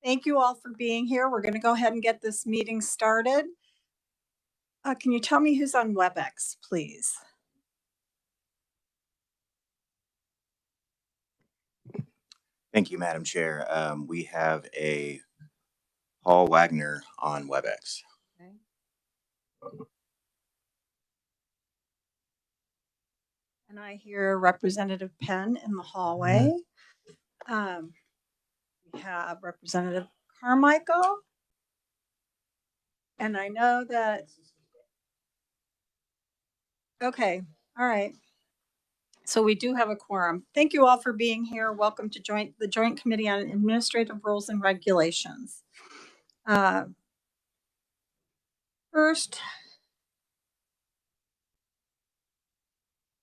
Thank you all for being here. We're going to go ahead and get this meeting started. Can you tell me who's on WebEx, please? Thank you, Madam Chair. We have a Paul Wagner on WebEx. Okay. And I hear Representative Penn in the hallway. We have Representative Carmichael. And I know that, okay, all right. So we do have a quorum. Thank you all for being here. Welcome to the Joint Committee on Administrative Rules and Regulations. First,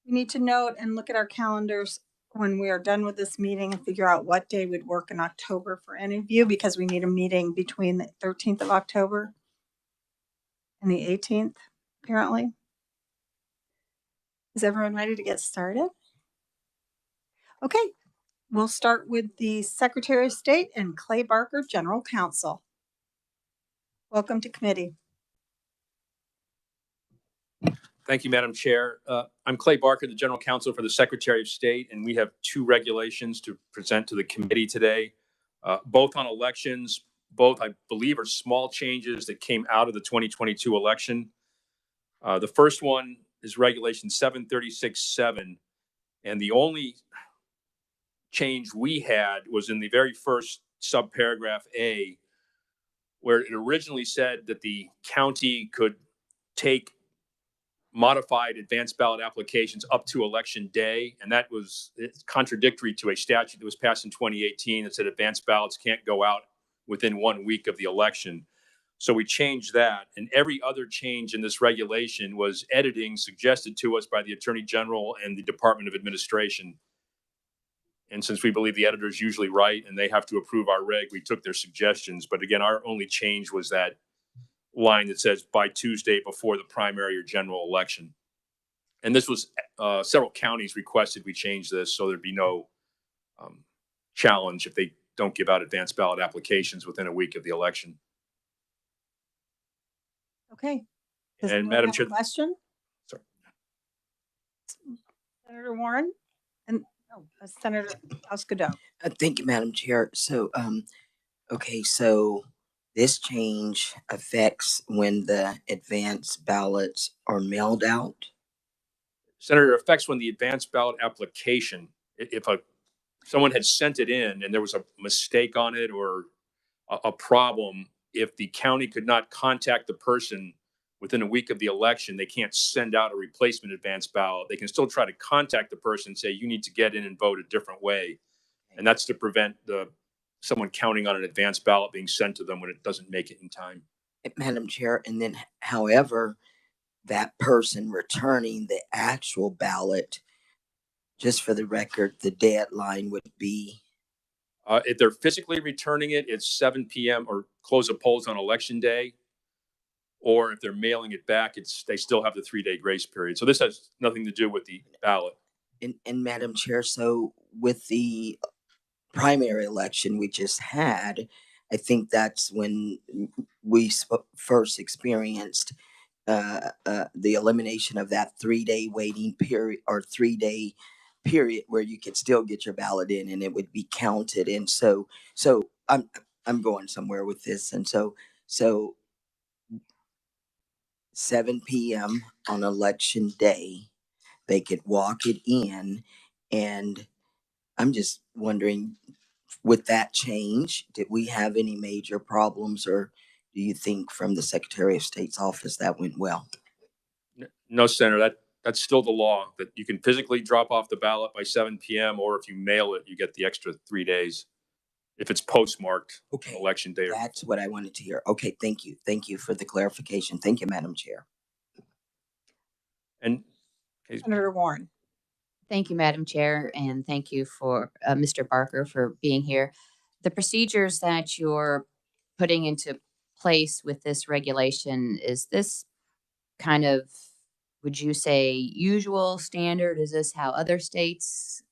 we need to note and look at our calendars when we are done with this meeting and figure out what day would work in October for any of you, because we need a meeting between the 13th of October and the 18th, apparently. Is everyone ready to get started? Okay, we'll start with the Secretary of State and Clay Barker, General Counsel. Welcome to committee. Thank you, Madam Chair. I'm Clay Barker, the General Counsel for the Secretary of State, and we have two regulations to present to the committee today, both on elections. Both, I believe, are small changes that came out of the 2022 election. The first one is Regulation 736.7, and the only change we had was in the very first subparagraph A, where it originally said that the county could take modified advanced ballot applications up to election day. And that was contradictory to a statute that was passed in 2018 that said advanced ballots can't go out within 1 week of the election. So we changed that. And every other change in this regulation was editing suggested to us by the Attorney General and the Department of Administration. And since we believe the editor is usually right and they have to approve our reg, we took their suggestions. But again, our only change was that line that says by Tuesday before the primary or general election. And this was several counties requested we change this so there'd be no challenge if they don't give out advanced ballot applications within a week of the election. Okay. Does and Madam Chair, question? Sorry. Senator Warren and Senator ks.gov. Thank you, Madam Chair. So, okay, so this change affects when the advanced ballots are mailed out? Senator, it affects when the advanced ballot application, if someone had sent it in and there was a mistake on it or a problem, if the county could not contact the person within a week of the election, they can't send out a replacement advanced ballot. They can still try to contact the person and say, you need to get in and vote a different way. And that's to prevent someone counting on an advanced ballot being sent to them when it doesn't make it in time. Madam Chair, and then however, that person returning the actual ballot, just for the record, the deadline would be? If they're physically returning it, it's 7 p.m. or close of polls on election day. Or if they're mailing it back, they still have the 3-day grace period. So this has nothing to do with the ballot. And Madam Chair, so with the primary election we just had, I think that's when we first experienced the elimination of that 3-day waiting period or 3-day period where you could still get your ballot in and it would be counted. And so I'm going somewhere with this. And so 7 p.m. on election day, they could walk it in. And I'm just wondering, with that change, did we have any major problems, or do you think from the Secretary of State's office that went well? No, Senator, that's still the law, that you can physically drop off the ballot by 7 p.m. or if you mail it, you get the extra 3 days if it's postmarked election day. That's what I wanted to hear. Okay, thank you. Thank you for the clarification. Thank you, Madam Chair. And Senator Warren. Thank you, Madam Chair, and thank you for Mr. Barker for being here. The procedures that you're putting into place with this regulation, is this kind of, would you say, usual, standard? Is this how other states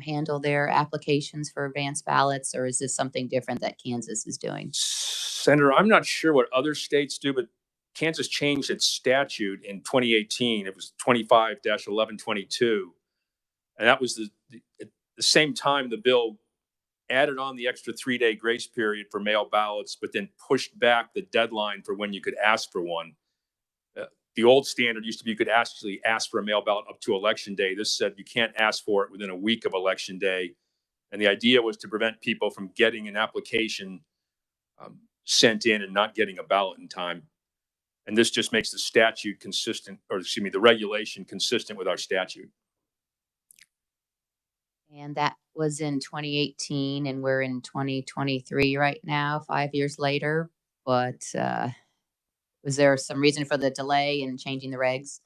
handle their applications for advanced ballots, or is this something different that Kansas is doing? Senator, I'm not sure what other states do, but Kansas changed its statute in 2018. It was 25-1122. And that was at the same time the bill added on the extra 3-day grace period for mail ballots, but then pushed back the deadline for when you could ask for one. The old standard used to be you could actually ask for a mail ballot up to election day. This said you can't ask for it within a week of election day. And the idea was to prevent people from getting an application sent in and not getting a ballot in time. And this just makes the statute consistent, or excuse me, the regulation consistent with our statute. And that was in 2018, and we're in 2023 right now, 5 years later. But was there some reason for the delay in changing the regs?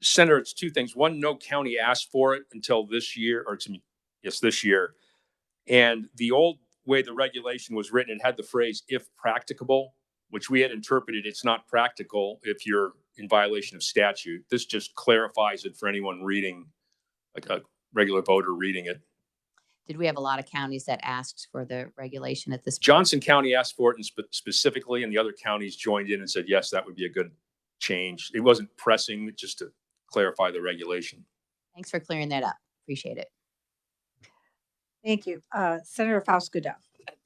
Senator, it's two things. One, no county asked for it until this year, or excuse me, yes, this year. And the old way the regulation was written, it had the phrase "if practicable," which we had interpreted it's not practical if you're in violation of statute. This just clarifies it for anyone reading, like a regular voter reading it. Did we have a lot of counties that asked for the regulation at this point? Johnson County asked for it and specifically, and the other counties joined in and said, yes, that would be a good change. It wasn't pressing, just to clarify the regulation. Thanks for clearing that up. Appreciate it. Thank you. Senator Faust-Godot.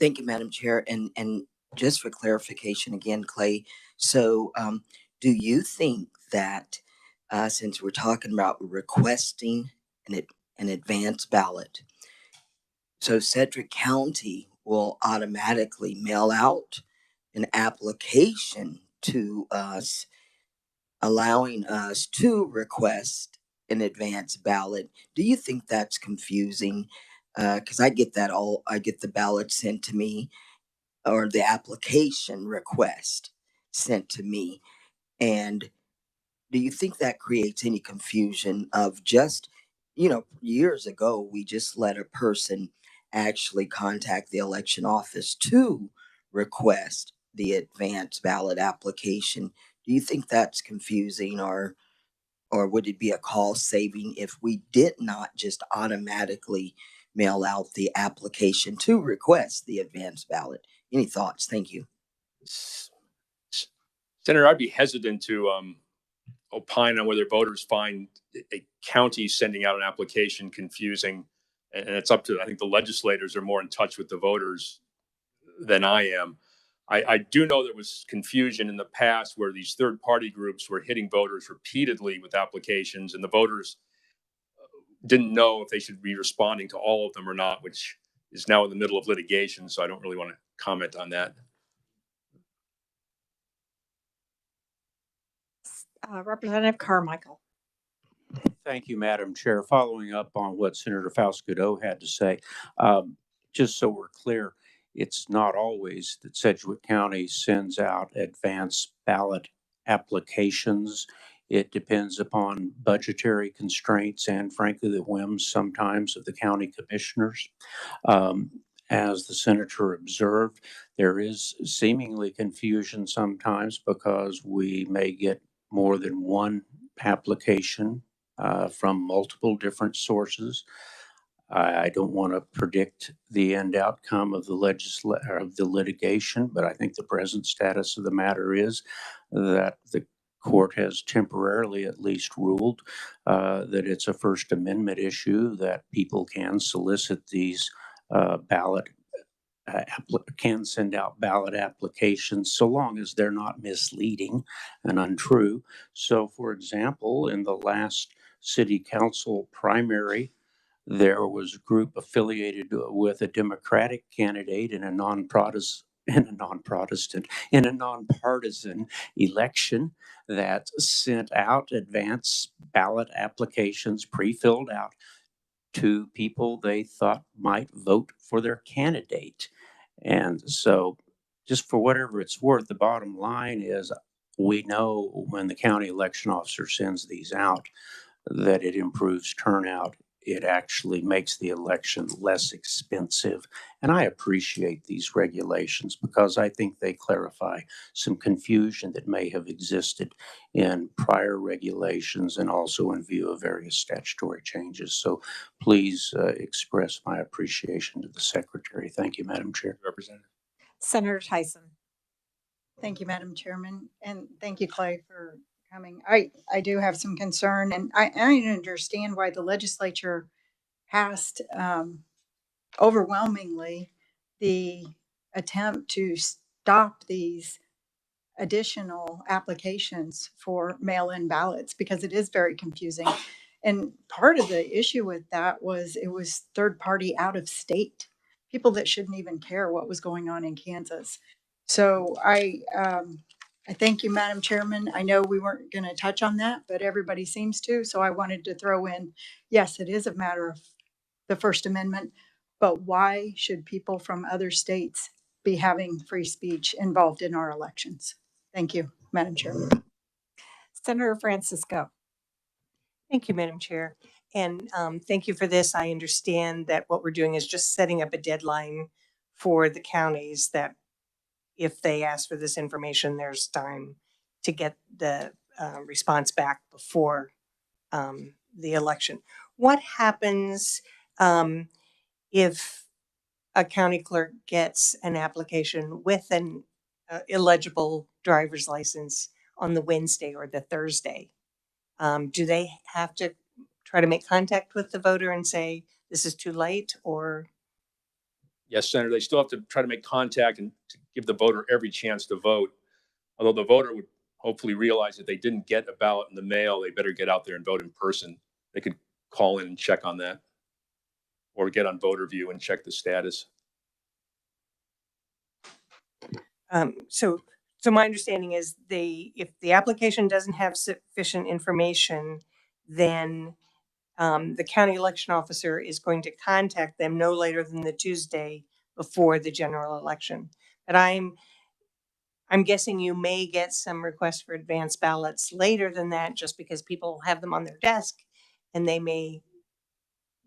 Thank you, Madam Chair. And just for clarification again, Clay, so do you think that since we're talking about requesting an advance ballot, so Sedgwick County will automatically mail out an application to us, allowing us to request an advance ballot? Do you think that's confusing? Because I get the ballot sent to me, or the application request sent to me. And do you think that creates any confusion of just, years ago, we just let a person actually contact the election office to request the advance ballot application? Do you think that's confusing, or would it be a cost saving if we did not just automatically mail out the application to request the advance ballot? Any thoughts? Thank you. Senator, I'd be hesitant to opine on whether voters find a county sending out an application confusing. And it's up to, I think the legislators are more in touch with the voters than I am. I do know there was confusion in the past where these third-party groups were hitting voters repeatedly with applications, and the voters didn't know if they should be responding to all of them or not, which is now in the middle of litigation, so I don't really want to comment on that. Representative Carmichael. Thank you, Madam Chair. Following up on what Senator Faust-Godot had to say, just so we're clear, it's not always that Sedgwick County sends out advance ballot applications. It depends upon budgetary constraints and, frankly, the whims sometimes of the county commissioners. As the senator observed, there is seemingly confusion sometimes because we may get more than one application from multiple different sources. I don't want to predict the end outcome of the litigation, but I think the present status of the matter is that the court has temporarily at least ruled that it's a First Amendment issue, that people can solicit these can send out ballot applications so long as they're not misleading and untrue. So, for example, in the last city council primary, there was a group affiliated with a Democratic candidate in a nonpartisan election that sent out advance ballot applications pre-filled out to people they thought might vote for their candidate. And so, just for whatever it's worth, the bottom line is we know when the county election officer sends these out that it improves turnout it actually makes the election less expensive. And I appreciate these regulations because I think they clarify some confusion that may have existed in prior regulations and also in view of various statutory changes. So please express my appreciation to the Secretary. Thank you, Madam Chair. Representative. Senator Tyson. Thank you, Madam Chairman, and thank you, Clay, for coming. I do have some concern, and I understand why the legislature passed overwhelmingly the attempt to stop these additional applications for mail-in ballots because it is very confusing. And part of the issue with that was it was third party out of state, people that shouldn't even care what was going on in Kansas. So I thank you, Madam Chairman. I know we weren't going to touch on that, but everybody seems to. So I wanted to throw in, yes, it is a matter of the First Amendment, but why should people from other states be having free speech involved in our elections? Thank you, Madam Chairman. Senator Francisco. Thank you, Madam Chair. And thank you for this. I understand that what we're doing is just setting up a deadline for the counties that if they ask for this information, there's time to get the response back before the election. What happens if a county clerk gets an application with an illegible driver's license on the Wednesday or the Thursday? Do they have to try to make contact with the voter and say, this is too late, or? Yes, Senator, they still have to try to make contact and to give the voter every chance to vote. Although the voter would hopefully realize that they didn't get a ballot in the mail, they better get out there and vote in person. They could call in and check on that, or get on voter view and check the status. So my understanding is if the application doesn't have sufficient information, then the county election officer is going to contact them no later than the Tuesday before the general election. But I'm guessing you may get some requests for advance ballots later than that, just because people have them on their desk and they may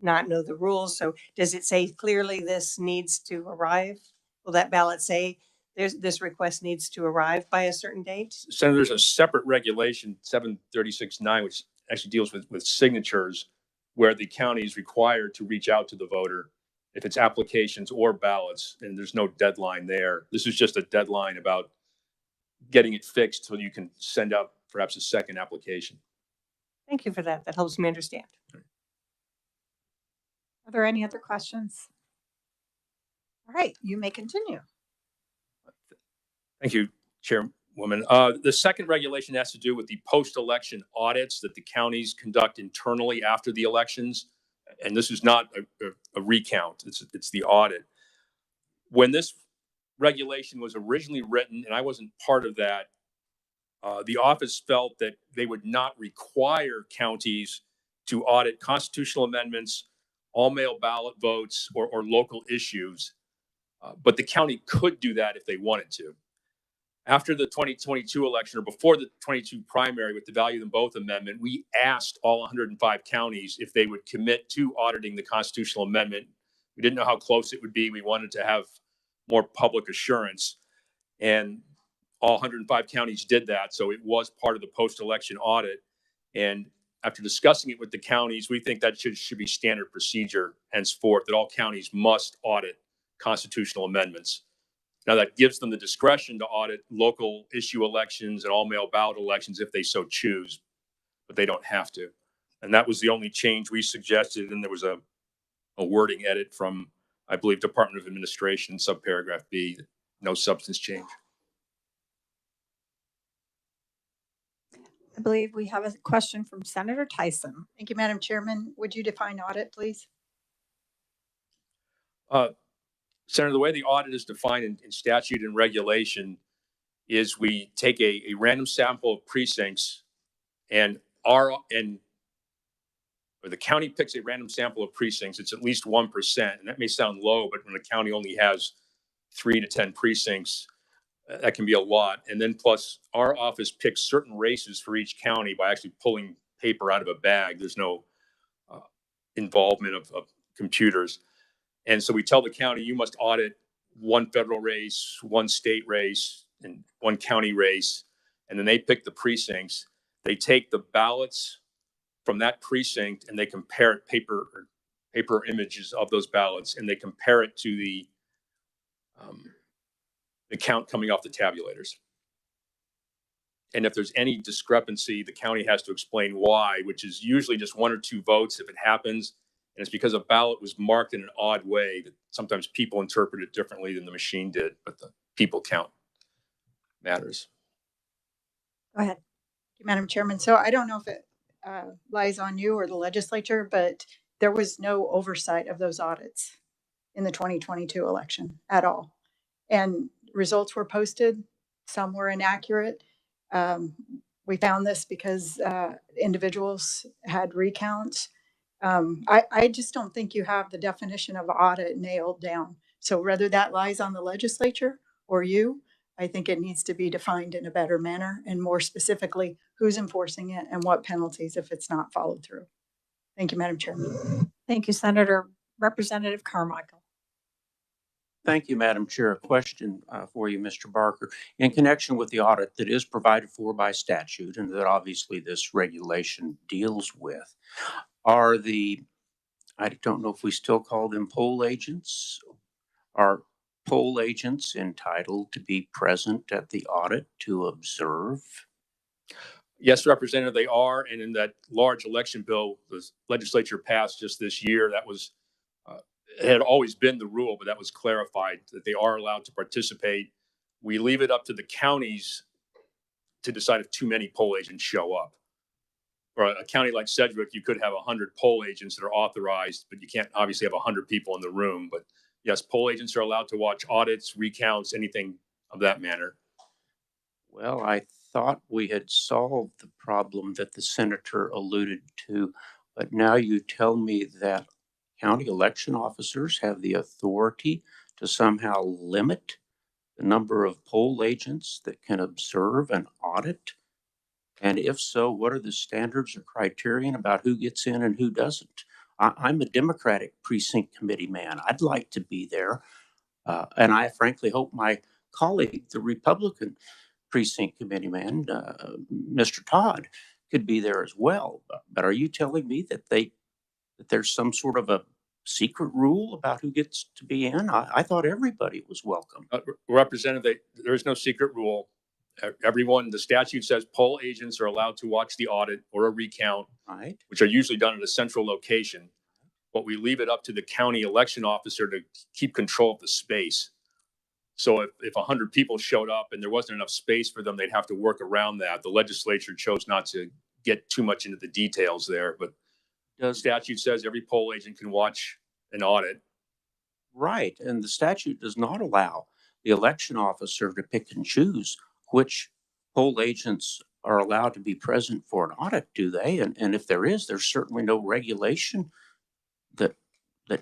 not know the rules. So does it say clearly this needs to arrive? Will that ballot say this request needs to arrive by a certain date? Senator, there's a separate regulation, 736.9, which actually deals with signatures, where the county is required to reach out to the voter if it's applications or ballots, and there's no deadline there. This is just a deadline about getting it fixed so you can send out perhaps a second application. Thank you for that. That helps me understand. Are there any other questions? All right, you may continue. Thank you, Chairwoman. The second regulation has to do with the post-election audits that the counties conduct internally after the elections. And this is not a recount, it's the audit. When this regulation was originally written, and I wasn't part of that, the office felt that they would not require counties to audit constitutional amendments, all mail ballot votes, or local issues. But the county could do that if they wanted to. After the 2022 election, or before the 22 primary with the value them both amendment, we asked all 105 counties if they would commit to auditing the constitutional amendment. We didn't know how close it would be. We wanted to have more public assurance. And all 105 counties did that. So it was part of the post-election audit. And after discussing it with the counties, we think that should be standard procedure henceforth, that all counties must audit constitutional amendments. Now, that gives them the discretion to audit local issue elections and all mail ballot elections if they so choose, but they don't have to. And that was the only change we suggested. And there was a wording edit from, I believe, Department of Administration, subparagraph B, no substance change. I believe we have a question from Senator Tyson. Thank you, Madam Chairman. Would you define audit, please? Senator, the way the audit is defined in statute and regulation is we take a random sample of precincts, and the county picks a random sample of precincts. It's at least 1%, and that may sound low, but when a county only has 3 to 10 precincts, that can be a lot. And then plus our office picks certain races for each county by actually pulling paper out of a bag. There's no involvement of computers. And so we tell the county, you must audit one federal race, one state race, and one county race. And then they pick the precincts. They take the ballots from that precinct and they compare it, paper images of those ballots, and they compare it to the count coming off the tabulators. And if there's any discrepancy, the county has to explain why, which is usually just 1 or 2 votes if it happens. And it's because a ballot was marked in an odd way that sometimes people interpret it differently than the machine did, but the people count matters. Go ahead. Thank you, Madam Chairman. So I don't know if it lies on you or the legislature, but there was no oversight of those audits in the 2022 election at all. And results were posted. Some were inaccurate. We found this because individuals had recounts. I just don't think you have the definition of audit nailed down. So whether that lies on the legislature or you, I think it needs to be defined in a better manner and more specifically who's enforcing it and what penalties if it's not followed through. Thank you, Madam Chairman. Thank you, Senator. Representative Carmichael. Thank you, Madam Chair. A question for you, Mr. Barker. In connection with the audit that is provided for by statute and that obviously this regulation deals with, are I don't know if we still call them poll agents, are poll agents entitled to be present at the audit to observe? Yes, Representative, they are. And in that large election bill the legislature passed just this year, that was it had always been the rule, but that was clarified that they are allowed to participate. We leave it up to the counties to decide if too many poll agents show up. For a county like Sedgwick, you could have 100 poll agents that are authorized, but you can't obviously have 100 people in the room. But yes, poll agents are allowed to watch audits, recounts, anything of that manner. Well, I thought we had solved the problem that the senator alluded to, but now you tell me that county election officers have the authority to somehow limit the number of poll agents that can observe and audit? And if so, what are the standards or criterion about who gets in and who doesn't? I'm a Democratic precinct committee man. I'd like to be there. And I frankly hope my colleague, the Republican precinct committee man, Mr. Todd, could be there as well. But are you telling me that there's some sort of a secret rule about who gets to be in? I thought everybody was welcome. Representative, there is no secret rule. Everyone, the statute says poll agents are allowed to watch the audit or a recount, Right. which are usually done at a central location. But we leave it up to the county election officer to keep control of the space. So if 100 people showed up and there wasn't enough space for them, they'd have to work around that. The legislature chose not to get too much into the details there, but the statute says every poll agent can watch an audit. Right. And the statute does not allow the election officer to pick and choose which poll agents are allowed to be present for an audit, do they? And if there is, there's certainly no regulation that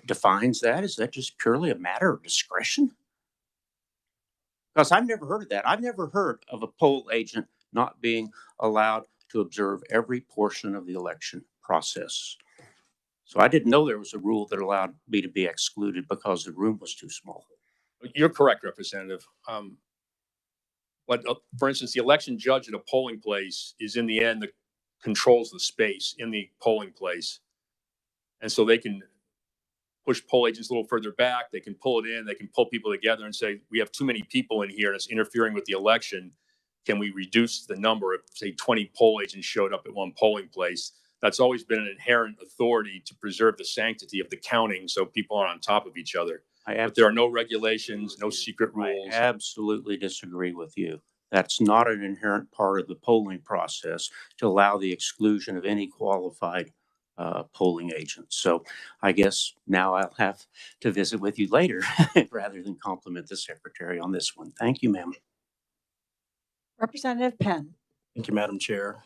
defines that. Is that just purely a matter of discretion? Because I've never heard of that. I've never heard of a poll agent not being allowed to observe every portion of the election process. So I didn't know there was a rule that allowed me to be excluded because the room was too small. You're correct, Representative. For instance, the election judge at a polling place is in the end that controls the space in the polling place. And so they can push poll agents a little further back. They can pull it in. They can pull people together and say, we have too many people in here and it's interfering with the election. Can we reduce the number if, say, 20 poll agents showed up at one polling place? That's always been an inherent authority to preserve the sanctity of the counting so people aren't on top of each other. But there are no regulations, no secret rules. I absolutely disagree with you. That's not an inherent part of the polling process to allow the exclusion of any qualified polling agents. So I guess now I'll have to visit with you later rather than compliment the secretary on this one. Thank you, ma'am. Representative Penn. Thank you, Madam Chair.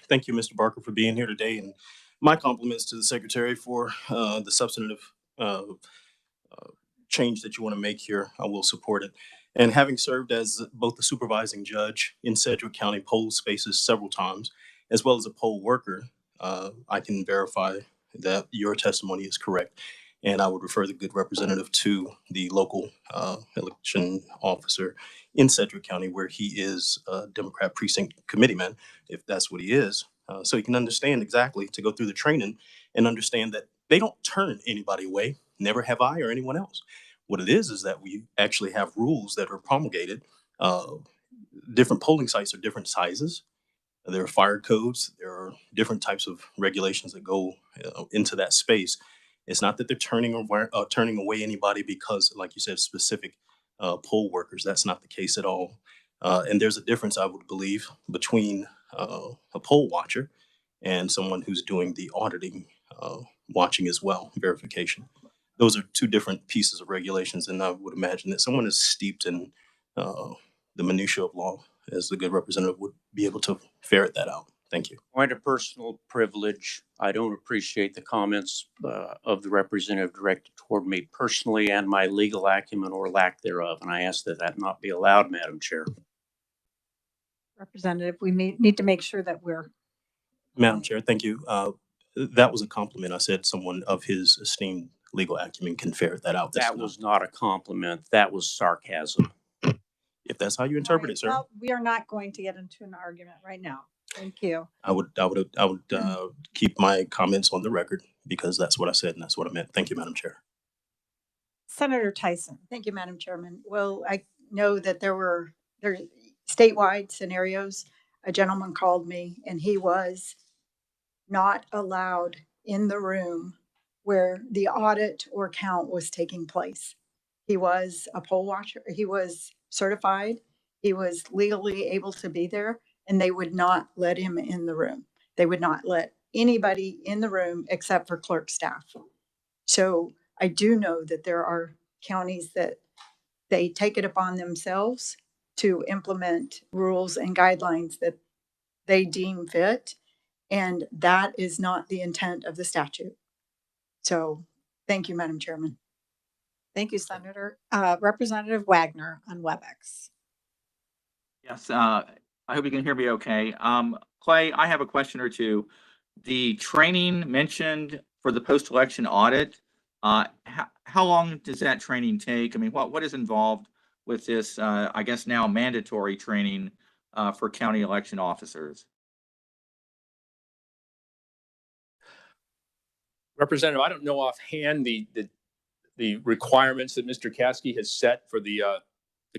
Thank you, Mr. Barker, for being here today, and my compliments to the Secretary for the substantive change that you want to make here. I will support it. And having served as both the supervising judge in Sedgwick County poll spaces several times, as well as a poll worker, I can verify that your testimony is correct. And I would refer the good representative to the local election officer in Sedgwick County, where he is a Democrat precinct committeeman, if that's what he is. So he can understand exactly to go through the training and understand that they don't turn anybody away. Never have I or anyone else. What it is that we actually have rules that are promulgated. Different polling sites are different sizes. There are fire codes. There are different types of regulations that go into that space. It's not that they're turning away anybody because, like you said, specific poll workers. That's not the case at all. And there's a difference, I would believe, between a poll watcher and someone who's doing the auditing, watching as well, verification. Those are two different pieces of regulations, and I would imagine that someone is steeped in the minutia of law, as the good representative would be able to ferret that out. Thank you. Point of personal privilege. I don't appreciate the comments of the representative directed toward me personally and my legal acumen or lack thereof, and I ask that that not be allowed, Madam Chair. Representative, we need to make sure that we're. Madam Chair, thank you. That was a compliment. I said someone of his esteemed legal acumen can ferret that out. That was not a compliment. That was sarcasm. If that's how you interpret it, sir. Well, we are not going to get into an argument right now. Thank you. I would keep my comments on the record because that's what I said and that's what I meant. Thank you, Madam Chair. Senator Tyson. Thank you, Madam Chairman. Well, I know that there statewide scenarios. A gentleman called me and he was not allowed in the room where the audit or count was taking place. He was a poll watcher. He was certified. He was legally able to be there, and they would not let him in the room. They would not let anybody in the room except for clerk staff. So I do know that there are counties that they take it upon themselves to implement rules and guidelines that they deem fit. And that is not the intent of the statute. So thank you, Madam Chairman. Thank you, Senator. Representative Wagner on WebEx. Yes, I hope you can hear me okay. Clay, I have a question or two. The training mentioned for the post-election audit, how long does that training take? I mean, what is involved with this, I guess now mandatory training for county election officers? Representative, I don't know offhand the requirements that Mr. Caskey has set for the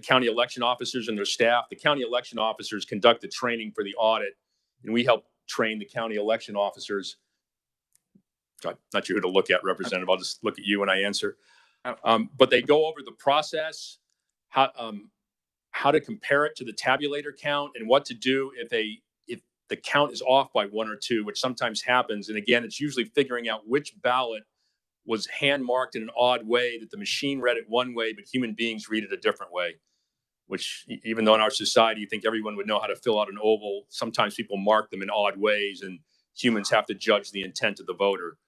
county election officers and their staff. The county election officers conduct the training for the audit, and we help train the county election officers. I'm not sure who to look at, Representative. I'll just look at you when I answer. But they go over the process, how to compare it to the tabulator count, and what to do if the count is off by 1 or 2, which sometimes happens. And again, it's usually figuring out which ballot was hand marked in an odd way that the machine read it one way, but human beings read it a different way, which even though in our society, you think everyone would know how to fill out an oval, sometimes people mark them in odd ways and humans have to judge the intent of the voter.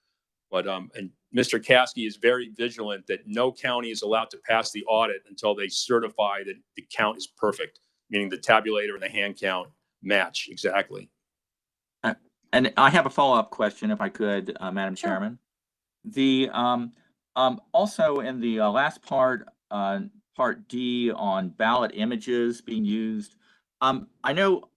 But, and Mr. Caskey is very vigilant that no county is allowed to pass the audit until they certify that the count is perfect, meaning the tabulator and the hand count match exactly. And I have a follow-up question, if I could, Madam Sure. Chairman. The also in the last part, Part D on ballot images being used. I know,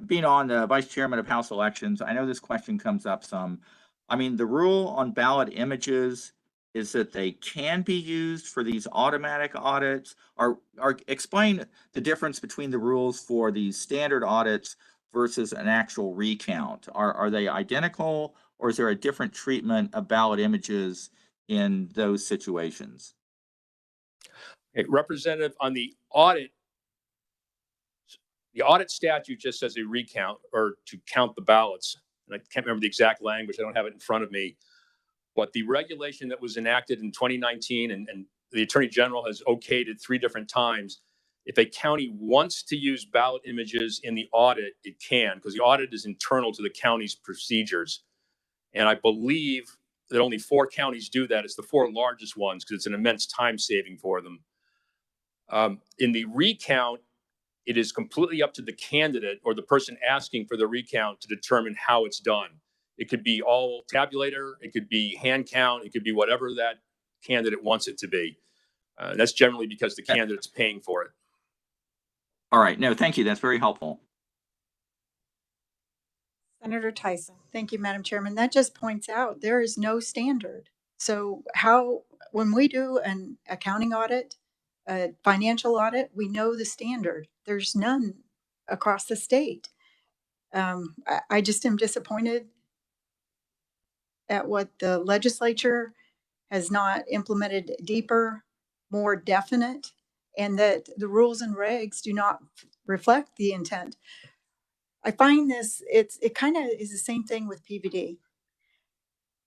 being on the Vice Chairman of House Elections, I know this question comes up some. I mean, the rule on ballot images is that they can be used for these automatic audits, or explain the difference between the rules for these standard audits versus an actual recount. Are they identical, or is there a different treatment of ballot images in those situations? Okay, Representative, on the audit statute just says a recount or to count the ballots. And I can't remember the exact language. I don't have it in front of me. But the regulation that was enacted in 2019 and the Attorney General has okayed it 3 different times. If a county wants to use ballot images in the audit, it can, because the audit is internal to the county's procedures. And I believe that only 4 counties do that. It's the 4 largest ones because it's an immense time saving for them. In the recount, it is completely up to the candidate or the person asking for the recount to determine how it's done. It could be all tabulator, it could be hand count, it could be whatever that candidate wants it to be. That's generally because the candidate's paying for it. All right. No, thank you. That's very helpful. Senator Tyson. Thank you, Madam Chairman. That just points out there is no standard. So how, when we do an accounting audit, a financial audit, we know the standard. There's none across the state. I just am disappointed at what the legislature has not implemented deeper, more definite, and that the rules and regs do not reflect the intent. I find this, it kind of is the same thing with PVD.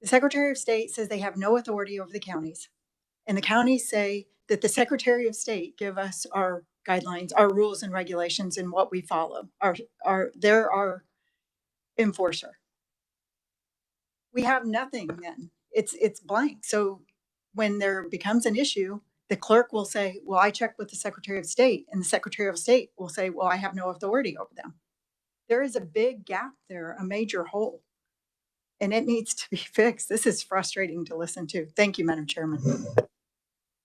The Secretary of State says they have no authority over the counties. And the counties say that the Secretary of State give us our guidelines, our rules and regulations, and what we follow. They're our enforcer. We have nothing then. It's blank. So when there becomes an issue, the clerk will say, well, I checked with the Secretary of State, and the Secretary of State will say, well, I have no authority over them. There is a big gap there, a major hole, and it needs to be fixed. This is frustrating to listen to. Thank you, Madam Chairman.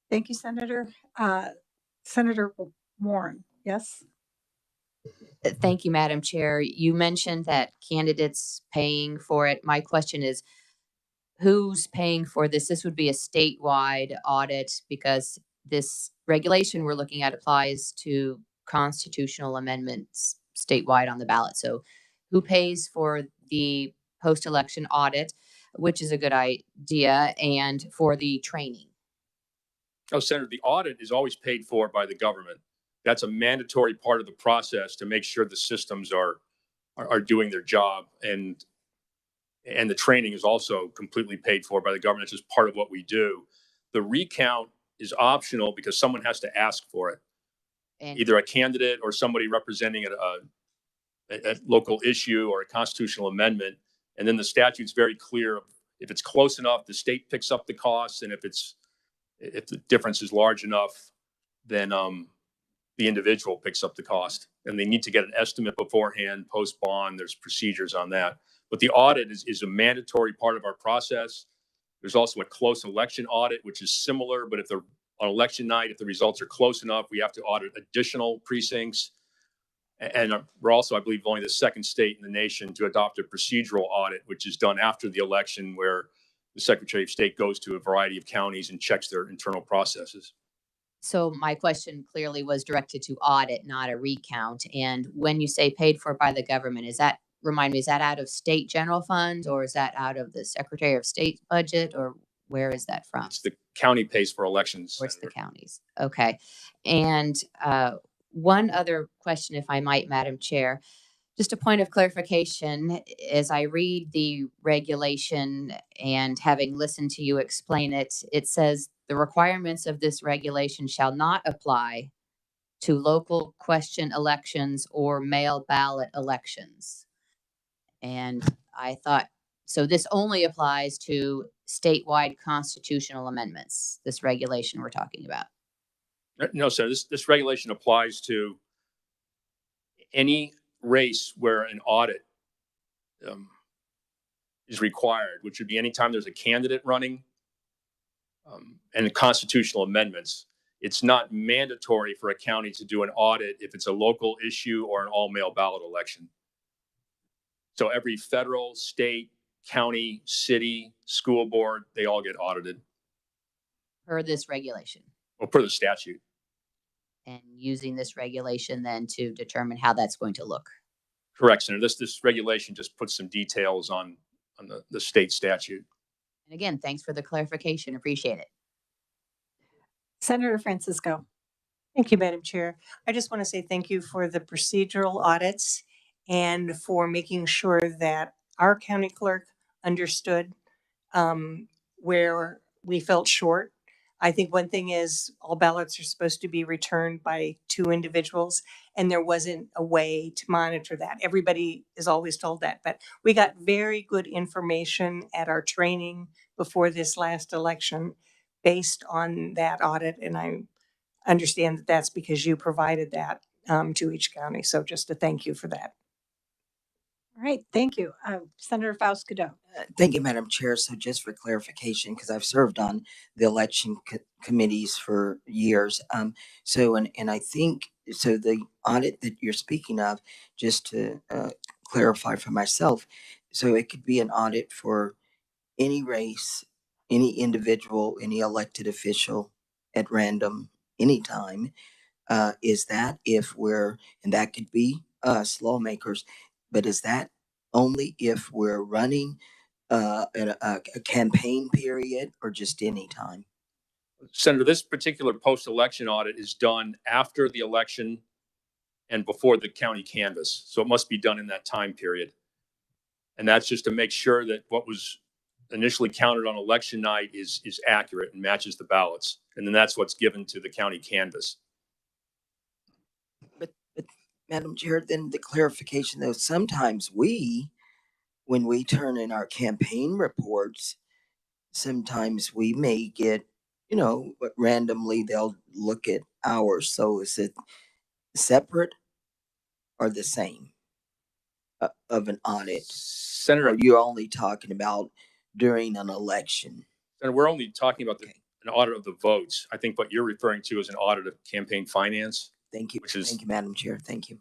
Thank you, Senator. Senator Warren, yes? Thank you, Madam Chair. You mentioned that candidates paying for it. My question is, who's paying for this? This would be a statewide audit because this regulation we're looking at applies to constitutional amendments statewide on the ballot. So who pays for the post-election audit, which is a good idea, and for the training? Oh, Senator, the audit is always paid for by the government. That's a mandatory part of the process to make sure the systems are doing their job. And the training is also completely paid for by the government. It's just part of what we do. The recount is optional because someone has to ask for it. And either a candidate or somebody representing a local issue or a constitutional amendment. And then the statute's very clear. If it's close enough, the state picks up the costs. And if the difference is large enough, then the individual picks up the cost. And they need to get an estimate beforehand, post bond. There's procedures on that. But the audit is a mandatory part of our process. There's also a close election audit, which is similar, but on election night, if the results are close enough, we have to audit additional precincts. And we're also, I believe, only the second state in the nation to adopt a procedural audit, which is done after the election, where the Secretary of State goes to a variety of counties and checks their internal processes. So my question clearly was directed to audit, not a recount. And when you say paid for by the government, remind me, is that out of state general funds, or is that out of the Secretary of State's budget, or where is that from? It's the county pays for elections. Or it's the counties. Okay. And one other question, if I might, Madam Chair, just a point of clarification. As I read the regulation and having listened to you explain it, it says the requirements of this regulation shall not apply to local question elections or mail ballot elections. And I thought, so this only applies to statewide constitutional amendments, this regulation we're talking about? No, sir. This regulation applies to any race where an audit is required, which would be anytime there's a candidate running and the constitutional amendments. It's not mandatory for a county to do an audit if it's a local issue or an all-mail ballot election. So every federal, state, county, city, school board, they all get audited. Per this regulation? Well, per the statute. And using this regulation then to determine how that's going to look? Correct, Senator. This regulation just puts some details on the state statute. And again, thanks for the clarification. Appreciate it. Senator Francisco. Thank you, Madam Chair. I just want to say thank you for the procedural audits and for making sure that our county clerk understood where we felt short. I think one thing is all ballots are supposed to be returned by 2 individuals, and there wasn't a way to monitor that. Everybody is always told that, but we got very good information at our training before this last election based on that audit, and I understand that that's because you provided that to each county. So just a thank you for that. All right, thank you. Senator Faustigeau. Thank you, Madam Chair. So just for clarification, because I've served on the election committees for years. And I think, so the audit that you're speaking of, just to clarify for myself, so it could be an audit for any race, any individual, any elected official at random, anytime. Is that if we're, and that could be us lawmakers, but is that only if we're running a campaign period or just any time? Senator, this particular post-election audit is done after the election and before the county canvass. So it must be done in that time period. And that's just to make sure that what was initially counted on election night is accurate and matches the ballots. And then that's what's given to the county canvass. But Madam Chair, then the clarification though, sometimes when we turn in our campaign reports, sometimes we may get, randomly they'll look at ours. So is it separate or the same of an audit? Or Senator, you're only talking about during an election? Senator, we're only talking about Okay. an audit of the votes. I think what you're referring to is an audit of campaign finance, Thank you. which is Thank you, Madam Chair. Thank you.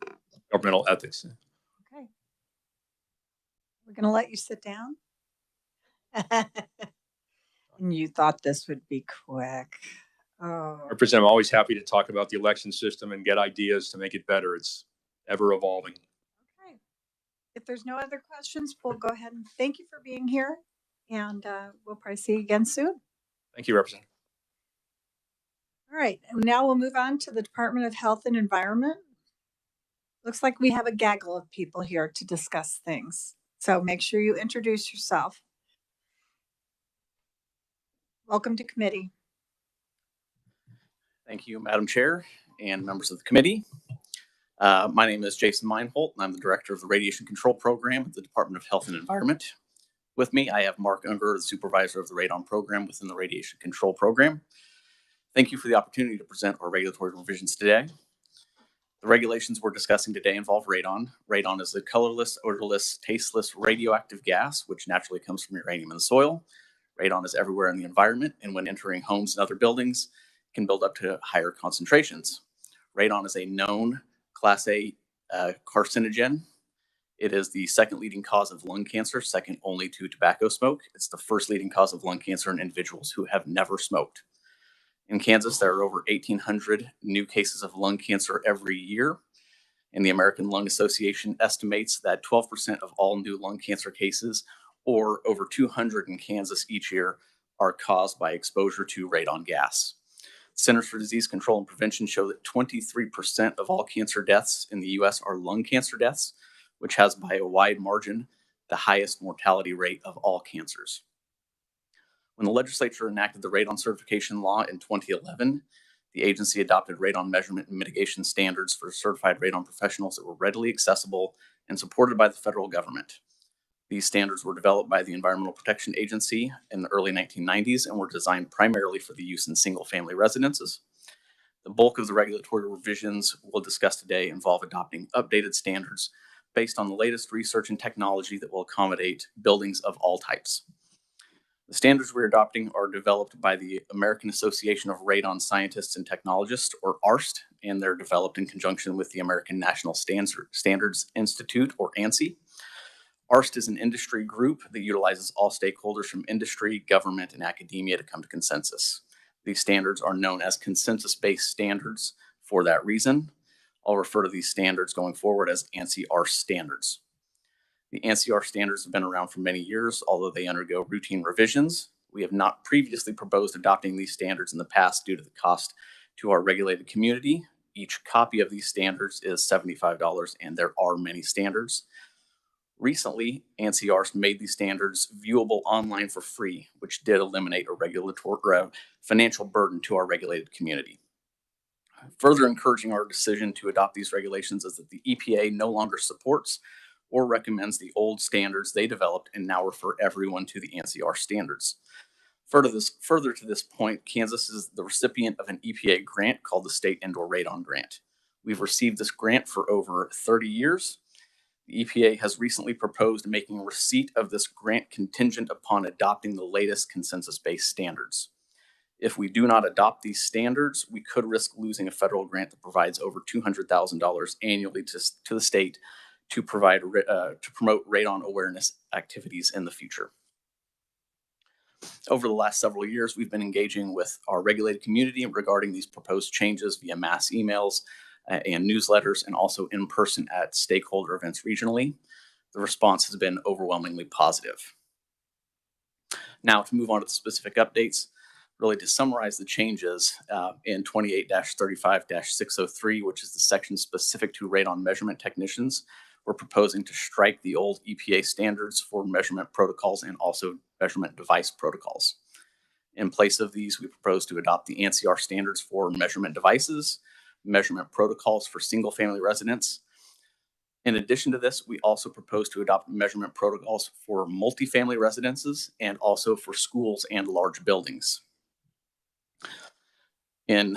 governmental ethics. Okay. We're going to let you sit down. And you thought this would be quick. Oh, Representative, I'm always happy to talk about the election system and get ideas to make it better. It's ever evolving. okay. If there's no other questions, we'll go ahead and thank you for being here. And we'll probably see you again soon. Thank you, Representative. All right. And now we'll move on to the Department of Health and Environment. Looks like we have a gaggle of people here to discuss things. So make sure you introduce yourself. Welcome to committee. Thank you, Madam Chair and members of the committee. My name is Jason Meinholt, and I'm the Director of the Radiation Control Program at the Department of Health and Environment. With me, I have Mark Unger, the Supervisor of the Radon Program within the Radiation Control Program. Thank you for the opportunity to present our regulatory revisions today. The regulations we're discussing today involve radon. Radon is a colorless, odorless, tasteless radioactive gas, which naturally comes from uranium in the soil. Radon is everywhere in the environment, and when entering homes and other buildings, it can build up to higher concentrations. Radon is a known Class A carcinogen. It is the second leading cause of lung cancer, second only to tobacco smoke. It's the first leading cause of lung cancer in individuals who have never smoked. In Kansas, there are over 1,800 new cases of lung cancer every year, and the American Lung Association estimates that 12% of all new lung cancer cases, or over 200 in Kansas each year, are caused by exposure to radon gas. Centers for Disease Control and Prevention show that 23% of all cancer deaths in the U.S. are lung cancer deaths, which has by a wide margin the highest mortality rate of all cancers. When the legislature enacted the radon certification law in 2011, the agency adopted radon measurement and mitigation standards for certified radon professionals that were readily accessible and supported by the federal government. These standards were developed by the Environmental Protection Agency in the early 1990s and were designed primarily for the use in single-family residences. The bulk of the regulatory revisions we'll discuss today involve adopting updated standards based on the latest research and technology that will accommodate buildings of all types. The standards we're adopting are developed by the American Association of Radon Scientists and Technologists, or ARST, and they're developed in conjunction with the American National Standards Institute, or ANSI. ARST is an industry group that utilizes all stakeholders from industry, government, and academia to come to consensus. These standards are known as consensus-based standards for that reason. I'll refer to these standards going forward as ANSI-ARST standards. The ANSI-ARST standards have been around for many years, although they undergo routine revisions. We have not previously proposed adopting these standards in the past due to the cost to our regulated community. Each copy of these standards is $75, and there are many standards. Recently, ANSI-ARST made these standards viewable online for free, which did eliminate a regulatory financial burden to our regulated community. Further encouraging our decision to adopt these regulations is that the EPA no longer supports or recommends the old standards they developed and now refer everyone to the ANSI-ARST standards. Further to this point, Kansas is the recipient of an EPA grant called the State Indoor Radon Grant. We've received this grant for over 30 years. The EPA has recently proposed making receipt of this grant contingent upon adopting the latest consensus-based standards. If we do not adopt these standards, we could risk losing a federal grant that provides over $200,000 annually to the state to promote radon awareness activities in the future. Over the last several years, we've been engaging with our regulated community regarding these proposed changes via mass emails and newsletters, and also in person at stakeholder events regionally. The response has been overwhelmingly positive. Now, to move on to the specific updates, really to summarize the changes in 28-35-603, which is the section specific to radon measurement technicians, we're proposing to strike the old EPA standards for measurement protocols and also measurement device protocols. In place of these, we propose to adopt the ANSI standards for measurement devices, measurement protocols for single-family residents. In addition to this, we also propose to adopt measurement protocols for multifamily residences and also for schools and large buildings. In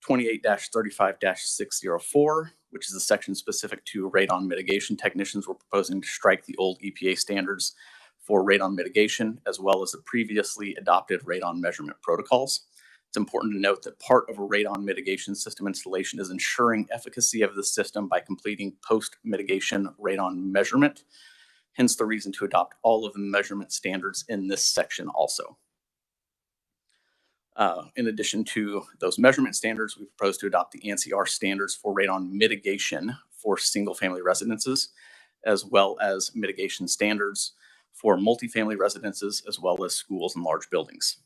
28-35-604, which is the section specific to radon mitigation technicians, we're proposing to strike the old EPA standards for radon mitigation, as well as the previously adopted radon measurement protocols. It's important to note that part of a radon mitigation system installation is ensuring efficacy of the system by completing post-mitigation radon measurement, hence the reason to adopt all of the measurement standards in this section also. In addition to those measurement standards, we propose to adopt the ANSI standards for radon mitigation for single-family residences, as well as mitigation standards for multifamily residences, as well as schools and large buildings.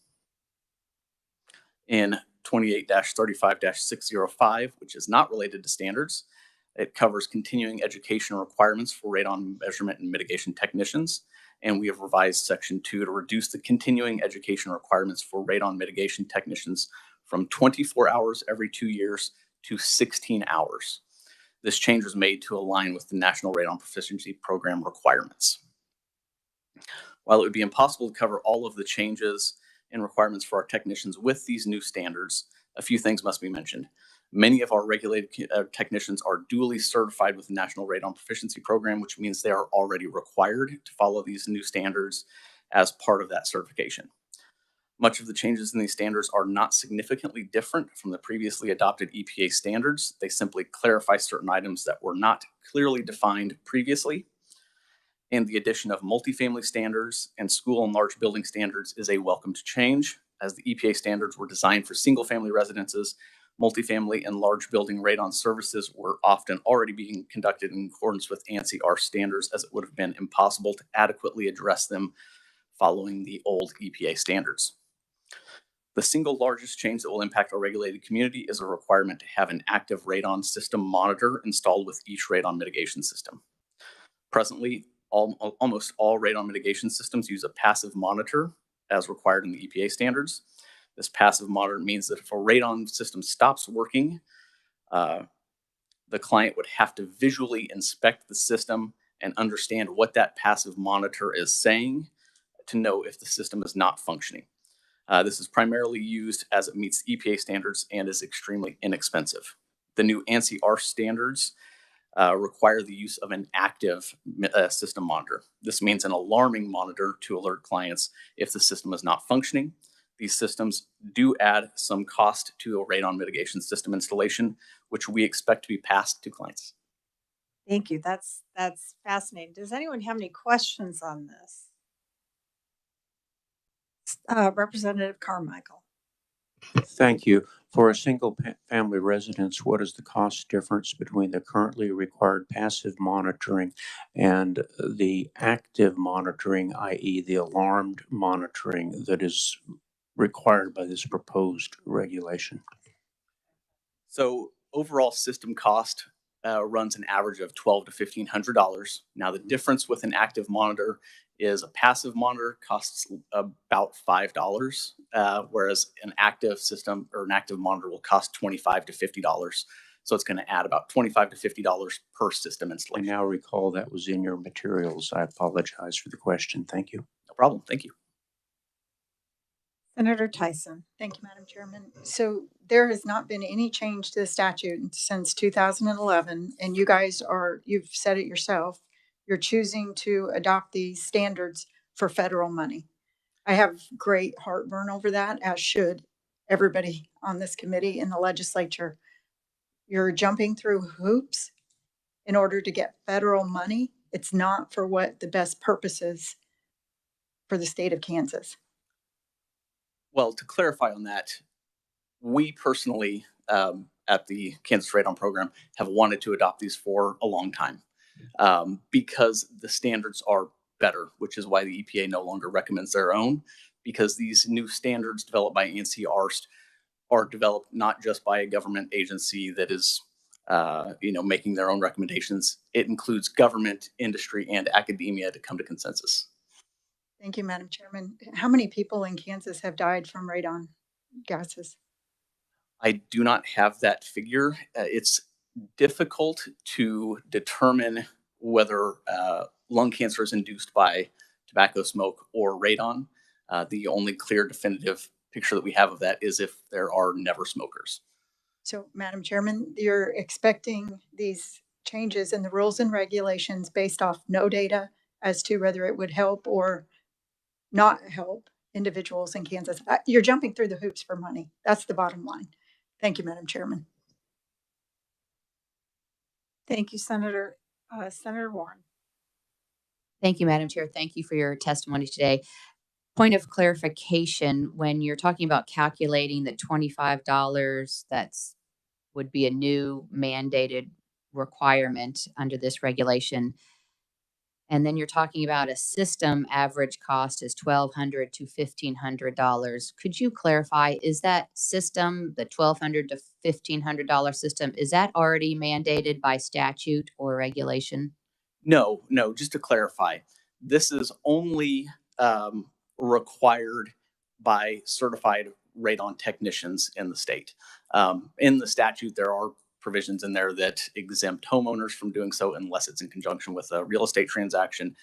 In 28-35-605, which is not related to standards, it covers continuing education requirements for radon measurement and mitigation technicians. And we have revised Section 2 to reduce the continuing education requirements for radon mitigation technicians from 24 hours every 2 years to 16 hours. This change was made to align with the National Radon Proficiency Program requirements. While it would be impossible to cover all of the changes and requirements for our technicians with these new standards, a few things must be mentioned. Many of our regulated technicians are duly certified with the National Radon Proficiency Program, which means they are already required to follow these new standards as part of that certification. Much of the changes in these standards are not significantly different from the previously adopted EPA standards. They simply clarify certain items that were not clearly defined previously. And the addition of multifamily standards and school and large building standards is a welcomed change, as the EPA standards were designed for single-family residences. Multifamily and large building radon services were often already being conducted in accordance with ANSI standards, as it would have been impossible to adequately address them following the old EPA standards. The single largest change that will impact our regulated community is a requirement to have an active radon system monitor installed with each radon mitigation system. Presently, almost all radon mitigation systems use a passive monitor as required in the EPA standards. This passive monitor means that if a radon system stops working, the client would have to visually inspect the system and understand what that passive monitor is saying to know if the system is not functioning. This is primarily used as it meets EPA standards and is extremely inexpensive. The new ANSI standards require the use of an active system monitor. This means an alarming monitor to alert clients if the system is not functioning. These systems do add some cost to a radon mitigation system installation, which we expect to be passed to clients. Thank you. That's fascinating. Does anyone have any questions on this? Representative Carmichael. Thank you. For a single family residence, what is the cost difference between the currently required passive monitoring and the active monitoring, i.e. the alarmed monitoring that is required by this proposed regulation? So overall system cost runs an average of $1,200 to $1,500. Now the difference with an active monitor is a passive monitor costs about $5, whereas an active system or an active monitor will cost $25 to $50. So it's going to add about $25 to $50 per system I installation. now recall that was in your materials. I apologize for the question. Thank you. No problem. Thank you. Senator Tyson. Thank you, Madam Chairman. So there has not been any change to the statute since 2011, and you guys you've said it yourself, you're choosing to adopt these standards for federal money. I have great heartburn over that, as should everybody on this committee in the legislature. You're jumping through hoops in order to get federal money. It's not for what the best purpose is for the state of Kansas. Well, to clarify on that, we personally at the Kansas Radon program have wanted to adopt these for a long time because the standards are better, which is why the EPA no longer recommends their own, because these new standards developed by ANSI are developed not just by a government agency that is making their own recommendations. It includes government, industry, and academia to come to consensus. Thank you, Madam Chairman. How many people in Kansas have died from radon gases? I do not have that figure. It's difficult to determine whether lung cancer is induced by tobacco smoke or radon. The only clear definitive picture that we have of that is if there are never smokers. So, Madam Chairman, you're expecting these changes in the rules and regulations based off no data as to whether it would help or not help individuals in Kansas. You're jumping through the hoops for money. That's the bottom line. Thank you, Madam Chairman. Thank you, Senator. Senator Warren. Thank you, Madam Chair. Thank you for your testimony today. Point of clarification, when you're talking about calculating the $25, that's would be a new mandated requirement under this regulation. And then you're talking about a system average cost is $1,200 to $1,500. Could you clarify, is that system, the $1,200 to $1,500 system, is that already mandated by statute or regulation? No, just to clarify, this is only required by certified radon technicians in the state. In the statute, there are provisions in there that exempt homeowners from doing so unless it's in conjunction with a real estate transaction.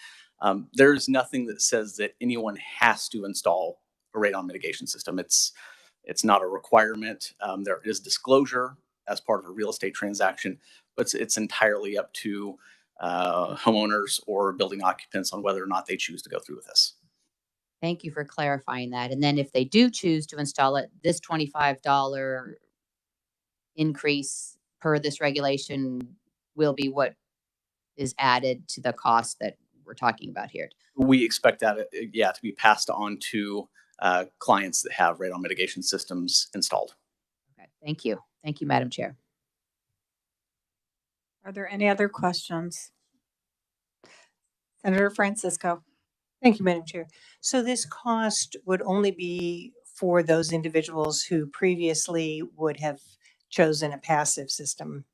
There's nothing that says that anyone has to install a radon mitigation system. It's not a requirement. There is disclosure as part of a real estate transaction, but it's entirely up to homeowners or building occupants on whether or not they choose to go through with this. Thank you for clarifying that. And then if they do choose to install it, this $25 increase per this regulation will be what is added to the cost that we're talking about here. We expect that, to be passed on to clients that have radon mitigation systems installed. Okay, thank you. Thank you, Madam Chair. Are there any other questions? Senator Francisco. Thank you, Madam Chair. So this cost would only be for those individuals who previously would have chosen a passive system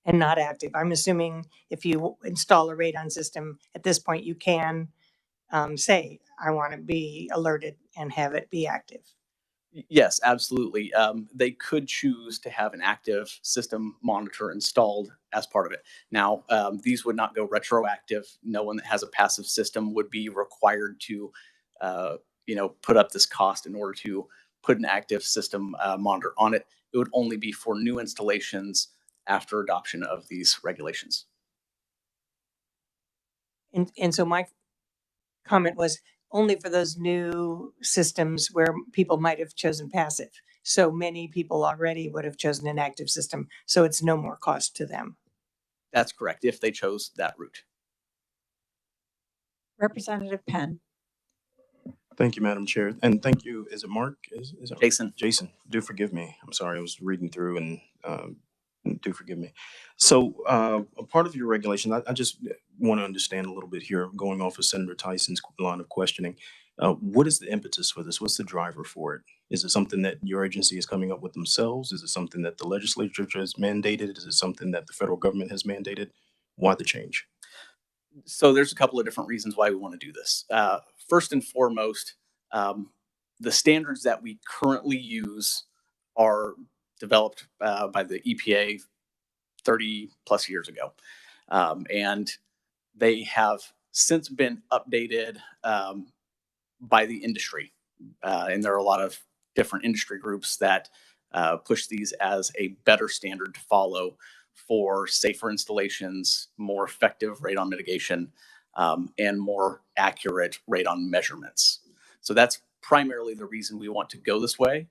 and not active. I'm assuming if you install a radon system at this point, you can say, I want to be alerted and have it be active. Yes, absolutely. They could choose to have an active system monitor installed as part of it. Now, these would not go retroactive. No one that has a passive system would be required to, put up this cost in order to put an active system monitor on it. It would only be for new installations after adoption of these regulations. And so my comment was only for those new systems where people might have chosen passive. So many people already would have chosen an active system. So it's no more cost to them. That's correct, if they chose that route. Representative Penn. Thank you, Madam Chair. And thank you. Is it Mark? Is it Jason? Jason, do forgive me. I'm sorry. I was reading through and do forgive me. So a part of your regulation, I just want to understand a little bit here, going off of Senator Tyson's line of questioning. What is the impetus for this? What's the driver for it? Is it something that your agency is coming up with themselves? Is it something that the legislature has mandated? Is it something that the federal government has mandated? Why the change? So there's a couple of different reasons why we want to do this. First and foremost, the standards that we currently use are developed by the EPA 30 plus years ago. And they have since been updated by the industry. And there are a lot of different industry groups that push these as a better standard to follow for safer installations, more effective radon mitigation, and more accurate radon measurements. So that's primarily the reason we want to go this way,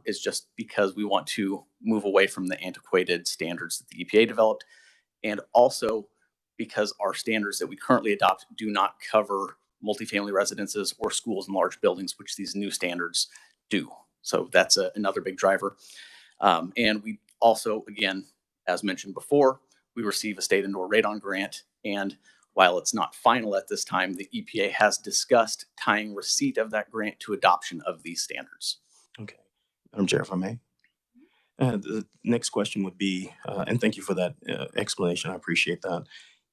is just because we want to move away from the antiquated standards that the EPA developed, and also because our standards that we currently adopt do not cover multifamily residences or schools and large buildings, which these new standards do. So that's another big driver. And we also, again, as mentioned before, we receive a state indoor radon grant. And while it's not final at this time, the EPA has discussed tying receipt of that grant to adoption of these standards. Okay. Madam Chair, if I may. The next question would be, and thank you for that explanation. I appreciate that.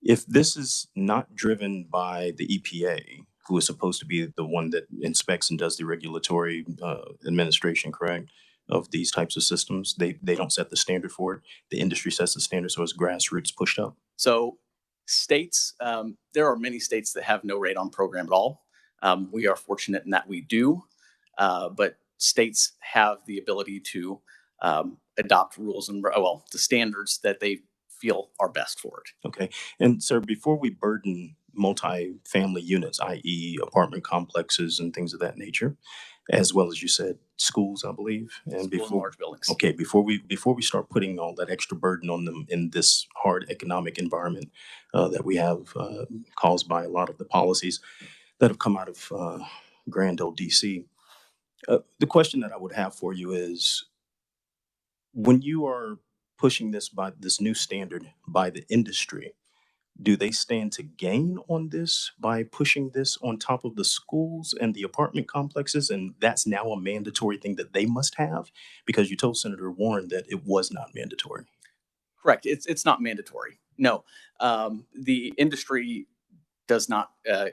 If this is not driven by the EPA, who is supposed to be the one that inspects and does the regulatory administration, correct, of these types of systems, they don't set the standard for it. The industry sets the standard, so it's grassroots pushed up. So states, there are many states that have no radon program at all. We are fortunate in that we do, but states have the ability to adopt rules and, well, the standards that they feel are best for it. Okay. And sir, before we burden multi-family units, i.e. apartment complexes and things of that nature, as well as you said, schools, I believe, and Schools before and large buildings. okay, before we start putting all that extra burden on them in this hard economic environment that we have caused by a lot of the policies that have come out of grand old DC, the question that I would have for you is, when you are pushing this by this new standard by the industry, do they stand to gain on this by pushing this on top of the schools and the apartment complexes? And that's now a mandatory thing that they must have? Because you told Senator Warren that it was not mandatory. Correct. It's not mandatory. No, the industry does not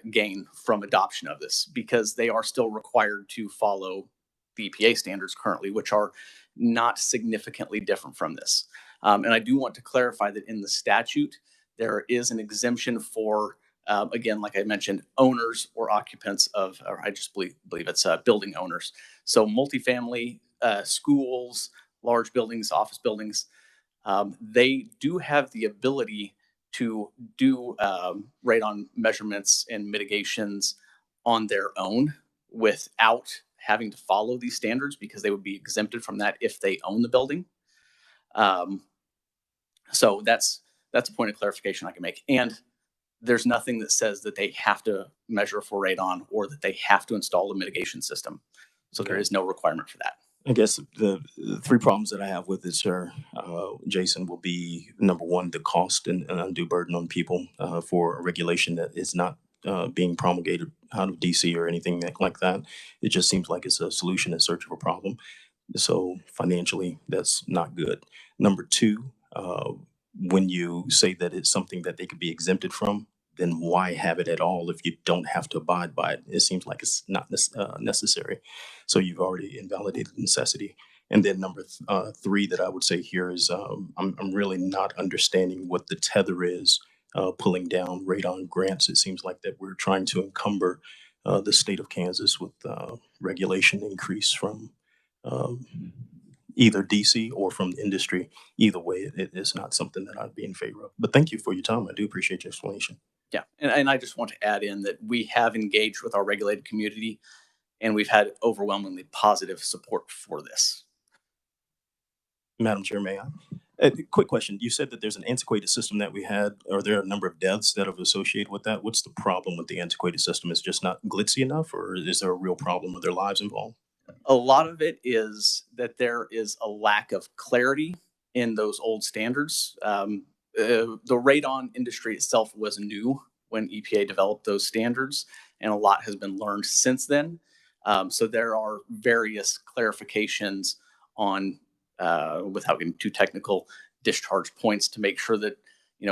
gain from adoption of this because they are still required to follow the EPA standards currently, which are not significantly different from this. And I do want to clarify that in the statute, there is an exemption for, again, like I mentioned, owners or occupants of, or I just believe it's building owners. So multifamily, schools, large buildings, office buildings, they do have the ability to do radon measurements and mitigations on their own without having to follow these standards because they would be exempted from that if they own the building. So that's a point of clarification I can make. And there's nothing that says that they have to measure for radon or that they have to install a mitigation system. So there is no requirement for that. I guess the three problems that I have with it, sir, Jason, will be number one, the cost and undue burden on people for a regulation that is not being promulgated out of DC or anything like that. It just seems like it's a solution in search of a problem. So financially, that's not good. Number two, when you say that it's something that they could be exempted from, then why have it at all if you don't have to abide by it? It seems like it's not necessary. So you've already invalidated necessity. And then number three that I would say here is I'm really not understanding what the tether is pulling down radon grants. It seems like that we're trying to encumber the state of Kansas with regulation increase from either DC or from the industry. Either way, it is not something that I'd be in favor of. But thank you for your time. I do appreciate your explanation. Yeah, and I just want to add in that we have engaged with our regulated community and we've had overwhelmingly positive support for this. Madam Chair, may I? Quick question. You said that there's an antiquated system that we had. Are there a number of deaths that have associated with that? What's the problem with the antiquated system? Is it just not glitzy enough, or is there a real problem with their lives involved? A lot of it is that there is a lack of clarity in those old standards. The radon industry itself was new when EPA developed those standards, and a lot has been learned since then. So there are various clarifications on, without getting too technical, discharge points to make sure that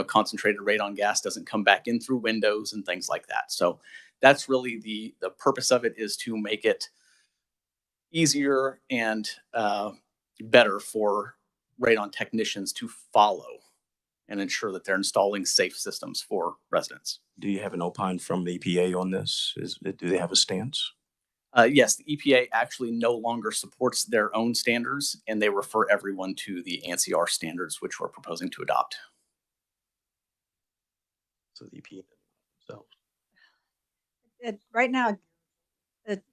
concentrated radon gas doesn't come back in through windows and things like that. So that's really the purpose of it, is to make it easier and better for radon technicians to follow and ensure that they're installing safe systems for residents. Do you have an opine from the EPA on this? Do they have a stance? Yes, the EPA actually no longer supports their own standards, and they refer everyone to the ANSI standards, which we're proposing to adopt. So the EPA themselves. Right now, it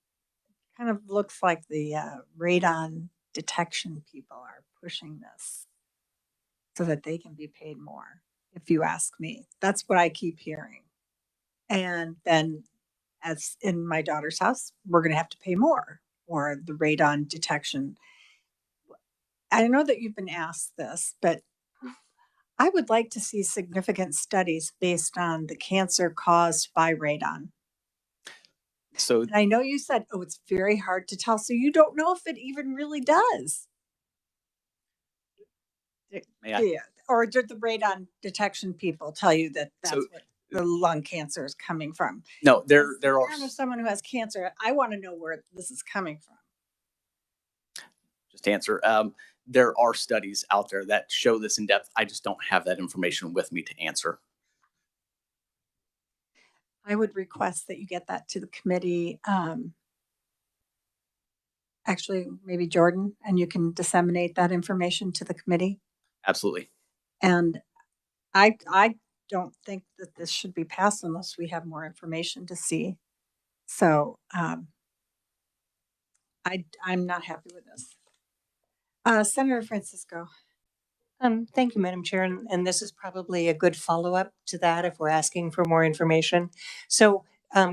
kind of looks like the radon detection people are pushing this so that they can be paid more, if you ask me. That's what I keep hearing. And then, as in my daughter's house, we're going to have to pay more for the radon detection. I know that you've been asked this, but I would like to see significant studies based on the cancer caused by radon. So And I know you said, oh, it's very hard to tell. So you don't know if it even really does. may I? Yeah. Or did the radon detection people tell you that that's So- what the lung cancer is coming from? No, there As the are. parent of someone who has cancer, I want to know where this is coming from. Just to answer, there are studies out there that show this in depth. I just don't have that information with me to answer. I would request that you get that to the committee. Actually, maybe Jordan, and you can disseminate that information to the committee. Absolutely. And I don't think that this should be passed unless we have more information to see. So I'm not happy with this. Senator Francisco. Thank you, Madam Chair, and this is probably a good follow-up to that if we're asking for more information. So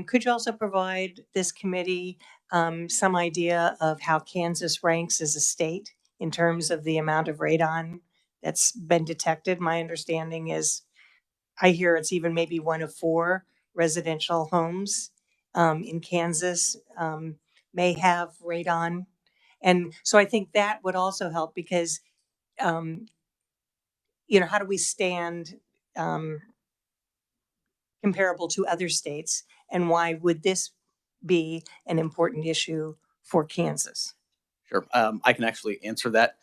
could you also provide this committee some idea of how Kansas ranks as a state in terms of the amount of radon that's been detected? My understanding is, I hear it's even maybe one of 4 residential homes in Kansas may have radon. And so I think that would also help because how do we stand comparable to other states? And why would this be an important issue for Kansas? Sure. I can actually answer that.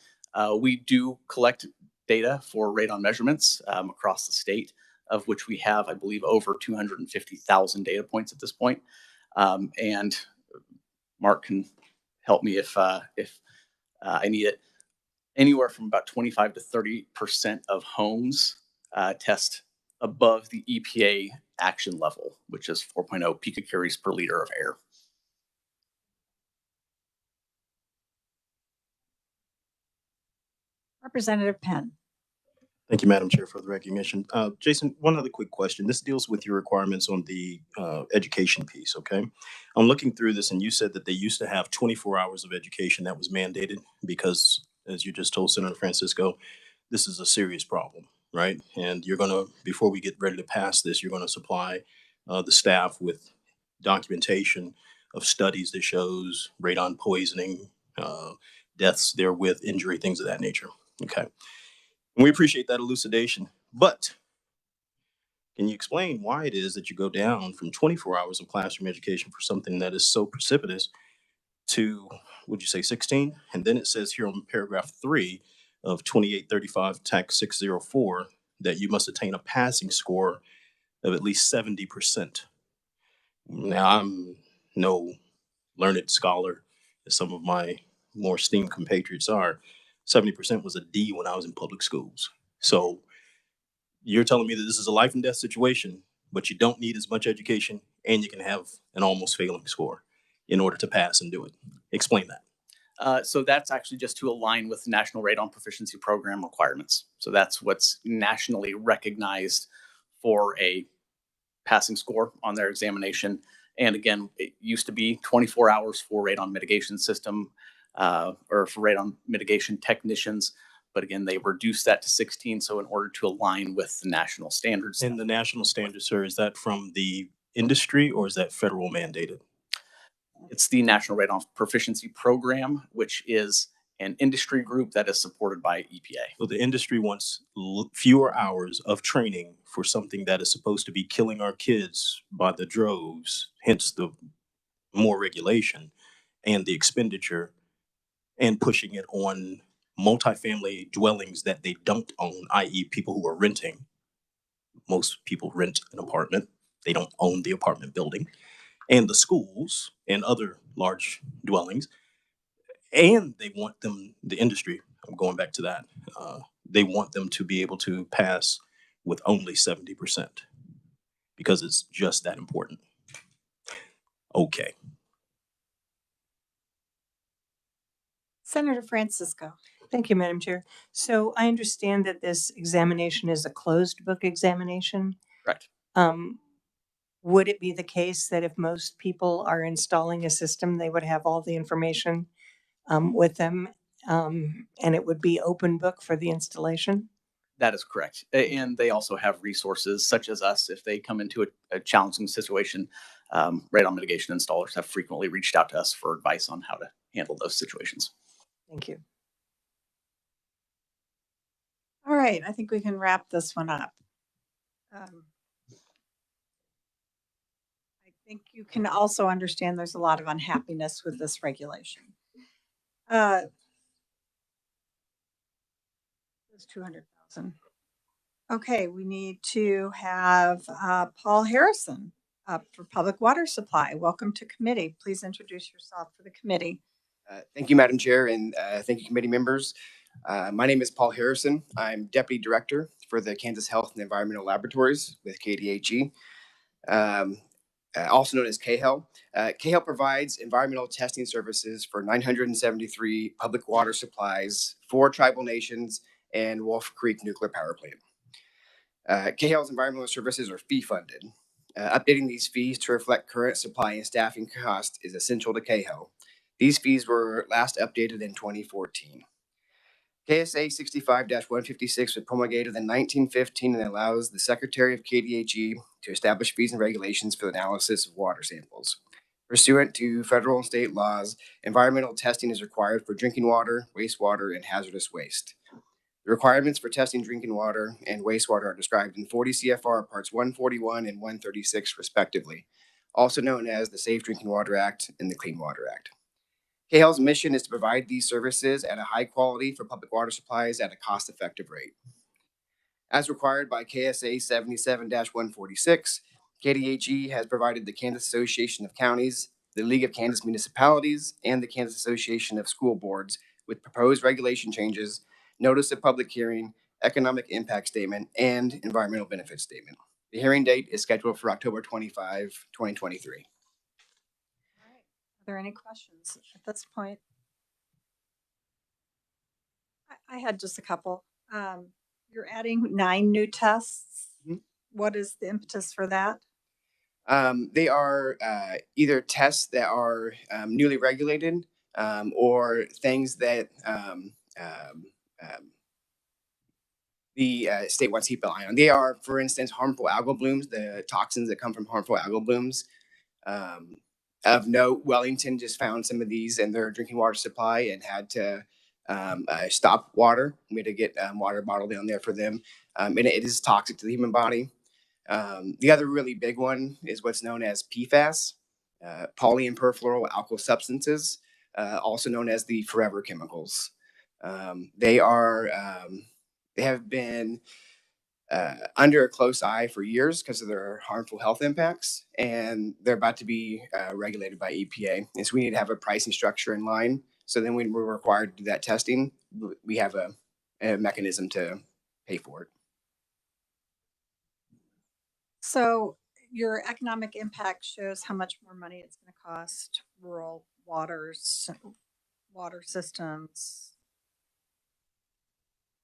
We do collect data for radon measurements across the state, of which we have, I believe, over 250,000 data points at this point. And Mark can help me if I need it. Anywhere from about 25 to 30% of homes test above the EPA action level, which is 4.0 picocuries per liter of air. Representative Penn. Thank you, Madam Chair, for the recognition. Jason, one other quick question. This deals with your requirements on the education piece, okay? I'm looking through this and you said that they used to have 24 hours of education that was mandated because, as you just told Senator Francisco, this is a serious problem, right? And you're gonna, before we get ready to pass this, you're gonna supply the staff with documentation of studies that shows radon poisoning, deaths therewith, injury, things of that nature, okay? And we appreciate that elucidation, but can you explain why it is that you go down from 24 hours of classroom education for something that is so precipitous to, would you say 16? And then it says here on paragraph 3 of 2835 TAC 604 that you must attain a passing score of at least 70%. Now, I'm no learned scholar, as some of my more esteemed compatriots are. 70% was a D when I was in public schools. So you're telling me that this is a life and death situation, but you don't need as much education and you can have an almost failing score in order to pass and do it. Explain that. So that's actually just to align with the National Radon Proficiency Program requirements. So that's what's nationally recognized for a passing score on their examination. And again, it used to be 24 hours for radon mitigation system or for radon mitigation technicians. But again, they reduced that to 16. So in order to align with the national standards. And the national standards, sir, is that from the industry or is that federal mandated? It's the National Radon Proficiency Program, which is an industry group that is supported by EPA. So the industry wants fewer hours of training for something that is supposed to be killing our kids by the droves, hence the more regulation and the expenditure, and pushing it on multifamily dwellings that they don't own, i.e. people who are renting. Most people rent an apartment. They don't own the apartment building. and the schools and other large dwellings. And they want them, the industry, I'm going back to that, they want them to be able to pass with only 70% because it's just that important. Okay. Senator Francisco. Thank you, Madam Chair. So I understand that this examination is a closed book examination. Correct. Would it be the case that if most people are installing a system, they would have all the information with them, and it would be open book for the installation? That is correct. And they also have resources such as us. If they come into a challenging situation, radon mitigation installers have frequently reached out to us for advice on how to handle those situations. Thank you. All right, I think we can wrap this one up. I think you can also understand there's a lot of unhappiness with this regulation. It's 200,000. Okay, we need to have Paul Harrison for Public Water Supply. Welcome to committee. Please introduce yourself for the committee. Thank you, Madam Chair, and thank you, committee members. My name is Paul Harrison. I'm Deputy Director for the Kansas Health and Environmental Laboratories with KDHE, also known as KHEL. KHEL provides environmental testing services for 973 public water supplies, 4 tribal nations, and Wolf Creek Nuclear Power Plant. KHEL's environmental services are fee-funded. Updating these fees to reflect current supply and staffing costs is essential to KHEL. These fees were last updated in 2014. KSA 65-156 was promulgated in 1915 and allows the Secretary of KDHE to establish fees and regulations for the analysis of water samples. Pursuant to federal and state laws, environmental testing is required for drinking water, wastewater, and hazardous waste. The requirements for testing drinking water and wastewater are described in 40 CFR Parts 141 and 136, respectively, also known as the Safe Drinking Water Act and the Clean Water Act. KHEL's mission is to provide these services at a high quality for public water supplies at a cost-effective rate. As required by KSA 77-146, KDHE has provided the Kansas Association of Counties, the League of Kansas Municipalities, and the Kansas Association of School Boards with proposed regulation changes, notice of public hearing, economic impact statement, and environmental benefit statement. The hearing date is scheduled for October 25, 2023. Are there any questions at this point? I had just a couple. You're adding 9 new tests. Mhm. What is the impetus for that? They are either tests that are newly regulated or things that the state wants to keep an eye on. They are, for instance, harmful algal blooms, the toxins that come from harmful algal blooms. Of note, Wellington just found some of these in their drinking water supply and had to stop water. We had to get water bottled down there for them. And it is toxic to the human body. The other really big one is what's known as PFAS, poly and perfluoroalkyl substances, also known as the forever chemicals. They have been under a close eye for years because of their harmful health impacts, and they're about to be regulated by EPA. And so we need to have a pricing structure in line. So then when we're required to do that testing, we have a mechanism to pay for it. So your economic impact shows how much more money it's going to cost rural water systems.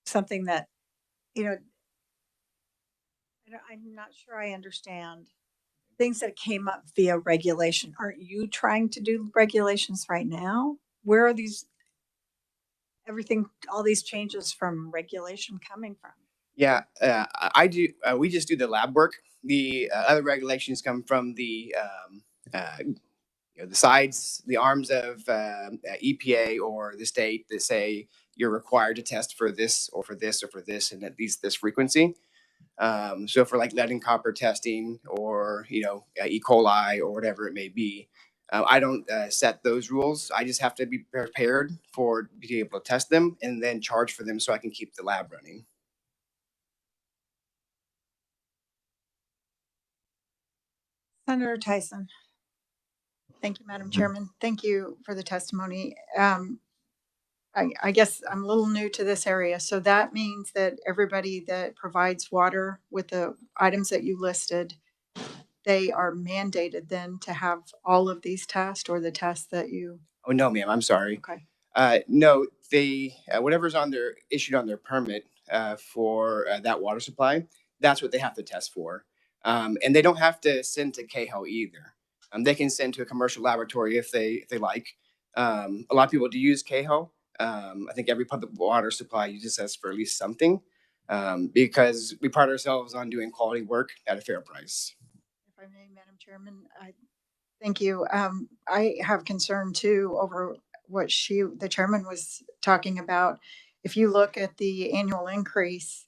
Something that, I'm not sure I understand things that came up via regulation. Aren't you trying to do regulations right now? Where are all these changes from regulation coming from? Yeah, I do. We just do the lab work. The other regulations come from the sides, the arms of EPA or the state that say you're required to test for this or for this or for this and at least this frequency. So for like lead and copper testing or E. coli or whatever it may be, I don't set those rules. I just have to be prepared for being able to test them and then charge for them so I can keep the lab running. Senator Tyson. Thank you, Madam Chairman. Thank you for the testimony. I guess I'm a little new to this area. So that means that everybody that provides water with the items that you listed, they are mandated then to have all of these tests or the tests that you, Oh, no, ma'am, I'm sorry. okay. No, they, whatever's on their, issued on their permit for that water supply, that's what they have to test for. And they don't have to send to KHO either. They can send to a commercial laboratory if they like. A lot of people do use KHO. I think every public water supply uses us for at least something because we pride ourselves on doing quality work at a fair price. If I may, Madam Chairman, thank you. I have concern too over what the chairman was talking about. If you look at the annual increase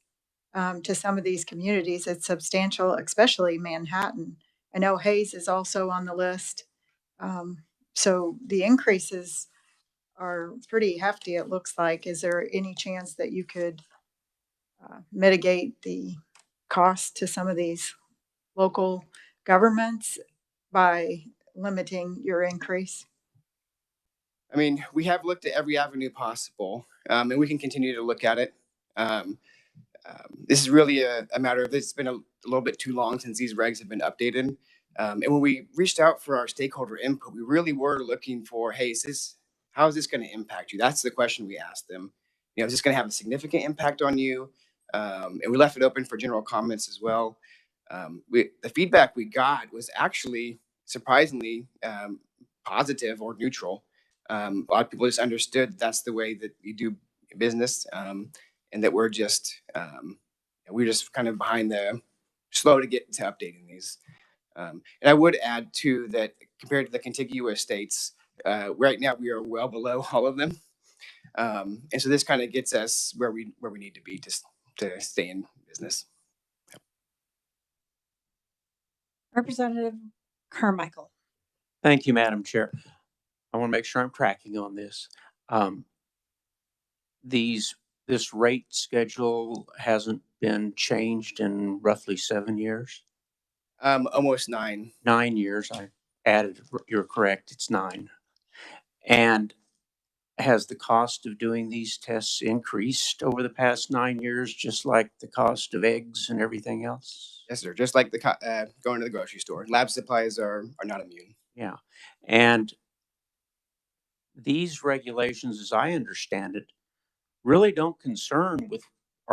to some of these communities, it's substantial, especially Manhattan. I know Hayes is also on the list. So the increases are pretty hefty, it looks like. Is there any chance that you could mitigate the cost to some of these local governments by limiting your increase? I mean, we have looked at every avenue possible, and we can continue to look at it. This is really a matter of it's been a little bit too long since these regs have been updated. And when we reached out for our stakeholder input, we really were looking for, hey, how is this going to impact you? That's the question we asked them. You know, is this going to have a significant impact on you? And we left it open for general comments as well. The feedback we got was actually surprisingly positive or neutral. A lot of people just understood that's the way that you do business, and that we're just kind of behind slow to get to updating these. And I would add too that compared to the contiguous states, right now we are well below all of them, and so this kind of gets us where we need to be to stay in business. Representative Carmichael. Thank you, Madam Chair. I want to make sure I'm tracking on this. This rate schedule hasn't been changed in roughly 7 years? Almost 9. 9 years. I added, you're correct, it's 9. And has the cost of doing these tests increased over the past 9 years, just like the cost of eggs and everything else? Yes, sir. Just like going to the grocery store, lab supplies are not immune. Yeah. And these regulations, as I understand it, really are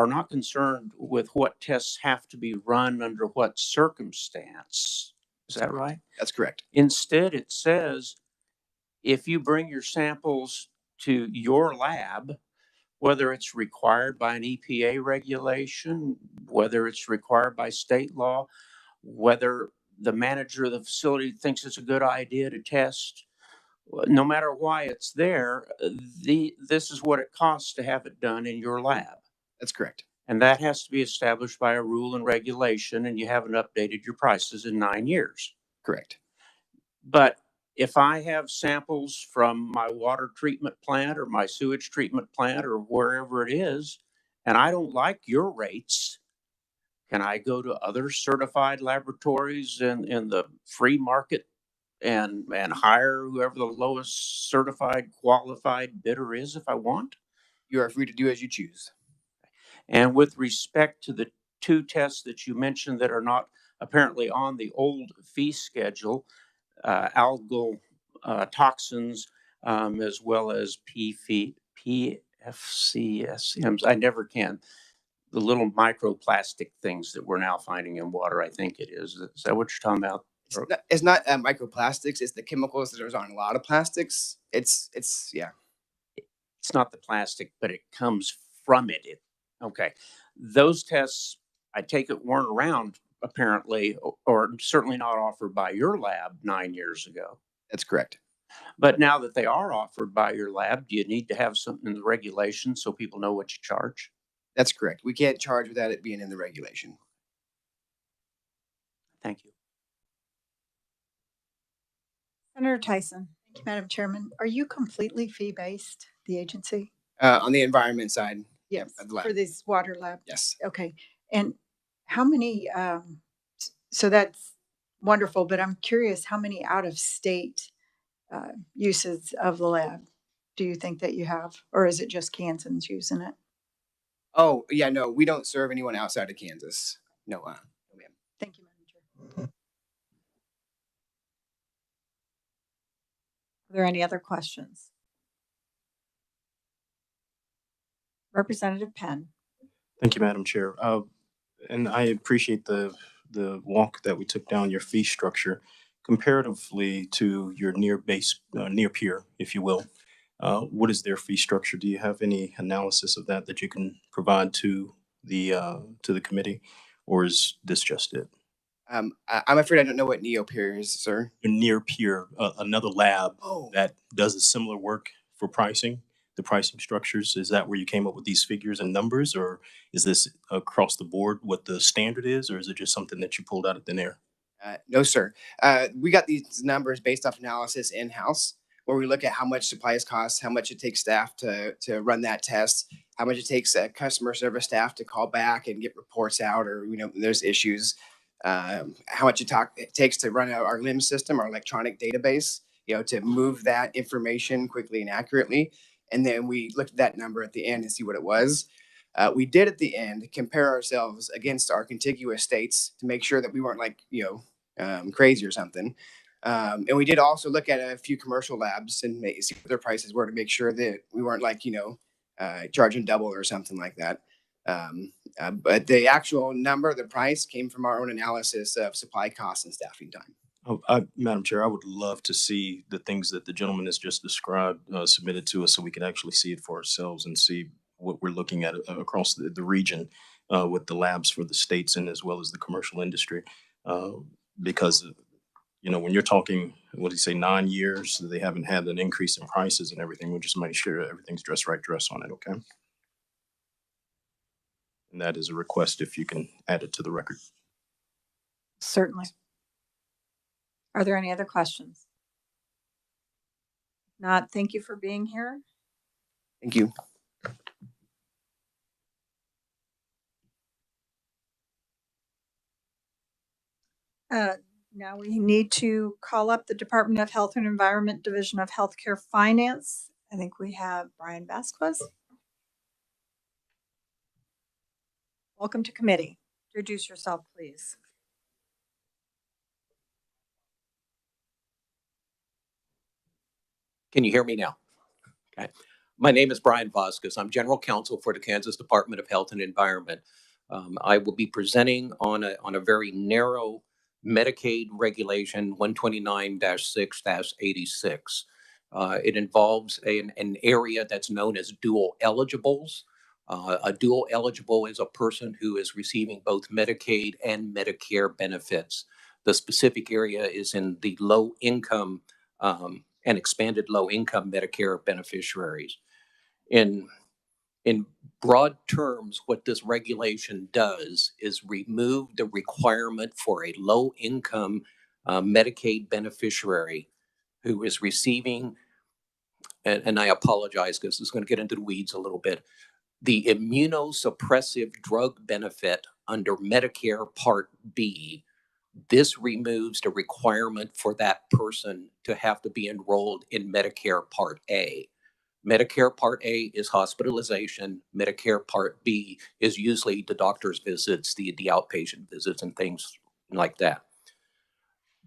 not concerned with what tests have to be run under what circumstance. Is that right? That's correct. Instead, it says if you bring your samples to your lab, whether it's required by an EPA regulation, whether it's required by state law, whether the manager of the facility thinks it's a good idea to test, no matter why it's there, this is what it costs to have it done in your lab. That's correct. And that has to be established by a rule and regulation, and you haven't updated your prices in 9 years. Correct. But if I have samples from my water treatment plant or my sewage treatment plant or wherever it is, and I don't like your rates, can I go to other certified laboratories in the free market and hire whoever the lowest certified qualified bidder is if I want? You are free to do as you choose. And with respect to the 2 tests that you mentioned that are not apparently on the old fee schedule, algal toxins, as well as PFCSMs. I never can. The little microplastic things that we're now finding in water, I think it is. Is that what you're talking about? It's not microplastics. It's the chemicals that are on a lot of plastics. It's yeah. It's not the plastic, but it comes from it. Okay. Those tests, I take it, weren't around apparently, or certainly not offered by your lab 9 years ago. That's correct. But now that they are offered by your lab, do you need to have something in the regulation so people know what you charge? That's correct. We can't charge without it being in the regulation. Thank you. Senator Tyson. Thank you, Madam Chairman. Are you completely fee-based, the agency? On the environment side. Yes, of the lab. for this water lab? Yes. Okay. And how many, so that's wonderful, but I'm curious how many out-of-state uses of the lab? Do you think that you have, or is it just Kansans using it? Oh, yeah, no, we don't serve anyone outside of Kansas. No, no, ma'am. Thank you, Madam Chair. Are there any other questions? Representative Penn. Thank you, Madam Chair. And I appreciate the walk that we took down your fee structure comparatively to your near peer, if you will. What is their fee structure? Do you have any analysis of that you can provide to the committee, or is this just it? I'm afraid I don't know what NeoPeer is, sir. Your near peer, another lab Oh. that does a similar work for pricing, the pricing structures. Is that where you came up with these figures and numbers, or is this across the board what the standard is, or is it just something that you pulled out of thin air? No, sir. We got these numbers based off analysis in-house, where we look at how much supplies cost, how much it takes staff to run that test, how much it takes customer service staff to call back and get reports out, or there's issues. How much it takes to run our LIMS system, our electronic database, to move that information quickly and accurately. And then we looked at that number at the end and see what it was. We did at the end compare ourselves against our contiguous states to make sure that we weren't crazy or something. And we did also look at a few commercial labs and see what their prices were to make sure that we weren't charging double or something like that. But the actual number, the price came from our own analysis of supply costs and staffing time. Madam Chair, I would love to see the things that the gentleman has just described submitted to us so we can actually see it for ourselves and see what we're looking at across the region with the labs for the states and as well as the commercial industry. Because, when you're talking, what do you say, 9 years, they haven't had an increase in prices and everything. We'll just make sure everything's dress on it, okay? And that is a request if you can add it to the record. Certainly. Are there any other questions? Not, thank you for being here. Thank you. Now we need to call up the Department of Health and Environment, Division of Healthcare Finance. I think we have Brian Vasquez. Welcome to committee. Introduce yourself, please. Can you hear me now? Okay. My name is Brian Vasquez. I'm General Counsel for the Kansas Department of Health and Environment. I will be presenting on a very narrow Medicaid regulation 129-6-86. It involves an area that's known as dual eligibles. A dual eligible is a person who is receiving both Medicaid and Medicare benefits. The specific area is in the low income and expanded low income Medicare beneficiaries. In broad terms, what this regulation does is remove the requirement for a low income Medicaid beneficiary who is receiving, and I apologize because this is going to get into the weeds a little bit, the immunosuppressive drug benefit under Medicare Part B. This removes the requirement for that person to have to be enrolled in Medicare Part A. Medicare Part A is hospitalization. Medicare Part B is usually the doctor's visits, the outpatient visits and things like that.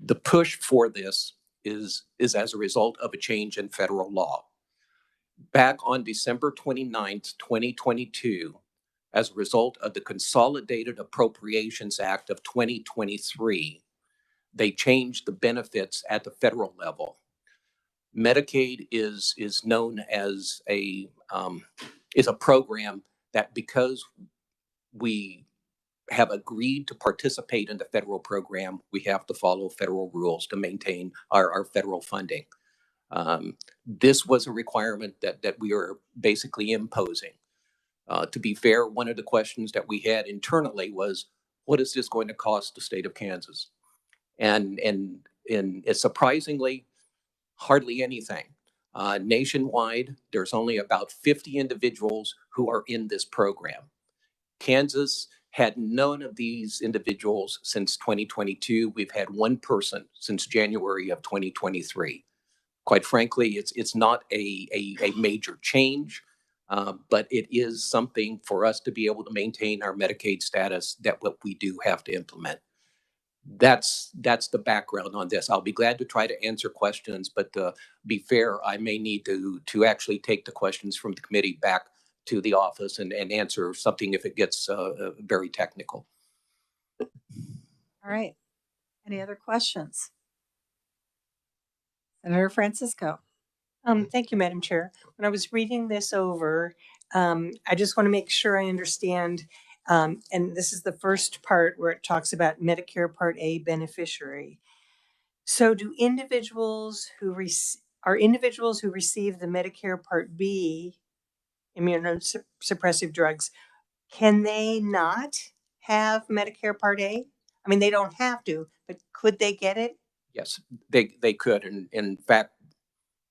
The push for this is as a result of a change in federal law. Back on December 29th, 2022, as a result of the Consolidated Appropriations Act of 2023, they changed the benefits at the federal level. Medicaid is known as a program that, because we have agreed to participate in the federal program, we have to follow federal rules to maintain our federal funding. This was a requirement that we are basically imposing. To be fair, one of the questions that we had internally was, what is this going to cost the state of Kansas? And it's surprisingly hardly anything. Nationwide, there's only about 50 individuals who are in this program. Kansas had none of these individuals since 2022. We've had one person since January of 2023. Quite frankly, it's not a major change, but it is something for us to be able to maintain our Medicaid status that what we do have to implement. That's the background on this. I'll be glad to try to answer questions, but to be fair, I may need to actually take the questions from the committee back to the office and answer something if it gets very technical. All right. Any other questions? Senator Francisco. Thank you, Madam Chair. When I was reading this over, I just want to make sure I understand. And this is the first part where it talks about Medicare Part A beneficiary. So do individuals who are individuals who receive the Medicare Part B immunosuppressive drugs, can they not have Medicare Part A? I mean, they don't have to, but could they get it? Yes, they could. And in fact,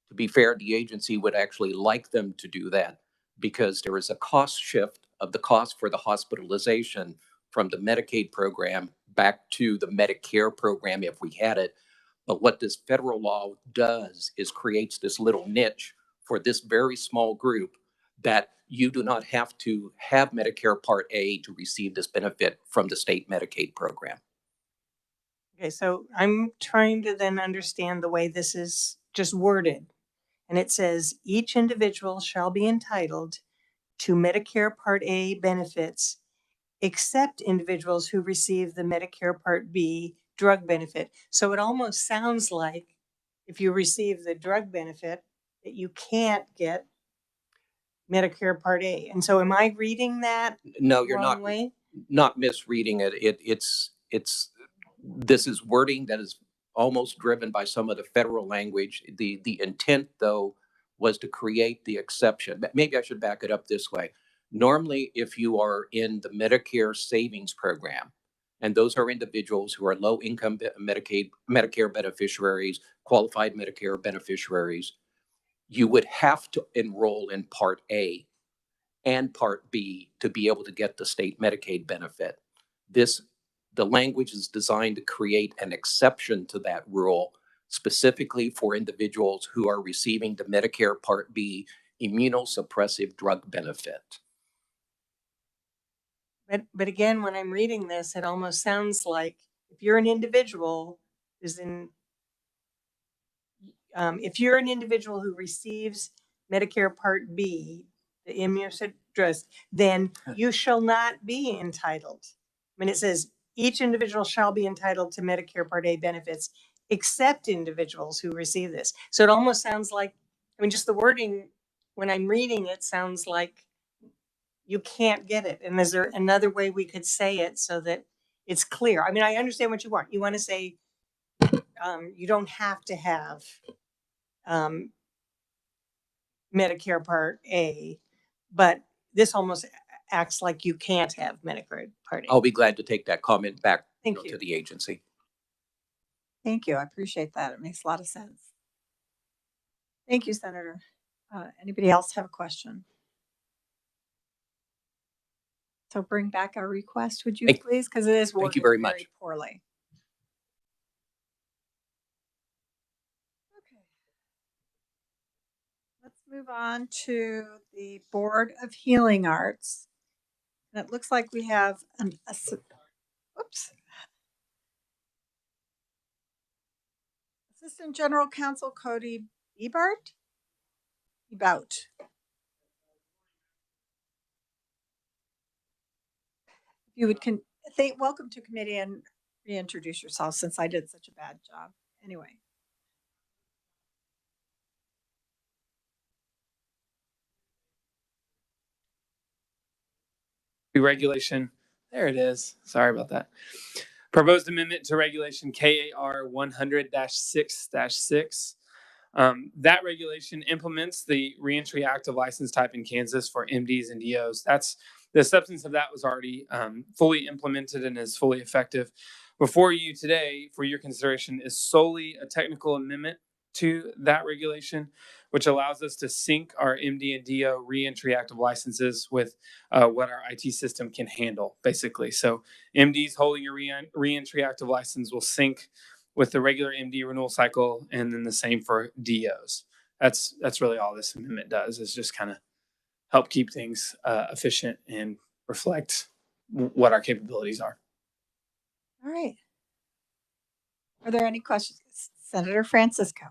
to be fair, the agency would actually like them to do that because there is a cost shift of the cost for the hospitalization from the Medicaid program back to the Medicare program if we had it. But what this federal law does is creates this little niche for this very small group that you do not have to have Medicare Part A to receive this benefit from the state Medicaid program. Okay, so I'm trying to then understand the way this is just worded. And it says each individual shall be entitled to Medicare Part A benefits except individuals who receive the Medicare Part B drug benefit. So it almost sounds like if you receive the drug benefit that you can't get Medicare Part A. And so am I reading that No, the you're wrong way? not misreading it. It's this is wording that is almost driven by some of the federal language. The intent, though, was to create the exception. Maybe I should back it up this way. Normally, if you are in the Medicare savings program, and those are individuals who are low income Medicare beneficiaries, qualified Medicare beneficiaries, you would have to enroll in Part A and Part B to be able to get the state Medicaid benefit. The language is designed to create an exception to that rule, specifically for individuals who are receiving the Medicare Part B immunosuppressive drug benefit. But again, when I'm reading this, it almost sounds like if you're an individual if you're an individual who receives Medicare Part B, the immunosuppressed, then you shall not be entitled. I mean, it says each individual shall be entitled to Medicare Part A benefits except individuals who receive this. So it almost sounds like, I mean, just the wording, when I'm reading it, sounds like you can't get it. And is there another way we could say it so that it's clear? I mean, I understand what you want. You want to say you don't have to have Medicare Part A, but this almost acts like you can't have Medicare Part A. I'll be glad to take that comment back Thank you. to the agency. Thank you. I appreciate that. It makes a lot of sense. Thank you, Senator. Anybody else have a question? So bring back our request, would you please? Because it is worded Thank you very much. poorly. Okay. Let's move on to the Board of Healing Arts. And it looks like we have Assistant General Counsel Cody Ebart. You would welcome to committee and reintroduce yourself since I did such a bad job. Anyway. Regulation. There it is. Sorry about that. Proposed amendment to regulation KAR 100-6-6. That regulation implements the Reentry Active License type in Kansas for MDs and DOs. That's the substance of that was already fully implemented and is fully effective. Before you today, for your consideration, is solely a technical amendment to that regulation, which allows us to sync our MD and DO reentry active licenses with what our IT system can handle, basically. So MDs holding a reentry active license will sync with the regular MD renewal cycle, and then the same for DOs. That's really all this amendment does, is just kind of help keep things efficient and reflect what our capabilities are. All right. Are there any questions? Senator Francisco.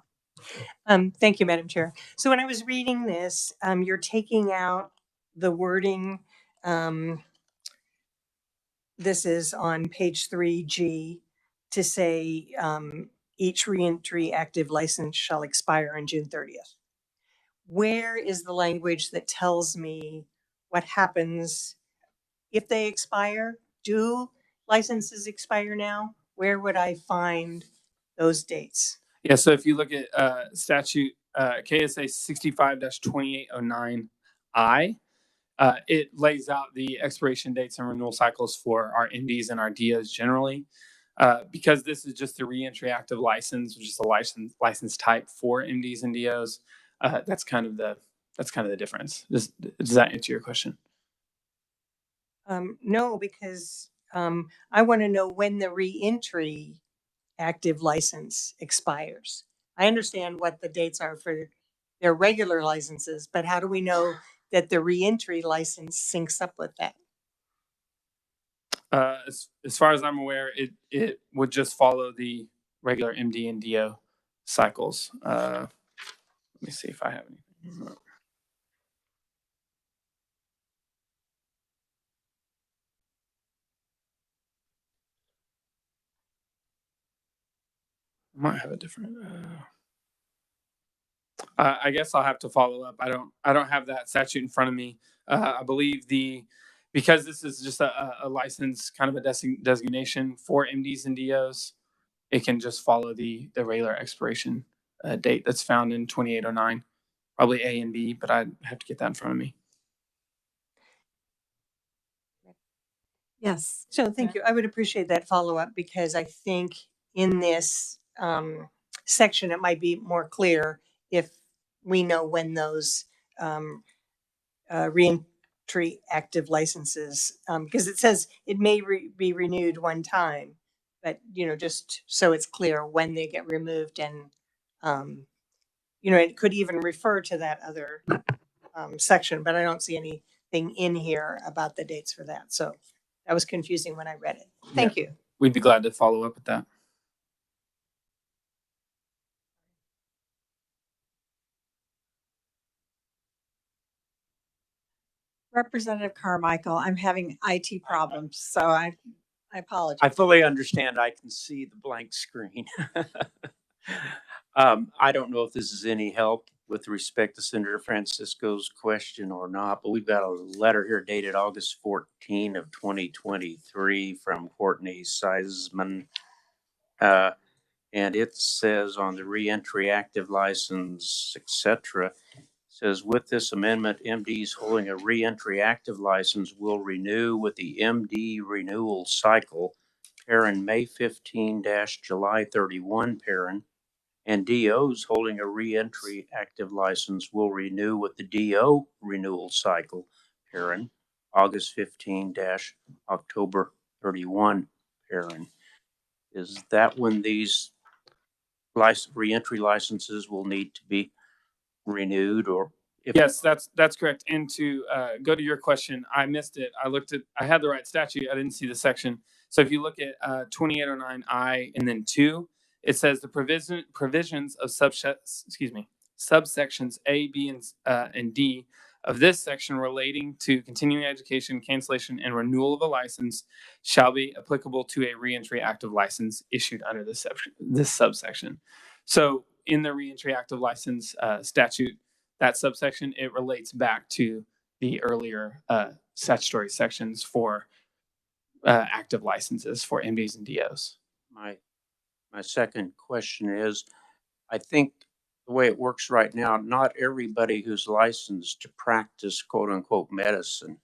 Thank you, Madam Chair. So when I was reading this, you're taking out the wording. This is on page 3G to say each reentry active license shall expire on June 30th. Where is the language that tells me what happens if they expire? Do licenses expire now? Where would I find those dates? Yeah, so if you look at statute KSA 65-2809I, it lays out the expiration dates and renewal cycles for our MDs and our DOs generally. Because this is just a reentry active license, which is a license type for MDs and DOs, that's kind of the difference. Does that answer your question? No, because I want to know when the reentry active license expires. I understand what the dates are for their regular licenses, but how do we know that the reentry license syncs up with that? As far as I'm aware, it would just follow the regular MD and DO cycles. Let me see if I have anything. I might have a different. I guess I'll have to follow up. I don't have that statute in front of me. I believe because this is just a license, kind of a designation for MDs and DOs, it can just follow the regular expiration date that's found in 2809, probably A and B, but I have to get that in front of me. Yes. So thank you. I would appreciate that follow-up because I think in this section, it might be more clear if we know when those reentry active licenses, because it says it may be renewed one time, but, just so it's clear when they get removed and, it could even refer to that other section, but I don't see anything in here about the dates for that. So that was confusing when I read it. Thank you. We'd be glad to follow up with that. Representative Carmichael, I'm having IT problems, so I apologize. I fully understand. I can see the blank screen. I don't know if this is any help with respect to Senator Francisco's question or not, but we've got a letter here dated August 14 of 2023 from Courtney Seisman. And it says on the reentry active license, etc., says with this amendment, MDs holding a reentry active license will renew with the MD renewal cycle, parent May 15 - July 31, parent, and DOs holding a reentry active license will renew with the DO renewal cycle, parent, August 15 - October 31, parent. Is that when these reentry licenses will need to be renewed, or yes, that's correct. And to go to your question, I missed it. I had the right statute. I didn't see the section. So if you look at 2809I and then 2, it says the provisions of subsections A, B, and D of this section relating to continuing education, cancellation, and renewal of a license shall be applicable to a reentry active license issued under this subsection. So in the reentry active license statute, that subsection, it relates back to the earlier statutory sections for active licenses for MDs and DOs. My second question is, I think the way it works right now, not everybody who's licensed to practice quote unquote medicine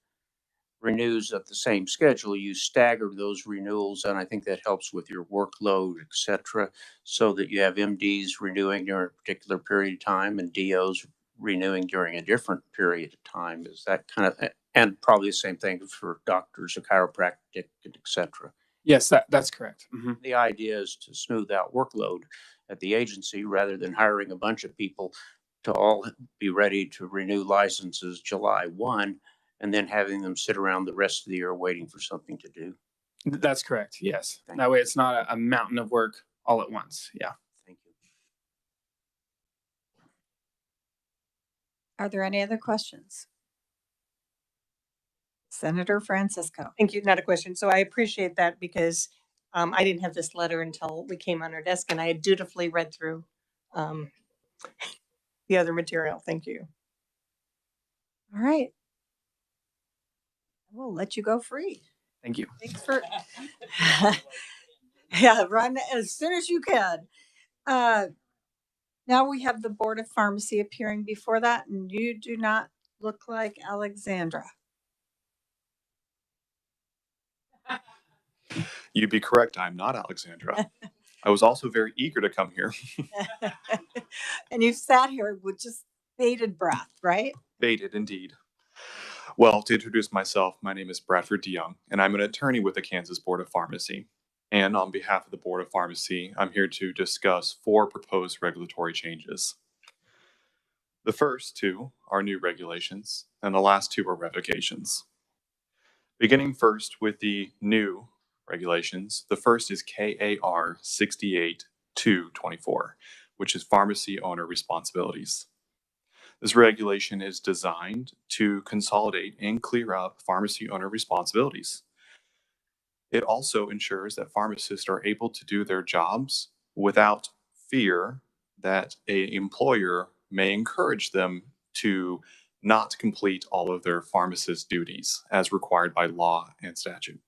renews at the same schedule. You stagger those renewals, and I think that helps with your workload, etc., so that you have MDs renewing during a particular period of time and DOs renewing during a different period of time. Is that kind of, and probably the same thing for doctors, a chiropractic, etc. Yes, that's correct. The idea is to smooth out workload at the agency rather than hiring a bunch of people to all be ready to renew licenses July 1 and then having them sit around the rest of the year waiting for something to do. That's correct. Yes. Thank That way it's not a mountain of work all at once. Yeah. Thank you. Are there any other questions? Senator Francisco. Thank you. Not a question. So I appreciate that because I didn't have this letter until we came on our desk, and I had dutifully read through the other material. Thank you. All right. We'll let you go free. Thank you. Thanks for, yeah, run as soon as you can. Now we have the Board of Pharmacy appearing before that, and you do not look like Alexandra. You'd be correct. I'm not Alexandra. I was also very eager to come here. And you've sat here with just bated breath, right? Baited, indeed. Well, to introduce myself, my name is Bradford DeYoung, and I'm an attorney with the Kansas Board of Pharmacy. And on behalf of the Board of Pharmacy, I'm here to discuss 4 proposed regulatory changes. The first 2 are new regulations, and the last 2 are revocations. Beginning first with the new regulations, the first is KAR 68-224, which is pharmacy owner responsibilities. This regulation is designed to consolidate and clear up pharmacy owner responsibilities. It also ensures that pharmacists are able to do their jobs without fear that an employer may encourage them to not complete all of their pharmacist duties as required by law and statute.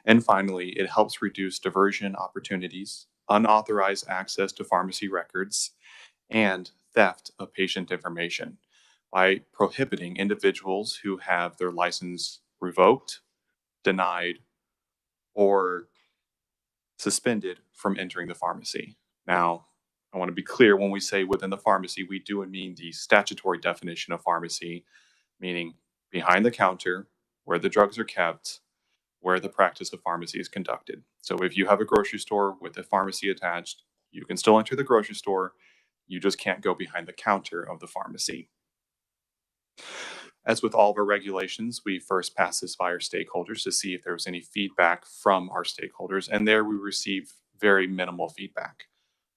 And finally, it helps reduce diversion opportunities, unauthorized access to pharmacy records, and theft of patient information by prohibiting individuals who have their license revoked, denied, or suspended from entering the pharmacy. Now, I want to be clear, when we say within the pharmacy, we do mean the statutory definition of pharmacy, meaning behind the counter, where the drugs are kept, where the practice of pharmacy is conducted. So if you have a grocery store with a pharmacy attached, you can still enter the grocery store, you just can't go behind the counter of the pharmacy. As with all of our regulations, we first pass this by our stakeholders to see if there was any feedback from our stakeholders, and there we receive very minimal feedback.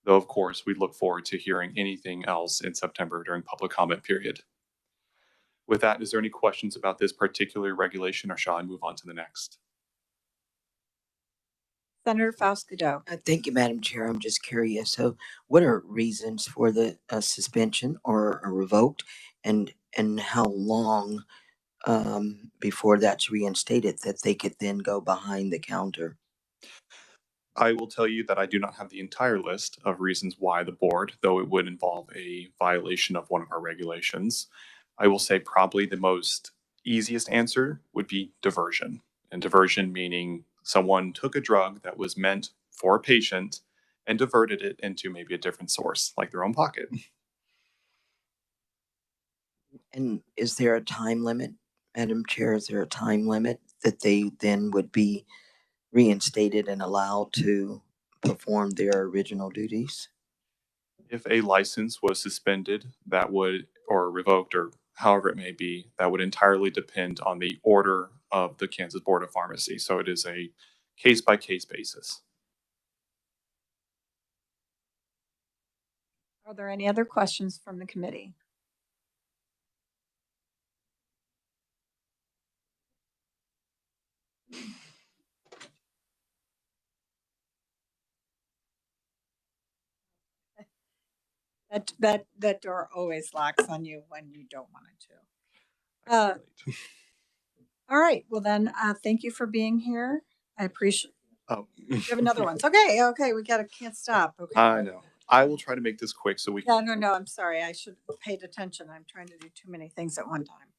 Though, of course, we look forward to hearing anything else in September during public comment period. With that, is there any questions about this particular regulation, or shall I move on to the next? Senator Faust-Godot. Thank you, Madam Chair. I'm just curious. So what are reasons for the suspension or revoked, and how long before that's reinstated that they could then go behind the counter? I will tell you that I do not have the entire list of reasons why the board, though it would involve a violation of one of our regulations. I will say probably the most easiest answer would be diversion. And diversion meaning someone took a drug that was meant for a patient and diverted it into maybe a different source, like their own pocket. And is there a time limit, Madam Chair? Is there a time limit that they then would be reinstated and allowed to perform their original duties? If a license was suspended, that would, or revoked, or however it may be, that would entirely depend on the order of the Kansas Board of Pharmacy. So it is a case-by-case basis. Are there any other questions from the committee? That door always locks on you when you don't want it to. All right. Well then, thank you for being here. I appreciate. Oh, You have another one. Okay. We can't stop. Okay. I know. I will try to make this quick so we can. Yeah, no. I'm sorry. I should have paid attention. I'm trying to do too many things at one time.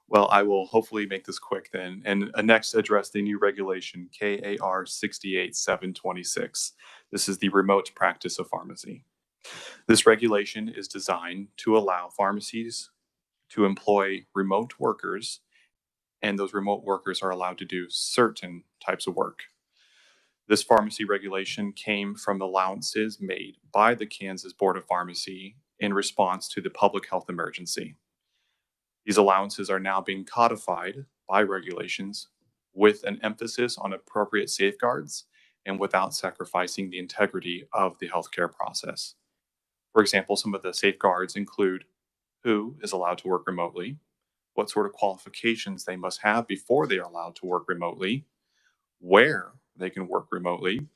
Well, I will hopefully make this quick then, and next address the new regulation KAR 68-726. This is the remote practice of pharmacy. This regulation is designed to allow pharmacies to employ remote workers, and those remote workers are allowed to do certain types of work. This pharmacy regulation came from allowances made by the Kansas Board of Pharmacy in response to the public health emergency. These allowances are now being codified by regulations with an emphasis on appropriate safeguards and without sacrificing the integrity of the healthcare process. For example, some of the safeguards include who is allowed to work remotely, what sort of qualifications they must have before they are allowed to work remotely, where they can work remotely,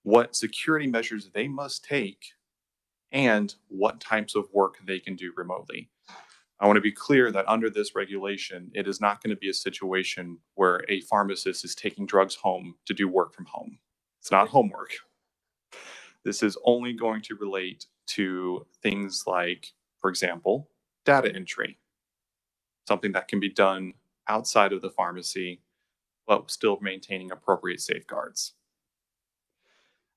what security measures they must take, and what types of work they can do remotely. I want to be clear that under this regulation, it is not going to be a situation where a pharmacist is taking drugs home to do work from home. It's not homework. This is only going to relate to things like, for example, data entry, something that can be done outside of the pharmacy, but still maintaining appropriate safeguards.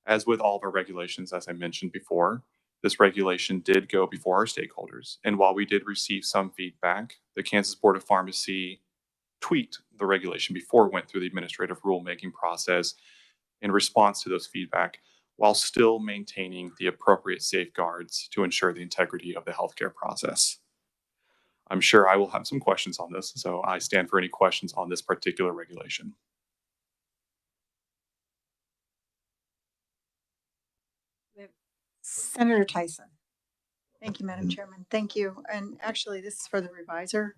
As with all of our regulations, as I mentioned before, this regulation did go before our stakeholders. And while we did receive some feedback, the Kansas Board of Pharmacy tweaked the regulation before it went through the administrative rulemaking process in response to those feedback, while still maintaining the appropriate safeguards to ensure the integrity of the healthcare process. I'm sure I will have some questions on this, so I stand for any questions on this particular regulation. Senator Tyson. Thank you, Madam Chairman. Thank you. And actually, this is for the reviser.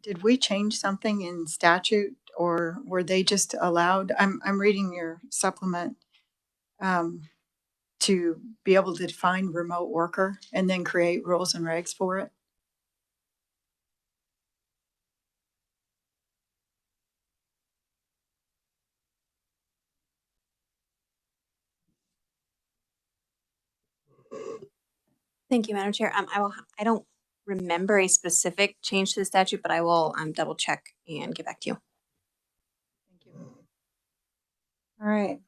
Did we change something in statute, or were they just allowed? I'm reading your supplement to be able to define remote worker and then create rules and regs for it. Thank you, Madam Chair. I don't remember a specific change to the statute, but I will double check and get back to you. Thank you. All right.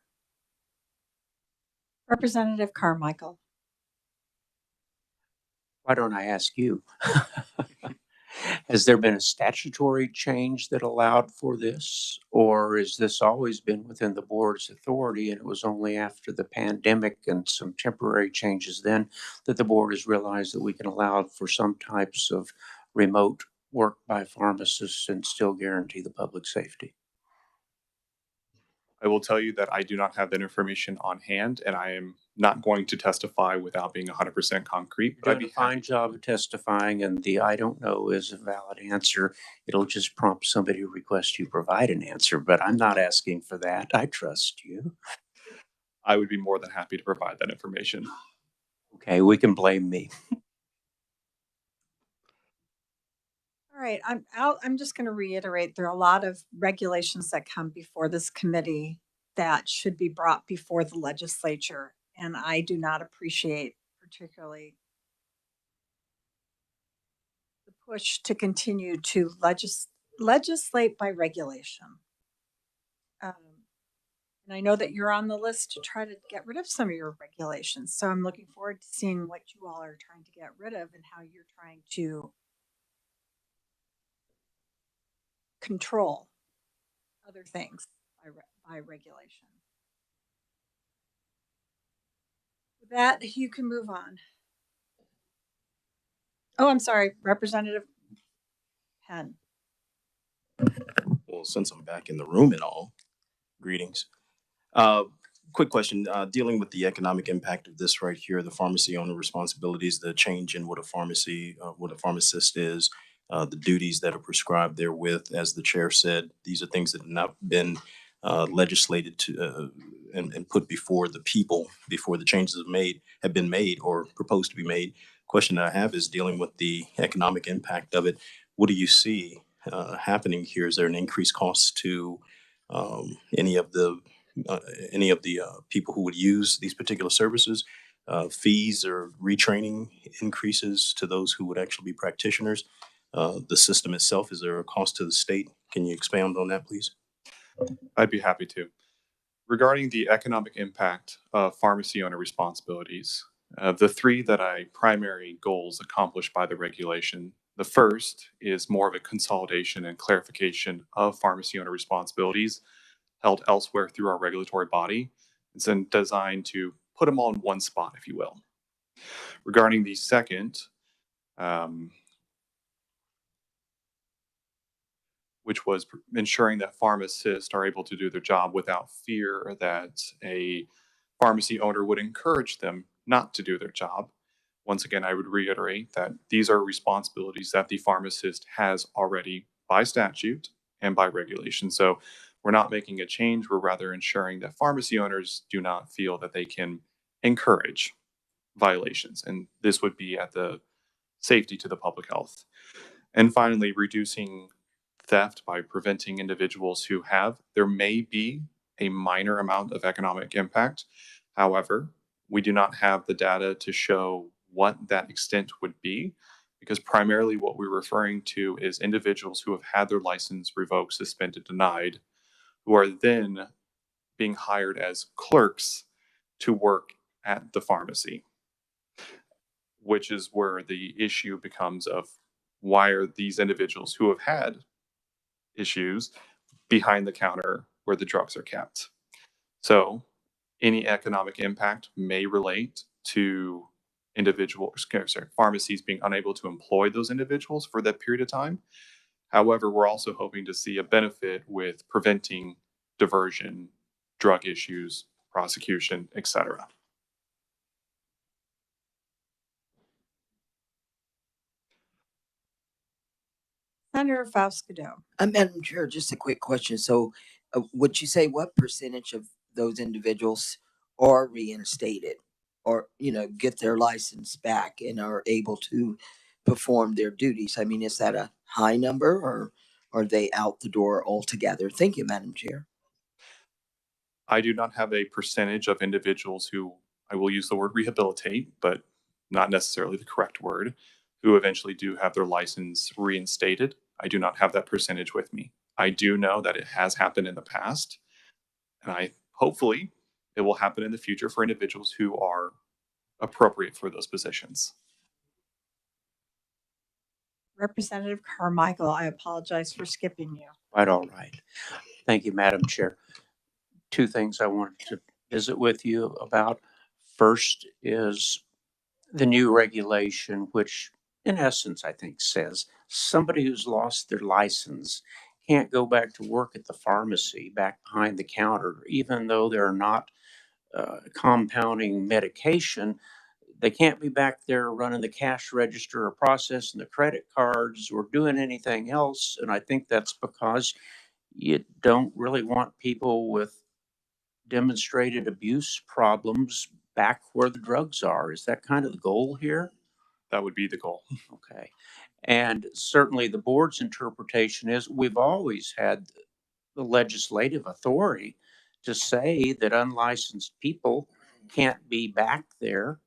Representative Carmichael. Why don't I ask you? Has there been a statutory change that allowed for this? Or has this always been within the board's authority and it was only after the pandemic and some temporary changes then that the board has realized that we can allow for some types of remote work by pharmacists and still guarantee the public safety? I will tell you that I do not have that information on hand, and I am not going to testify without being 100% concrete. You're doing a fine job of testifying, and the I don't know is a valid answer. It'll just prompt somebody to request you provide an answer, but I'm not asking for that. I trust you. I would be more than happy to provide that information. Okay, we can blame me. All right, I'm just going to reiterate, there are a lot of regulations that come before this committee that should be brought before the legislature, and I do not appreciate particularly the push to continue to legislate by regulation. And I know that you're on the list to try to get rid of some of your regulations, so I'm looking forward to seeing what you all are trying to get rid of and how you're trying to control other things by regulation. With that, you can move on. Oh, I'm sorry, Representative Penn. Well, since I'm back in the room and all, greetings. Quick question, dealing with the economic impact of this right here, the pharmacy owner responsibilities, the change in what a pharmacist is, the duties that are prescribed therewith. As the chair said, these are things that have not been legislated to and put before the people before the changes have been made or proposed to be made. Question that I have is dealing with the economic impact of it. What do you see happening here? Is there an increased cost to any of the people who would use these particular services, fees or retraining increases to those who would actually be practitioners? The system itself, is there a cost to the state? Can you expand on that, please? I'd be happy to. Regarding the economic impact of pharmacy owner responsibilities, the three primary goals accomplished by the regulation. The first is more of a consolidation and clarification of pharmacy owner responsibilities held elsewhere through our regulatory body. It's then designed to put them all in one spot, if you will. Regarding the second, which was ensuring that pharmacists are able to do their job without fear that a pharmacy owner would encourage them not to do their job. Once again, I would reiterate that these are responsibilities that the pharmacist has already by statute and by regulation. So we're not making a change. We're rather ensuring that pharmacy owners do not feel that they can encourage violations. And this would be at the safety to the public health. And finally, reducing theft by preventing individuals who have, there may be a minor amount of economic impact. However, we do not have the data to show what that extent would be, because primarily what we're referring to is individuals who have had their license revoked, suspended, denied, who are then being hired as clerks to work at the pharmacy, which is where the issue becomes of why are these individuals who have had issues behind the counter where the drugs are kept. So any economic impact may relate to pharmacies being unable to employ those individuals for that period of time. However, we're also hoping to see a benefit with preventing diversion, drug issues, prosecution, etc. Senator Faustido. Madam Chair, just a quick question. So would you say what percentage of those individuals are reinstated or, get their license back and are able to perform their duties? I mean, is that a high number or are they out the door altogether? Thank you, Madam Chair. I do not have a percentage of individuals who, I will use the word rehabilitate, but not necessarily the correct word, who eventually do have their license reinstated. I do not have that percentage with me. I do know that it has happened in the past, and hopefully it will happen in the future for individuals who are appropriate for those positions. Representative Carmichael, I apologize for skipping you. Quite all right. Thank you, Madam Chair. Two things I wanted to visit with you about. First is the new regulation, which in essence, I think says somebody who's lost their license can't go back to work at the pharmacy back behind the counter, even though they're not compounding medication. They can't be back there running the cash register or processing the credit cards or doing anything else. And I think that's because you don't really want people with demonstrated abuse problems back where the drugs are. Is that kind of the goal here? That would be the goal. Okay. And certainly the board's interpretation is we've always had the legislative authority to say that unlicensed people can't be back there.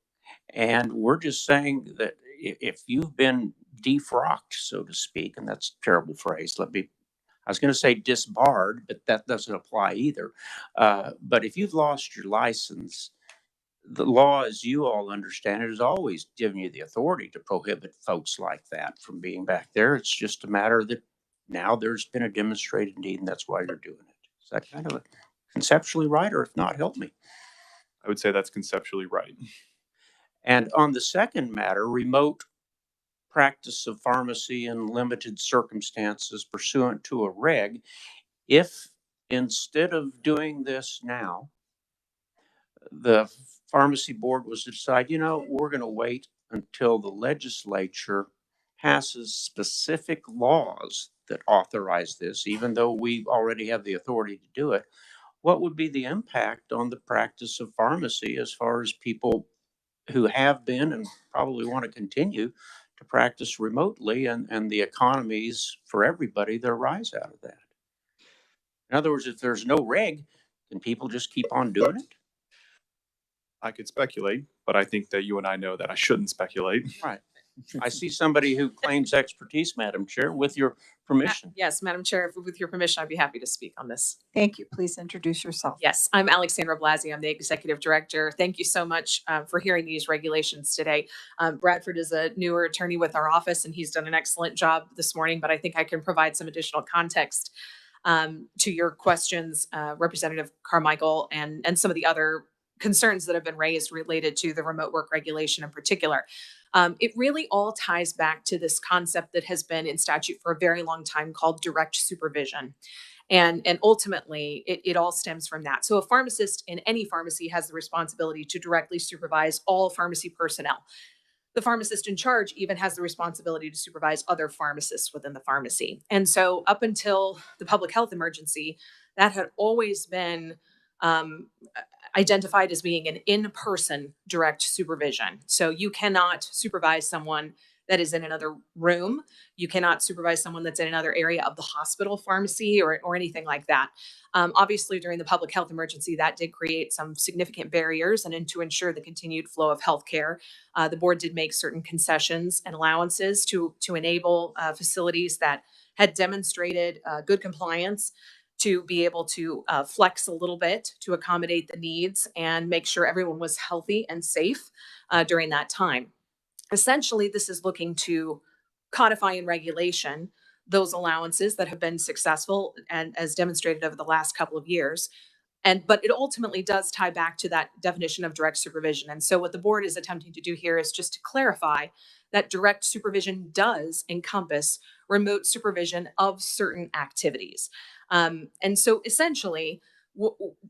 And we're just saying that if you've been defrocked, so to speak, and that's a terrible phrase, I was going to say disbarred, but that doesn't apply either. But if you've lost your license, the law, as you all understand it, has always given you the authority to prohibit folks like that from being back there. It's just a matter that now there's been a demonstrated need, and that's why you're doing it. Is that kind of conceptually right? Or if not, help me. I would say that's conceptually right. And on the second matter, remote practice of pharmacy in limited circumstances pursuant to a reg, if instead of doing this now, the pharmacy board was to decide, we're going to wait until the legislature passes specific laws that authorize this, even though we already have the authority to do it, what would be the impact on the practice of pharmacy as far as people who have been and probably want to continue to practice remotely and the economies for everybody that arise out of that? In other words, if there's no reg, can people just keep on doing it? I could speculate, but I think that you and I know that I shouldn't speculate. Right. I see somebody who claims expertise, Madam Chair, with your permission. Yes, Madam Chair, with your permission, I'd be happy to speak on this. Thank you. Please introduce yourself. Yes, I'm Alexandra Blasi. I'm the Executive Director. Thank you so much for hearing these regulations today. Bradford is a newer attorney with our office, and he's done an excellent job this morning, but I think I can provide some additional context. To your questions, Representative Carmichael, and some of the other concerns that have been raised related to the remote work regulation in particular. It really all ties back to this concept that has been in statute for a very long time called direct supervision. And ultimately, it all stems from that. So a pharmacist in any pharmacy has the responsibility to directly supervise all pharmacy personnel. The pharmacist in charge even has the responsibility to supervise other pharmacists within the pharmacy. And so up until the public health emergency, that had always been um, identified as being an in-person direct supervision. So you cannot supervise someone that is in another room. You cannot supervise someone that's in another area of the hospital pharmacy or anything like that. Obviously, during the public health emergency, that did create some significant barriers. And to ensure the continued flow of healthcare, the board did make certain concessions and allowances to enable facilities that had demonstrated good compliance to be able to flex a little bit to accommodate the needs and make sure everyone was healthy and safe during that time. Essentially, this is looking to codify in regulation those allowances that have been successful and as demonstrated over the last couple of years. But it ultimately does tie back to that definition of direct supervision. And so what the board is attempting to do here is just to clarify that direct supervision does encompass remote supervision of certain activities. And so essentially,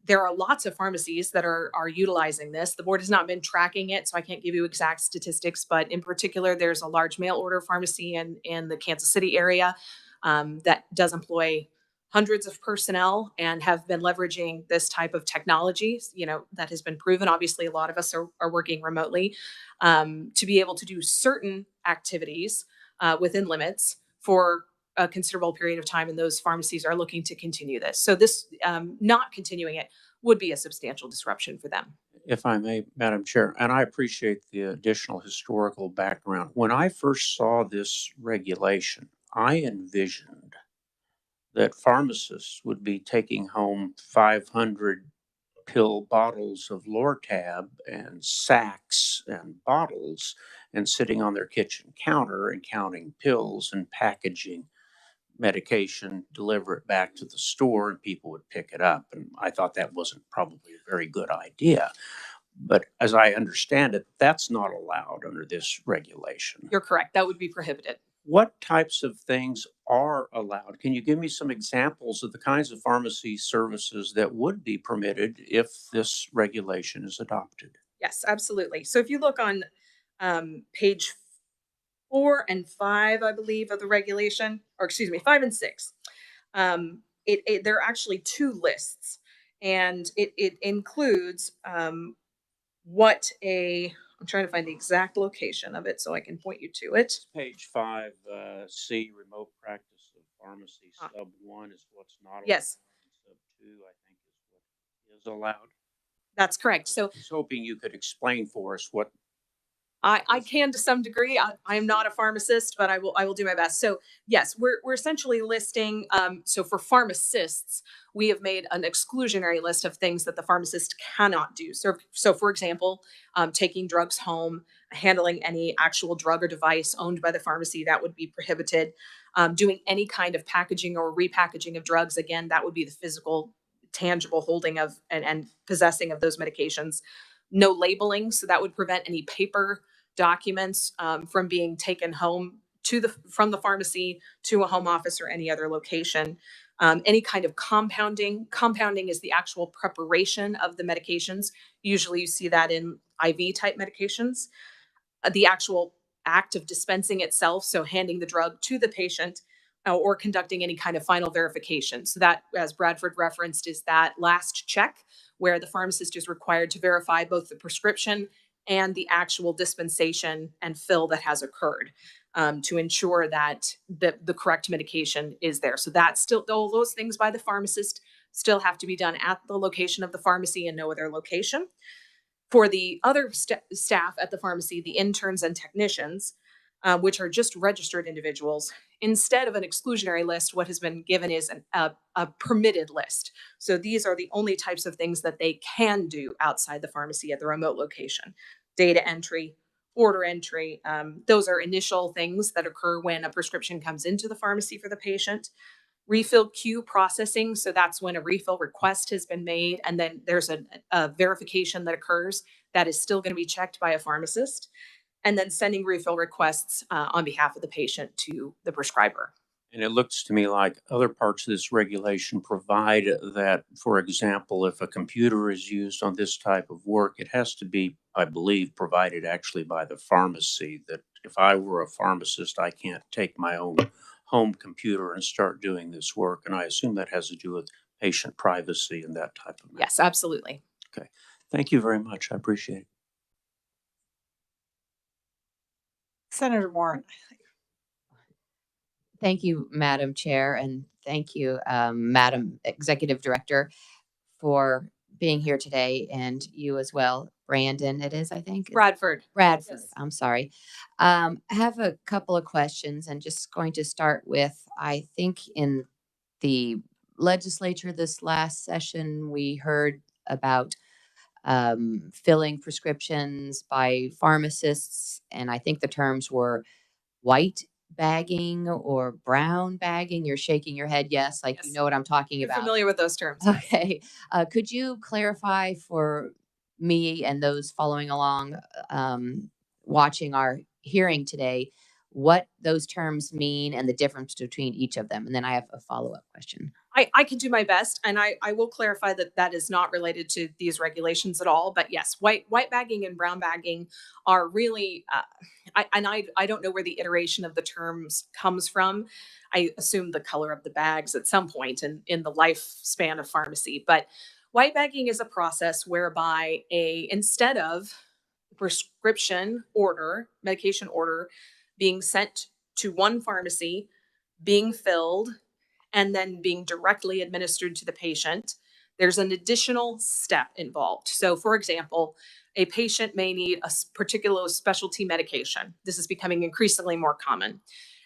there are lots of pharmacies that are utilizing this. The board has not been tracking it, so I can't give you exact statistics, but in particular, there's a large mail order pharmacy in the Kansas City area that does employ hundreds of personnel and have been leveraging this type of technology, that has been proven. Obviously, a lot of us are working remotely to be able to do certain activities within limits for a considerable period of time, and those pharmacies are looking to continue this. So this not continuing it would be a substantial disruption for them. If I may, Madam Chair, and I appreciate the additional historical background. When I first saw this regulation, I envisioned that pharmacists would be taking home 500 pill bottles of Lortab and sacks and bottles and sitting on their kitchen counter and counting pills and packaging medication, deliver it back to the store, and people would pick it up. And I thought that wasn't probably a very good idea. But as I understand it, that's not allowed under this regulation. You're correct. That would be prohibited. What types of things are allowed? Can you give me some examples of the kinds of pharmacy services that would be permitted if this regulation is adopted? Yes, absolutely. So if you look on page 4 and 5, I believe, of the regulation, or excuse me, 5 and 6, there are actually two lists, and it includes I'm trying to find the exact location of it so I can point you to it. Page 5, C, remote practice of pharmacy. Sub 1 is what's not allowed. Yes. Sub 2, I think, is what is allowed. That's correct. So I was hoping you could explain for us what. I can to some degree. I am not a pharmacist, but I will do my best. So yes, we're essentially listing. So for pharmacists, we have made an exclusionary list of things that the pharmacist cannot do. So for example, taking drugs home, handling any actual drug or device owned by the pharmacy, that would be prohibited. Doing any kind of packaging or repackaging of drugs, again, that would be the physical, tangible holding of and possessing of those medications. No labeling, so that would prevent any paper documents from being taken home from the pharmacy to a home office or any other location. Any kind of compounding. Compounding is the actual preparation of the medications. Usually you see that in IV type medications. The actual act of dispensing itself, so handing the drug to the patient or conducting any kind of final verification. So that, as Bradford referenced, is that last check where the pharmacist is required to verify both the prescription and the actual dispensation and fill that has occurred to ensure that the correct medication is there. So that's still, all those things by the pharmacist still have to be done at the location of the pharmacy and no other location. For the other staff at the pharmacy, the interns and technicians, which are just registered individuals, instead of an exclusionary list, what has been given is a permitted list. So these are the only types of things that they can do outside the pharmacy at the remote location. Data entry, order entry, those are initial things that occur when a prescription comes into the pharmacy for the patient. refill queue processing. So that's when a refill request has been made, and then there's a verification that occurs that is still going to be checked by a pharmacist, and then sending refill requests on behalf of the patient to the prescriber. And it looks to me like other parts of this regulation provide that, for example, if a computer is used on this type of work, it has to be, I believe, provided actually by the pharmacy. That if I were a pharmacist, I can't take my own home computer and start doing this work. And I assume that has to do with patient privacy and that type of matter. Yes, absolutely. Okay. Thank you very much. I appreciate it. Senator Warren. Thank you, Madam Chair, and thank you, Madam Executive Director, for being here today, and you as well, Brandon. It is, I think. Bradford. Bradford. Yes. I'm sorry. I have a couple of questions, and just going to start with, I think in the legislature this last session, we heard about filling prescriptions by pharmacists, and I think the terms were white bagging or brown bagging. You're shaking your head yes, like you Yes. know what I'm talking You're about. familiar with those terms. Okay. Could you clarify for me and those following along, watching our hearing today, what those terms mean and the difference between each of them? And then I have a follow-up question. I can do my best, and I will clarify that that is not related to these regulations at all. But yes, white bagging and brown bagging are really, I don't know where the iteration of the terms comes from. I assume the color of the bags at some point in the lifespan of pharmacy. But white bagging is a process whereby instead of prescription order, medication order, being sent to one pharmacy, being filled, and then being directly administered to the patient, there's an additional step involved. So, for example, a patient may need a particular specialty medication. This is becoming increasingly more common.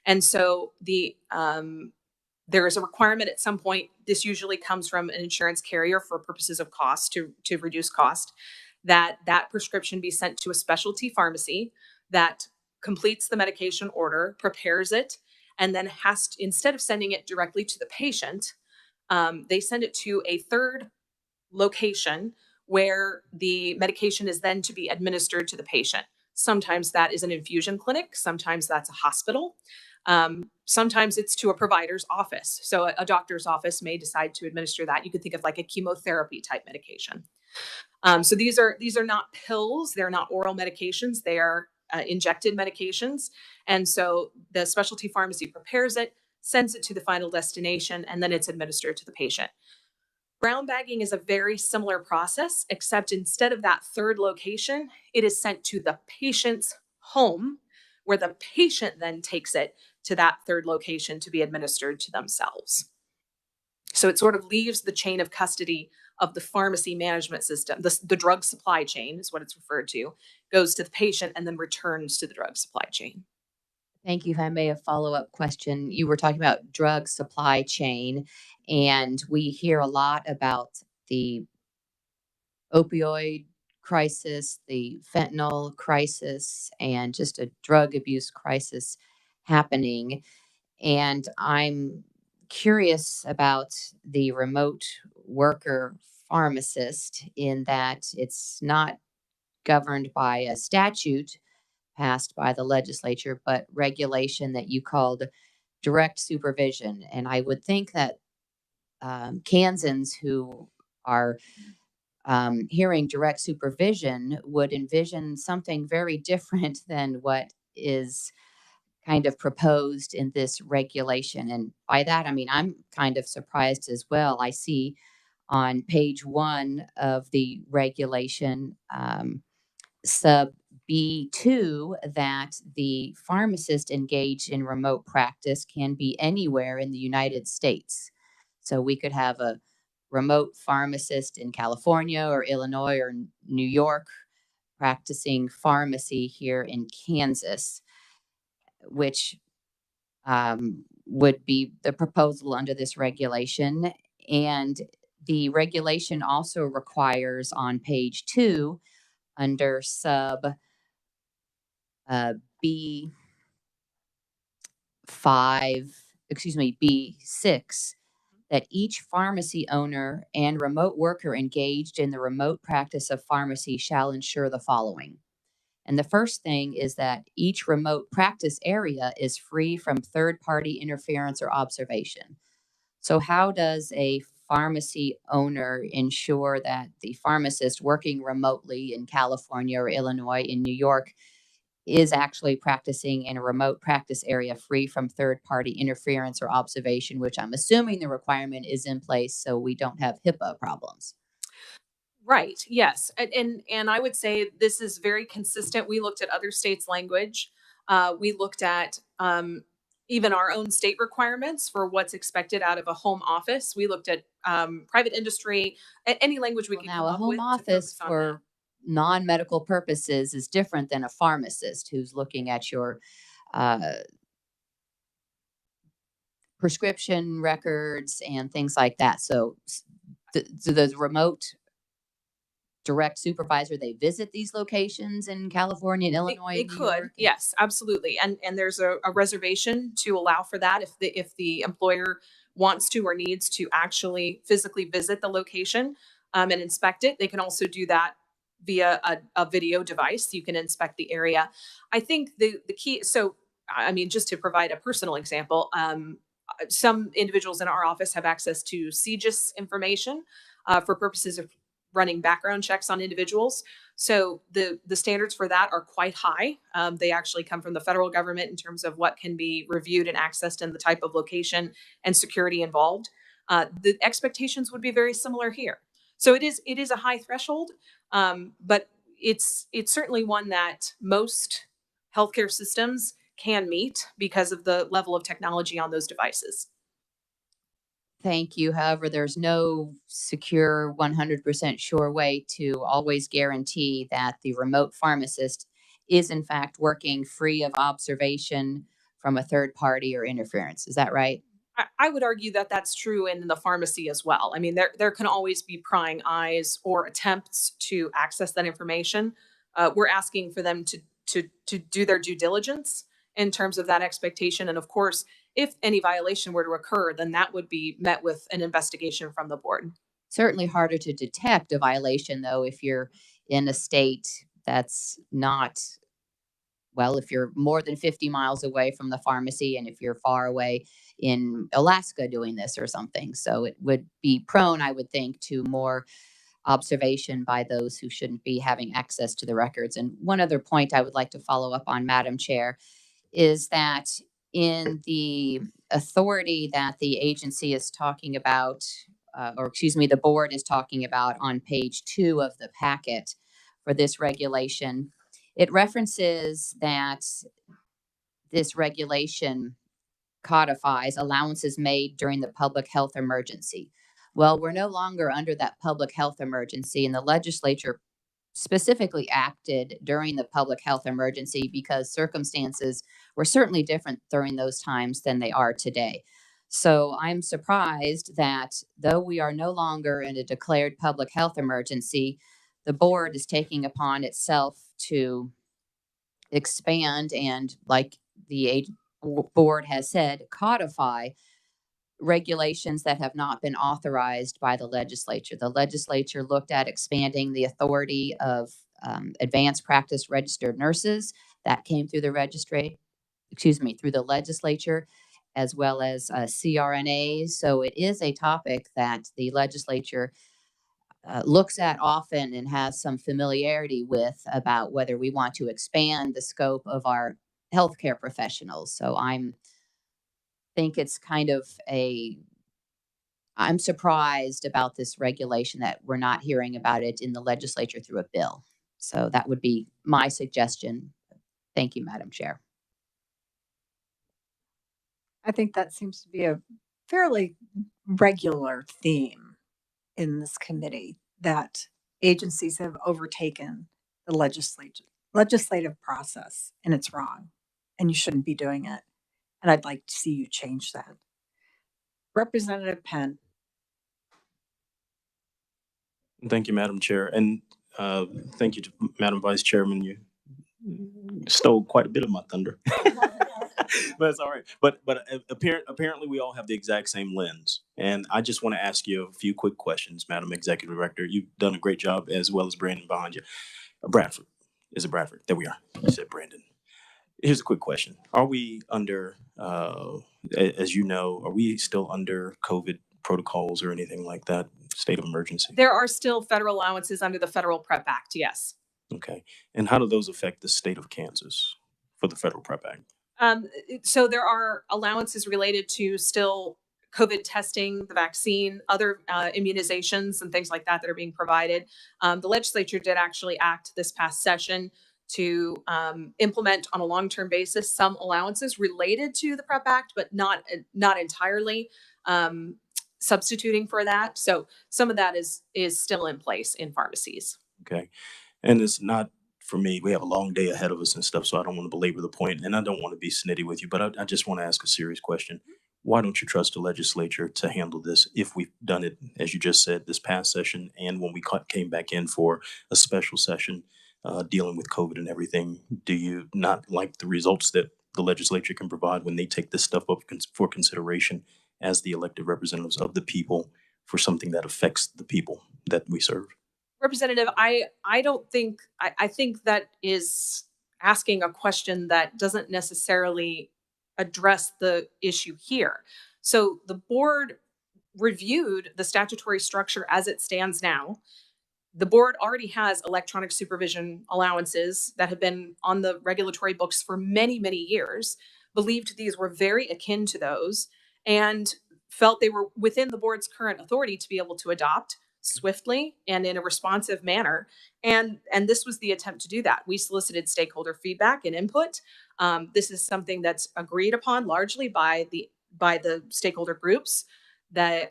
And so there is a requirement at some point. This usually comes from an insurance carrier for purposes of cost, to reduce cost, that prescription be sent to a specialty pharmacy that completes the medication order, prepares it, and then has to, instead of sending it directly to the patient, they send it to a third location where the medication is then to be administered to the patient. Sometimes that is an infusion clinic, sometimes that's a hospital, sometimes it's to a provider's office. So a doctor's office may decide to administer that. You could think of like a chemotherapy type medication. So these are not pills, they're not oral medications, they are injected medications. And so the specialty pharmacy prepares it, sends it to the final destination, and then it's administered to the patient. Brown bagging is a very similar process, except instead of that third location, it is sent to the patient's home, where the patient then takes it to that third location to be administered to themselves. So it sort of leaves the chain of custody of the pharmacy management system. The drug supply chain is what it's referred to, goes to the patient and then returns to the drug supply chain. Thank you. If I may, a follow-up question. You were talking about drug supply chain, and we hear a lot about the opioid crisis, the fentanyl crisis, and just a drug abuse crisis happening. And I'm curious about the remote worker pharmacist, in that it's not governed by a statute passed by the legislature, but regulation that you called direct supervision. And I would think that Kansans who are hearing direct supervision would envision something very different than what is kind of proposed in this regulation. And by that, I mean, I'm kind of surprised as well. I see on page 1 of the regulation, sub B2, that the pharmacist engaged in remote practice can be anywhere in the United States. So we could have a remote pharmacist in California or Illinois or New York practicing pharmacy here in Kansas, which would be the proposal under this regulation. And the regulation also requires on page 2, under sub B5, B6, that each pharmacy owner and remote worker engaged in the remote practice of pharmacy shall ensure the following. And the first thing is that each remote practice area is free from third-party interference or observation. So how does a pharmacy owner ensure that the pharmacist working remotely in California or Illinois, in New York, is actually practicing in a remote practice area free from third-party interference or observation, which I'm assuming the requirement is in place so we don't have HIPAA problems? Right. Yes. And I would say this is very consistent. We looked at other states' language. We looked at even our own state requirements for what's expected out of a home office. We looked at private industry, any language we Well, could now, come a up home with to office focus on that. for non-medical purposes is different than a pharmacist who's looking at your prescription records and things like that. So the remote direct supervisor, they visit these locations in California and Illinois They and New could, York? yes, absolutely. And there's a reservation to allow for that if the employer wants to or needs to actually physically visit the location and inspect it. They can also do that via a video device. You can inspect the area. I think the key, so I mean, just to provide a personal example, some individuals in our office have access to CGIS information for purposes of running background checks on individuals. So the standards for that are quite high. They actually come from the federal government in terms of what can be reviewed and accessed and the type of location and security involved. The expectations would be very similar here. So it is a high threshold, but it's certainly one that most healthcare systems can meet because of the level of technology on those devices. Thank you. However, there's no secure, 100% sure way to always guarantee that the remote pharmacist is in fact working free of observation from a third party or interference. Is that right? I would argue that that's true in the pharmacy as well. I mean, there can always be prying eyes or attempts to access that information. We're asking for them to do their due diligence in terms of that expectation. And of course, if any violation were to occur, then that would be met with an investigation from the board. Certainly harder to detect a violation, though, if you're in a state that's not, well, if you're more than 50 miles away from the pharmacy and if you're far away in Alaska doing this or something. So it would be prone, I would think, to more observation by those who shouldn't be having access to the records. And one other point I would like to follow up on, Madam Chair, is that in the authority that the agency is talking about, the board is talking about on page 2 of the packet for this regulation, it references that this regulation codifies allowances made during the public health emergency. Well, we're no longer under that public health emergency, and the legislature specifically acted during the public health emergency because circumstances were certainly different during those times than they are today. So I'm surprised that though we are no longer in a declared public health emergency, the board is taking upon itself to expand and, like the board has said, codify regulations that have not been authorized by the legislature. The legislature looked at expanding the authority of advanced practice registered nurses. That came through the through the legislature, as well as CRNAs. So it is a topic that the legislature looks at often and has some familiarity with about whether we want to expand the scope of our healthcare professionals. So think it's kind of I'm surprised about this regulation that we're not hearing about it in the legislature through a bill. So that would be my suggestion. Thank you, Madam Chair. I think that seems to be a fairly regular theme in this committee, that agencies have overtaken the legislative process, and it's wrong, and you shouldn't be doing it. And I'd like to see you change that. Representative Penn. Thank you, Madam Chair. And thank you to Madam Vice Chairman. You stole quite a bit of my thunder. That's all right. But apparently we all have the exact same lens. And I just want to ask you a few quick questions, Madam Executive Director. You've done a great job, as well as Brandon behind you. Bradford. Is it Bradford? There we are. You said Brandon. Here's a quick question. Are we under, as you know, are we still under COVID protocols or anything like that? State of emergency? There are still federal allowances under the Federal PrEP Act, yes. Okay. And how do those affect the state of Kansas for the Federal PrEP Act? So there are allowances related to still COVID testing, the vaccine, other immunizations and things like that that are being provided. The legislature did actually act this past session to implement on a long-term basis some allowances related to the PrEP Act, but not entirely substituting for that. So some of that is still in place in pharmacies. Okay. And it's not for me, we have a long day ahead of us and stuff, so I don't want to belabor the point, and I don't want to be snitty with you, but I just want to ask a serious question. Why don't you trust the legislature to handle this if we've done it, as you just said, this past session, and when we came back in for a special session dealing with COVID and everything? Do you not like the results that the legislature can provide when they take this stuff up for consideration as the elected representatives of the people for something that affects the people that we serve? Representative, I don't think, I think that is asking a question that doesn't necessarily address the issue here. So the board reviewed the statutory structure as it stands now. The board already has electronic supervision allowances that have been on the regulatory books for many, many years, believed these were very akin to those, and felt they were within the board's current authority to be able to adopt swiftly and in a responsive manner. And this was the attempt to do that. We solicited stakeholder feedback and input. This is something that's agreed upon largely by the stakeholder groups, that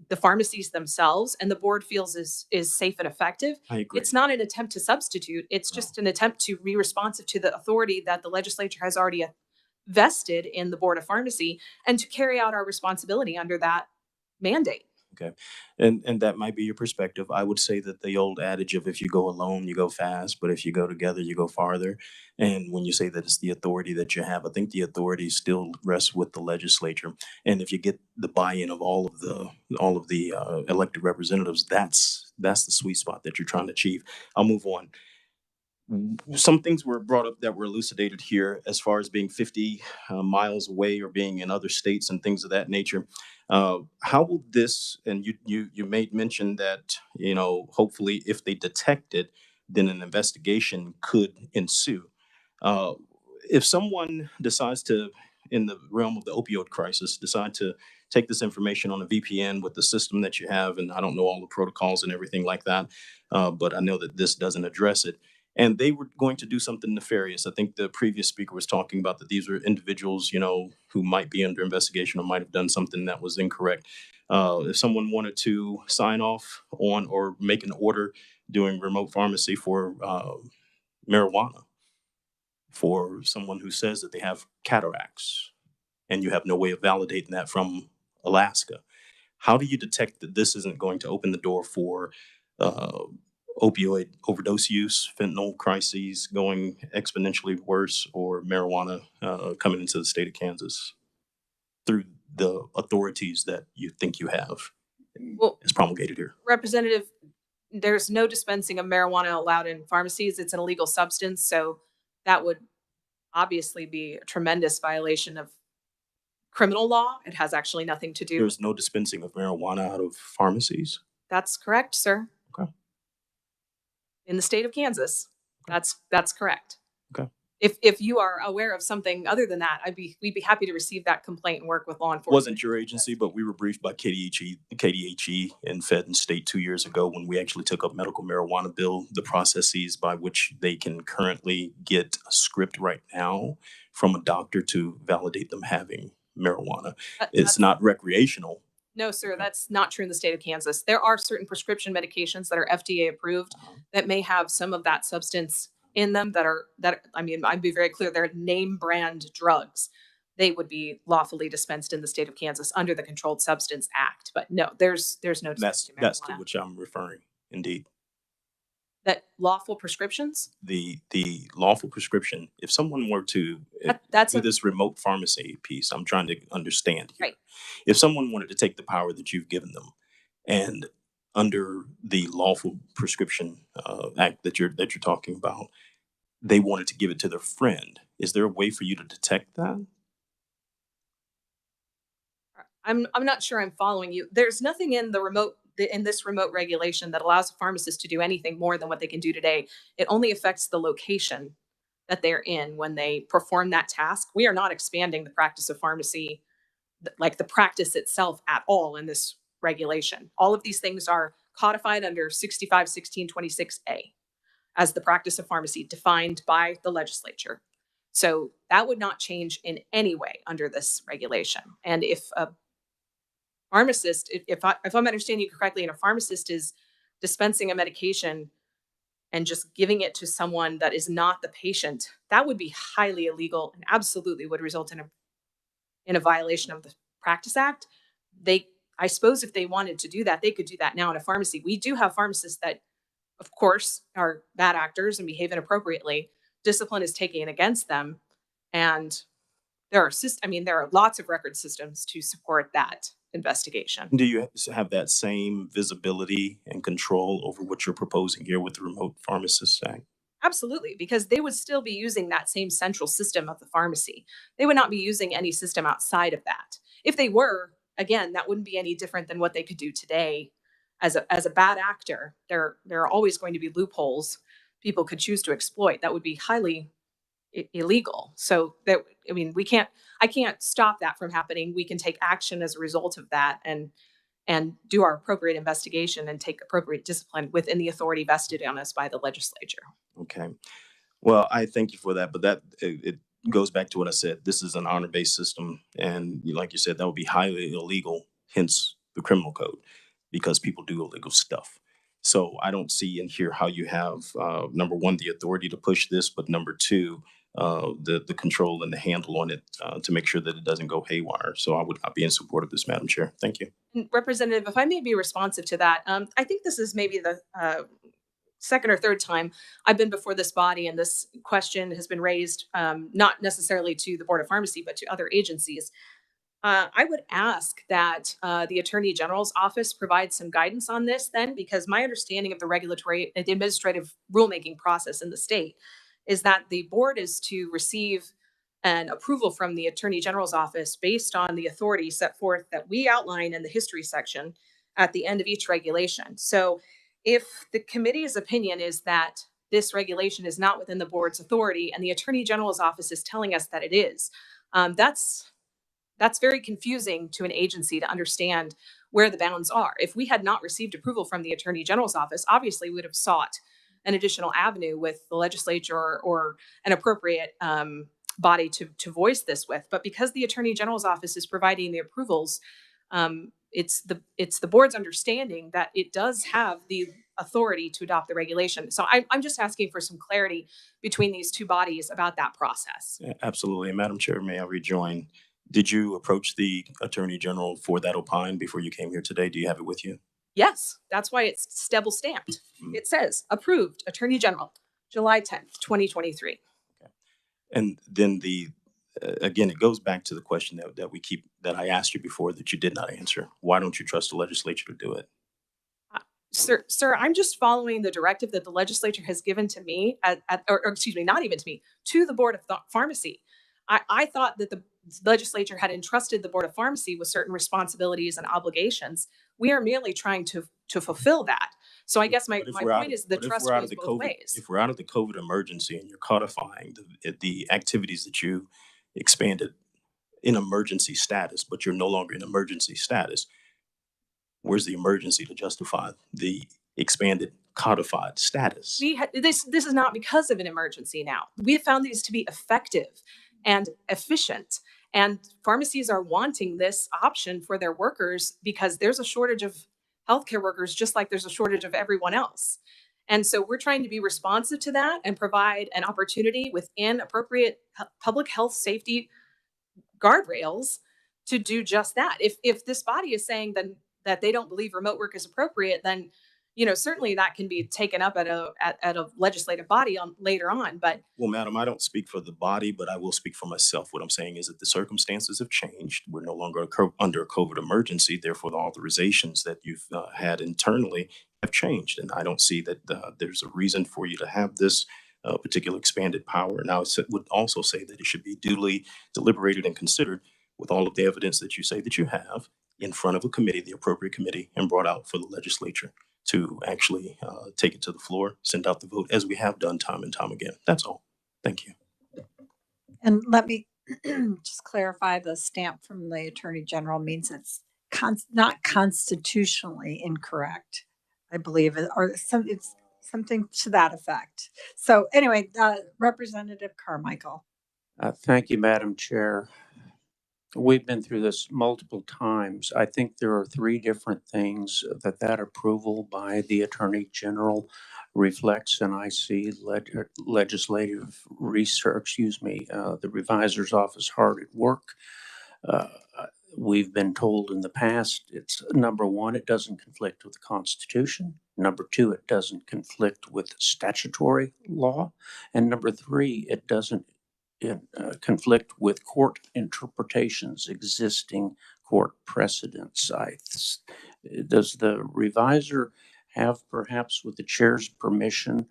the pharmacies themselves, and the board feels is safe and effective. I agree. It's not an attempt to substitute. It's just an attempt to be responsive to the authority that the legislature has already vested in the Board of Pharmacy, and to carry out our responsibility under that mandate. Okay. And that might be your perspective. I would say that the old adage of if you go alone, you go fast, but if you go together, you go farther. And when you say that it's the authority that you have, I think the authority still rests with the legislature. And if you get the buy-in of all of the elected representatives, that's the sweet spot that you're trying to achieve. I'll move on. Some things were brought up that were elucidated here as far as being 50 miles away or being in other states and things of that nature. How will this, and you made mention that, hopefully if they detect it, then an investigation could ensue. If someone decides to, in the realm of the opioid crisis, decide to take this information on a VPN with the system that you have, and I don't know all the protocols and everything like that, but I know that this doesn't address it. And they were going to do something nefarious. I think the previous speaker was talking about that these were individuals, who might be under investigation or might have done something that was incorrect. If someone wanted to sign off on or make an order doing remote pharmacy for marijuana, for someone who says that they have cataracts, and you have no way of validating that from Alaska, how do you detect that this isn't going to open the door for opioid overdose use, fentanyl crises going exponentially worse, or marijuana coming into the state of Kansas through the authorities that you think you have as promulgated here? Representative, there's no dispensing of marijuana allowed in pharmacies. It's an illegal substance, so that would obviously be a tremendous violation of criminal law. It has actually nothing to do. There's no dispensing of marijuana out of pharmacies? That's correct, sir. Okay. In the state of Kansas, that's correct. Okay. If you are aware of something other than that, we'd be happy to receive that complaint and work with law enforcement. Wasn't your agency, but we were briefed by KDHE and Fed and State 2 years ago when we actually took up medical marijuana bill, the processes by which they can currently get a script right now from a doctor to validate them having marijuana. It's not recreational. No, sir, that's not true in the state of Kansas. There are certain prescription medications that are FDA approved that may have some of that substance in them I'd be very clear, they're name brand drugs. They would be lawfully dispensed in the state of Kansas under the Controlled Substance Act. But no, there's no dispensing That's to marijuana. which I'm referring, indeed. That lawful prescriptions? The lawful prescription, if someone were to That's do a, this remote pharmacy piece, I'm trying to understand here. right. If someone wanted to take the power that you've given them and under the lawful prescription act that you're talking about, they wanted to give it to their friend, is there a way for you to detect that? I'm not sure I'm following you. There's nothing in this remote regulation that allows a pharmacist to do anything more than what they can do today. It only affects the location that they're in when they perform that task. We are not expanding the practice of pharmacy, like the practice itself at all in this regulation. All of these things are codified under 65-1626A as the practice of pharmacy defined by the legislature. So that would not change in any way under this regulation. And if a pharmacist, if I'm understanding you correctly, and a pharmacist is dispensing a medication and just giving it to someone that is not the patient, that would be highly illegal and absolutely would result in a violation of the Practice Act. I suppose if they wanted to do that, they could do that now in a pharmacy. We do have pharmacists that, of course, are bad actors and behave inappropriately. Discipline is taken against them, and there are lots of record systems to support that investigation. Do you have that same visibility and control over what you're proposing here with the Remote Pharmacist Act? Absolutely, because they would still be using that same central system of the pharmacy. They would not be using any system outside of that. If they were, again, that wouldn't be any different than what they could do today. As a bad actor, there are always going to be loopholes people could choose to exploit that would be highly illegal. So that, I can't stop that from happening. We can take action as a result of that and do our appropriate investigation and take appropriate discipline within the authority vested on us by the legislature. Okay. Well, I thank you for that, but it goes back to what I said. This is an honor-based system, and like you said, that would be highly illegal, hence the criminal code, because people do illegal stuff. So I don't see in here how you have, number one, the authority to push this, but number two, the control and the handle on it to make sure that it doesn't go haywire. So I would not be in support of this, Madam Chair. Thank you. Representative, if I may be responsive to that, I think this is maybe the second or third time I've been before this body and this question has been raised, not necessarily to the Board of Pharmacy, but to other agencies. I would ask that the Attorney General's office provide some guidance on this then, because my understanding of the regulatory, the administrative rulemaking process in the state is that the board is to receive an approval from the Attorney General's office based on the authority set forth that we outline in the history section at the end of each regulation. So if the committee's opinion is that this regulation is not within the board's authority and the Attorney General's office is telling us that it is, that's very confusing to an agency to understand where the bounds are. If we had not received approval from the Attorney General's office, obviously we would have sought an additional avenue with the legislature or an appropriate body to voice this with. But because the Attorney General's office is providing the approvals, it's the board's understanding that it does have the authority to adopt the regulation. So I'm just asking for some clarity between these two bodies about that process. Yeah, absolutely. And Madam Chair, may I rejoin? Did you approach the Attorney General for that opine before you came here today? Do you have it with you? Yes, that's why it's double stamped. It says approved, Attorney General, July 10th, 2023. Okay. And then again, it goes back to the question that I asked you before that you did not answer. Why don't you trust the legislature to do it? Sir, I'm just following the directive that the legislature has given to me, or excuse me, not even to me, to the Board of Pharmacy. I thought that the legislature had entrusted the Board of Pharmacy with certain responsibilities and obligations. We are merely trying to fulfill that. So I guess my point is the trust goes both ways. If we're out of the COVID emergency and you're codifying the activities that you expanded in emergency status, but you're no longer in emergency status, where's the emergency to justify the expanded codified status? This is not because of an emergency now. We have found these to be effective and efficient. And pharmacies are wanting this option for their workers because there's a shortage of healthcare workers, just like there's a shortage of everyone else. And so we're trying to be responsive to that and provide an opportunity within appropriate public health safety guardrails to do just that. If this body is saying then that they don't believe remote work is appropriate, then certainly that can be taken up at a legislative body on later on, but Well, madam, I don't speak for the body, but I will speak for myself. What I'm saying is that the circumstances have changed. We're no longer under a COVID emergency. Therefore, the authorizations that you've had internally have changed. And I don't see that there's a reason for you to have this particular expanded power. Now, I would also say that it should be duly deliberated and considered with all of the evidence that you say that you have in front of a committee, the appropriate committee, and brought out for the legislature to actually take it to the floor, send out the vote, as we have done time and time again. That's all. Thank you. And let me just clarify, the stamp from the Attorney General means it's not constitutionally incorrect, I believe, or it's something to that effect. So anyway, Representative Carmichael. Thank you, Madam Chair. We've been through this multiple times. I think there are three different things that approval by the Attorney General reflects, and I see legislative research, the revisor's office hard at work. We've been told in the past, it's number one, it doesn't conflict with the Constitution. Number two, it doesn't conflict with statutory law. And number three, it doesn't conflict with court interpretations, existing court precedents. Does the revisor have, perhaps with the chair's permission,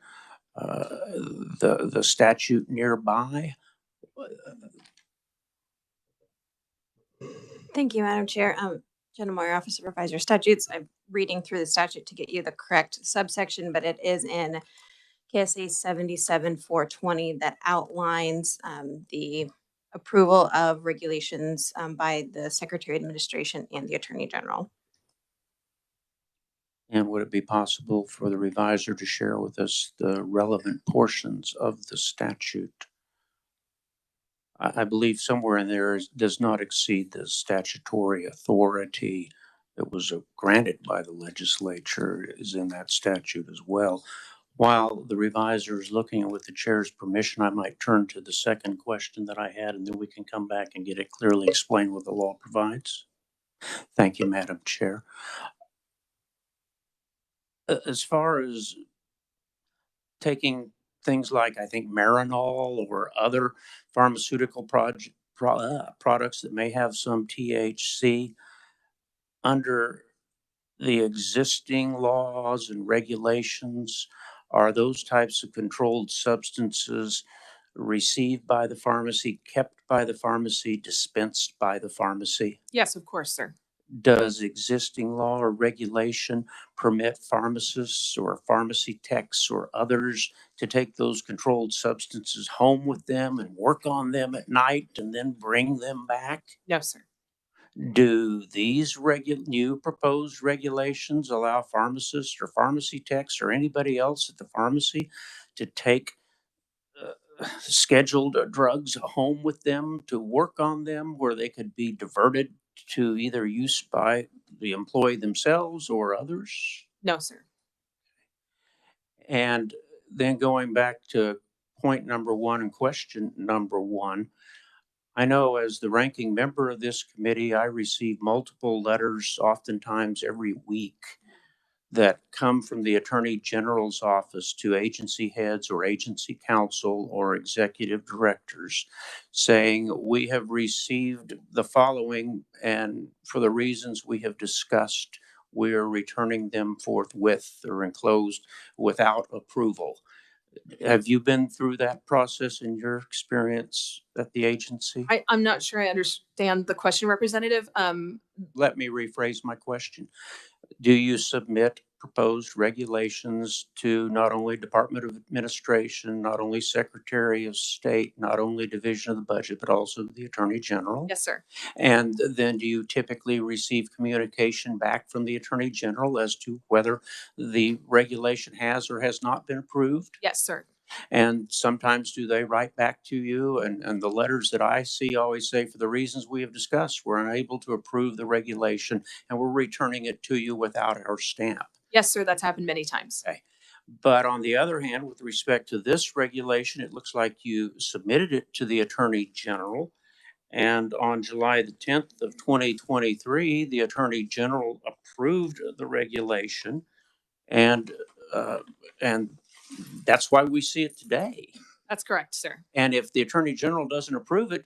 the statute nearby? Thank you, Madam Chair. Jenna Moyer, Office of Revisor Statutes. I'm reading through the statute to get you the correct subsection, but it is in KSA 77-420 that outlines the approval of regulations by the Secretary of Administration and the Attorney General. And would it be possible for the revisor to share with us the relevant portions of the statute? I believe somewhere in there does not exceed the statutory authority that was granted by the legislature is in that statute as well. While the revisor is looking with the chair's permission, I might turn to the second question that I had, and then we can come back and get it clearly explained what the law provides. Thank you, Madam Chair. As far as taking things like, I think, Marinol or other pharmaceutical products that may have some THC under the existing laws and regulations, are those types of controlled substances received by the pharmacy, kept by the pharmacy, dispensed by the pharmacy? yes, of course, sir. Does existing law or regulation permit pharmacists or pharmacy techs or others to take those controlled substances home with them and work on them at night and then bring them back? No, sir. Do these new proposed regulations allow pharmacists or pharmacy techs or anybody else at the pharmacy to take scheduled drugs home with them to work on them, where they could be diverted to either use by the employee themselves or others? No, sir. And then going back to point number one and question number one, I know as the ranking member of this committee, I receive multiple letters, oftentimes every week, that come from the Attorney General's office to agency heads or agency counsel or executive directors saying, we have received the following, and for the reasons we have discussed, we are returning them forthwith or enclosed without approval. Have you been through that process in your experience at the agency? I'm not sure I understand the question, Representative. Let me rephrase my question. Do you submit proposed regulations to not only Department of Administration, not only Secretary of State, not only Division of the Budget, but also the Attorney General? Yes, sir. And then do you typically receive communication back from the Attorney General as to whether the regulation has or has not been approved? Yes, sir. And sometimes do they write back to you? And the letters that I see always say, for the reasons we have discussed, we're unable to approve the regulation and we're returning it to you without our stamp. Yes, sir. That's happened many times. Okay. But on the other hand, with respect to this regulation, it looks like you submitted it to the Attorney General. And on July the 10th of 2023, the Attorney General approved the regulation. And, uh, and that's why we see it today. That's correct, sir. And if the Attorney General doesn't approve it,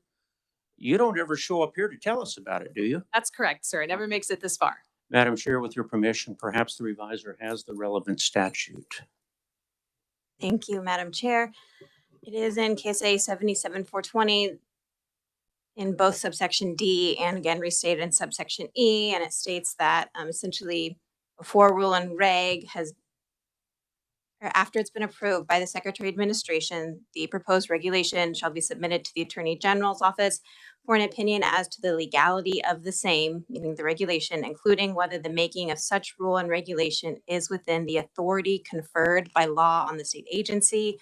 you don't ever show up here to tell us about it, do you? That's correct, sir. It never makes it this far. Madam Chair, with your permission, perhaps the reviser has the relevant statute. Thank you, Madam Chair. It is in KSA 77-420 in both subsection D and again restated in subsection E, and it states that essentially before rule and reg has, or after it's been approved by the Secretary of Administration, the proposed regulation shall be submitted to the Attorney General's office for an opinion as to the legality of the same, meaning the regulation, including whether the making of such rule and regulation is within the authority conferred by law on the state agency.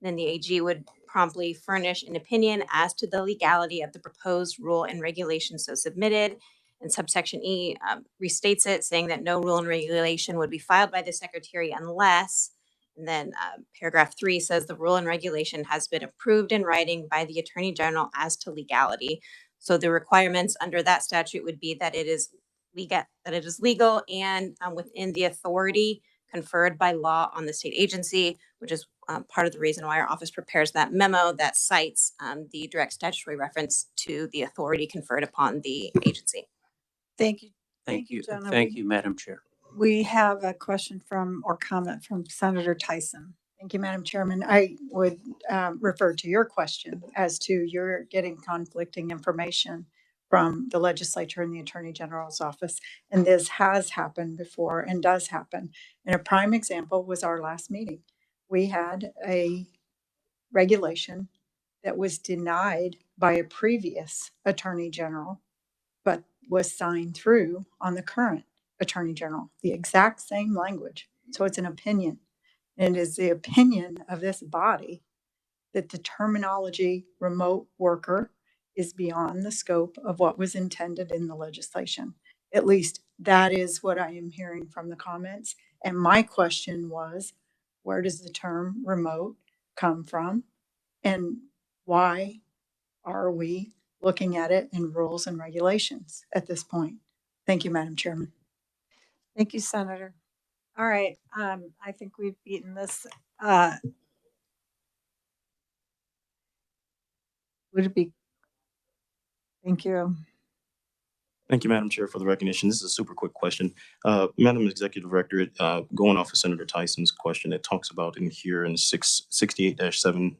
Then the AG would promptly furnish an opinion as to the legality of the proposed rule and regulation so submitted. And subsection E restates it, saying that no rule and regulation would be filed by the Secretary unless, and then paragraph 3 says the rule and regulation has been approved in writing by the Attorney General as to legality. So the requirements under that statute would be that it is legal and within the authority conferred by law on the state agency, which is part of the reason why our office prepares that memo that cites the direct statutory reference to the authority conferred upon the agency. Thank you. Thank you. Jenna. Thank you, Madam Chair. We have a question from or comment from Senator Tyson. Thank you, Madam Chairman. I would refer to your question as to you're getting conflicting information from the legislature and the Attorney General's office. And this has happened before and does happen. And a prime example was our last meeting. We had a regulation that was denied by a previous Attorney General, but was signed through on the current Attorney General, the exact same language. So it's an opinion. And it is the opinion of this body that the terminology remote worker is beyond the scope of what was intended in the legislation. At least that is what I am hearing from the comments. And my question was, where does the term remote come from? And why are we looking at it in rules and regulations at this point? Thank you, Madam Chairman. Thank you, Senator. All right, I think we've beaten this. Would it be? Thank you. Thank you, Madam Chair, for the recognition. This is a super quick question. Madam Executive Director, going off of Senator Tyson's question, it talks about in here in 68-7-26.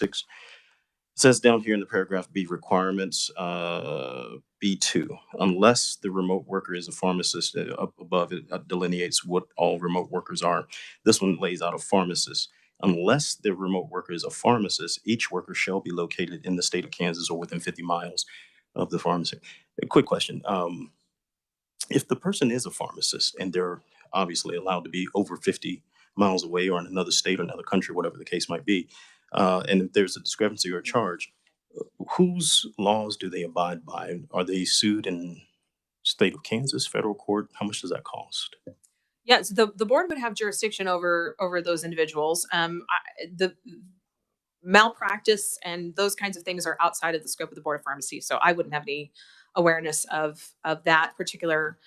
It says down here in the paragraph B requirements, B2, unless the remote worker is a pharmacist, up above it delineates what all remote workers are. This one lays out a pharmacist. Unless the remote worker is a pharmacist, each worker shall be located in the state of Kansas or within 50 miles of the pharmacy. A quick question. If the person is a pharmacist and they're obviously allowed to be over 50 miles away or in another state or another country, whatever the case might be, and if there's a discrepancy or a charge, whose laws do they abide by? Are they sued in state of Kansas, federal court? How much does that cost? Yes, the board would have jurisdiction over those individuals. The malpractice and those kinds of things are outside of the scope of the Board of Pharmacy, so I wouldn't have any awareness of that particular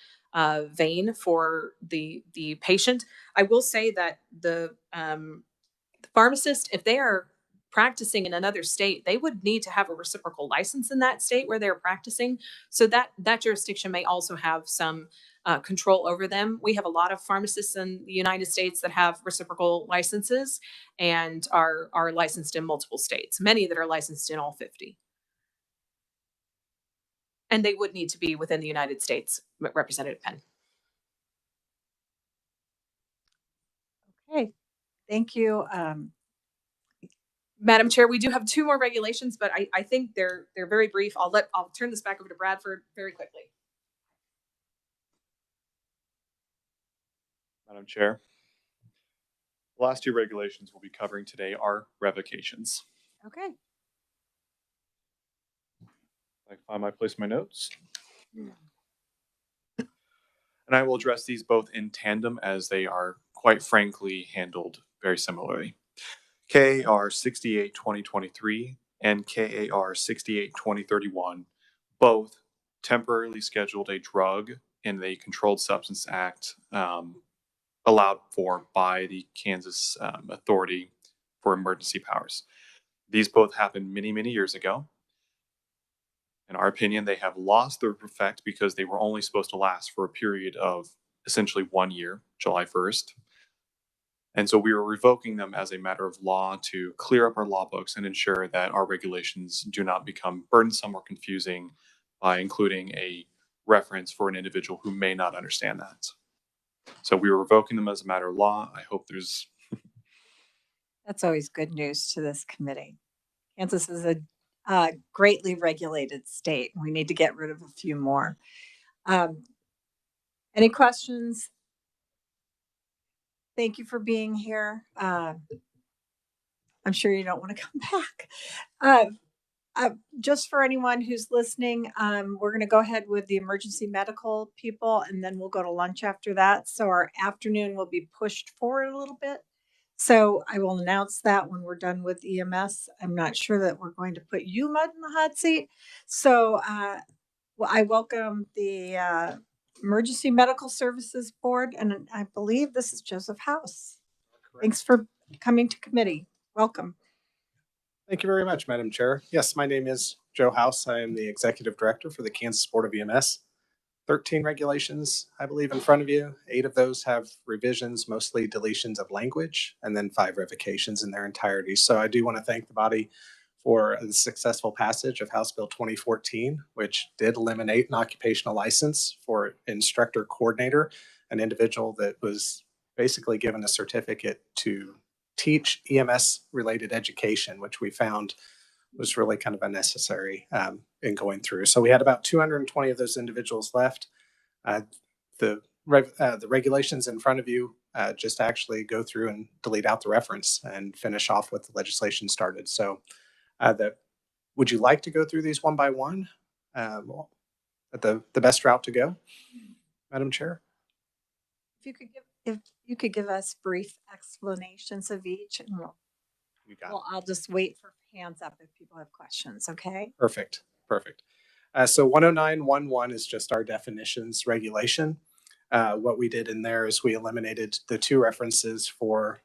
vein for the patient. I will say that the pharmacist, if they are practicing in another state, they would need to have a reciprocal license in that state where they're practicing. So that jurisdiction may also have some control over them. We have a lot of pharmacists in the United States that have reciprocal licenses and are licensed in multiple states, many that are licensed in all 50. And they would need to be within the United States, Representative Penn. Okay, thank you. Madam Chair, we do have 2 more regulations, but I think they're very brief. I'll turn this back over to Bradford very quickly. Madam Chair, the last 2 regulations we'll be covering today are revocations. Okay. I can find my place in my notes. And I will address these both in tandem as they are quite frankly handled very similarly. KAR 68-2023 and KAR 68-2031 both temporarily scheduled a drug in the Controlled Substance Act allowed for by the Kansas Authority for Emergency Powers. These both happened many, many years ago. In our opinion, they have lost their effect because they were only supposed to last for a period of essentially 1 year, July 1st. And so we were revoking them as a matter of law to clear up our law books and ensure that our regulations do not become burdensome or confusing by including a reference for an individual who may not understand that. So we were revoking them as a matter of law. I hope there's... That's always good news to this committee. Kansas is a greatly regulated state. We need to get rid of a few more. Any questions? Thank you for being here. I'm sure you don't want to come back. Just for anyone who's listening, we're going to go ahead with the emergency medical people, and then we'll go to lunch after that. So our afternoon will be pushed forward a little bit. So I will announce that when we're done with EMS. I'm not sure that we're going to put you, Mud, in the hot seat. So well, I welcome the Emergency Medical Services Board, and I believe this is Joseph House. Correct. Thanks for coming to committee. Welcome. Thank you very much, Madam Chair. Yes, my name is Joe House. I am the Executive Director for the Kansas Board of EMS. 13 regulations, I believe, in front of you. 8 of those have revisions, mostly deletions of language, and then 5 revocations in their entirety. So I do want to thank the body for the successful passage of House Bill 2014, which did eliminate an occupational license for instructor coordinator, an individual that was basically given a certificate to teach EMS-related education, which we found was really kind of unnecessary in going through. So we had about 220 of those individuals left. The regulations in front of you just actually go through and delete out the reference and finish off what the legislation started. So would you like to go through these one by one? The best route to go, Madam Chair? If you could give us brief explanations of each, and I'll just wait for hands up if people have questions. Okay. Perfect. So 109.11 is just our definitions regulation. What we did in there is we eliminated the 2 references for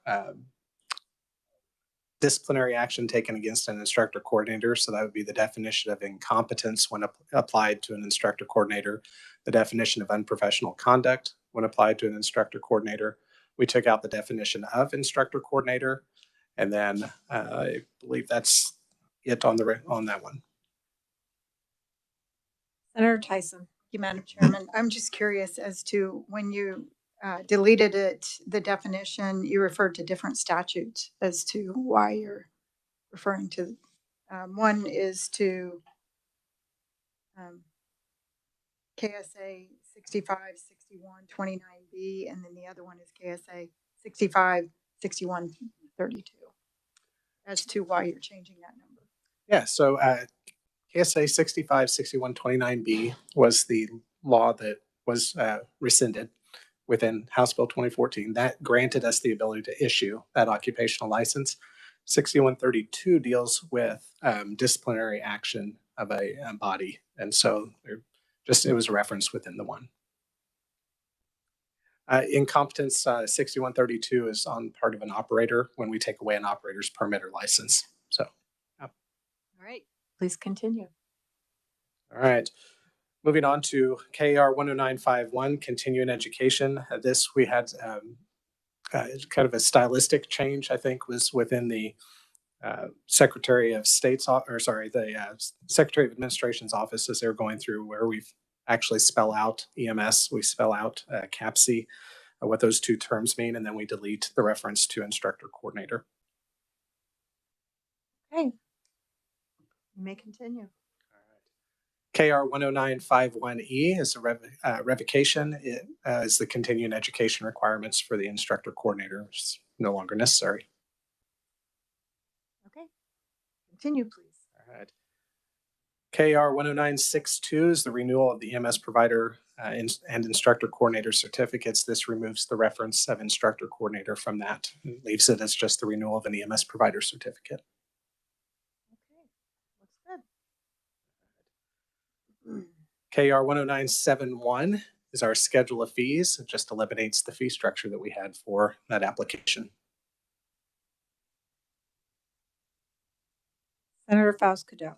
disciplinary action taken against an instructor coordinator. So that would be the definition of incompetence when applied to an instructor coordinator, the definition of unprofessional conduct when applied to an instructor coordinator. We took out the definition of instructor coordinator, and then I believe that's it on that one. Senator Tyson. Thank you, Madam Chairman. I'm just curious as to when you deleted it, the definition, you referred to different statutes as to why you're referring to. One is to KSA 656129B, and then the other one is KSA 656132. As to why you're changing that number. Yeah, so KSA 656129B was the law that was rescinded within House Bill 2014. That granted us the ability to issue that occupational license. 6132 deals with disciplinary action of a body, and so it was a reference within the one. Incompetence 6132 is on part of an operator when we take away an operator's permit or license. So, All right, please continue. All right. Moving on to KR 10951, continuing education. This we had kind of a stylistic change, I think, was within the Secretary of State's, the Secretary of Administration's office as they're going through, where we've actually spell out EMS, we spell out CAPC, what those 2 terms mean, and then we delete the reference to instructor coordinator. Okay, you may continue. KR 10951E is a revocation. It is the continuing education requirements for the instructor coordinator, which is no longer necessary. Okay, continue, please. All right. KR 10962 is the renewal of the EMS provider and instructor coordinator certificates. This removes the reference of instructor coordinator from that and leaves it as just the renewal of an EMS provider certificate. Okay, looks good. KR 10971 is our schedule of fees. It just eliminates the fee structure that we had for that application. Senator Fausto.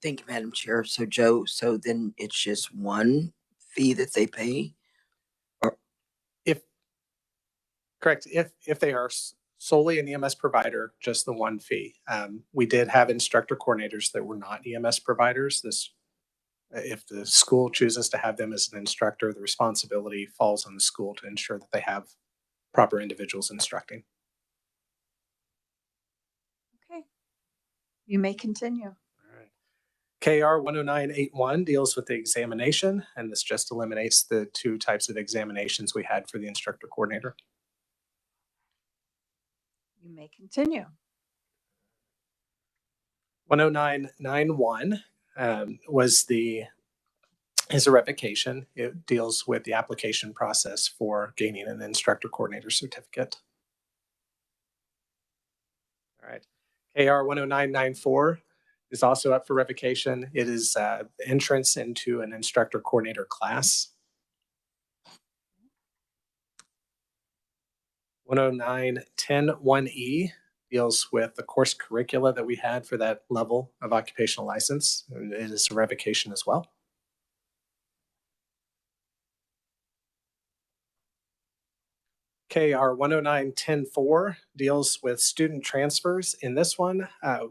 Thank you, Madam Chair. So Joe, so then it's just one fee that they pay? Correct. If they are solely an EMS provider, just the one fee. We did have instructor coordinators that were not EMS providers. If the school chooses to have them as an instructor, the responsibility falls on the school to ensure that they have proper individuals instructing. Okay. You may continue. KR 10981 deals with the examination, and this just eliminates the two types of examinations we had for the instructor coordinator. You may continue. 10991 is a revocation. It deals with the application process for gaining an instructor coordinator certificate. All right. KR 10994 is also up for revocation. It is entrance into an instructor coordinator class. 109-10-1E deals with the course curricula that we had for that level of occupational license. It is a revocation as well. KR 109-10-4 deals with student transfers. In this one,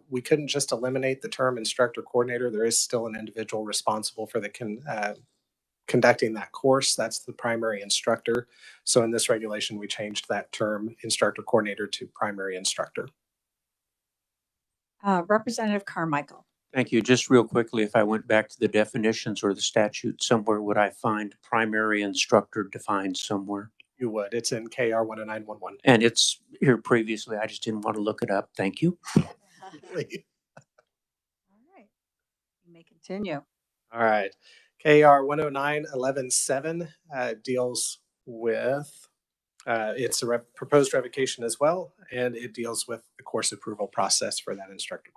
we couldn't just eliminate the term instructor coordinator. There is still an individual responsible for the conducting that course. That's the primary instructor. So in this regulation, we changed that term instructor coordinator to primary instructor. Representative Carmichael. Thank you. Just real quickly, if I went back to the definitions or the statute somewhere, would I find primary instructor defined somewhere? You would. It's in KR 10911. And it's here previously. I just didn't want to look it up. Thank you. All right. You may continue. All right. KR 109-11-7 deals with, it's a proposed revocation as well, and it deals with the course approval process for that instructor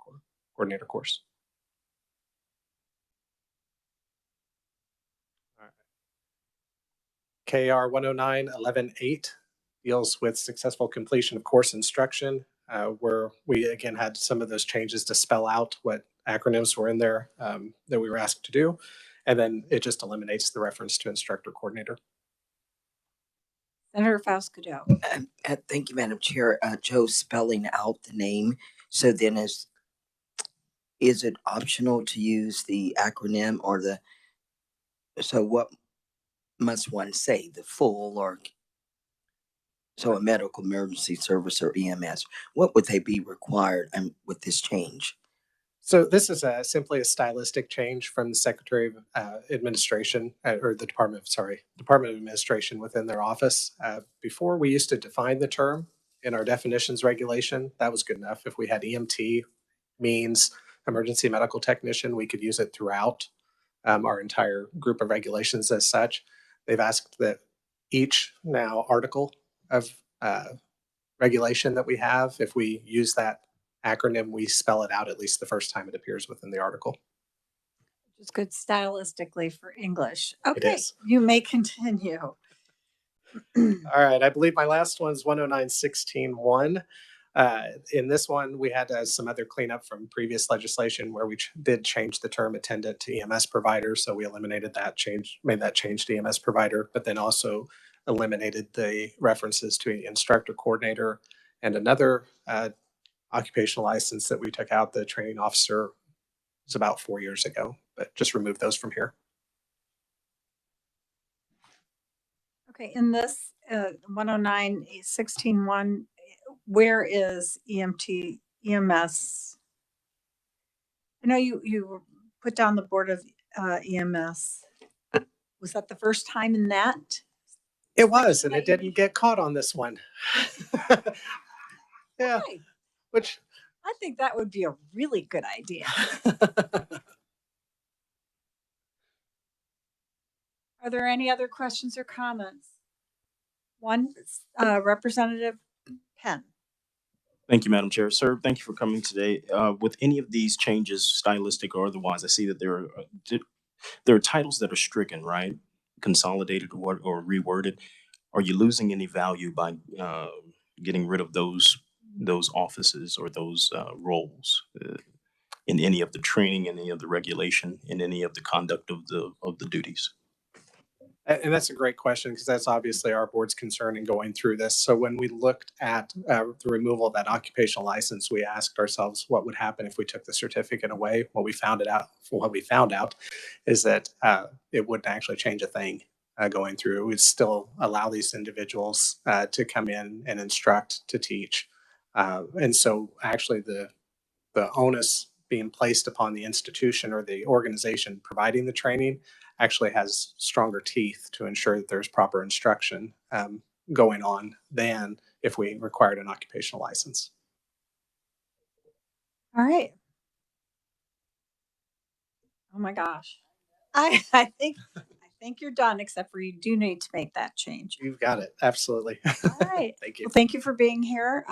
coordinator course. All right. KR 109-11-8 deals with successful completion of course instruction, where we again had some of those changes to spell out what acronyms were in there that we were asked to do. And then it just eliminates the reference to instructor coordinator. Senator Fausto. Thank you, Madam Chair. Joe, spelling out the name. So then is it optional to use the acronym or so what must one say? The full or so a medical emergency service or EMS? What would they be required with this change? So this is simply a stylistic change from the Secretary of Administration or the Department of Administration within their office. Before we used to define the term in our definitions regulation. That was good enough. If we had EMT means emergency medical technician, we could use it throughout our entire group of regulations as such. They've asked that each now article of regulation that we have, if we use that acronym, we spell it out at least the first time it appears within the article. Which is good stylistically for English. Okay, you may continue. All right, I believe my last one is 109-16-1. In this one, we had some other cleanup from previous legislation where we did change the term attendant to EMS provider. So we eliminated that change, made that change to EMS provider, but then also eliminated the references to instructor coordinator and another occupational license that we took out, the training officer, was about 4 years ago, but just remove those from here. Okay, in this 109-16-1, where is EMS? I know you put down the board of EMS. Was that the first time in that? It was, and it didn't get caught on this one. Yeah, okay. Which I think that would be a really good idea. Are there any other questions or comments? One, Representative Penn. Thank you, Madam Chair. Sir, thank you for coming today. With any of these changes, stylistic or otherwise, I see that there are titles that are stricken, right? consolidated or reworded? Are you losing any value by getting rid of those offices or those roles in any of the training, in any of the regulation, in any of the conduct of the duties? And that's a great question because that's obviously our board's concern in going through this. So when we looked at the removal of that occupational license, we asked ourselves what would happen if we took the certificate away. What we found out is that it wouldn't actually change a thing going through. It would still allow these individuals to come in and instruct, to teach. And so actually the onus being placed upon the institution or the organization providing the training actually has stronger teeth to ensure that there's proper instruction going on than if we required an occupational license. All right. Oh my gosh. I think you're done, except for you do need to make that change. You've got it. Absolutely. All right. Thank you. Well, thank you for being here.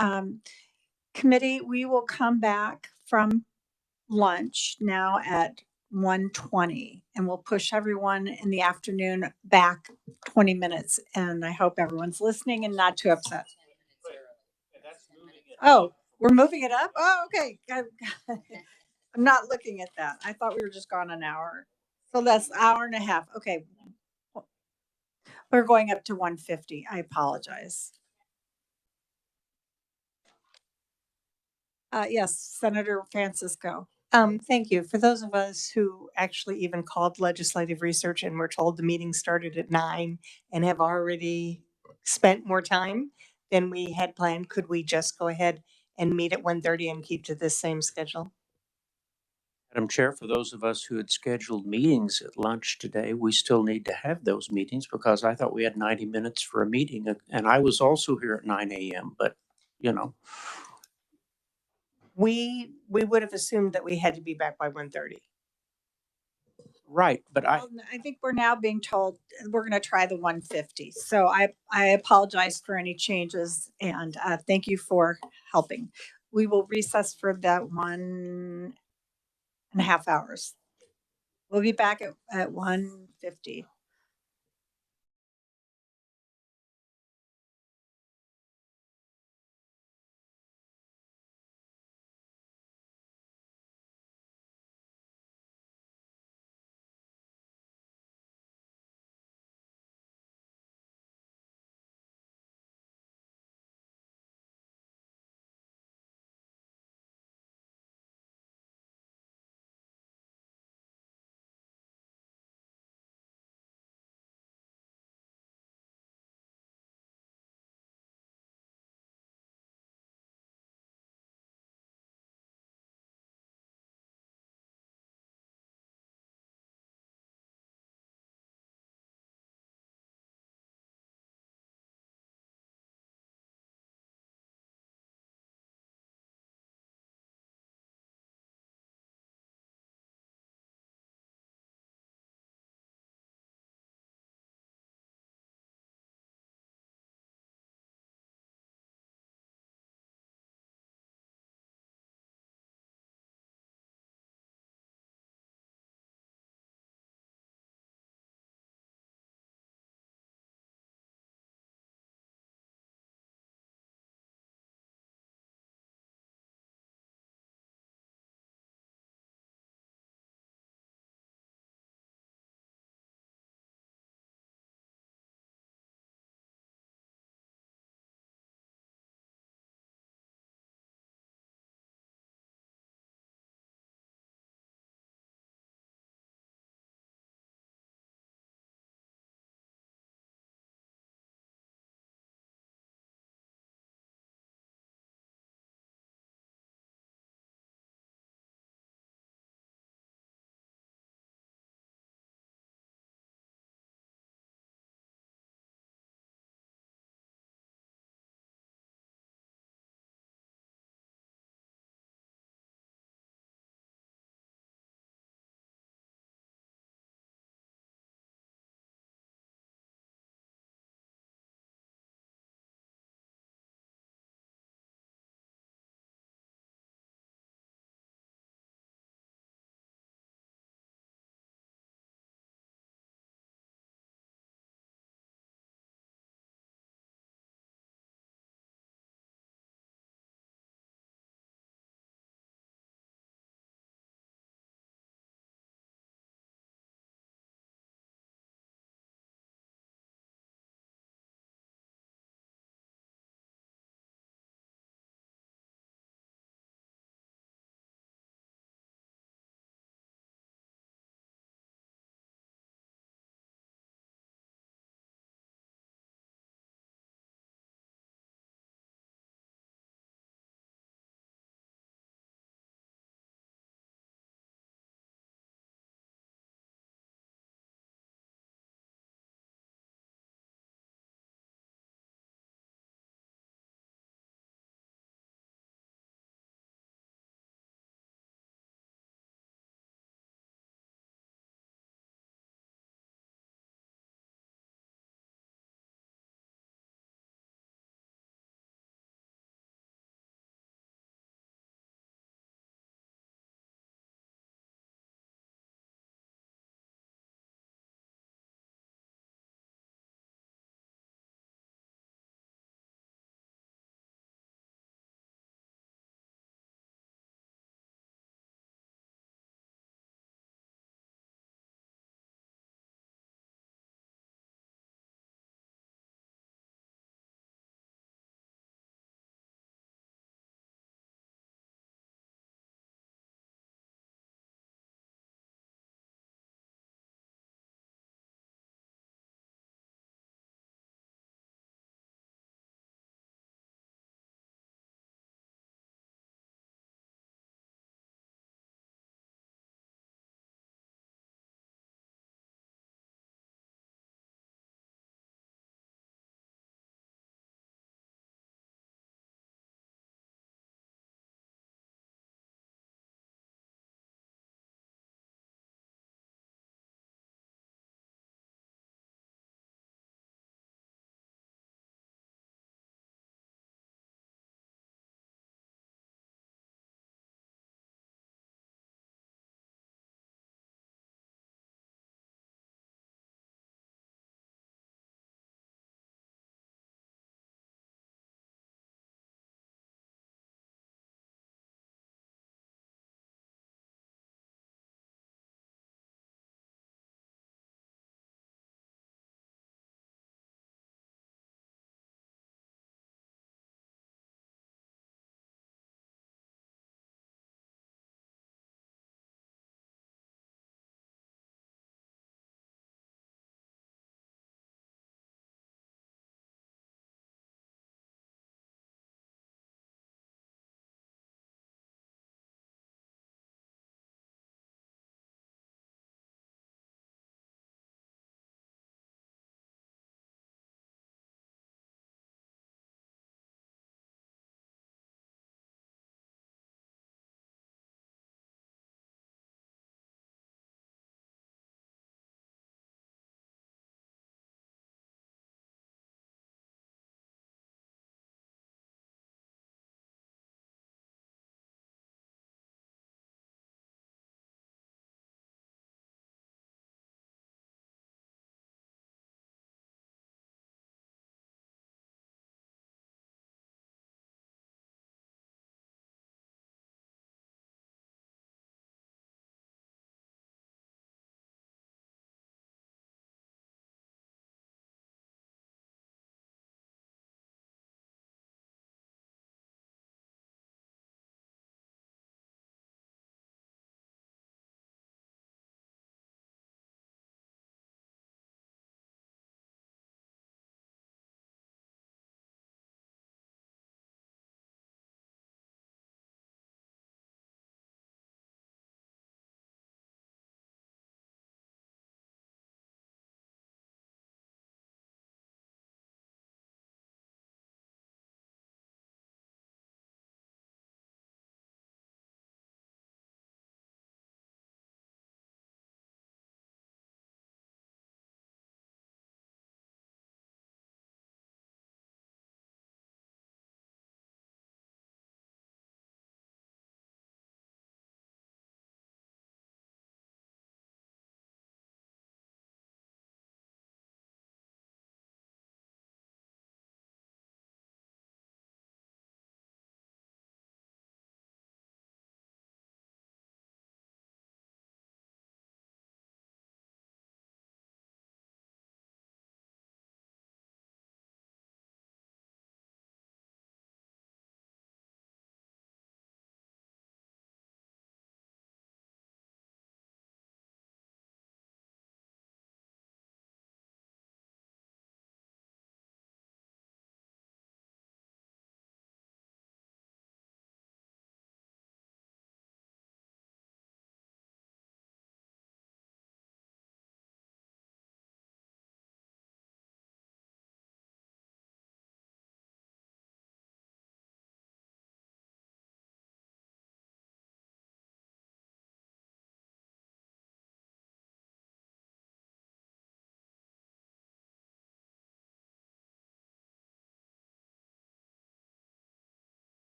Committee, we will come back from lunch now at 1:20, and we'll push everyone in the afternoon back 20 minutes. And I hope everyone's listening and not too upset. Oh, we're moving it up? Oh, okay. I'm not looking at that. I thought we were just gone an hour. So that's an hour and a half. Okay. We're going up to 1:50. I apologize. Yes, Senator Francisco. Thank you. For those of us who actually even called legislative research and were told the meeting started at 9 and have already spent more time than we had planned, could we just go ahead and meet at 1:30 and keep to this same schedule? Madam Chair, for those of us who had scheduled meetings at lunch today, we still need to have those meetings because I thought we had 90 minutes for a meeting and I was also here at 9 a.m., but you know. We would have assumed that we had to be back by 1:30. Right, but Well, I think we're now being told we're going to try the 1:50. So I apologize for any changes and thank you for helping. We will recess for that 1.5 hours. We'll be back at 1:50.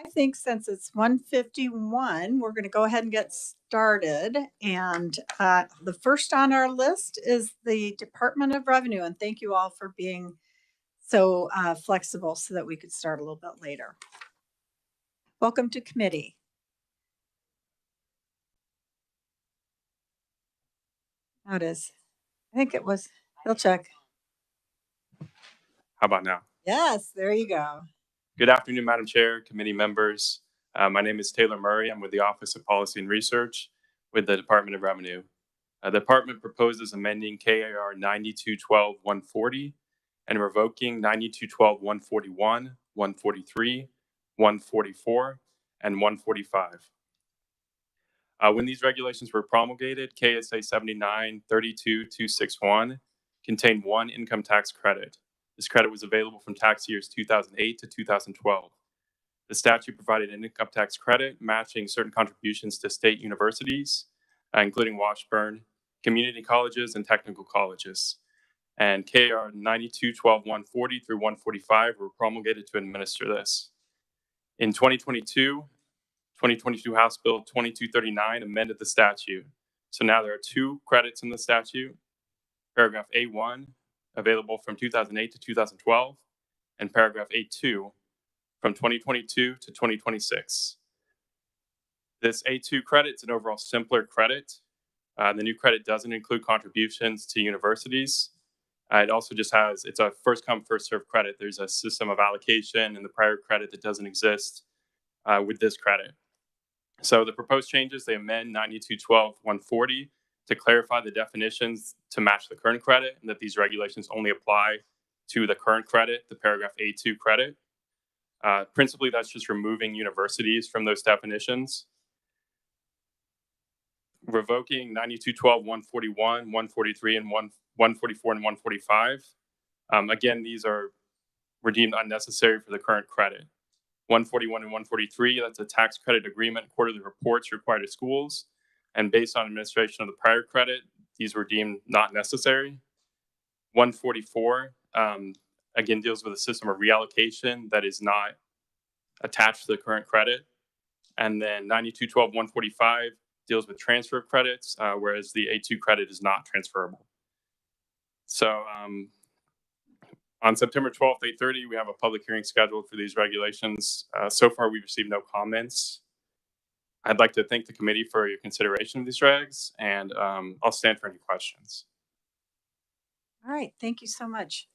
I think since it's 1:51, we're going to go ahead and get started. And the first on our list is the Department of Revenue. And thank you all for being so flexible so that we could start a little bit later. Welcome to committee. How it is. I think it was, he'll check. How about now? Yes, there you go. Good afternoon, Madam Chair, committee members. My name is Taylor Murray. I'm with the Office of Policy and Research with the Department of Revenue. The department proposes amending KAR 9212-140 and revoking 9212-141, 143, 144, and 145. When these regulations were promulgated, KSA 79-32-261 contained one income tax credit. This credit was available from tax years 2008 to 2012. The statute provided an income tax credit matching certain contributions to state universities, including Washburn, community colleges, and technical colleges. And KR 9212-140 through 145 were promulgated to administer this. In 2022 House Bill 2239 amended the statute. So now there are two credits in the statute. Paragraph A1, available from 2008 to 2012, and paragraph A2 from 2022 to 2026. This A2 credit is an overall simpler credit. The new credit doesn't include contributions to universities. It also just has, it's a first come, first served credit. There's a system of allocation in the prior credit that doesn't exist with this credit. So the proposed changes, they amend 9212-140 to clarify the definitions to match the current credit, and that these regulations only apply to the current credit, the paragraph A2 credit. Principally, that's just removing universities from those definitions. Revoking 9212-141, 143, and 144 and 145. Again, these were deemed unnecessary for the current credit. 141 and 143, that's a tax credit agreement, quarterly reports required at schools. And based on administration of the prior credit, these were deemed not necessary. 144, again, deals with a system of reallocation that is not attached to the current credit. And then 9212-145 deals with transfer of credits, whereas the A2 credit is not transferable. So on September 12th, 8:30, we have a public hearing scheduled for these regulations. So far, we've received no comments. I'd like to thank the committee for your consideration of these regs, and I'll stand for any questions. All right, thank you so much.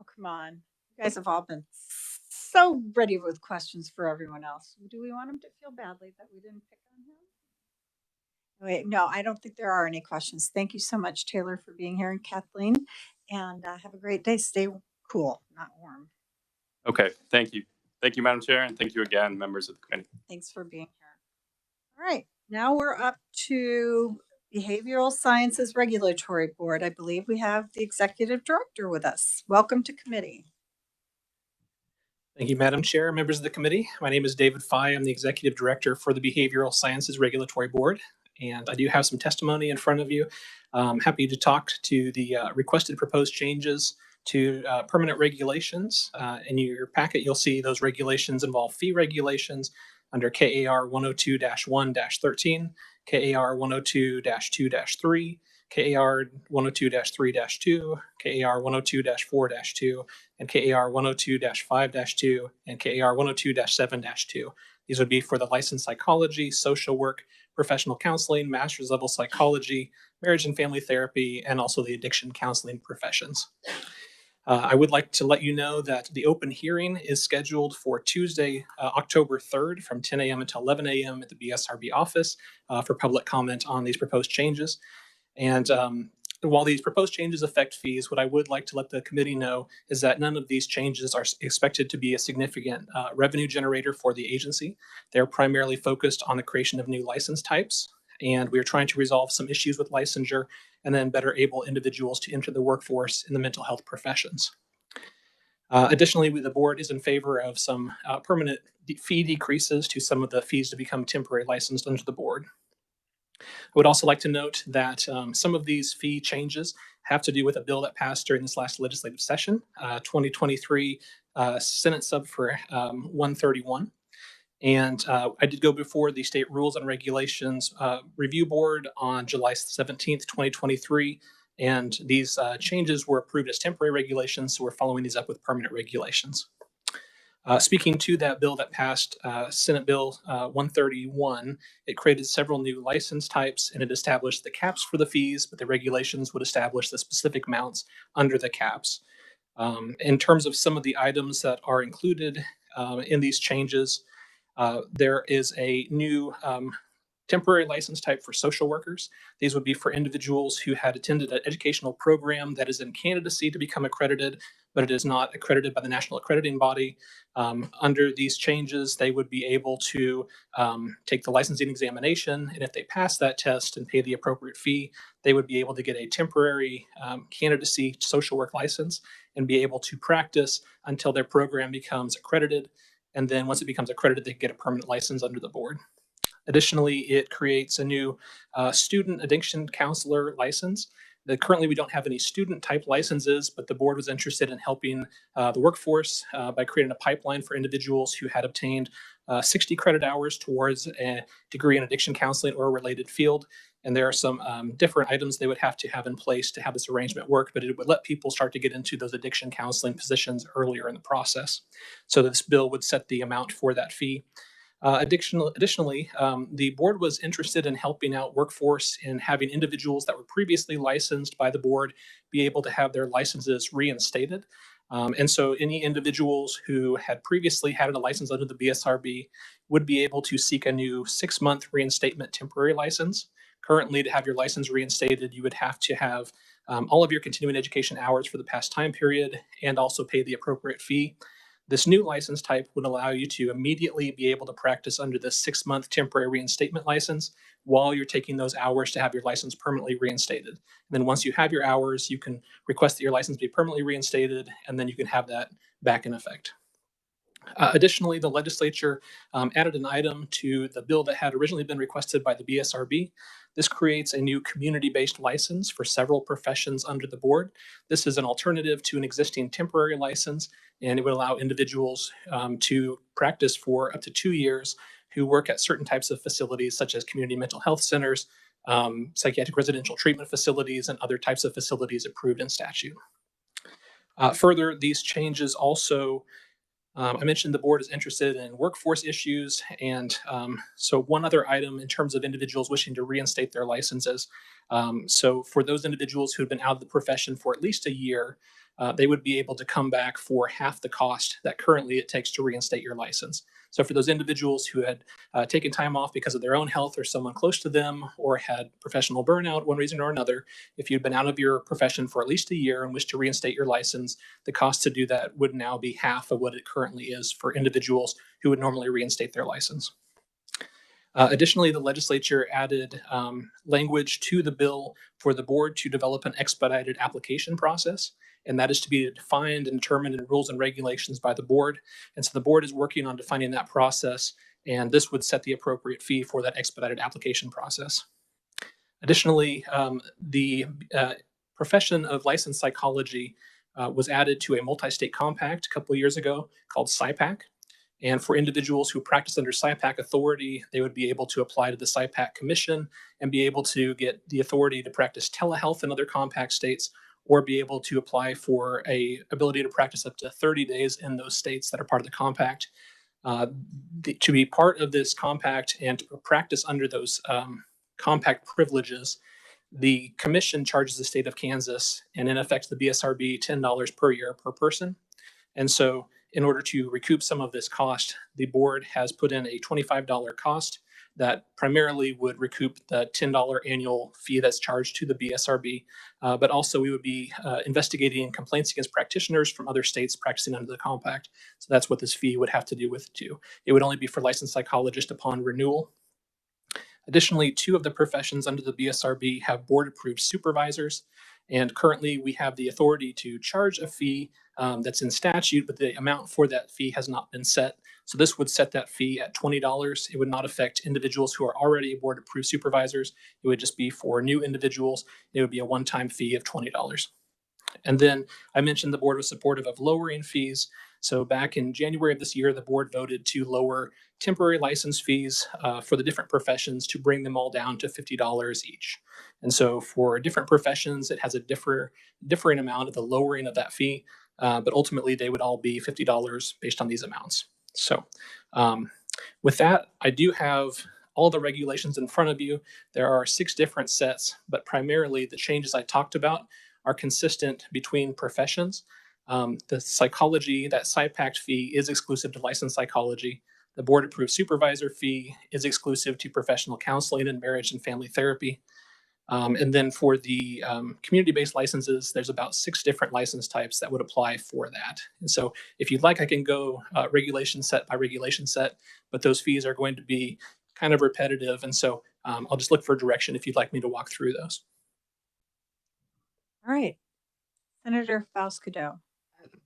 Oh, come on. You guys have all been so ready with questions for everyone else. Do we want them to feel badly that we didn't pick on him? Wait, no, I don't think there are any questions. Thank you so much, Taylor, for being here, and Kathleen. And have a great day. Stay cool, not warm. Okay, thank you. Thank you, Madam Chair, and thank you again, members of the committee. Thanks for being here. All right, now we're up to Behavioral Sciences Regulatory Board. I believe we have the Executive Director with us. Welcome to committee. Thank you, Madam Chair, members of the committee. My name is David Fye. I'm the Executive Director for the Behavioral Sciences Regulatory Board, and I do have some testimony in front of you. I'm happy to talk to the requested proposed changes to permanent regulations. In your packet, you'll see those regulations involve fee regulations under KAR 102-1-13, KAR 102-2-3, KAR 102-3-2, KAR 102-4-2, and KAR 102-5-2, and KAR 102-7-2. These would be for the licensed psychology, social work, professional counseling, master's level psychology, marriage and family therapy, and also the addiction counseling professions. I would like to let you know that the open hearing is scheduled for Tuesday, October 3rd from 10 a.m. until 11 a.m. at the BSRB office for public comment on these proposed changes. And while these proposed changes affect fees, what I would like to let the committee know is that none of these changes are expected to be a significant revenue generator for the agency. They're primarily focused on the creation of new license types, and we are trying to resolve some issues with licensure and then better able individuals to enter the workforce in the mental health professions. Additionally, the board is in favor of some permanent fee decreases to some of the fees to become temporary licensed under the board. I would also like to note that some of these fee changes have to do with a bill that passed during this last legislative session. 2023 Senate sub for 131. And I did go before the State Rules and Regulations Review Board on July 17th, 2023. And these changes were approved as temporary regulations, so we're following these up with permanent regulations. Speaking to that bill that passed, Senate Bill 131, it created several new license types and it established the caps for the fees, but the regulations would establish the specific amounts under the caps. In terms of some of the items that are included in these changes, there is a new temporary license type for social workers. These would be for individuals who had attended an educational program that is in candidacy to become accredited, but it is not accredited by the national accrediting body. Under these changes, they would be able to take the licensing examination, and if they pass that test and pay the appropriate fee, they would be able to get a temporary candidacy social work license and be able to practice until their program becomes accredited. And then once it becomes accredited, they get a permanent license under the board. Additionally, it creates a new student addiction counselor license. Currently, we don't have any student type licenses, but the board was interested in helping the workforce by creating a pipeline for individuals who had obtained 60 credit hours towards a degree in addiction counseling or a related field. And there are some different items they would have to have in place to have this arrangement work, but it would let people start to get into those addiction counseling positions earlier in the process. So this bill would set the amount for that fee. Additionally, the board was interested in helping out workforce in having individuals that were previously licensed by the board be able to have their licenses reinstated. And so any individuals who had previously had a license under the BSRB would be able to seek a new 6-month reinstatement temporary license. Currently, to have your license reinstated, you would have to have all of your continuing education hours for the past time period and also pay the appropriate fee. This new license type would allow you to immediately be able to practice under the 6-month temporary reinstatement license while you're taking those hours to have your license permanently reinstated. And then once you have your hours, you can request that your license be permanently reinstated, and then you can have that back in effect. Additionally, the legislature added an item to the bill that had originally been requested by the BSRB. This creates a new community-based license for several professions under the board. This is an alternative to an existing temporary license, and it would allow individuals to practice for up to 2 years who work at certain types of facilities such as community mental health centers, psychiatric residential treatment facilities, and other types of facilities approved in statute. Further, these changes also I mentioned the board is interested in workforce issues. And so one other item in terms of individuals wishing to reinstate their licenses. So for those individuals who have been out of the profession for at least a year, they would be able to come back for half the cost that currently it takes to reinstate your license. So for those individuals who had taken time off because of their own health or someone close to them or had professional burnout, one reason or another, if you'd been out of your profession for at least a year and wish to reinstate your license, the cost to do that would now be half of what it currently is for individuals who would normally reinstate their license. Additionally, the legislature added language to the bill for the board to develop an expedited application process, and that is to be defined and determined in rules and regulations by the board. And so the board is working on defining that process, and this would set the appropriate fee for that expedited application process. Additionally, the profession of licensed psychology was added to a multi-state compact a couple of years ago called SIPAC. And for individuals who practice under SIPAC authority, they would be able to apply to the SIPAC Commission and be able to get the authority to practice telehealth in other compact states, or be able to apply for a ability to practice up to 30 days in those states that are part of the compact. To be part of this compact and to practice under those compact privileges, the commission charges the state of Kansas, and in effect the BSRB, $10 per year per person. And so in order to recoup some of this cost, the board has put in a $25 cost that primarily would recoup the $10 annual fee that's charged to the BSRB. But also we would be investigating complaints against practitioners from other states practicing under the compact. So that's what this fee would have to do with too. It would only be for licensed psychologists upon renewal. Additionally, 2 of the professions under the BSRB have board-approved supervisors, and currently we have the authority to charge a fee that's in statute, but the amount for that fee has not been set. So this would set that fee at $20. It would not affect individuals who are already board-approved supervisors. It would just be for new individuals. It would be a one-time fee of $20. And then I mentioned the board was supportive of lowering fees. So back in January of this year, the board voted to lower temporary license fees for the different professions to bring them all down to $50 each. And so for different professions, it has a differing amount of the lowering of that fee, but ultimately they would all be $50 based on these amounts. So with that, I do have all the regulations in front of you. There are 6 different sets, but primarily the changes I talked about are consistent between professions. The psychology, that SciPact fee is exclusive to licensed psychology. The board approved supervisor fee is exclusive to professional counseling and marriage and family therapy. And then for the community-based licenses, there's about 6 different license types that would apply for that. And so if you'd like, I can go regulation set by regulation set, but those fees are going to be kind of repetitive. And so I'll just look for direction if you'd like me to walk through those. All right. Senator Falscadeau.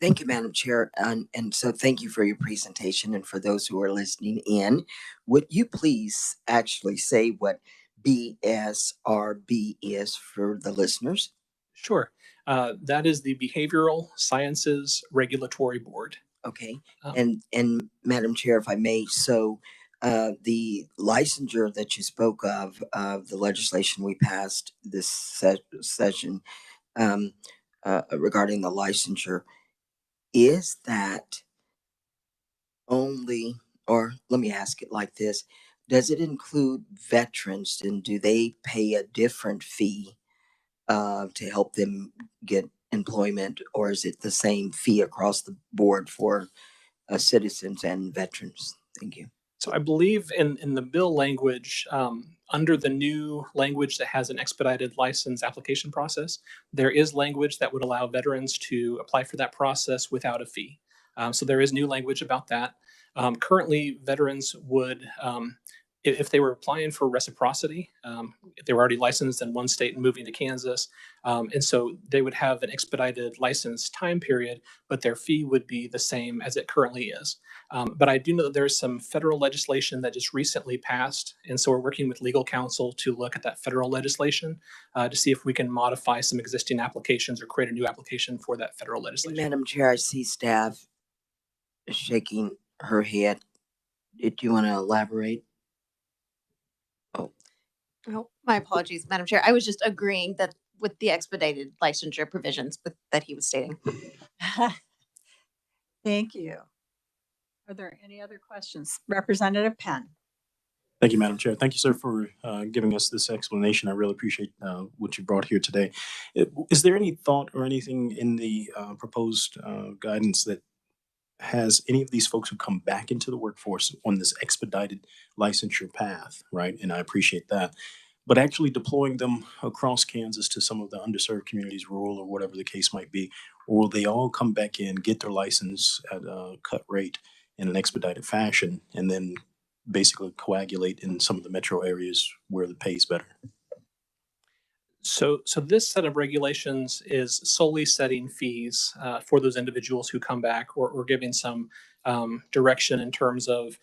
Thank you, Madam Chair. And so thank you for your presentation. And for those who are listening in, would you please actually say what BSRB is for the listeners? Sure. That is the Behavioral Sciences Regulatory Board. Okay. And Madam Chair, if I may, so the licensure that you spoke of the legislation we passed this session regarding the licensure, is that only, or let me ask it like this, does it include veterans, and do they pay a different fee to help them get employment, or is it the same fee across the board for citizens and veterans? Thank you. So I believe in the bill language, under the new language that has an expedited license application process, there is language that would allow veterans to apply for that process without a fee. So there is new language about that. Currently, veterans would, if they were applying for reciprocity, if they were already licensed in one state and moving to Kansas, and so they would have an expedited license time period, but their fee would be the same as it currently is. But I do know that there's some federal legislation that just recently passed, and so we're working with legal counsel to look at that federal legislation to see if we can modify some existing applications or create a new application for that federal legislation. Madam Chair, I see staff shaking her head. Do you want to elaborate? Oh, my apologies, Madam Chair. I was just agreeing that with the expedited licensure provisions that he was stating. Thank you. Are there any other questions? Representative Penn. Thank you, Madam Chair. Thank you, sir, for giving us this explanation. I really appreciate what you brought here today. Is there any thought or anything in the proposed guidance that has any of these folks who come back into the workforce on this expedited licensure path, right? And I appreciate that. But actually deploying them across Kansas to some of the underserved communities, rural or whatever the case might be, or will they all come back in, get their license at a cut rate in an expedited fashion, and then basically coagulate in some of the metro areas where the pay is better? So this set of regulations is solely setting fees for those individuals who come back, or giving some direction in terms of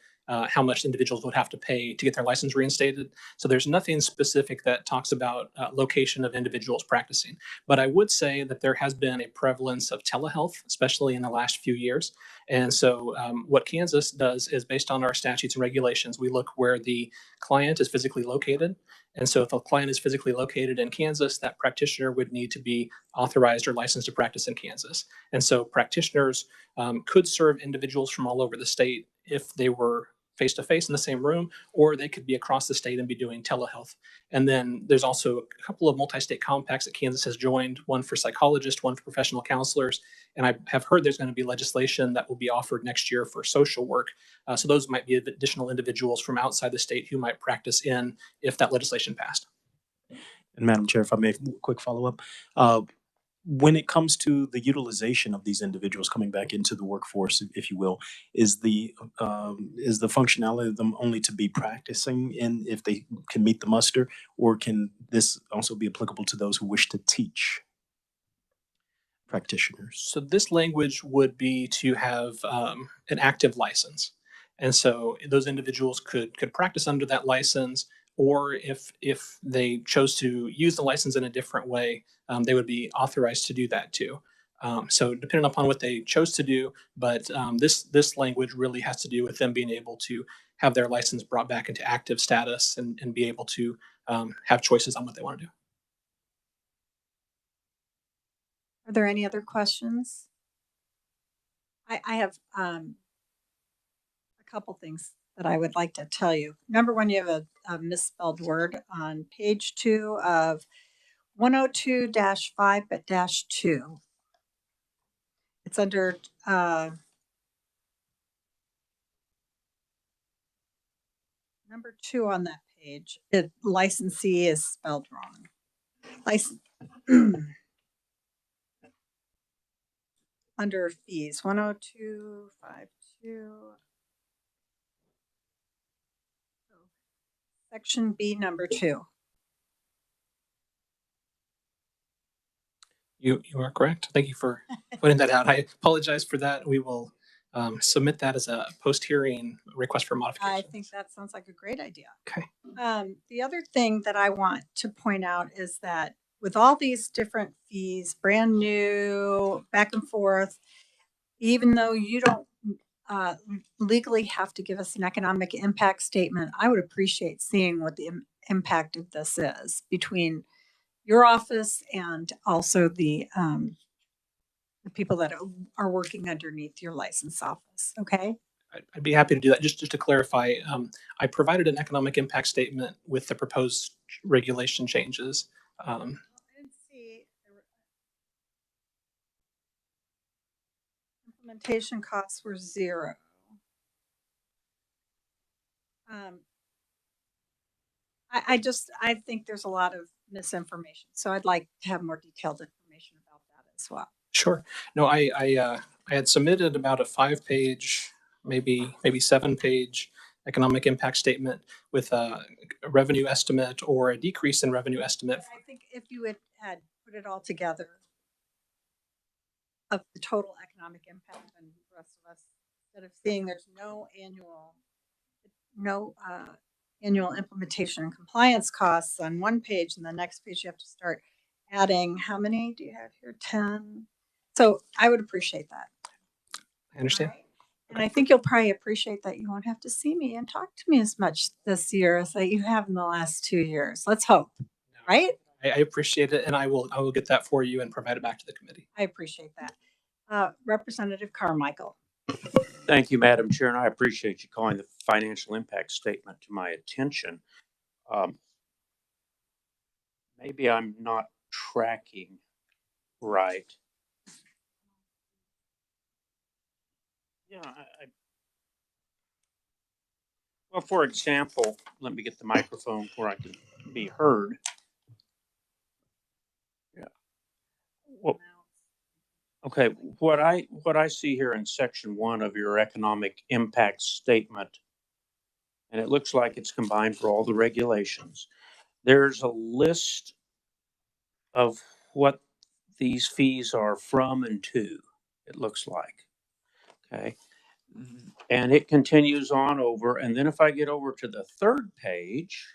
how much individuals would have to pay to get their license reinstated. So there's nothing specific that talks about location of individuals practicing. But I would say that there has been a prevalence of telehealth, especially in the last few years. And so what Kansas does is, based on our statutes and regulations, we look where the client is physically located. And so if a client is physically located in Kansas, that practitioner would need to be authorized or licensed to practice in Kansas. And so practitioners could serve individuals from all over the state if they were face-to-face in the same room, or they could be across the state and be doing telehealth. And then there's also a couple of multi-state compacts that Kansas has joined, one for psychologists, one for professional counselors. And I have heard there's going to be legislation that will be offered next year for social work. So those might be additional individuals from outside the state who might practice in if that legislation passed. And Madam Chair, if I may, quick follow-up. When it comes to the utilization of these individuals coming back into the workforce, if you will, is the functionality of them only to be practicing in if they can meet the muster, or can this also be applicable to those who wish to teach practitioners? So this language would be to have an active license. And so those individuals could practice under that license, or if they chose to use the license in a different way, they would be authorized to do that too. So depending upon what they chose to do, but this language really has to do with them being able to have their license brought back into active status and be able to have choices on what they want to do. Are there any other questions? I have a couple things that I would like to tell you. Number one, you have a misspelled word on page 2 of 102-5, but -2. It's under number 2 on that page. Licensee is spelled wrong. Under fees, 102.52. Section B, number 2. You are correct. Thank you for pointing that out. I apologize for that. We will submit that as a post-hearing request for modification. I think that sounds like a great idea. Okay. The other thing that I want to point out is that with all these different fees, brand new, back and forth, even though you don't legally have to give us an economic impact statement, I would appreciate seeing what the impact of this is between your office and also the people that are working underneath your license office. Okay. I'd be happy to do that. Just to clarify, I provided an economic impact statement with the proposed regulation changes. I didn't see implementation costs were 0. I think there's a lot of misinformation, so I'd like to have more detailed information about that as well. Sure. No, I had submitted about a 5-page, maybe 7-page economic impact statement with a revenue estimate or a decrease in revenue estimate. I think if you had put it all together of the total economic impact and the rest of us, instead of seeing there's no annual implementation and compliance costs on one page, and the next page you have to start adding. How many do you have here? 10. So I would appreciate that. I understand. Right? And I think you'll probably appreciate that you won't have to see me and talk to me as much this year as that you have in the last 2 years. Let's hope, right? I appreciate it, and I will get that for you and provide it back to the committee. I appreciate that. Representative Carmichael. Thank you, Madam Chair, and I appreciate you calling the financial impact statement to my attention. Maybe I'm not tracking right. Yeah, well, for example, let me get the microphone where I can be heard. Yeah. Well, okay, what I see here in section 1 of your economic impact statement, and it looks like it's combined for all the regulations. There's a list of what these fees are from and to, it looks like. Okay. And it continues on over. And then if I get over to the 3rd page,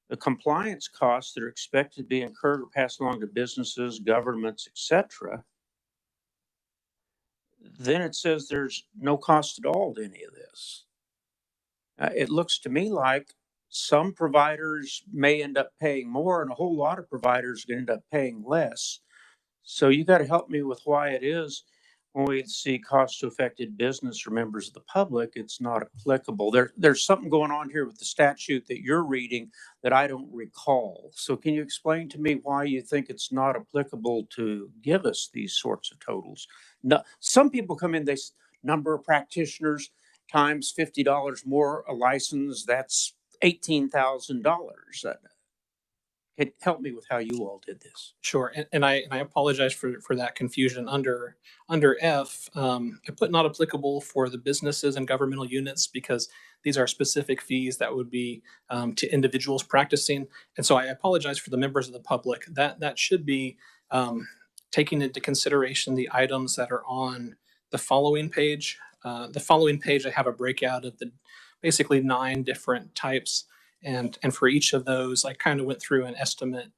the compliance costs that are expected to be incurred or passed along to businesses, governments, etc. Then it says there's no cost at all to any of this. It looks to me like some providers may end up paying more and a whole lot of providers are going to end up paying less. So you got to help me with why it is when we see cost to affected business or members of the public, it's not applicable. There's something going on here with the statute that you're reading that I don't recall. So can you explain to me why you think it's not applicable to give us these sorts of totals? No, some people come in, they number of practitioners times $50 more a license, that's $18,000. Help me with how you all did this. Sure, and I apologize for that confusion. Under F, I put not applicable for the businesses and governmental units because these are specific fees that would be to individuals practicing. And so I apologize for the members of the public. That should be taking into consideration the items that are on the following page. The following page, I have a breakout of the basically 9 different types. And for each of those, I kind of went through an estimate.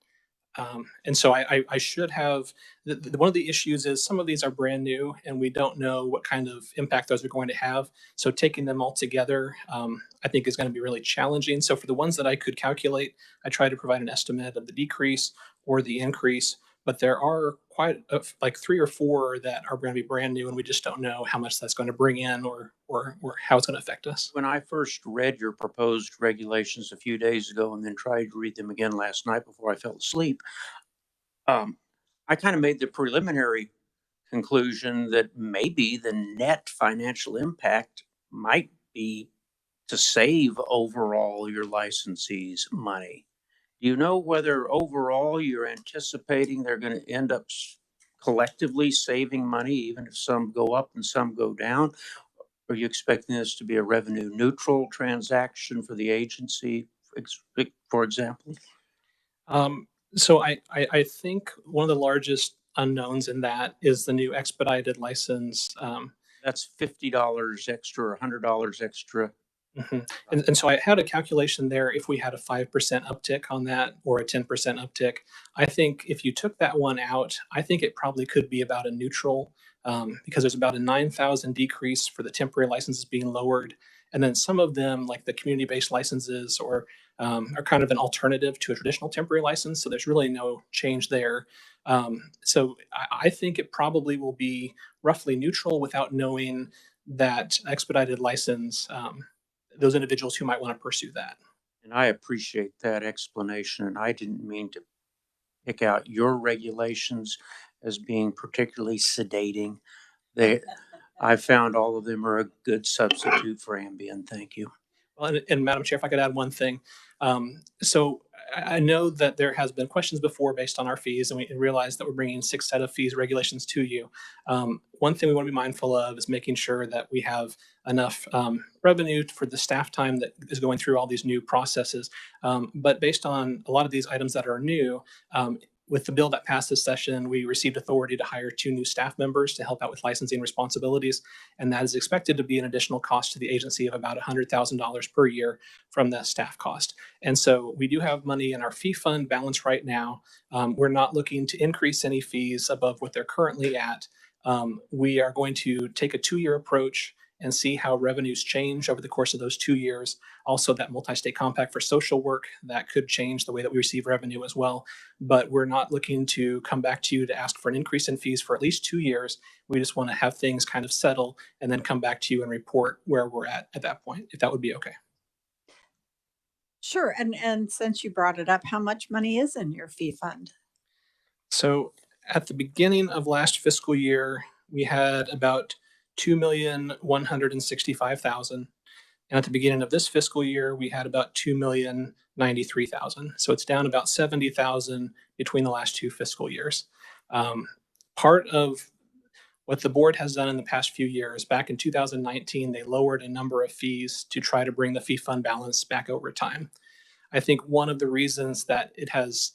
And so I should have, one of the issues is some of these are brand new and we don't know what kind of impact those are going to have. So taking them all together, I think is going to be really challenging. So for the ones that I could calculate, I try to provide an estimate of the decrease or the increase, but there are like 3 or 4 that are going to be brand new and we just don't know how much that's going to bring in or how it's going to affect us. When I first read your proposed regulations a few days ago and then tried to read them again last night before I fell asleep, I kind of made the preliminary conclusion that maybe the net financial impact might be to save overall your licensees money. Do you know whether overall you're anticipating they're going to end up collectively saving money, even if some go up and some go down? Are you expecting this to be a revenue neutral transaction for the agency, for example? So I think one of the largest unknowns in that is the new expedited license. That's $50 extra or $100 extra. Mhm. And so I had a calculation there if we had a 5% uptick on that or a 10% uptick. I think if you took that one out, I think it probably could be about a neutral because there's about a 9,000 decrease for the temporary licenses being lowered. And then some of them, like the community-based licenses are kind of an alternative to a traditional temporary license. So there's really no change there. So I think it probably will be roughly neutral without knowing that expedited license, those individuals who might want to pursue that. And I appreciate that explanation. And I didn't mean to pick out your regulations as being particularly sedating. I found all of them are a good substitute for Ambien. Thank you. Well, and Madam Chair, if I could add one thing. So I know that there has been questions before based on our fees, and we realize that we're bringing 6 set of fees regulations to you. One thing we want to be mindful of is making sure that we have enough revenue for the staff time that is going through all these new processes. But based on a lot of these items that are new, with the bill that passed this session, we received authority to hire 2 new staff members to help out with licensing responsibilities. And that is expected to be an additional cost to the agency of about $100,000 per year from that staff cost. And so we do have money in our fee fund balance right now. We're not looking to increase any fees above what they're currently at. We are going to take a 2-year approach and see how revenues change over the course of those 2 years. Also, that multi-state compact for social work, that could change the way that we receive revenue as well. But we're not looking to come back to you to ask for an increase in fees for at least 2 years. We just want to have things kind of settle and then come back to you and report where we're at that point, if that would be okay. Sure. And since you brought it up, how much money is in your fee fund? So at the beginning of last fiscal year, we had about $2,165,000. And at the beginning of this fiscal year, we had about $2,093,000. So it's down about $70,000 between the last 2 fiscal years. Part of what the board has done in the past few years, back in 2019, they lowered a number of fees to try to bring the fee fund balance back over time. I think one of the reasons that it has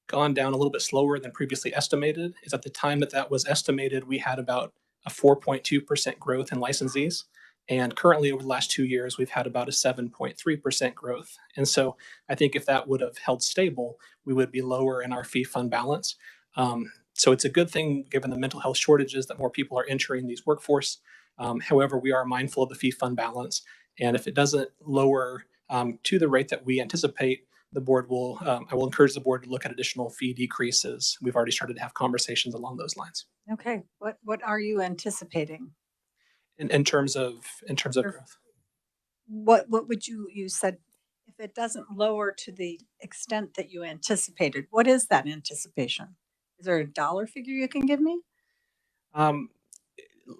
gone down a little bit slower than previously estimated is at the time that was estimated, we had about a 4.2% growth in licensees. And currently over the last 2 years, we've had about a 7.3% growth. And so I think if that would have held stable, we would be lower in our fee fund balance. So it's a good thing given the mental health shortages that more people are entering these workforce. However, we are mindful of the fee fund balance. And if it doesn't lower to the rate that we anticipate, the board will, I will encourage the board to look at additional fee decreases. We've already started to have conversations along those lines. Okay. What are you anticipating? In terms of growth. What would you said if it doesn't lower to the extent that you anticipated, what is that anticipation? Is there a dollar figure you can give me?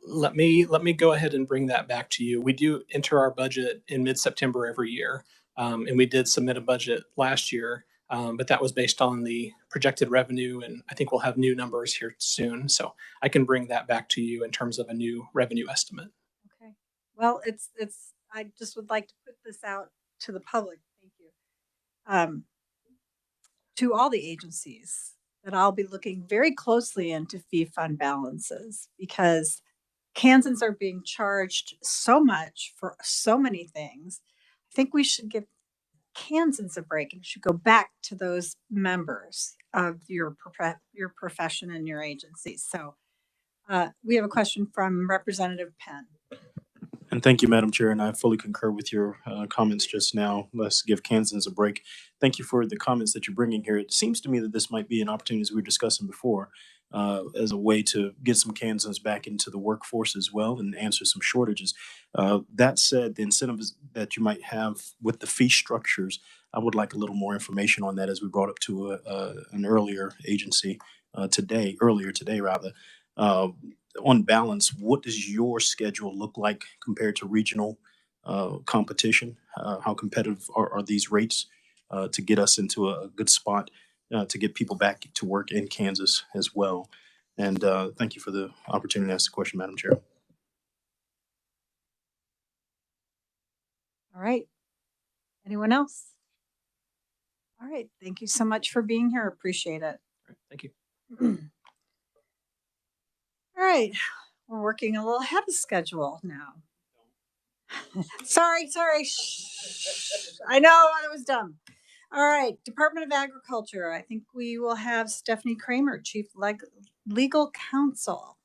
Let me go ahead and bring that back to you. We do enter our budget in mid-September every year. And we did submit a budget last year, but that was based on the projected revenue. And I think we'll have new numbers here soon. So I can bring that back to you in terms of a new revenue estimate. Okay. Well, I just would like to put this out to the public. Thank you. To all the agencies that I'll be looking very closely into fee fund balances because Kansans are being charged so much for so many things. I think we should give Kansans a break and should go back to those members of your profession and your agency. So we have a question from Representative Penn. And thank you, Madam Chair, and I fully concur with your comments just now. Let's give Kansans a break. Thank you for the comments that you're bringing here. It seems to me that this might be an opportunity, as we were discussing before, as a way to get some Kansans back into the workforce as well and answer some shortages. That said, the incentives that you might have with the fee structures, I would like a little more information on that, as we brought up to an earlier agency earlier today rather. On balance, what does your schedule look like compared to regional competition? How competitive are these rates to get us into a good spot to get people back to work in Kansas as well? And thank you for the opportunity to ask the question, Madam Chair. All right. Anyone else? All right. Thank you so much for being here. Appreciate it. Thank you. All right. We're working a little ahead of schedule now. Sorry. Shh. I know I was dumb. All right. Department of Agriculture. I think we will have Stephanie Kramer, Chief Legal Counsel.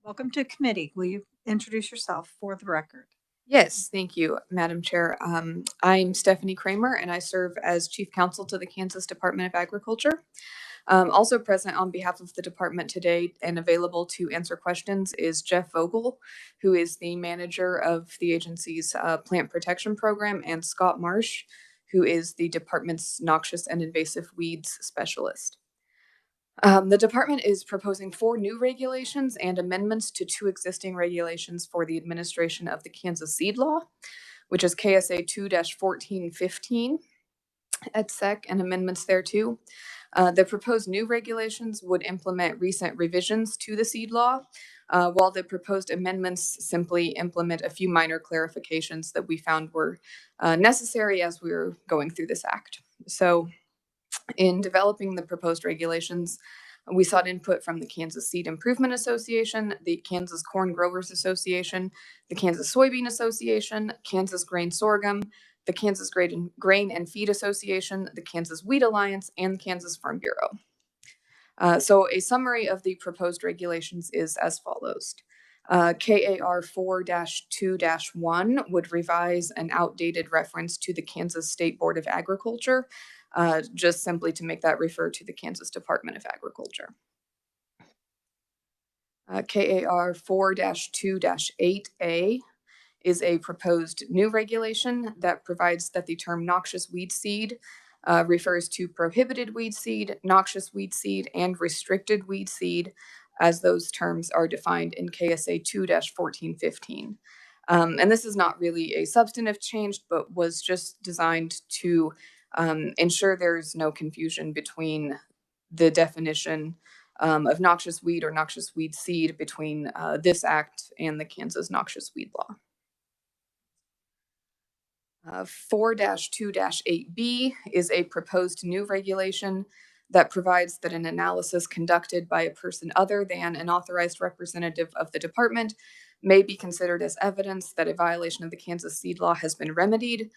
Welcome to committee. Will you introduce yourself for the record? Yes, thank you, Madam Chair. I'm Stephanie Kramer, and I serve as Chief Counsel to the Kansas Department of Agriculture. Also present on behalf of the department today and available to answer questions is Jeff Vogel, who is the manager of the agency's plant protection program, and Scott Marsh, who is the department's noxious and invasive weeds specialist. The department is proposing 4 new regulations and amendments to 2 existing regulations for the administration of the Kansas seed law, which is KSA 2-1415 et sec, and amendments thereto. The proposed new regulations would implement recent revisions to the seed law, while the proposed amendments simply implement a few minor clarifications that we found were necessary as we were going through this act. So, in developing the proposed regulations, we sought input from the Kansas Seed Improvement Association, the Kansas Corn Growers Association, the Kansas Soybean Association, Kansas Grain Sorghum, the Kansas Grain and Feed Association, the Kansas Wheat Alliance, and Kansas Farm Bureau. So a summary of the proposed regulations is as follows. KAR 4-2-1 would revise an outdated reference to the Kansas State Board of Agriculture, just simply to make that refer to the Kansas Department of Agriculture. KAR 4-2-8A is a proposed new regulation that provides that the term noxious weed seed refers to prohibited weed seed, noxious weed seed, and restricted weed seed, as those terms are defined in KSA 2-1415. And this is not really a substantive change, but was just designed to ensure there's no confusion between the definition of noxious weed or noxious weed seed between this act and the Kansas noxious weed law. 4-2-8B is a proposed new regulation that provides that an analysis conducted by a person other than an authorized representative of the department may be considered as evidence that a violation of the Kansas seed law has been remedied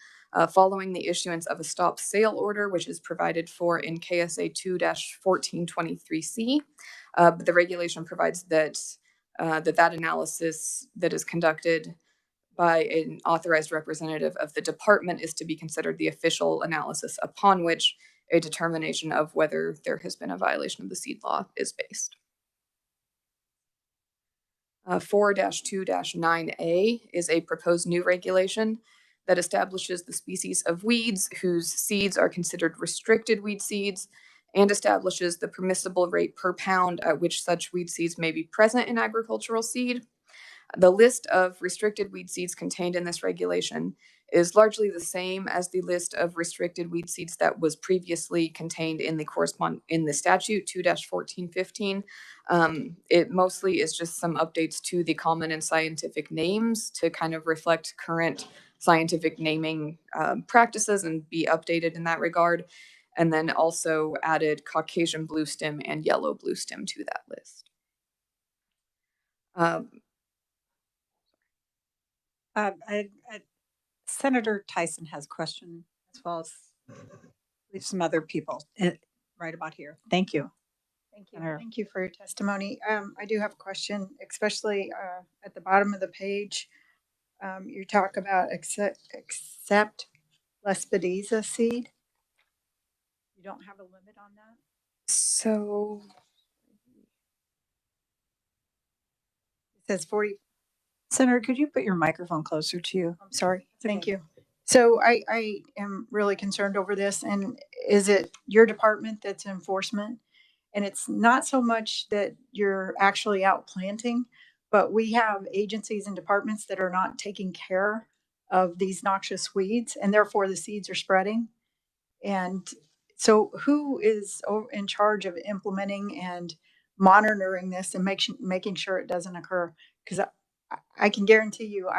following the issuance of a stop sale order, which is provided for in KSA 2-1423C. But the regulation provides that that analysis that is conducted by an authorized representative of the department is to be considered the official analysis upon which a determination of whether there has been a violation of the seed law is based. 4-2-9A is a proposed new regulation that establishes the species of weeds whose seeds are considered restricted weed seeds and establishes the permissible rate per pound at which such weed seeds may be present in agricultural seed. The list of restricted weed seeds contained in this regulation is largely the same as the list of restricted weed seeds that was previously contained in the statute 2-1415. It mostly is just some updates to the common and scientific names to kind of reflect current scientific naming practices and be updated in that regard. And then also added Caucasian blue stem and yellow blue stem to that list. Senator Tyson has a question as well as some other people right about here. Thank you. Thank you. Senator. Thank you for your testimony. I do have a question, especially at the bottom of the page. You talk about accept Lespedeza seed. You don't have a limit on that? So It says 40. Senator, could you put your microphone closer to you? I'm sorry. Thank you. So I am really concerned over this. And is it your department that's enforcement? And it's not so much that you're actually out planting, but we have agencies and departments that are not taking care of these noxious weeds, and therefore the seeds are spreading. And so who is in charge of implementing and monitoring this and making sure it doesn't occur? Because I can guarantee you,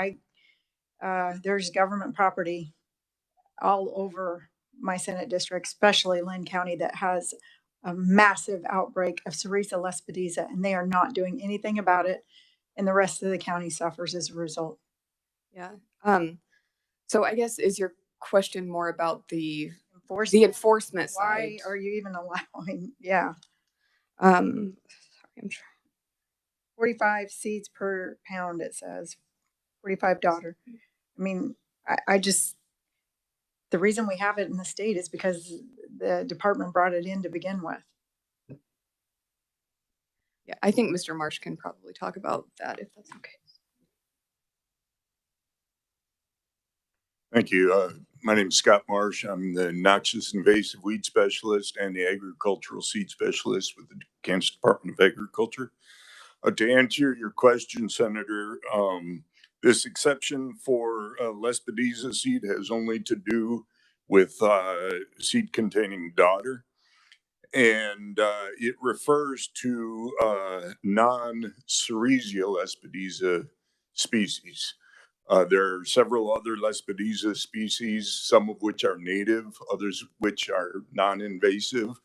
there's government property all over my Senate district, especially Lynn County, that has a massive outbreak of Sericea lespedeza, and they are not doing anything about it. And the rest of the county suffers as a result. yeah. So I guess is your question more about the enforcement side? Why are you even allowing? Yeah. Sorry, I'm trying. 45 seeds per pound, it says. 45 daughter. I mean, I just, the reason we have it in the state is because the department brought it in to begin with. Yeah, I think Mr. Marsh can probably talk about that if that's okay. Thank you. My name is Scott Marsh. I'm the noxious invasive weed specialist and the agricultural seed specialist with the Kansas Department of Agriculture. To answer your question, Senator, this exception for Lespedeza seed has only to do with seed containing daughter. And it refers to non-Sericea lespedeza species. There are several other Lespedeza species, some of which are native, others which are non-invasive,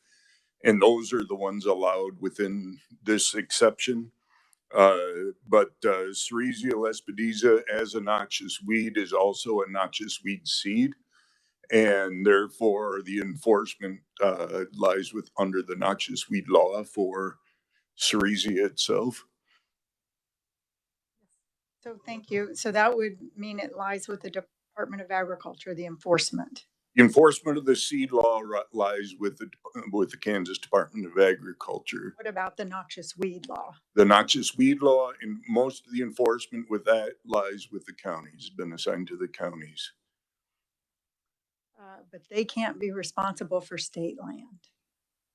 and those are the ones allowed within this exception. But Sericea lespedeza as a noxious weed is also a noxious weed seed, and therefore the enforcement lies under the noxious weed law for Sericea itself. So thank you. So that would mean it lies with the Department of Agriculture, the enforcement. The enforcement of the seed law lies with the Kansas Department of Agriculture. What about the noxious weed law? The noxious weed law and most of the enforcement with that lies with the counties, been assigned to the counties. But they can't be responsible for state land.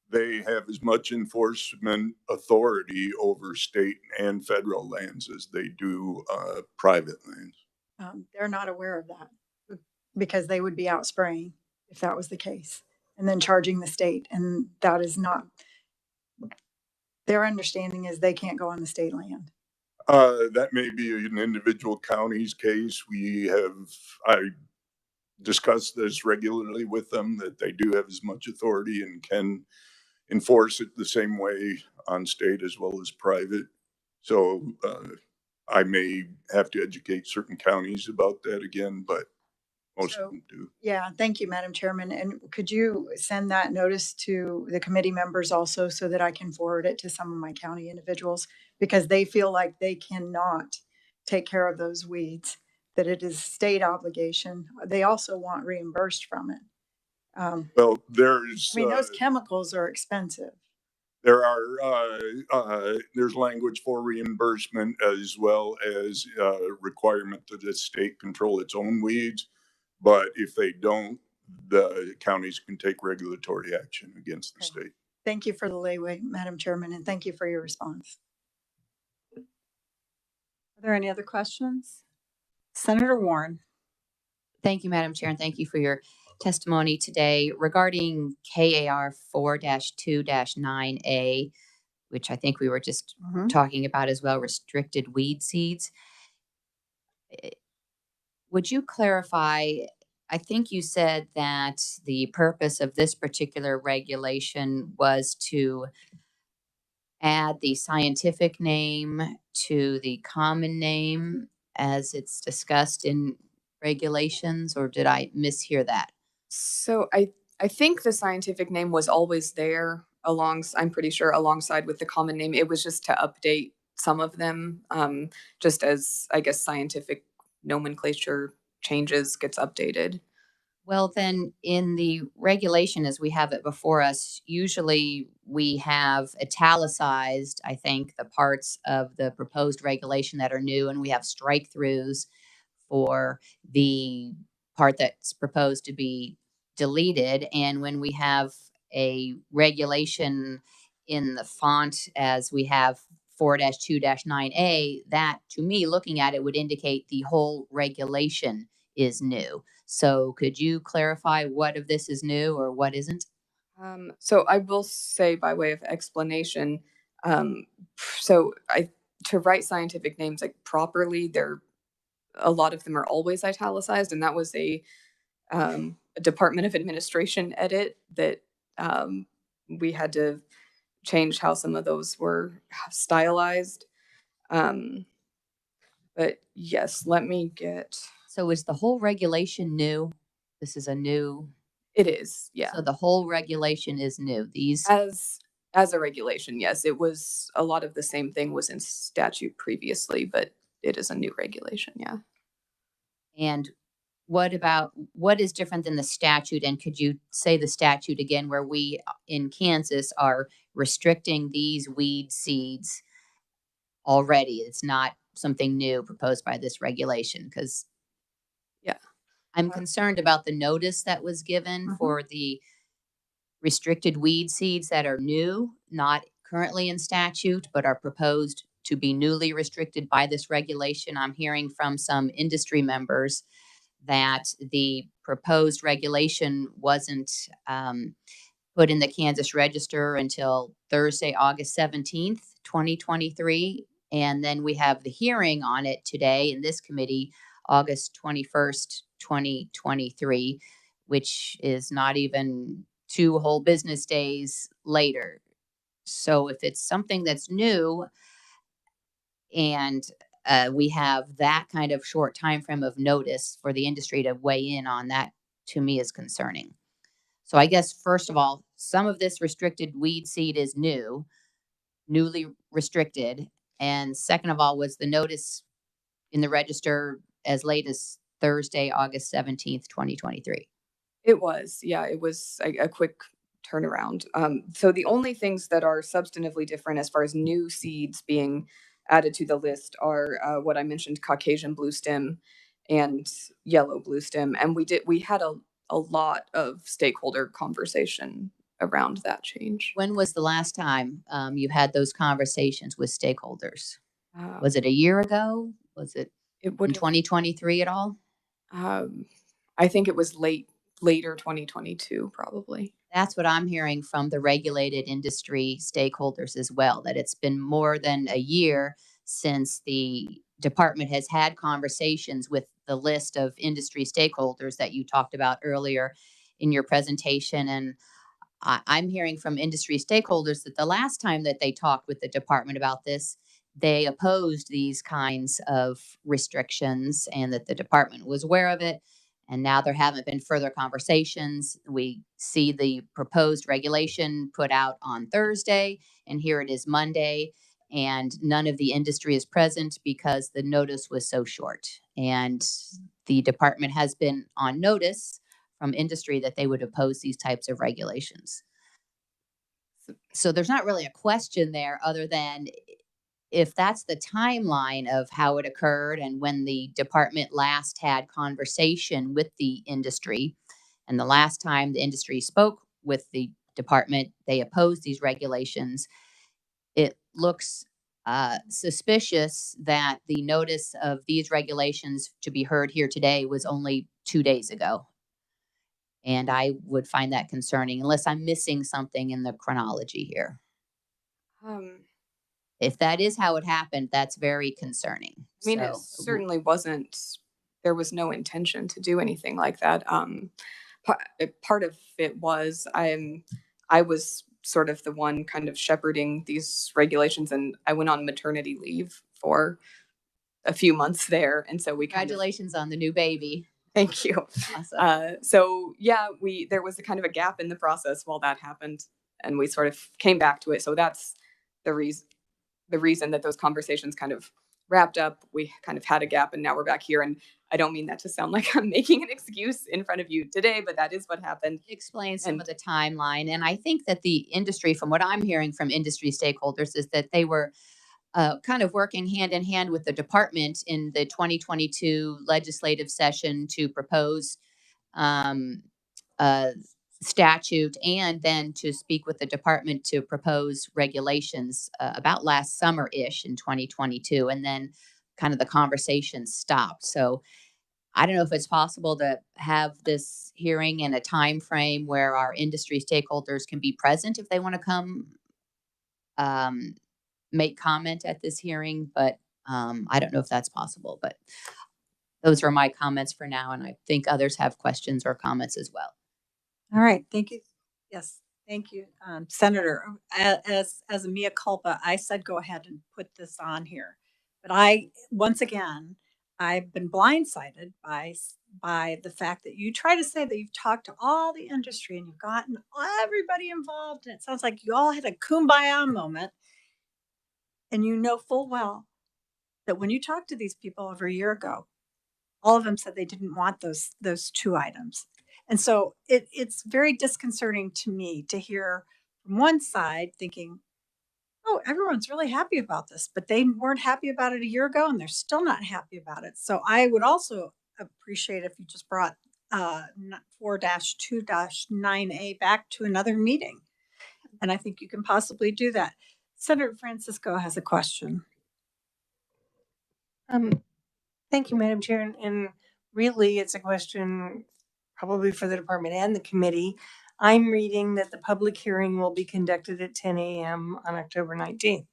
They have as much enforcement authority over state and federal lands as they do private lands. They're not aware of that because they would be out spraying if that was the case and then charging the state. And that is not, their understanding is they can't go on the state land. That may be an individual county's case. I discuss this regularly with them, that they do have as much authority and can enforce it the same way on state as well as private. So I may have to educate certain counties about that again, but most of them do. Yeah, thank you, Madam Chairman. And could you send that notice to the committee members also so that I can forward it to some of my county individuals, because they feel like they cannot take care of those weeds, that it is state obligation. They also want reimbursed from it. Well, there's. I mean, those chemicals are expensive. There are there's language for reimbursement as well as requirement that the state control its own weeds. But if they don't, the counties can take regulatory action against the state. Thank you for the leeway, Madam Chairman, and thank you for your response. Are there any other questions? Senator Warren. Thank you, Madam Chair, and thank you for your testimony today regarding KAR 4-2-9A, which I think we were just talking about as well, restricted weed seeds. Would you clarify? I think you said that the purpose of this particular regulation was to add the scientific name to the common name. as it's discussed in regulations, or did I mishear that? So I think the scientific name was always there I'm pretty sure alongside with the common name. It was just to update some of them, just as I guess scientific nomenclature changes, gets updated. Well, then in the regulation as we have it before us, usually we have italicized, I think, the parts of the proposed regulation that are new, and we have strike throughs for the part that's proposed to be deleted. And when we have a regulation in the font as we have 4-2-9A, that to me, looking at it, would indicate the whole regulation is new. So could you clarify what of this is new or what isn't? So I will say by way of explanation, so to write scientific names like properly, a lot of them are always italicized, and that was a Department of Administration edit that we had to change how some of those were stylized. But yes, let me get. So is the whole regulation new? This is a new. It is, yeah. So the whole regulation is new. These as a regulation, yes. It was a lot of the same thing was in statute previously, but it is a new regulation, yeah. And what is different than the statute? And could you say the statute again, where we in Kansas are restricting these weed seeds already? It's not something new proposed by this regulation, because yeah, I'm concerned about the notice that was given for the restricted weed seeds that are new, not currently in statute, but are proposed to be newly restricted by this regulation. I'm hearing from some industry members that the proposed regulation wasn't put in the Kansas Register until Thursday, August 17th, 2023. And then we have the hearing on it today in this committee, August 21st, 2023, which is not even 2 whole business days later. So if it's something that's new and we have that kind of short time frame of notice for the industry to weigh in on, that to me is concerning. So I guess, first of all, some of this restricted weed seed is newly restricted. And second of all, was the notice in the register as late as Thursday, August 17th, 2023? It was, yeah, it was a quick turnaround. So the only things that are substantively different as far as new seeds being added to the list are what I mentioned, Caucasian blue stem and yellow blue stem. And we had a lot of stakeholder conversation around that change. When was the last time you had those conversations with stakeholders? Was it a year ago? Was it in 2023 at all? I think it was later 2022, probably. That's what I'm hearing from the regulated industry stakeholders as well, that it's been more than a year since the department has had conversations with the list of industry stakeholders that you talked about earlier in your presentation. And I'm hearing from industry stakeholders that the last time that they talked with the department about this, they opposed these kinds of restrictions and that the department was aware of it. And now there haven't been further conversations. We see the proposed regulation put out on Thursday, and here it is Monday, and none of the industry is present because the notice was so short. And the department has been on notice from industry that they would oppose these types of regulations. So there's not really a question there other than if that's the timeline of how it occurred and when the department last had conversation with the industry, and the last time the industry spoke with the department, they opposed these regulations, it looks suspicious that the notice of these regulations to be heard here today was only 2 days ago. And I would find that concerning unless I'm missing something in the chronology here. If that is how it happened, that's very concerning. I mean, it certainly wasn't, there was no intention to do anything like that. Part of it was I was sort of the one kind of shepherding these regulations, and I went on maternity leave for a few months there. And so we Congratulations on the new baby. Thank you. Awesome. So yeah, there was a kind of a gap in the process while that happened, and we sort of came back to it. So that's the reason that those conversations kind of wrapped up. We kind of had a gap, and now we're back here. And I don't mean that to sound like I'm making an excuse in front of you today, but that is what happened. Explain some of the timeline. And I think that the industry, from what I'm hearing from industry stakeholders, is that they were kind of working hand in hand with the department in the 2022 legislative session to propose a statute, and then to speak with the department to propose regulations about last summer-ish in 2022. And then kind of the conversation stopped. So I don't know if it's possible to have this hearing in a time frame where our industry stakeholders can be present if they want to come make comment at this hearing, but I don't know if that's possible. But those are my comments for now, and I think others have questions or comments as well. All right, thank you. Yes, thank you, Senator. As a mea culpa, I said go ahead and put this on here, but once again, I've been blindsided by the fact that you try to say that you've talked to all the industry and you've gotten everybody involved, and it sounds like you all had a kumbaya moment. And you know full well that when you talked to these people over a year ago, all of them said they didn't want those two items. And so it's very disconcerting to me to hear from one side thinking, oh, everyone's really happy about this, but they weren't happy about it a year ago and they're still not happy about it. So I would also appreciate if you just brought 4-2-9A back to another meeting. And I think you can possibly do that. Senator Francisco has a question. Thank you, Madam Chair. And really, it's a question probably for the department and the committee. I'm reading that the public hearing will be conducted at 10 a.m. on October 19th.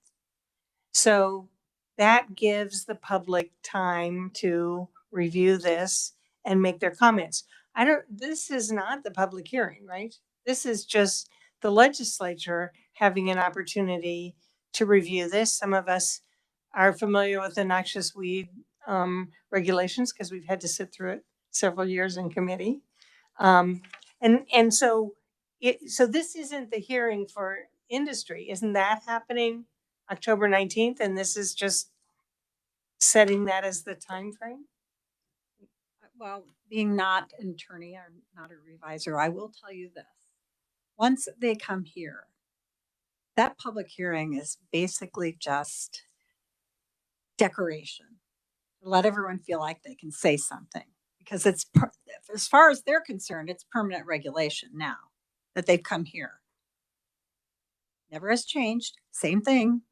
So that gives the public time to review this and make their comments. This is not the public hearing, right? This is just the legislature having an opportunity to review this. Some of us are familiar with the noxious weed regulations because we've had to sit through it several years in committee. And so this isn't the hearing for industry. Isn't that happening October 19th? And this is just setting that as the time frame? Well, being not an attorney or not a revisor, I will tell you this. Once they come here, that public hearing is basically just decoration. Let everyone feel like they can say something, because it's, as far as they're concerned, it's permanent regulation now that they've come here. Never has changed. Same thing.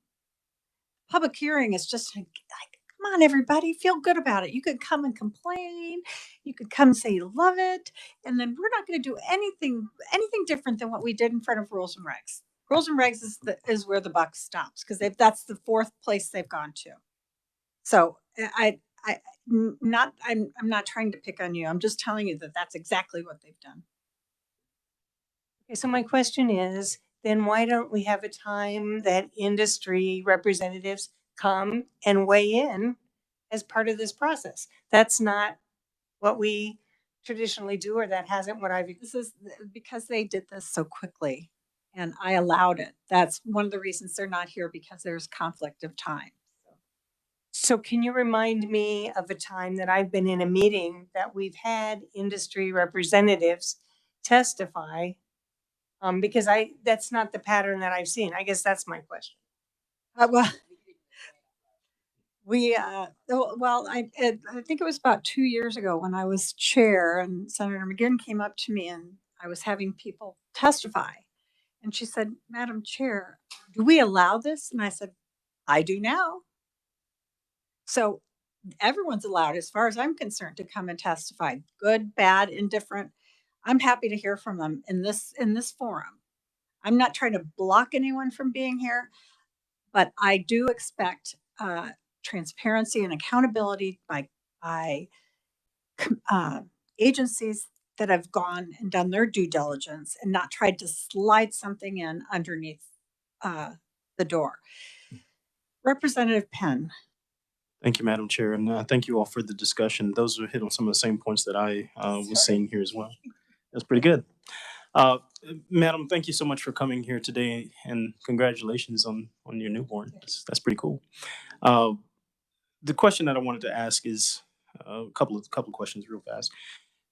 Public hearing is just like, come on, everybody, feel good about it. You could come and complain. You could come and say you love it. And then we're not going to do anything different than what we did in front of Rules and Regs. Rules and Regs is where the buck stops, because that's the fourth place they've gone to. So I'm not trying to pick on you. I'm just telling you that that's exactly what they've done. Okay, so my question is, then why don't we have a time that industry representatives come and weigh in as part of this process? That's not what we traditionally do, or that hasn't what I've. This is because they did this so quickly and I allowed it. That's one of the reasons they're not here, because there's conflict of time. So can you remind me of a time that I've been in a meeting that we've had industry representatives testify? Because that's not the pattern that I've seen. I guess that's my question. Well, I think it was about 2 years ago when I was chair and Senator McGinn came up to me and I was having people testify. And she said, Madam Chair, do we allow this? And I said, I do now. So everyone's allowed, as far as I'm concerned, to come and testify, good, bad, indifferent. I'm happy to hear from them in this forum. I'm not trying to block anyone from being here, but I do expect transparency and accountability by agencies that have gone and done their due diligence and not tried to slide something in underneath the door. Representative Penn, Thank you, Madam Chair, and thank you all for the discussion. Those are hit on some of the same points that I was saying here as well. That's pretty good. Madam, thank you so much for coming here today, and congratulations on your newborn. That's pretty cool. The question that I wanted to ask is a couple of questions real fast.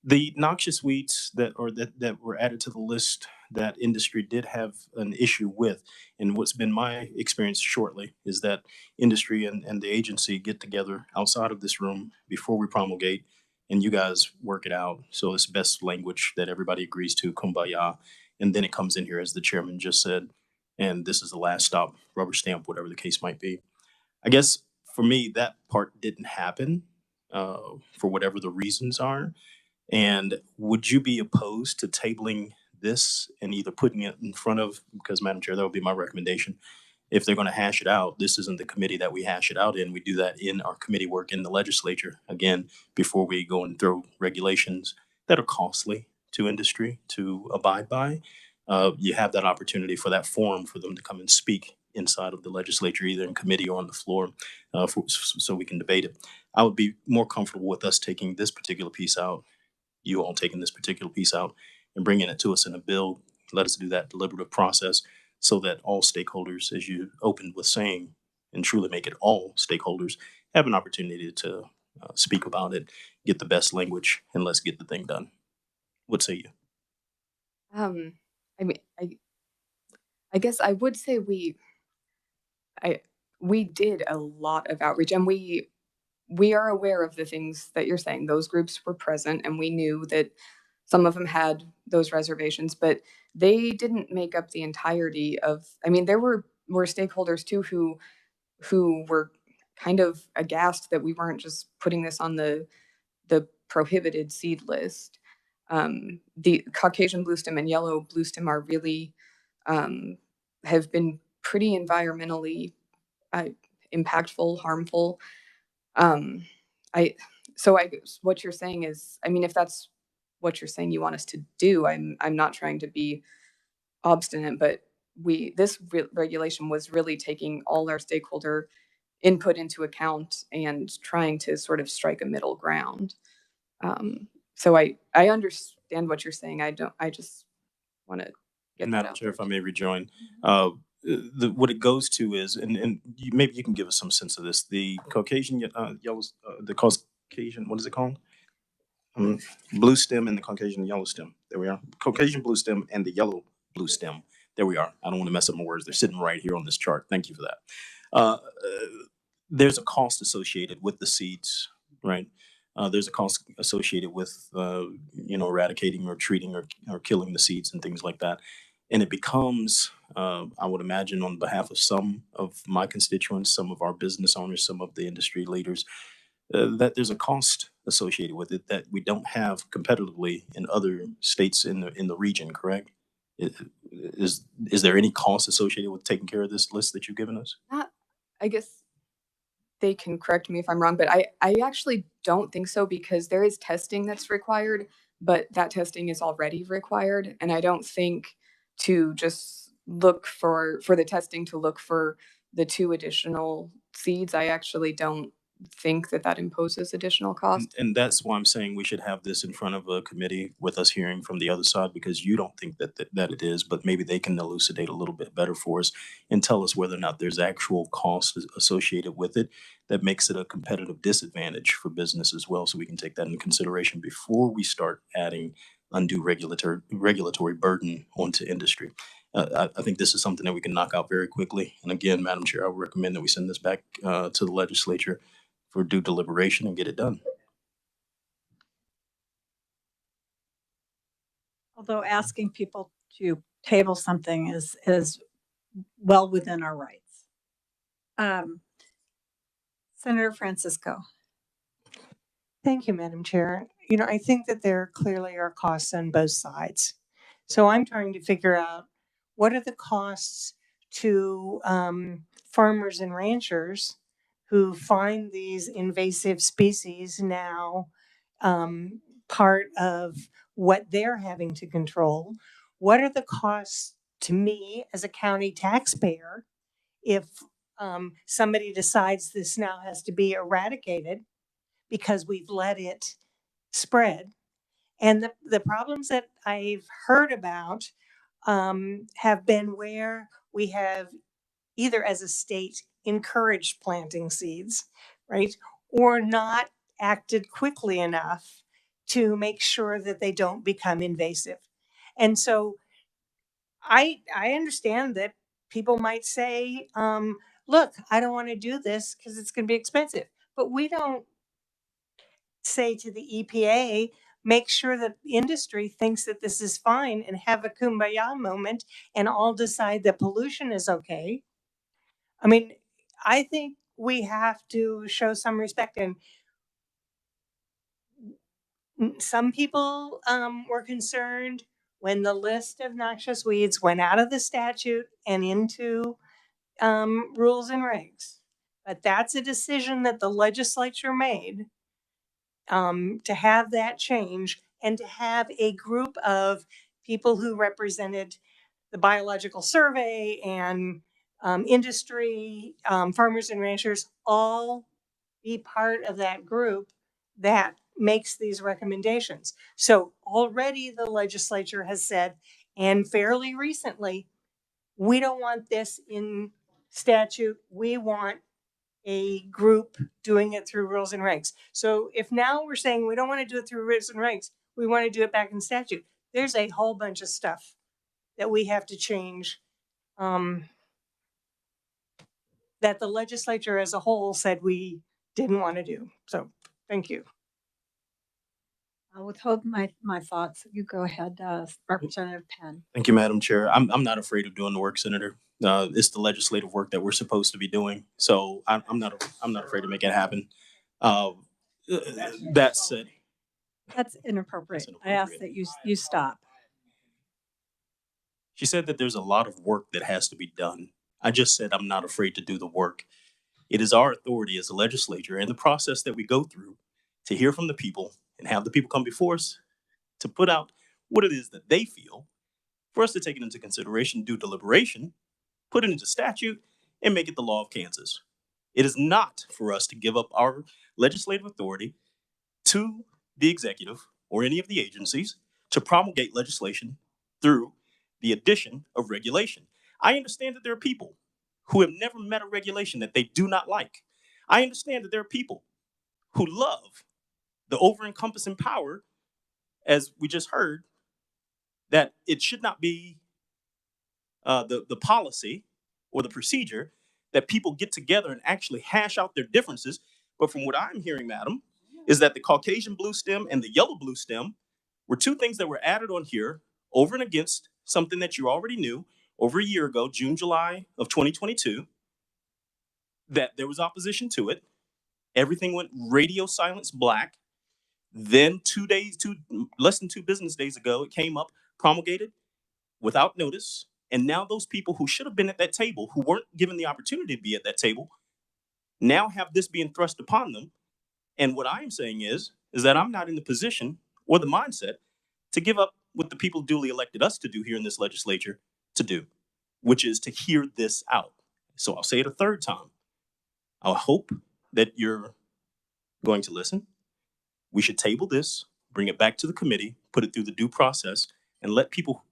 The noxious weeds that were added to the list that industry did have an issue with, and what's been my experience shortly is that industry and the agency get together outside of this room before we promulgate, and you guys work it out. So it's best language that everybody agrees to, kumbaya, and then it comes in here as the chairman just said, and this is the last stop, rubber stamp, whatever the case might be. I guess for me, that part didn't happen for whatever the reasons are. And would you be opposed to tabling this and either putting it in front of, because Madam Chair, that would be my recommendation. If they're going to hash it out, this isn't the committee that we hash it out in. We do that in our committee work in the legislature, again, before we go and throw regulations that are costly to industry to abide by. You have that opportunity for that forum for them to come and speak inside of the legislature, either in committee or on the floor, so we can debate it. I would be more comfortable with us taking this particular piece out, you all taking this particular piece out and bringing it to us in a bill. Let us do that deliberative process so that all stakeholders, as you opened with saying, and truly make it all stakeholders, have an opportunity to speak about it, get the best language, and let's get the thing done. What say you? I mean, I guess I would say we did a lot of outreach, and we are aware of the things that you're saying. Those groups were present, and we knew that some of them had those reservations, but they didn't make up the entirety of. I mean, there were stakeholders too who were kind of aghast that we weren't just putting this on the prohibited seed list. The Caucasian bluestem and yellow bluestem are really have been pretty environmentally impactful, harmful. What you're saying is, I mean, if that's what you're saying you want us to do, I'm not trying to be obstinate, but this regulation was really taking all our stakeholder input into account and trying to sort of strike a middle ground. So I understand what you're saying. I just want to get that Madam out Chair, there. if I may rejoin, what it goes to is, and maybe you can give us some sense of this. The Caucasian yellows, the Caucasian, what is it called? Blue stem and the Caucasian yellow stem. There we are. Caucasian blue stem and the yellow blue stem. There we are. I don't want to mess up my words. They're sitting right here on this chart. Thank you for that. There's a cost associated with the seeds, right? There's a cost associated with eradicating or treating or killing the seeds and things like that. And it becomes, I would imagine, on behalf of some of my constituents, some of our business owners, some of the industry leaders, that there's a cost associated with it that we don't have competitively in other states in the region. Correct? Is there any cost associated with taking care of this list that you've given us? I guess they can correct me if I'm wrong, but I actually don't think so, because there is testing that's required, but that testing is already required. And I don't think to just look for the testing to look for the 2 additional seeds, I actually don't think that imposes additional cost. And that's why I'm saying we should have this in front of a committee with us hearing from the other side, because you don't think that it is, but maybe they can elucidate a little bit better for us and tell us whether or not there's actual cost associated with it that makes it a competitive disadvantage for business as well. So we can take that into consideration before we start adding undue regulatory burden onto industry. I think this is something that we can knock out very quickly. And again, Madam Chair, I would recommend that we send this back to the legislature for due deliberation and get it done. Although asking people to table something is well within our rights. Senator Francisco. Thank you, Madam Chair. I think that there clearly are costs on both sides. So I'm trying to figure out what are the costs to farmers and ranchers who find these invasive species now part of what they're having to control. What are the costs to me as a county taxpayer if somebody decides this now has to be eradicated because we've let it spread. And the problems that I've heard about have been where we have either as a state encouraged planting seeds, right? Or not acted quickly enough to make sure that they don't become invasive. And so I understand that people might say, look, I don't want to do this because it's going to be expensive. But we don't say to the EPA, make sure that the industry thinks that this is fine and have a kumbaya moment and all decide that pollution is okay. I mean, I think we have to show some respect. And some people were concerned when the list of noxious weeds went out of the statute and into rules and regs. But that's a decision that the legislature made to have that change and to have a group of people who represented the biological survey and industry, farmers and ranchers, all be part of that group that makes these recommendations. So already the legislature has said, and fairly recently, we don't want this in statute. We want a group doing it through rules and regs. So if now we're saying we don't want to do it through rules and regs, we want to do it back in statute, there's a whole bunch of stuff that we have to change that the legislature as a whole said we didn't want to do. So thank you. I'll withhold my thoughts. You go ahead, Representative Penn. Thank you, Madam Chair. I'm not afraid of doing the work, Senator. It's the legislative work that we're supposed to be doing. So I'm not afraid to make it happen. That said, That's inappropriate. I ask that you stop. she said that there's a lot of work that has to be done. I just said I'm not afraid to do the work. It is our authority as a legislature and the process that we go through to hear from the people and have the people come before us to put out what it is that they feel, for us to take it into consideration, do deliberation, put it into statute, and make it the law of Kansas. It is not for us to give up our legislative authority to the executive or any of the agencies to promulgate legislation through the addition of regulation. I understand that there are people who have never met a regulation that they do not like. I understand that there are people who love the over-encompassing power, as we just heard, that it should not be the policy or the procedure that people get together and actually hash out their differences. But from what I'm hearing, madam, is that the Caucasian blue stem and the yellow blue stem were two things that were added on here over and against something that you already knew over a year ago, June, July of 2022, that there was opposition to it. Everything went radio silence black. Then less than 2 business days ago, it came up, promulgated without notice. And now those people who should have been at that table, who weren't given the opportunity to be at that table, now have this being thrust upon them. And what I'm saying is that I'm not in the position or the mindset to give up what the people duly elected us to do here in this legislature to do, which is to hear this out. So I'll say it a third time. I hope that you're going to listen. We should table this, bring it back to the committee, put it through the due process, and let people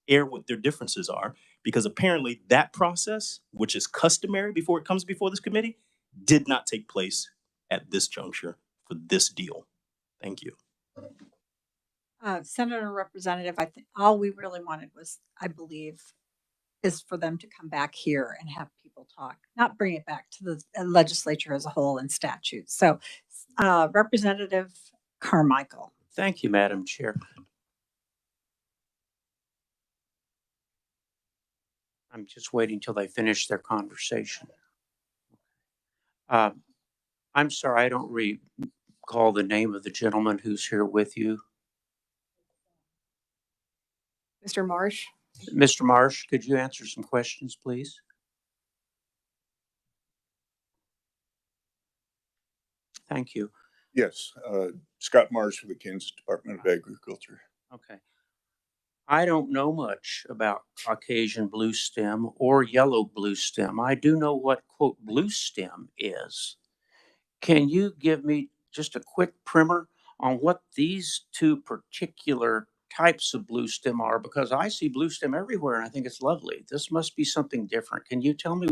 air what their differences are, because apparently that process, which is customary before it comes before this committee, did not take place at this juncture for this deal. Thank you. Senator Representative, I think all we really wanted was, I believe, is for them to come back here and have people talk, not bring it back to the legislature as a whole in statute. So Representative Carmichael. Thank you, Madam Chair. I'm just waiting till they finish their conversation. I'm sorry, I don't recall the name of the gentleman who's here with you. Mr. Marsh? Mr. Marsh, could you answer some questions, please? Thank you. Yes, Scott Marsh for the Kansas Department of Agriculture. Okay. I don't know much about Caucasian blue stem or yellow blue stem. I do know what, quote, blue stem is. Can you give me just a quick primer on what these two particular types of blue stem are? Because I see blue stem everywhere and I think it's lovely. This must be something different. Can you tell me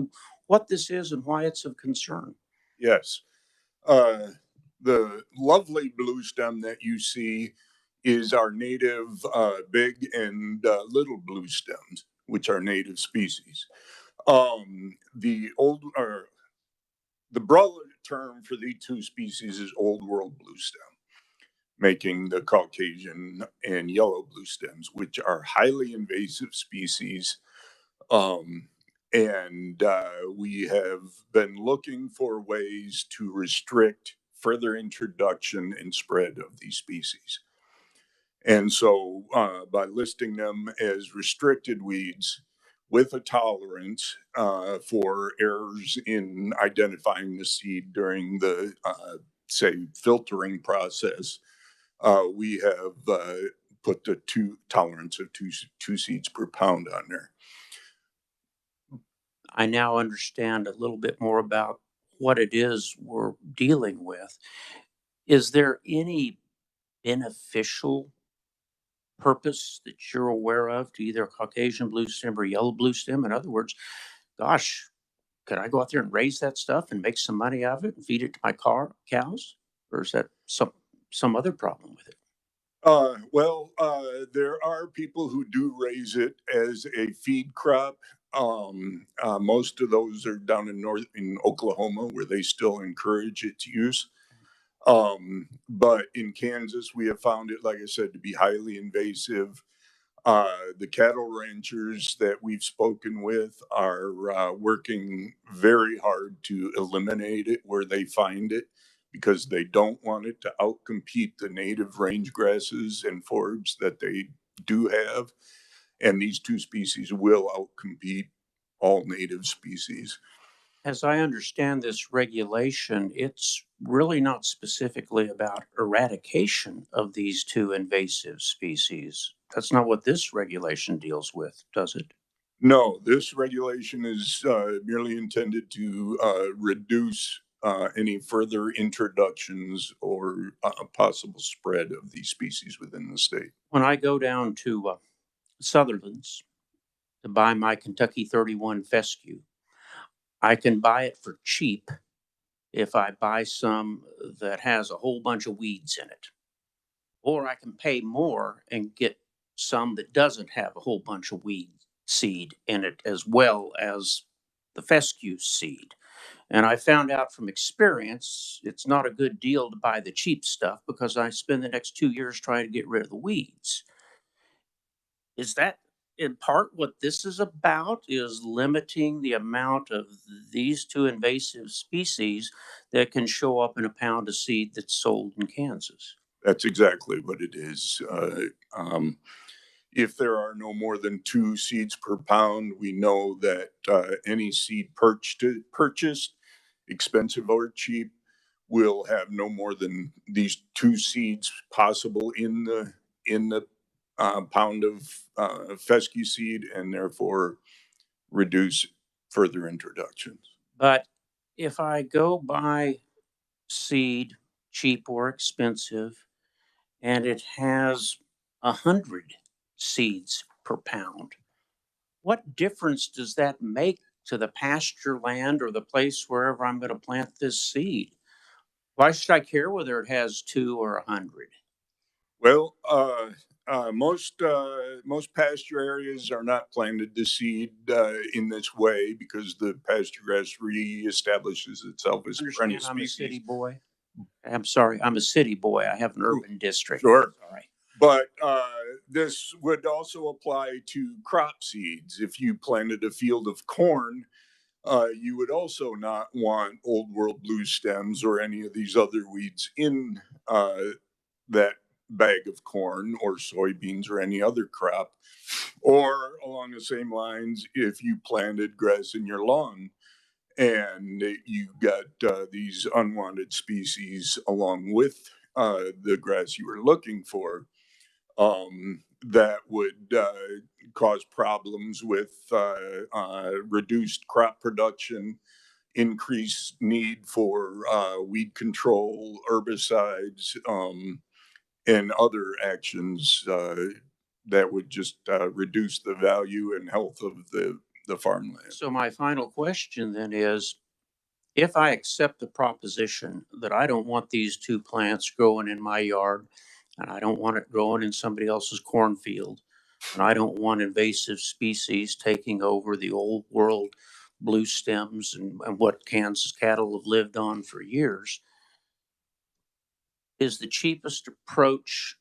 what this is and why it's of concern? Yes. The lovely blue stem that you see is our native big and little blue stems, which are native species. The broad term for the two species is Old World blue stem, making the Caucasian and yellow blue stems, which are highly invasive species. And we have been looking for ways to restrict further introduction and spread of these species. And so by listing them as restricted weeds with a tolerance for errors in identifying the seed during the, say, filtering process, we have put the tolerance of two seeds per pound on there. I now understand a little bit more about what it is we're dealing with. Is there any beneficial purpose that you're aware of to either Caucasian blue stem or yellow blue stem? In other words, gosh, could I go out there and raise that stuff and make some money out of it and feed it to my cows? Or is that some other problem with it? There are people who do raise it as a feed crop. Most of those are down in Oklahoma, where they still encourage its use. But in Kansas, we have found it, like I said, to be highly invasive. The cattle ranchers that we've spoken with are working very hard to eliminate it where they find it, because they don't want it to outcompete the native range grasses and forbs that they do have. And these two species will outcompete all native species. As I understand this regulation, it's really not specifically about eradication of these two invasive species. That's not what this regulation deals with, does it? No, this regulation is merely intended to reduce any further introductions or possible spread of these species within the state. When I go down to Sutherland's to buy my Kentucky 31 fescue, I can buy it for cheap if I buy some that has a whole bunch of weeds in it. Or I can pay more and get some that doesn't have a whole bunch of weed seed in it, as well as the fescue seed. And I found out from experience, it's not a good deal to buy the cheap stuff because I spend the next 2 years trying to get rid of the weeds. Is that in part what this is about, is limiting the amount of these two invasive species that can show up in a pound of seed that's sold in Kansas? That's exactly what it is. If there are no more than 2 seeds per pound, we know that any seed purchased, expensive or cheap, will have no more than these 2 seeds possible in the pound of fescue seed, and therefore reduce further introductions. But if I go buy seed, cheap or expensive, and it has 100 seeds per pound, what difference does that make to the pasture land or the place wherever I'm going to plant this seed? Why should I care whether it has 2 or 100? Well, most pasture areas are not planted to seed in this way because the pasture grass reestablishes itself as a perennial species. I'm a city boy. I'm sorry, I'm a city boy. I have an urban district. Sure. Sorry. But this would also apply to crop seeds. If you planted a field of corn, you would also not want Old World blue stems or any of these other weeds in that bag of corn or soybeans or any other crop. Or along the same lines, if you planted grass in your lawn and you got these unwanted species along with the grass you were looking for, that would cause problems with reduced crop production, increased need for weed control, herbicides, and other actions that would just reduce the value and health of the farmland. So my final question then is, if I accept the proposition that I don't want these two plants growing in my yard, and I don't want it growing in somebody else's cornfield, and I don't want invasive species taking over the old world blue stems and what Kansas cattle have lived on for years, is the cheapest approach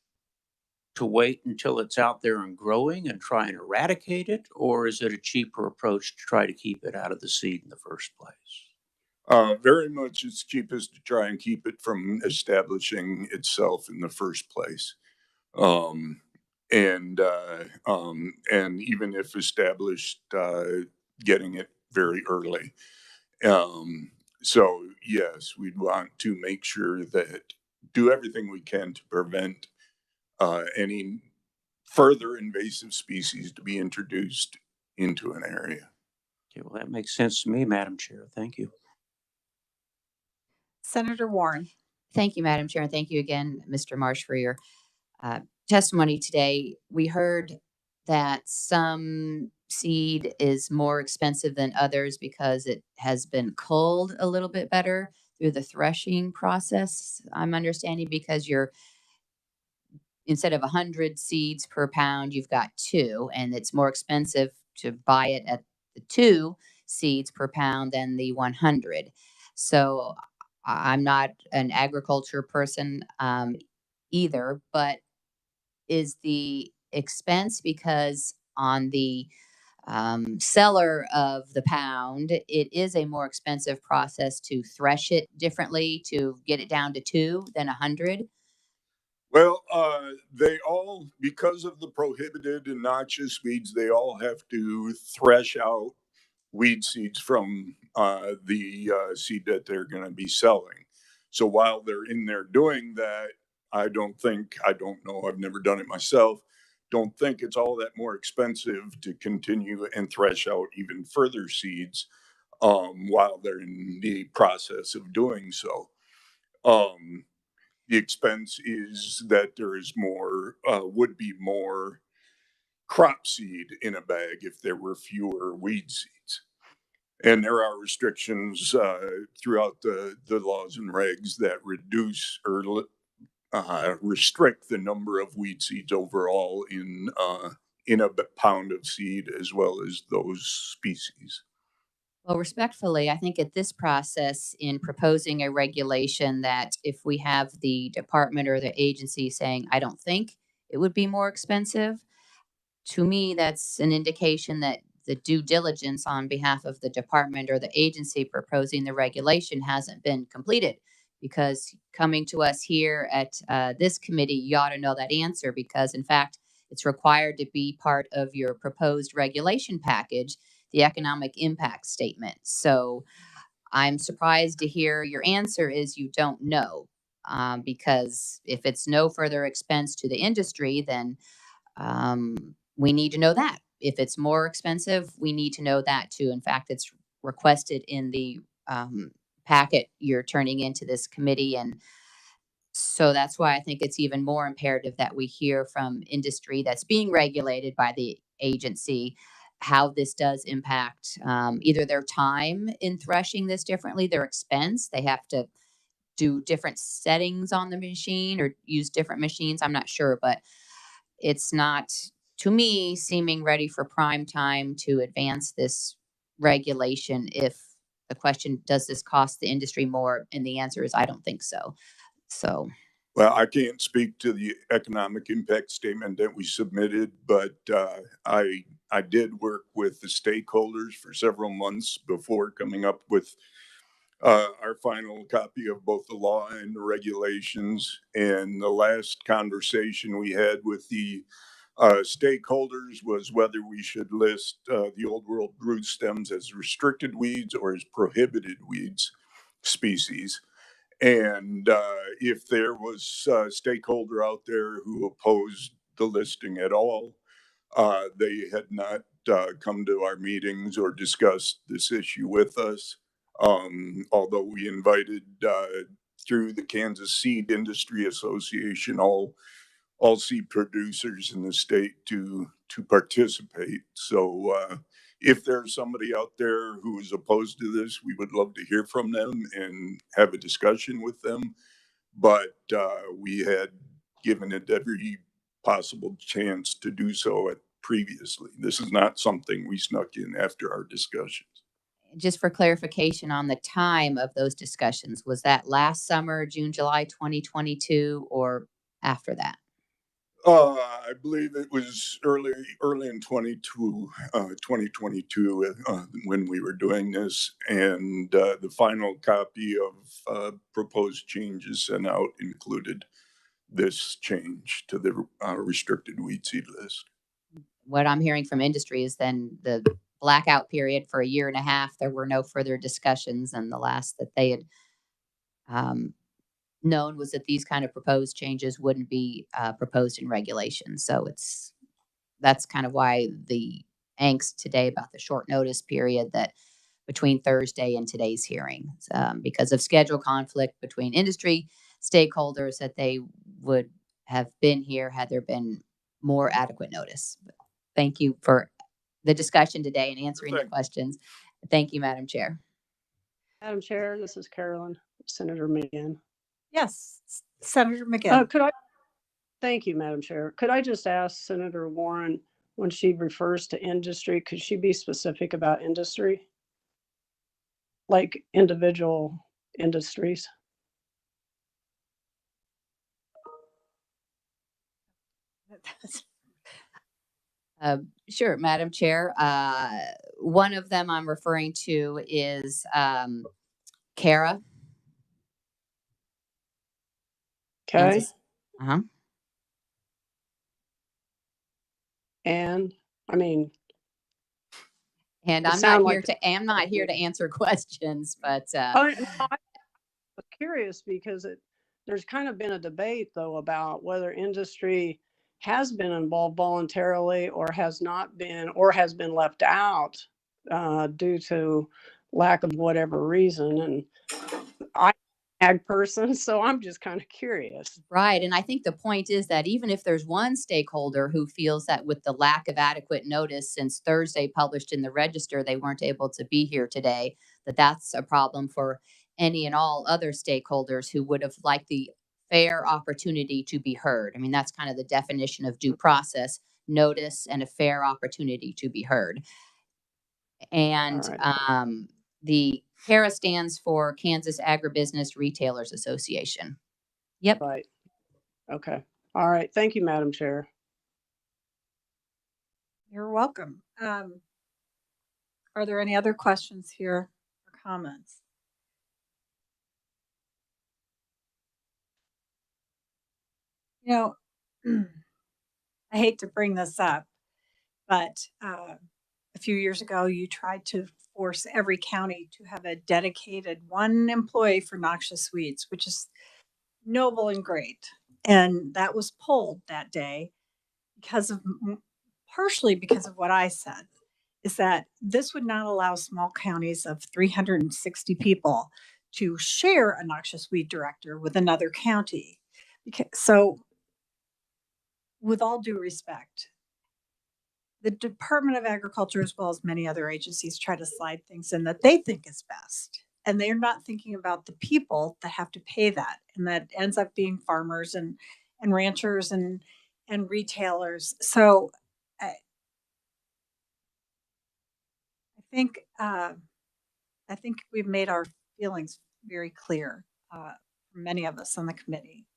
to wait until it's out there and growing and try and eradicate it? Or is it a cheaper approach to try to keep it out of the seed in the first place? Very much it's cheapest to try and keep it from establishing itself in the first place. And even if established, getting it very early. So yes, we'd want to make sure that do everything we can to prevent any further invasive species to be introduced into an area. Okay, well, that makes sense to me, Madam Chair. Thank you. Senator Warren. Thank you, Madam Chair, and thank you again, Mr. Marsh, for your testimony today. We heard that some seed is more expensive than others because it has been culled a little bit better through the threshing process. I'm understanding because you're instead of 100 seeds per pound, you've got 2, and it's more expensive to buy it at the 2 seeds per pound than the 100. So I'm not an agriculture person either, but is the expense because on the seller of the pound, it is a more expensive process to thresh it differently to get it down to 2 than 100? Well, they all, because of the prohibited and noxious weeds, they all have to thresh out weed seeds from the seed that they're going to be selling. So while they're in there doing that, I don't know, I've never done it myself, don't think it's all that more expensive to continue and thresh out even further seeds while they're in the process of doing so. The expense is that there is more, would be more crop seed in a bag if there were fewer weed seeds. And there are restrictions throughout the laws and regs that reduce or restrict the number of weed seeds overall in a pound of seed, as well as those species. Well, respectfully, I think at this process in proposing a regulation that if we have the department or the agency saying, I don't think it would be more expensive, to me, that's an indication that the due diligence on behalf of the department or the agency proposing the regulation hasn't been completed. Because coming to us here at this committee, you ought to know that answer because, in fact, it's required to be part of your proposed regulation package, the economic impact statement. So I'm surprised to hear your answer is you don't know. Because if it's no further expense to the industry, then we need to know that. If it's more expensive, we need to know that too. In fact, it's requested in the packet you're turning into this committee. And so that's why I think it's even more imperative that we hear from industry that's being regulated by the agency how this does impact either their time in threshing this differently, their expense. They have to do different settings on the machine or use different machines. I'm not sure, but it's not, to me, seeming ready for prime time to advance this regulation if the question, does this cost the industry more? And the answer is, I don't think so. So. Well, I can't speak to the economic impact statement that we submitted, but I did work with the stakeholders for several months before coming up with our final copy of both the law and the regulations. And the last conversation we had with the stakeholders was whether we should list the old world root stems as restricted weeds or as prohibited weeds species. And if there was a stakeholder out there who opposed the listing at all. They had not come to our meetings or discussed this issue with us. Although we invited through the Kansas Seed Industry Association all seed producers in the state to participate. So if there's somebody out there who is opposed to this, we would love to hear from them and have a discussion with them. But we had given it every possible chance to do so previously. This is not something we snuck in after our discussions. Just for clarification on the time of those discussions, was that last summer, June, July 2022, or after that? I believe it was early in 2022 when we were doing this, and the final copy of proposed changes sent out included this change to the restricted weed seed list. What I'm hearing from industry is then the blackout period for a year and a half, there were no further discussions, and the last that they had known was that these kind of proposed changes wouldn't be proposed in regulation. So that's kind of why the angst today about the short notice period that between Thursday and today's hearing, because of schedule conflict between industry stakeholders, that they would have been here had there been more adequate notice. Thank you for the discussion today and answering the questions. Thank you, Madam Chair. Madam Chair, this is Carolyn, Senator McGinn. Yes, Senator McGinn. Thank you, Madam Chair. Could I just ask Senator Warren, when she refers to industry, could she be specific about industry? Like individual industries? Sure, Madam Chair. One of them I'm referring to is CARA. Okay. Uh-huh. And I mean, and I'm not here to answer questions, but I was curious because there's kind of been a debate though about whether industry has been involved voluntarily or has not been, or has been left out due to lack of whatever reason. And I'm an ag person, so I'm just kind of curious. Right. And I think the point is that even if there's one stakeholder who feels that with the lack of adequate notice since Thursday published in the Register, they weren't able to be here today, that's a problem for any and all other stakeholders who would have liked the fair opportunity to be heard. I mean, that's kind of the definition of due process: notice and a fair opportunity to be heard. And the CARA stands for Kansas Agribusiness Retailers Association. Yep. Right. Okay. All right. Thank you, Madam Chair. You're welcome. Are there any other questions here or comments? You know, I hate to bring this up, but a few years ago, you tried to force every county to have a dedicated one employee for noxious weeds, which is noble and great. And that was pulled that day partially because of what I said, is that this would not allow small counties of 360 people to share a noxious weed director with another county. So, with all due respect, the Department of Agriculture, as well as many other agencies, try to slide things in that they think is best. And they're not thinking about the people that have to pay that. And that ends up being farmers and ranchers and retailers. So I think we've made our feelings very clear for many of us on the committee.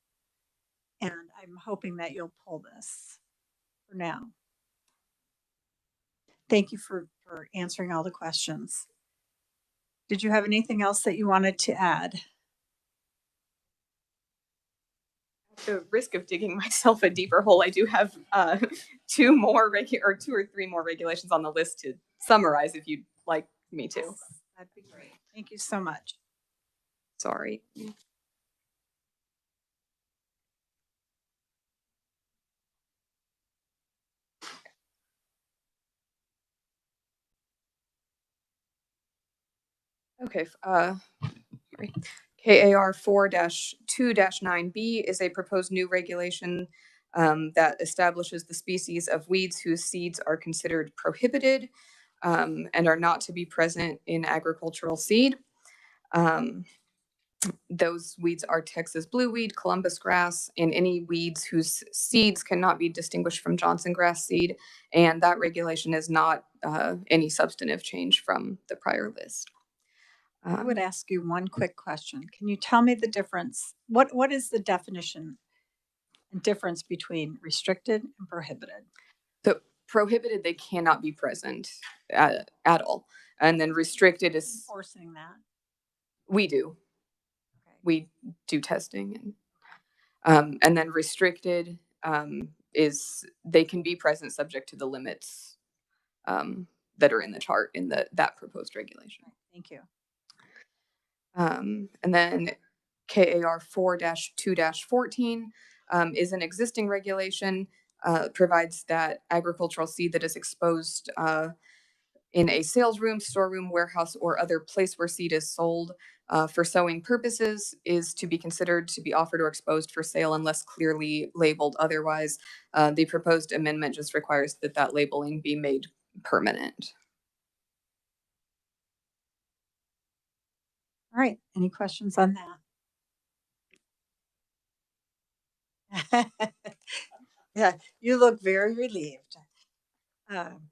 And I'm hoping that you'll pull this for now. Thank you for answering all the questions. Did you have anything else that you wanted to add? At the risk of digging myself a deeper hole, I do have two or three more regulations on the list to summarize if you'd like me to. That'd be great. Thank you so much. Sorry. Okay, sorry. KAR 4-2-9B is a proposed new regulation that establishes the species of weeds whose seeds are considered prohibited and are not to be present in agricultural seed. Those weeds are Texas blueweed, Columbus grass, and any weeds whose seeds cannot be distinguished from Johnson grass seed. And that regulation is not any substantive change from the prior list. I would ask you one quick question. Can you tell me the difference? What is the definition and difference between restricted and prohibited? So prohibited, they cannot be present at all. And then restricted is enforcing that. We do. Okay. We do testing and then restricted is they can be present subject to the limits that are in the chart in that proposed regulation. Thank you. And then KAR 4-2-14 is an existing regulation, provides that agricultural seed that is exposed in a sales room, storeroom, warehouse, or other place where seed is sold for sowing purposes is to be considered to be offered or exposed for sale unless clearly labeled otherwise. The proposed amendment just requires that labeling be made permanent. All right. Any questions on that? Yeah, you look very relieved. I'm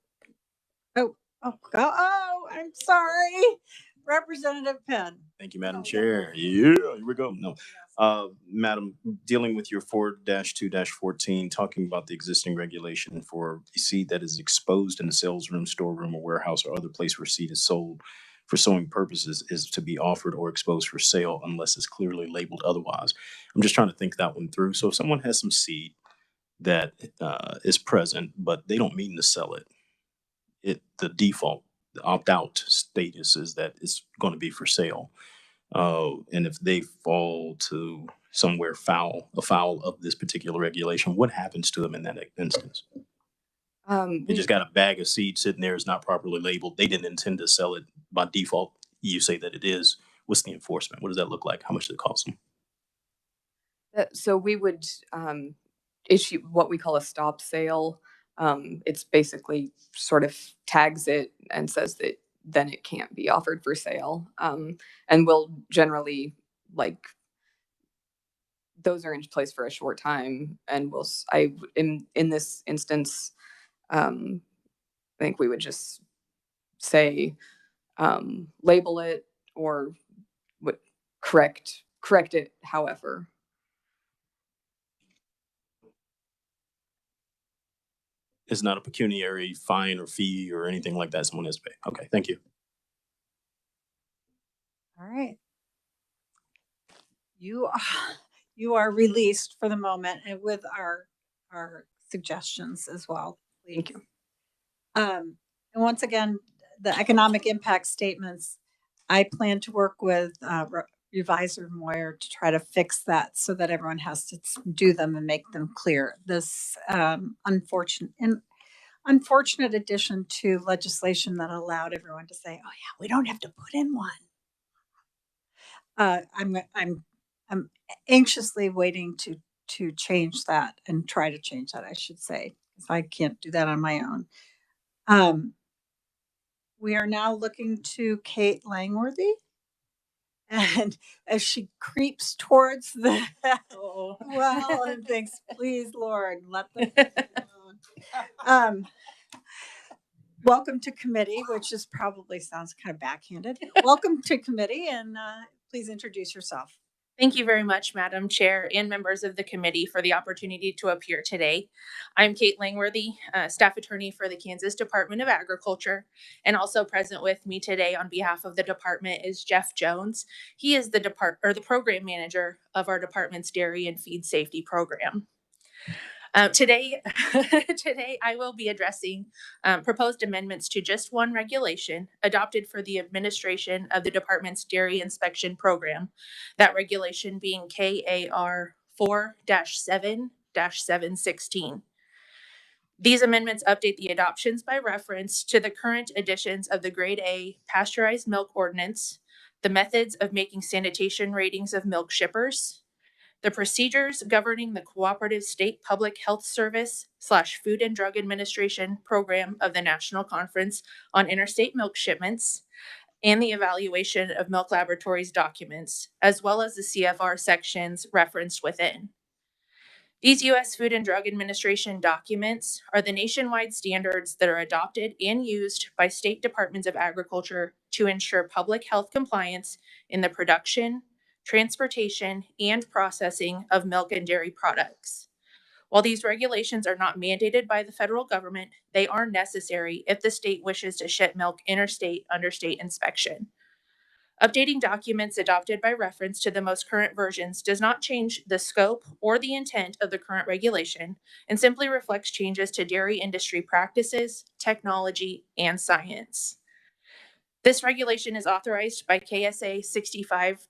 sorry. Representative Penn. Thank you, Madam Chair. Yeah, here we go. No, Madam, dealing with your 4-2-14, talking about the existing regulation for seed that is exposed in the sales room, storeroom, or warehouse, or other place where seed is sold for sowing purposes is to be offered or exposed for sale unless it's clearly labeled otherwise. I'm just trying to think that one through. So if someone has some seed that is present, but they don't mean to sell it, the default, the opt-out status is that it's going to be for sale. And if they fall to somewhere afoul of this particular regulation, what happens to them in that instance? They just got a bag of seed sitting there, it's not properly labeled. They didn't intend to sell it by default. You say that it is. What's the enforcement? What does that look like? How much does it cost them? So we would issue what we call a stop sale. It's basically sort of tags it and says that then it can't be offered for sale. And we'll generally those are in place for a short time. And in this instance, I think we would just say label it or would correct it. However. It's not a pecuniary fine or fee or anything like that someone has to pay. Okay, thank you. All right. You are released for the moment and with our suggestions as well. Please. Thank you. And once again, the economic impact statements, I plan to work with Revisor Moyer to try to fix that so that everyone has to do them and make them clear. This unfortunate addition to legislation that allowed everyone to say, "Oh yeah, we don't have to put in one." I'm anxiously waiting to change that and try to change that, I should say, because I can't do that on my own. We are now looking to Kate Langworthy. And as she creeps towards the well and thinks, please, Lord, let them alone. Welcome to committee, which is probably sounds kind of backhanded. Welcome to committee, and please introduce yourself. Thank you very much, Madam Chair and members of the committee for the opportunity to appear today. I'm Kate Langworthy, staff attorney for the Kansas Department of Agriculture, and also present with me today on behalf of the department is Jeff Jones. He is the program manager of our department's dairy and feed safety program. Today I will be addressing proposed amendments to just one regulation adopted for the administration of the department's dairy inspection program, that regulation being KAR 4-7-716. These amendments update the adoptions by reference to the current editions of the Grade A Pasteurized Milk Ordinance, the methods of making sanitation ratings of milk shippers, the procedures governing the Cooperative State Public Health Service / Food and Drug Administration program of the National Conference on Interstate Milk Shipments, and the evaluation of milk laboratories documents, as well as the CFR sections referenced within. These U.S. Food and Drug Administration documents are the nationwide standards that are adopted and used by state departments of agriculture to ensure public health compliance in the production, transportation, and processing of milk and dairy products. While these regulations are not mandated by the federal government, they are necessary if the state wishes to ship milk interstate under state inspection. Updating documents adopted by reference to the most current versions does not change the scope or the intent of the current regulation and simply reflects changes to dairy industry practices, technology, and science. This regulation is authorized by KSA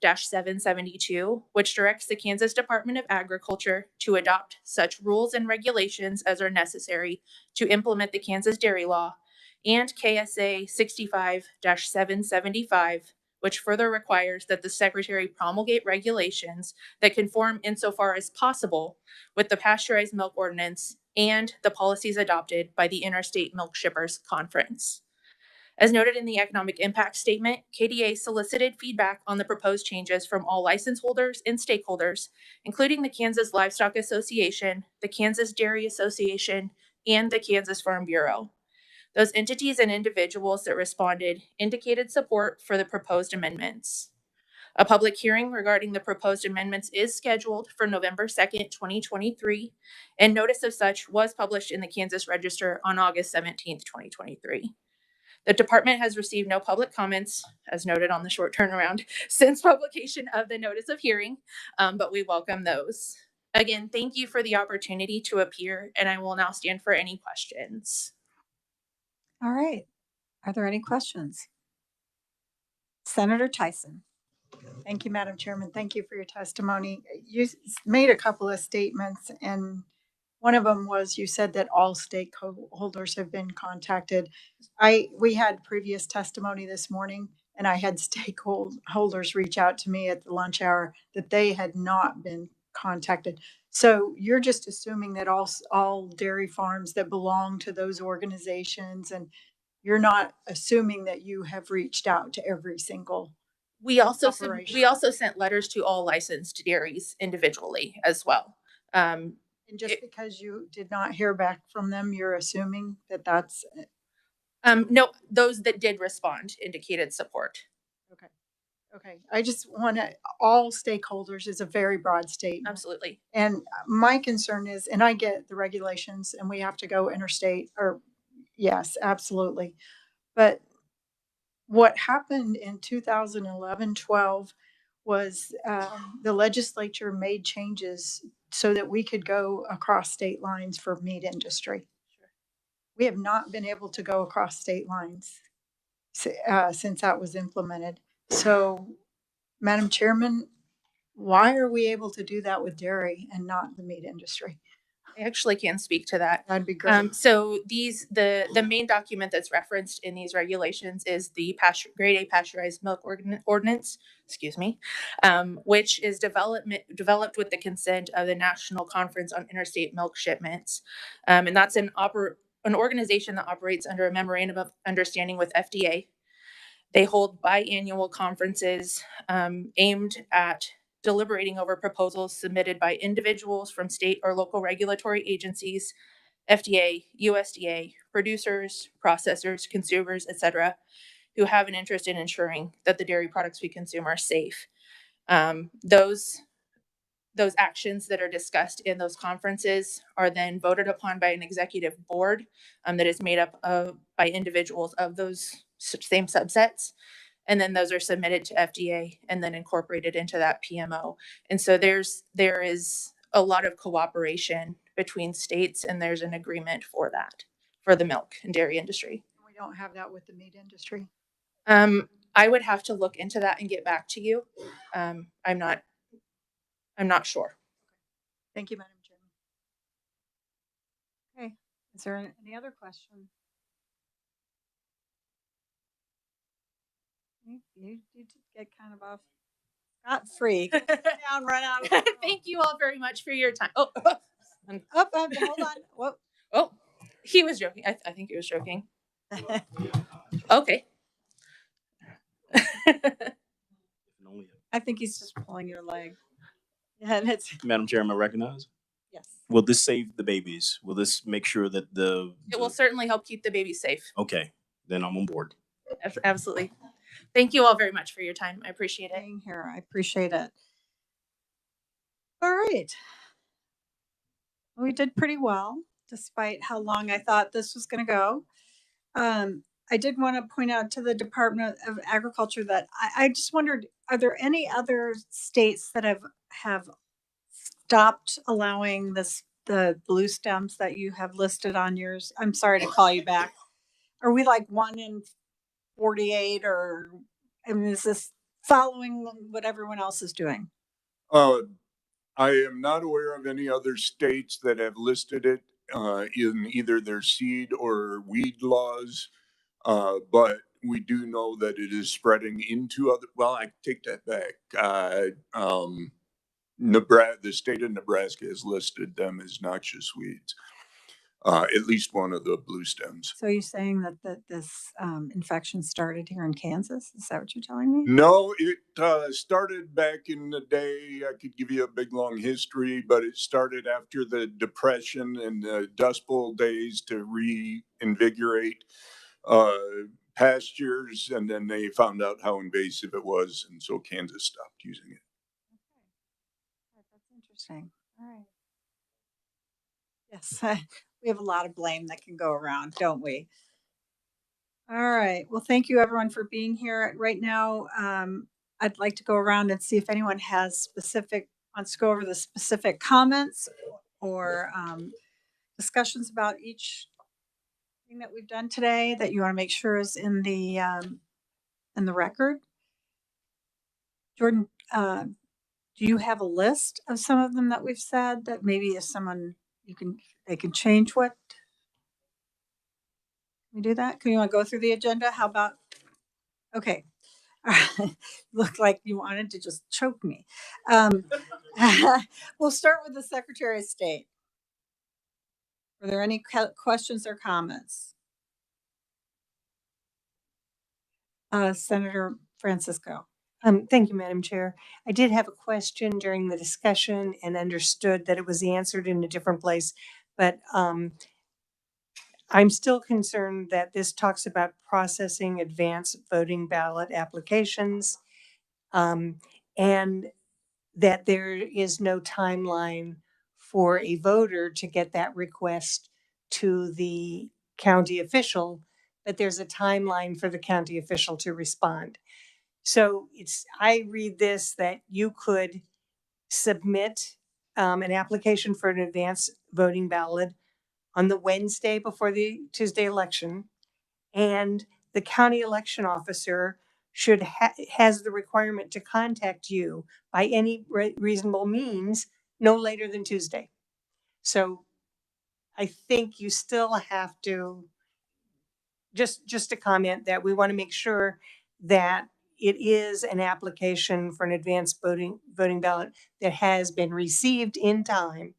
65-772, which directs the Kansas Department of Agriculture to adopt such rules and regulations as are necessary to implement the Kansas Dairy Law, and KSA 65-775, which further requires that the Secretary promulgate regulations that conform insofar as possible with the Pasteurized Milk Ordinance and the policies adopted by the Interstate Milk Shippers Conference. As noted in the economic impact statement, KDA solicited feedback on the proposed changes from all license holders and stakeholders, including the Kansas Livestock Association, the Kansas Dairy Association, and the Kansas Farm Bureau. Those entities and individuals that responded indicated support for the proposed amendments. A public hearing regarding the proposed amendments is scheduled for November 2nd, 2023, and notice of such was published in the Kansas Register on August 17th, 2023. The department has received no public comments, as noted on the short turnaround, since publication of the notice of hearing, but we welcome those. Again, thank you for the opportunity to appear, and I will now stand for any questions. All right. Are there any questions? Senator Tyson. Thank you, Madam Chairman. Thank you for your testimony. You made a couple of statements, and one of them was you said that all stakeholders have been contacted. We had previous testimony this morning, and I had stakeholders reach out to me at the lunch hour that they had not been contacted. So you're just assuming that all dairy farms that belong to those organizations, and you're not assuming that you have reached out to every single We also operation. sent letters to all licensed dairies individually as well. And just because you did not hear back from them, you're assuming that that's no, those that did respond indicated support. okay. Okay. I just want to, all stakeholders is a very broad statement. Absolutely. And my concern is, and I get the regulations and we have to go interstate, or yes, absolutely. But what happened in 2011-12 was the legislature made changes so that we could go across state lines for meat industry. Sure. We have not been able to go across state lines since that was implemented. So, Madam Chairman, why are we able to do that with dairy and not the meat industry? I actually can speak to that. That'd be great. So the main document that's referenced in these regulations is the Grade A Pasteurized Milk Ordinance, which is developed with the consent of the National Conference on Interstate Milk Shipments, and that's an organization that operates under a memorandum of understanding with FDA. They hold biannual conferences aimed at deliberating over proposals submitted by individuals from state or local regulatory agencies, FDA, USDA, producers, processors, consumers, etc., who have an interest in ensuring that the dairy products we consume are safe. Those actions that are discussed in those conferences are then voted upon by an executive board that is made up by individuals of those same subsets. And then those are submitted to FDA and then incorporated into that PMO. And so there is a lot of cooperation between states, and there's an agreement for that, for the milk and dairy industry. We don't have that with the meat industry. I would have to look into that and get back to you. I'm not sure. Thank you, Madam Chairman. Okay, is there any other question? You did get kind of off scot-free. Go sit down, run out of the room. Thank you all very much for your time. Oh, Hold on. Whoa. oh, he was joking. I think he was joking. Okay. I think he's just pulling your leg. Yeah, and it's Madam Chair, am I recognized? yes. Will this save the babies? Will this make sure that It will certainly help keep the babies safe. Okay, then I'm on board. Absolutely. Thank you all very much for your time. I appreciate it. Being here, I appreciate it. All right. We did pretty well, despite how long I thought this was going to go. I did want to point out to the Department of Agriculture that I just wondered, are there any other states that have stopped allowing the blue stems that you have listed on yours? I'm sorry to call you back. Are we like 1 in 48, or I mean, is this following what everyone else is doing? I am not aware of any other states that have listed it in either their seed or weed laws, but we do know that it is spreading into other. Well, I take that back. Nebraska, the state of Nebraska has listed them as noxious weeds. At least one of the blue stems. So you're saying that this infection started here in Kansas? Is that what you're telling me? No, it started back in the day. I could give you a big long history, but it started after the Depression and the Dust Bowl days to reinvigorate pastures, and then they found out how invasive it was, and so Kansas stopped using it. Okay, that's interesting. All right. Yes, we have a lot of blame that can go around, don't we? All right. Well, thank you everyone for being here. Right now, I'd like to go around and see if anyone wants to go over the specific comments or discussions about each thing that we've done today that you want to make sure is in the record. Jordan, do you have a list of some of them that we've said that maybe if someone they can change what? Can we do that? Can you want to go through the agenda? How about? Okay. Looked like you wanted to just choke me. We'll start with the Secretary of State. Are there any questions or comments? Senator Francisco. Thank you, Madam Chair. I did have a question during the discussion and understood that it was answered in a different place, but I'm still concerned that this talks about processing advance voting ballot applications, and that there is no timeline for a voter to get that request to the county official, but there's a timeline for the county official to respond. So I read this that you could submit an application for an advance voting ballot on the Wednesday before the Tuesday election, and the county election officer has the requirement to contact you by any reasonable means no later than Tuesday. So I think you still have to just a comment that we want to make sure that it is an application for an advanced voting ballot that has been received in time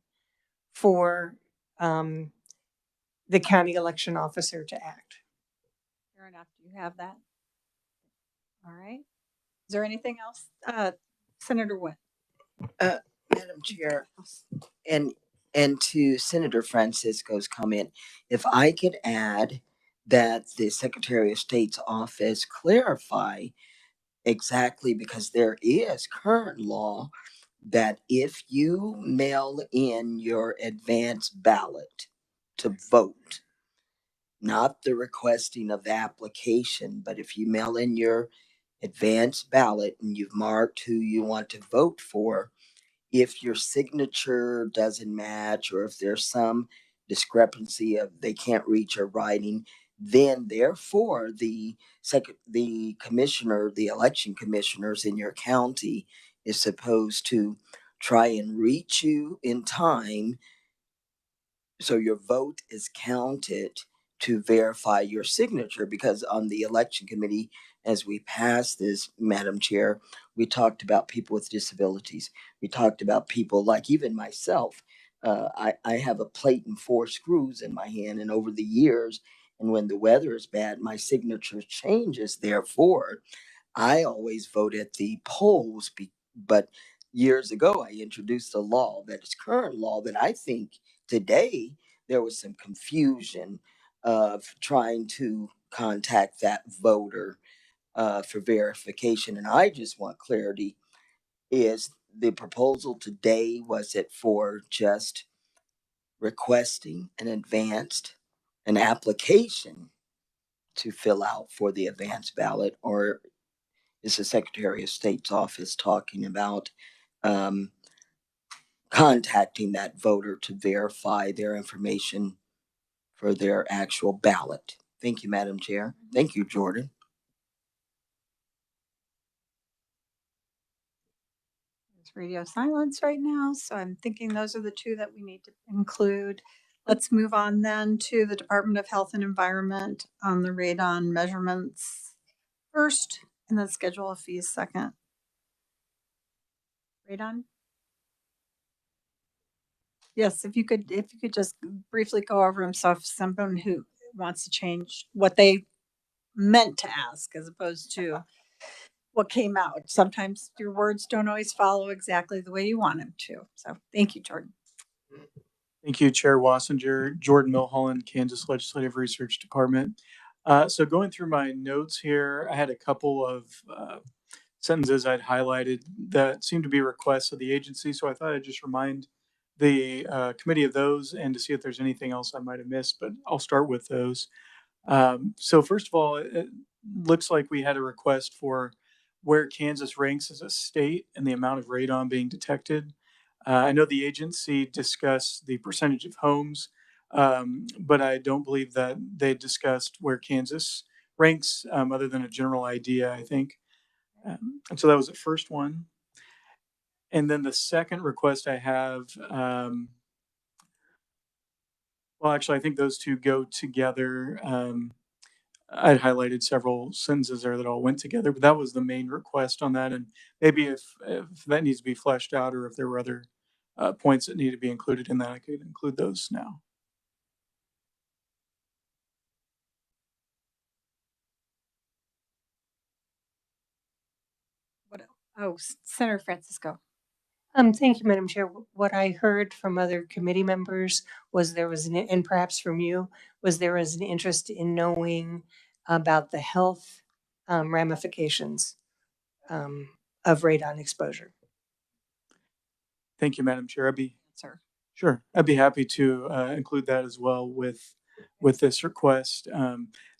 for the county election officer to act. Fair enough. Do you have that? All right. Is there anything else? Senator Witt. Madam Chair, and to Senator Francisco's comment, if I could add that the Secretary of State's office clarify exactly, because there is current law that if you mail in your advance ballot to vote, not the requesting of the application, but if you mail in your advance ballot and you've marked who you want to vote for, if your signature doesn't match or if there's some discrepancy of they can't reach your writing, then therefore the commissioner, the election commissioners in your county is supposed to try and reach you in time so your vote is counted to verify your signature, because on the election committee, as we passed this, Madam Chair, we talked about people with disabilities. We talked about people like even myself. I have a plate and 4 screws in my hand, and over the years, and when the weather is bad, my signature changes. Therefore, I always vote at the polls, but years ago, I introduced a law that is current law that I think today there was some confusion of trying to contact that voter for verification. And I just want clarity, is the proposal today, was it for just requesting an application to fill out for the advanced ballot, or is the Secretary of State's office talking about um, contacting that voter to verify their information for their actual ballot? Thank you, Madam Chair. Thank you, Jordan. There's radio silence right now, so I'm thinking those are the two that we need to include. Let's move on then to the Department of Health and Environment on the radon measurements first, and then schedule of fees second. Radon? Yes, if you could just briefly go over them, so if someone who wants to change what they meant to ask as opposed to what came out. Sometimes your words don't always follow exactly the way you want them to. So thank you, Jordan. Thank you, Chair Wassinger. Jordan Milholland, Kansas Legislative Research Department. So going through my notes here, I had a couple of sentences I'd highlighted that seemed to be requests of the agency. So I thought I'd just remind the committee of those and to see if there's anything else I might have missed, but I'll start with those. So first of all, it looks like we had a request for where Kansas ranks as a state and the amount of radon being detected. I know the agency discussed the percentage of homes, but I don't believe that they discussed where Kansas ranks, other than a general idea, I think. And so that was the first one. And then the second request I have, well, actually, I think those two go together. I'd highlighted several sentences there that all went together, but that was the main request on that. And maybe if that needs to be fleshed out, or if there were other points that need to be included in that, I could include those now. What? Oh, Senator Francisco. Thank you, Madam Chair. What I heard from other committee members was there was and perhaps from you, was there was an interest in knowing about the health ramifications of radon exposure. Thank you, Madam Chair. Sir. Sure. I'd be happy to include that as well with this request.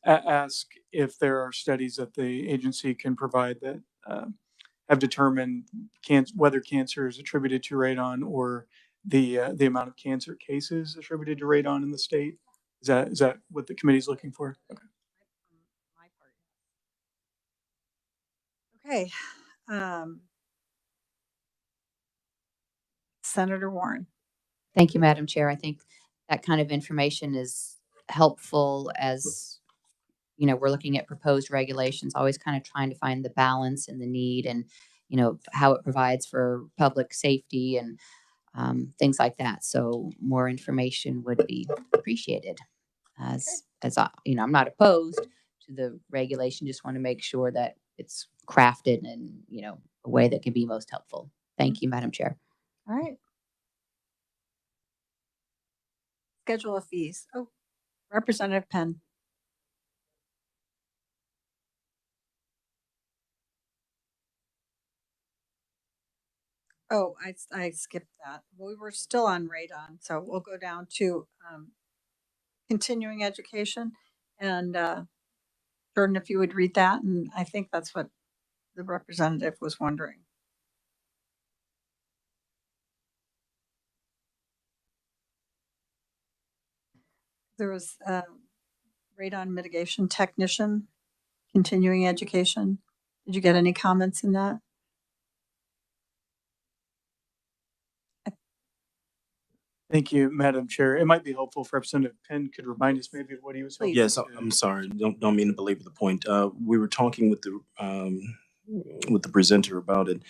Ask if there are studies that the agency can provide that have determined whether cancer is attributed to radon, or the amount of cancer cases attributed to radon in the state. Is that what the committee is looking for? Okay. Okay. Senator Warren. Thank you, Madam Chair. I think that kind of information is helpful as, we're looking at proposed regulations, always kind of trying to find the balance and the need, and, how it provides for public safety and things like that. So more information would be appreciated. As I'm not opposed to the regulation, just want to make sure that it's crafted in, a way that can be most helpful. Thank you, Madam Chair. All right. Schedule of fees. Oh, Representative Penn. Oh, I skipped that. We were still on radon, so we'll go down to continuing education. And Jordan, if you would read that, and I think that's what the representative was wondering. There was radon mitigation technician, continuing education. Did you get any comments in that? Thank you, Madam Chair. It might be helpful if Representative Penn could remind us maybe of what he was hoping Yes, to. I'm sorry. Don't mean to belabor the point. We were talking with the presenter about it,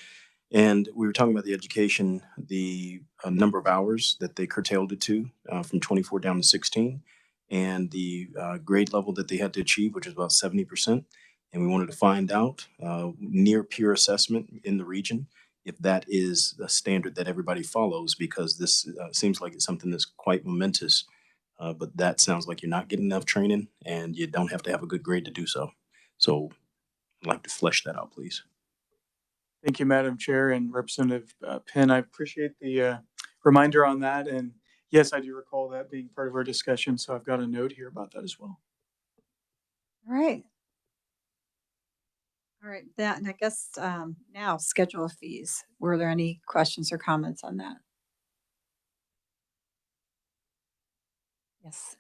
and we were talking about the education, the number of hours that they curtailed it to from 24 down to 16, and the grade level that they had to achieve, which is about 70%. And we wanted to find out near peer assessment in the region if that is a standard that everybody follows, because this seems like it's something that's quite momentous. But that sounds like you're not getting enough training and you don't have to have a good grade to do so. So I'd like to flesh that out, please. Thank you, Madam Chair and Representative Penn. I appreciate the reminder on that. And yes, I do recall that being part of our discussion. So I've got a note here about that as well. All right. All right, that, and I guess now schedule of fees. Were there any questions or comments on that? Yes.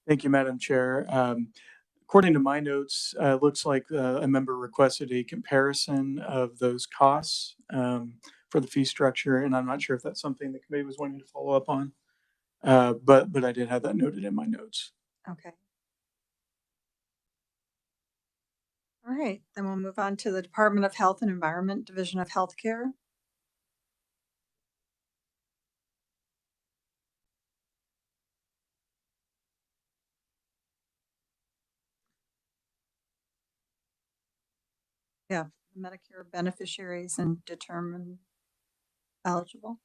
Thank you, Madam Chair. According to my notes, looks like a member requested a comparison of those costs for the fee structure, and I'm not sure if that's something the committee was wanting to follow up on, but I did have that noted in my notes. Okay. All right, then we'll move on to the Department of Health and Environment, Division of Healthcare. Yeah, Medicare beneficiaries and determine eligible.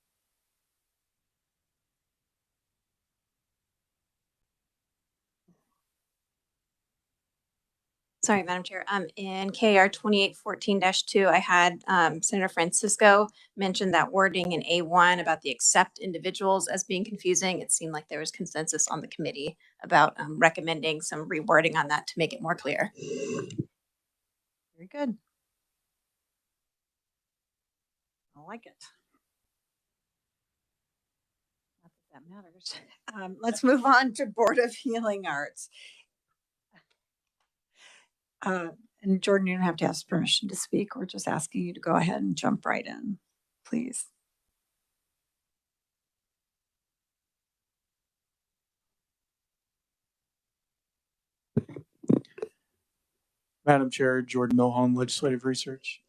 Sorry, Madam Chair. In KR 2814-2, I had Senator Francisco mention that wording in A1 about the accept individuals as being confusing. It seemed like there was consensus on the committee about recommending some rewording on that to make it more clear. Very good. I like it. Not that that matters. Let's move on to Board of Healing Arts. And Jordan, you don't have to ask permission to speak. We're just asking you to go ahead and jump right in, please. Madam Chair, Jordan Milholland, Legislative Research.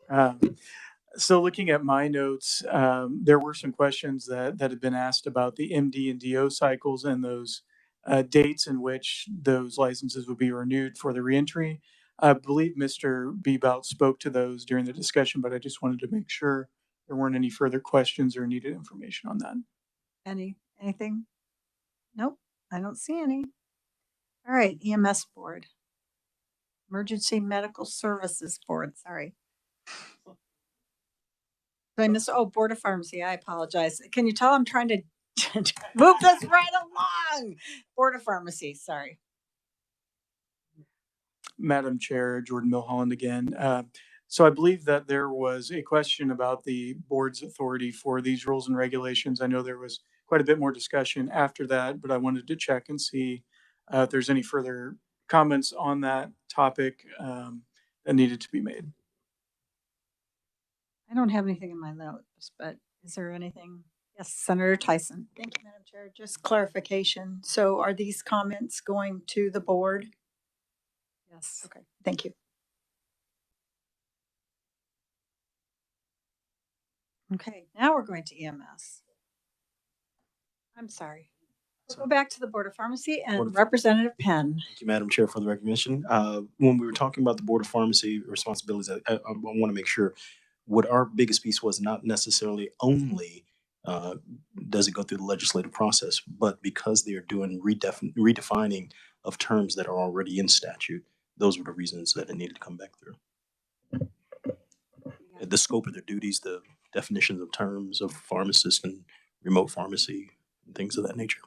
So looking at my notes, there were some questions that had been asked about the MD and DO cycles and those dates in which those licenses would be renewed for the reentry. I believe Mr. Bebout spoke to those during the discussion, but I just wanted to make sure there weren't any further questions or needed information on that. Anything? Nope, I don't see any. All right, EMS Board. Emergency Medical Services Board, sorry. I missed, Board of Pharmacy, I apologize. Can you tell I'm trying to move this right along? Board of Pharmacy, sorry. Madam Chair, Jordan Milholland again. So I believe that there was a question about the board's authority for these rules and regulations. I know there was quite a bit more discussion after that, but I wanted to check and see if there's any further comments on that topic that needed to be made. I don't have anything in my notes, but is there anything? Yes, Senator Tyson. Thank you, Madam Chair. Just clarification. So are these comments going to the board? Yes. Okay, thank you. Okay, now we're going to EMS. I'm sorry. We'll go back to the Board of Pharmacy and Representative Penn. Thank you, Madam Chair, for the recognition. When we were talking about the Board of Pharmacy responsibilities, I want to make sure what our biggest piece was not necessarily only does it go through the legislative process, but because they are doing redefining of terms that are already in statute, those were the reasons that it needed to come back through. The scope of their duties, the definitions of terms of pharmacist and remote pharmacy, and things of that nature.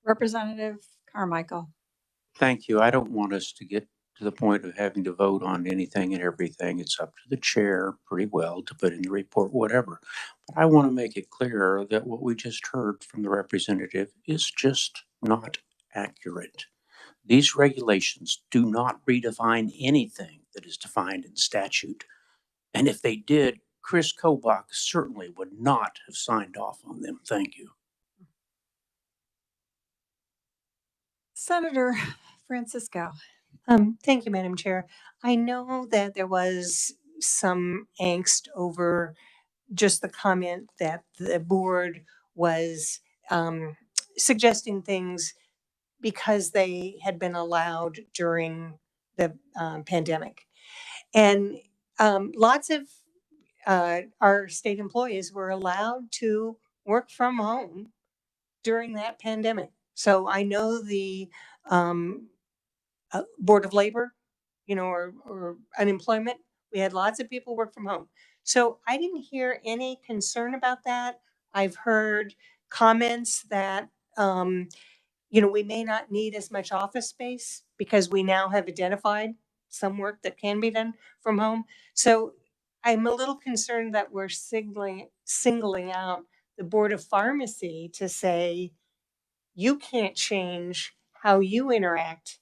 Representative Carmichael. Thank you. I don't want us to get to the point of having to vote on anything and everything. It's up to the chair pretty well to put in the report, whatever. But I want to make it clear that what we just heard from the representative is just not accurate. These regulations do not redefine anything that is defined in statute. And if they did, Chris Kobach certainly would not have signed off on them. Thank you. Senator Francisco. Thank you, Madam Chair. I know that there was some angst over just the comment that the board was suggesting things because they had been allowed during the pandemic. And lots of our state employees were allowed to work from home during that pandemic. So I know the Board of Labor, or unemployment, we had lots of people work from home. So I didn't hear any concern about that. I've heard comments that, we may not need as much office space because we now have identified some work that can be done from home. So I'm a little concerned that we're singling out the Board of Pharmacy to say, you can't change how you interact,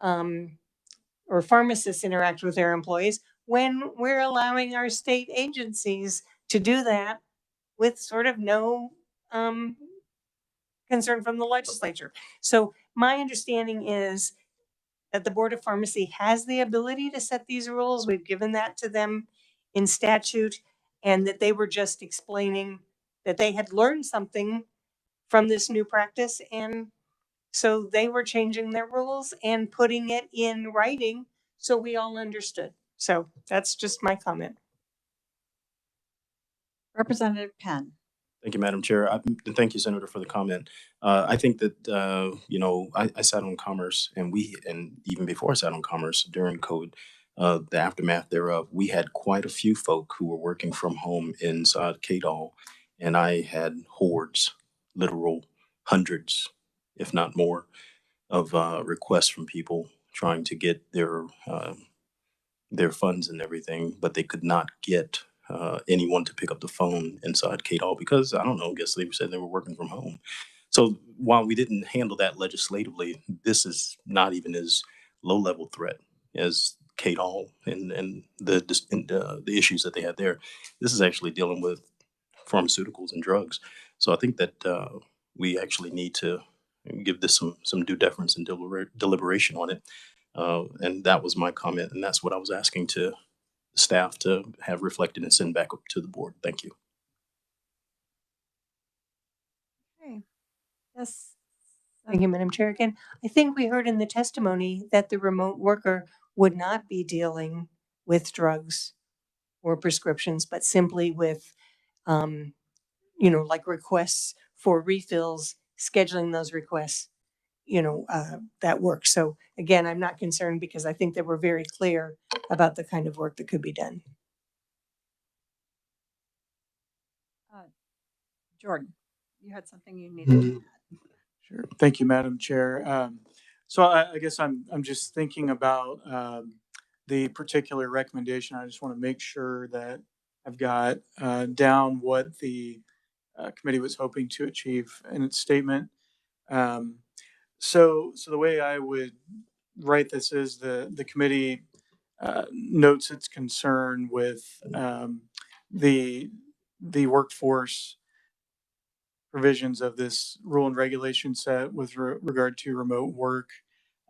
or pharmacists interact with their employees, when we're allowing our state agencies to do that with sort of no concern from the legislature. So my understanding is that the Board of Pharmacy has the ability to set these rules. We've given that to them in statute, and that they were just explaining that they had learned something from this new practice, and so they were changing their rules and putting it in writing so we all understood. So that's just my comment. Representative Penn. Thank you, Madam Chair. And thank you, Senator, for the comment. I think that, I sat on Commerce, and even before I sat on Commerce during COVID, the aftermath thereof, we had quite a few folk who were working from home inside KDOL, and I had hordes, literal hundreds, if not more, of requests from people trying to get their funds and everything, but they could not get anyone to pick up the phone inside KDOL because, I don't know, I guess they said they were working from home. So while we didn't handle that legislatively, this is not even as low-level threat as KDOL and the issues that they had there. This is actually dealing with pharmaceuticals and drugs. So I think that we actually need to give this some due deference and deliberation on it. And that was my comment, and that's what I was asking to staff to have reflected and send back up to the board. Thank you. Okay. Yes. Thank you, Madam Chair. Again, I think we heard in the testimony that the remote worker would not be dealing with drugs or prescriptions, but simply with, like requests for refills, scheduling those requests, that work. So again, I'm not concerned because I think that we're very clear about the kind of work that could be done. Jordan, you had something you needed to add. Sure. Thank you, Madam Chair. So I guess I'm just thinking about the particular recommendation. I just want to make sure that I've got down what the committee was hoping to achieve in its statement. So the way I would write this is the committee notes its concern with the workforce provisions of this rule and regulation set with regard to remote work.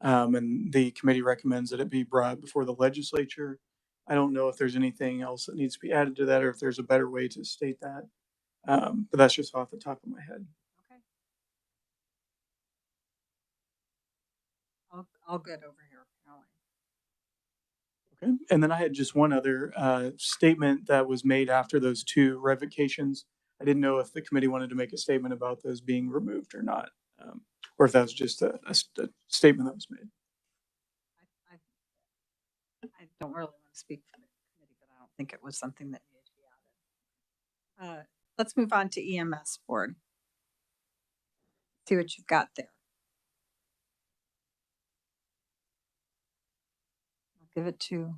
And the committee recommends that it be brought before the legislature. I don't know if there's anything else that needs to be added to that or if there's a better way to state that. But that's just off the top of my head. Okay. All good over here. Okay. And then I had just one other statement that was made after those two revocations. I didn't know if the committee wanted to make a statement about those being removed or not, or if that was just a statement that was made. I don't really want to speak for the committee, but I don't think it was something that needed to be added. Let's move on to EMS board. See what you've got there. I'll give it to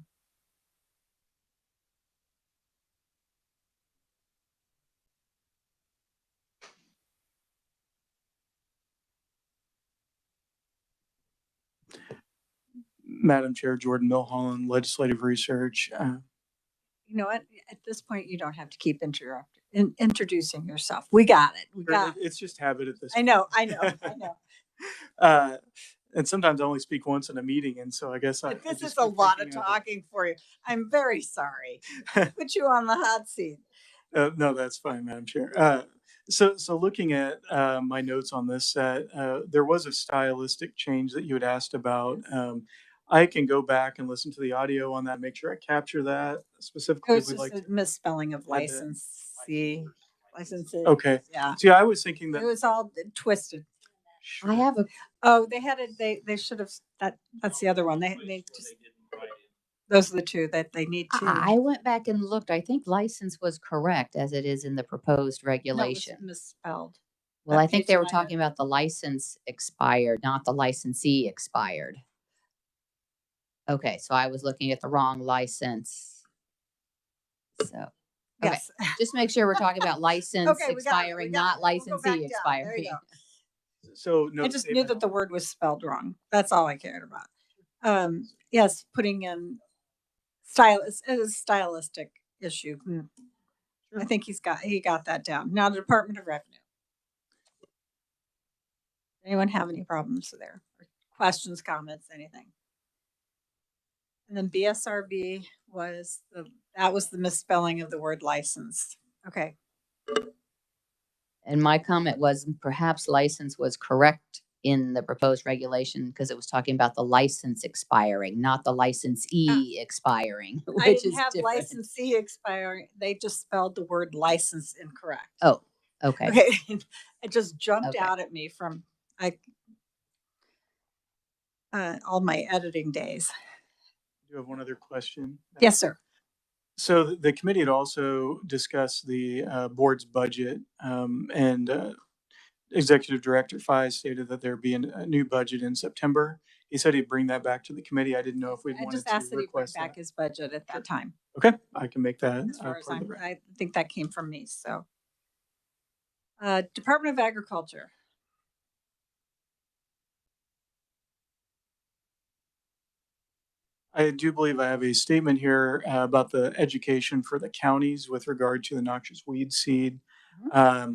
Madam Chair, Jordan Milholland, Legislative Research. You know what? At this point, you don't have to keep introducing yourself. We got it. We got it. It's just habit at this I know. I know. and sometimes I only speak once in a meeting, and so I guess I This just is a keep lot of thinking talking for you. I'm very sorry. Put you on the hot seat. No, that's fine, Madam Chair. So looking at my notes on this set, there was a stylistic change that you had asked about. I can go back and listen to the audio on that, make sure I capture that It specifically. was If we'd just like a misspelling of add that. licensee. Licenses. Okay. Yeah. See, I was thinking It that. was all twisted. I have a, Oh, they had it. They should have. That's the other one. They just. Those are the two that they need to. I went back and looked. I think license was correct as it is in the proposed No, it was regulation. misspelled. Well, That I think page they that were I had. talking about the license expired, not the licensee expired. Okay, so I was looking at the wrong license. So, okay, Yes. just make sure we're talking about license Okay, we got it, expiring, we got not it. We'll go back licensee down. expiring. There you go. So no I just knew statement that the word was spelled wrong. That's all I cared about. Yes, putting in style is a stylistic issue. I think he got that down. Now the Department of Revenue. Anyone have any problems there? Or questions, comments, anything? And then BSRB was the misspelling of the word license. Okay. And my comment was perhaps license was correct in the proposed regulation because it was talking about the license expiring, not the licensee expiring, I which didn't is have different. licensee expiring. They just spelled the word license incorrect. Oh, okay. Okay. It just jumped Okay. out at me from all my editing days. I do have one other question. Yes, sir. So the committee had also discussed the board's budget, and Executive Director Fye stated that there'd be a new budget in September. He said he'd bring that back to the committee. I didn't know if we'd I wanted just to asked that he bring request back that. his budget at that time. Okay, I can make that As far as part of the record. I think that came from me. So, Department of Agriculture. I do believe I have a statement here about the education for the counties with regard to the noxious weed seed. I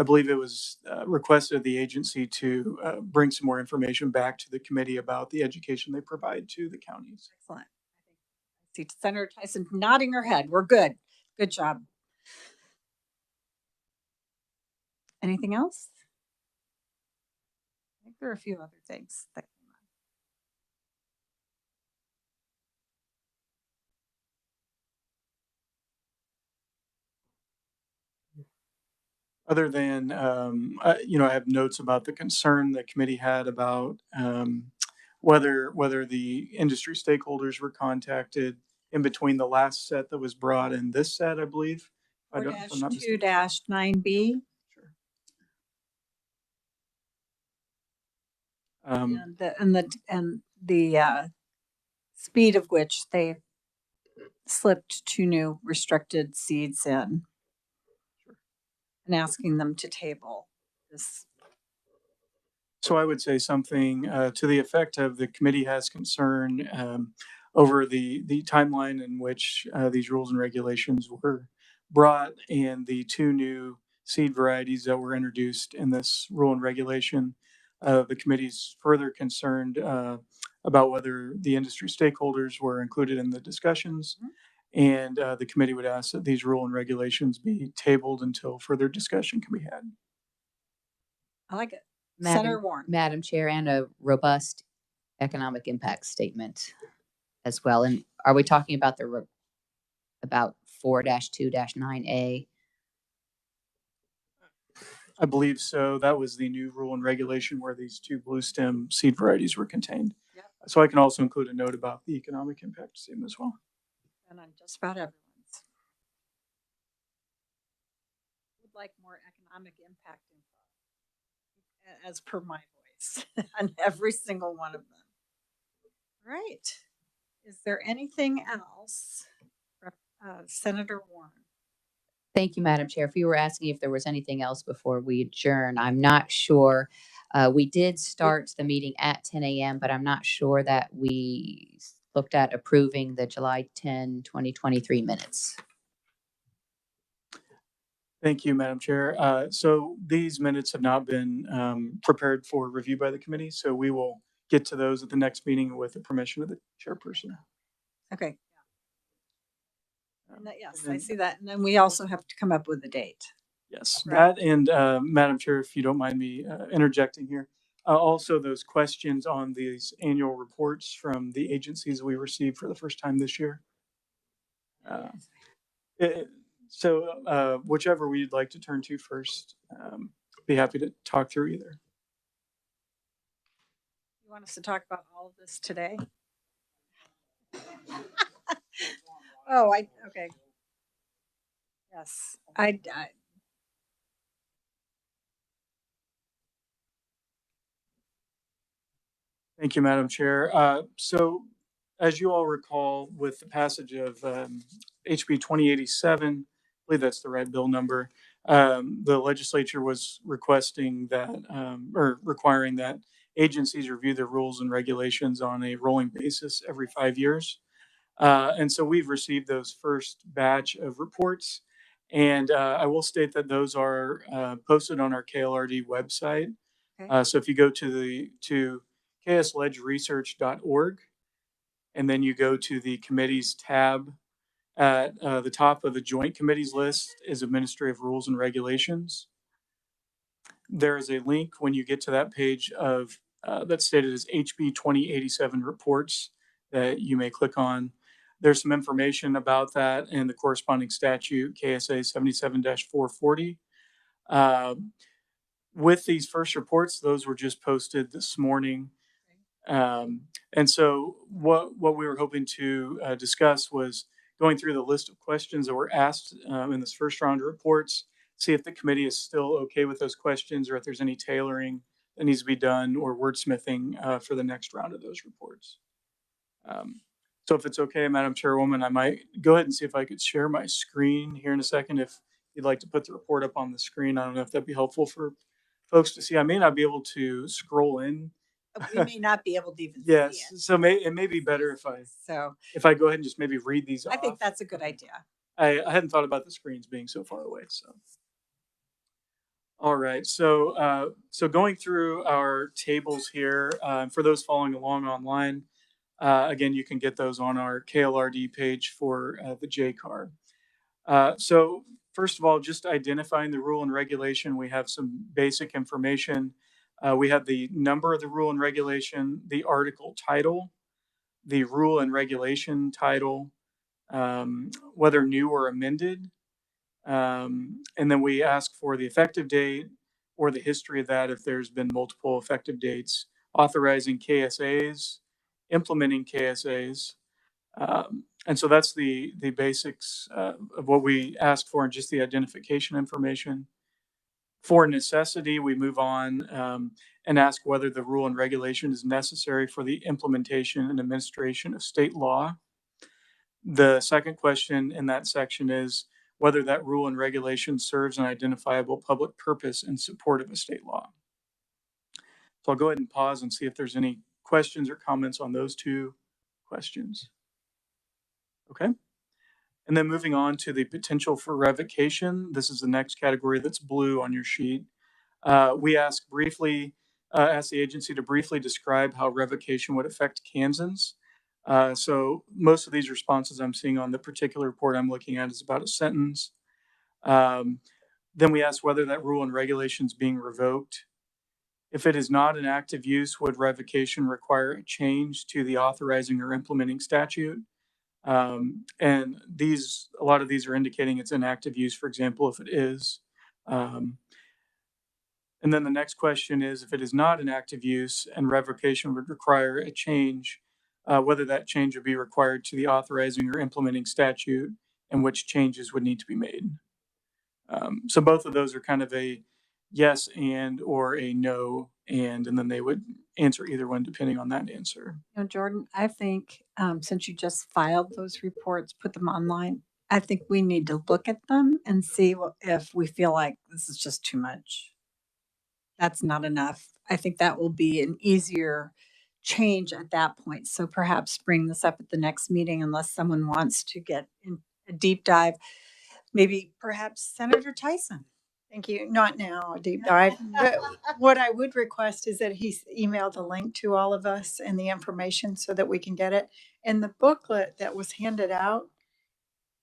believe it was requested of the agency to bring some more information back to the committee about the education they provide to the counties. Excellent. I see Senator Tyson nodding her head. We're good. Good job. Anything else? I think there are a few other things that came on. Other than, I have notes about the concern the committee had about whether the industry stakeholders were contacted in between the last set that was brought and this set, I believe. If I'm not mistaken. 4-2-9B. Sure. And the speed of which they slipped 2 new restricted seeds in. And asking them to table this. So I would say something to the effect of the committee has concern over the timeline in which these rules and regulations were brought and the 2 new seed varieties that were introduced in this rule and regulation. The committee's further concerned about whether the industry stakeholders were included in the discussions. And the committee would ask that these rule and regulations be tabled until further discussion can be had. I like it. Senator Warren. Madam Chair, and a robust economic impact statement as well. And are we talking about about 4-2-9A? I believe so. That was the new rule and regulation where these 2 blue stem seed varieties were contained. Yep. So I can also include a note about the economic impact statement as well. And on just about everyone's. Would like more economic impact info, as per my voice, on every single one of them. Right. Is there anything else? Senator Warren. Thank you, Madam Chair. If you were asking if there was anything else before we adjourn, I'm not sure. We did start the meeting at 10 a.m., but I'm not sure that we looked at approving the July 10, 2023 minutes. Thank you, Madam Chair. So these minutes have not been prepared for review by the committee, so we will get to those at the next meeting with the permission of the chairperson. Okay. And yes, I see that. And then we also have to come up with a date. Yes, Correct. that and Madam Chair, if you don't mind me interjecting here, also those questions on these annual reports from the agencies we received for the first time this year. So whichever we'd like to turn to first, be happy to talk through either. You want us to talk about all of this today? Oh, okay. Yes, I Thank you, Madam Chair. So as you all recall, with the passage of HB 2087, I believe that's the right bill number, the legislature was requesting that, or requiring that agencies review their rules and regulations on a rolling basis every 5 years. And so we've received those first batch of reports. And I will state that those are posted on our KLRD website. Okay. So if you go to ks.gov, and then you go to the committees tab at the top of the joint committees list is administrative rules and regulations. There is a link when you get to that page of that's stated as HB 2087 reports that you may click on. There's some information about that in the corresponding statute, KSA 77-440. With these first reports, those were just posted this morning. And so what we were hoping to discuss was going through the list of questions that were asked in this first round of reports, see if the committee is still okay with those questions or if there's any tailoring that needs to be done or wordsmithing for the next round of those reports. So if it's okay, Madam Chairwoman, I might go ahead and see if I could share my screen here in a second. If you'd like to put the report up on the screen, I don't know if that'd be helpful for folks to see. I may not be able to scroll in. We may not be able to even Yes, see it. so it may be better if I go ahead and just maybe read these off. I think that's a good idea. I hadn't thought about the screens being so far away. So, all right. So going through our tables here, for those following along online, again, you can get those on our KLRD page for the JCAR. So first of all, just identifying the rule and regulation, we have some basic information. We have the number of the rule and regulation, the article title, the rule and regulation title, whether new or amended. And then we ask for the effective date or the history of that if there's been multiple effective dates, authorizing KSAs, implementing KSAs. And so that's the basics of what we ask for and just the identification information. For necessity, we move on and ask whether the rule and regulation is necessary for the implementation and administration of state law. The second question in that section is whether that rule and regulation serves an identifiable public purpose in support of a state law. So I'll go ahead and pause and see if there's any questions or comments on those two questions. Okay. And then moving on to the potential for revocation. This is the next category that's blue on your sheet. We ask the agency to briefly describe how revocation would affect Kansans. So most of these responses I'm seeing on the particular report I'm looking at is about a sentence. Then we ask whether that rule and regulation is being revoked. If it is not an active use, would revocation require a change to the authorizing or implementing statute? And a lot of these are indicating it's an active use, for example, if it is. And then the next question is, if it is not an active use and revocation would require a change, whether that change would be required to the authorizing or implementing statute and which changes would need to be made. So both of those are kind of a yes and or a no and then they would answer either one depending on that answer. You know, Jordan, I think since you just filed those reports, put them online, I think we need to look at them and see if we feel like this is just too much. That's not enough. I think that will be an easier change at that point. So perhaps bring this up at the next meeting unless someone wants to get in a deep dive. Maybe perhaps Senator Tyson. Thank you. Not now, a deep dive. But what I would request is that he emailed a link to all of us and the information so that we can get it. And the booklet that was handed out,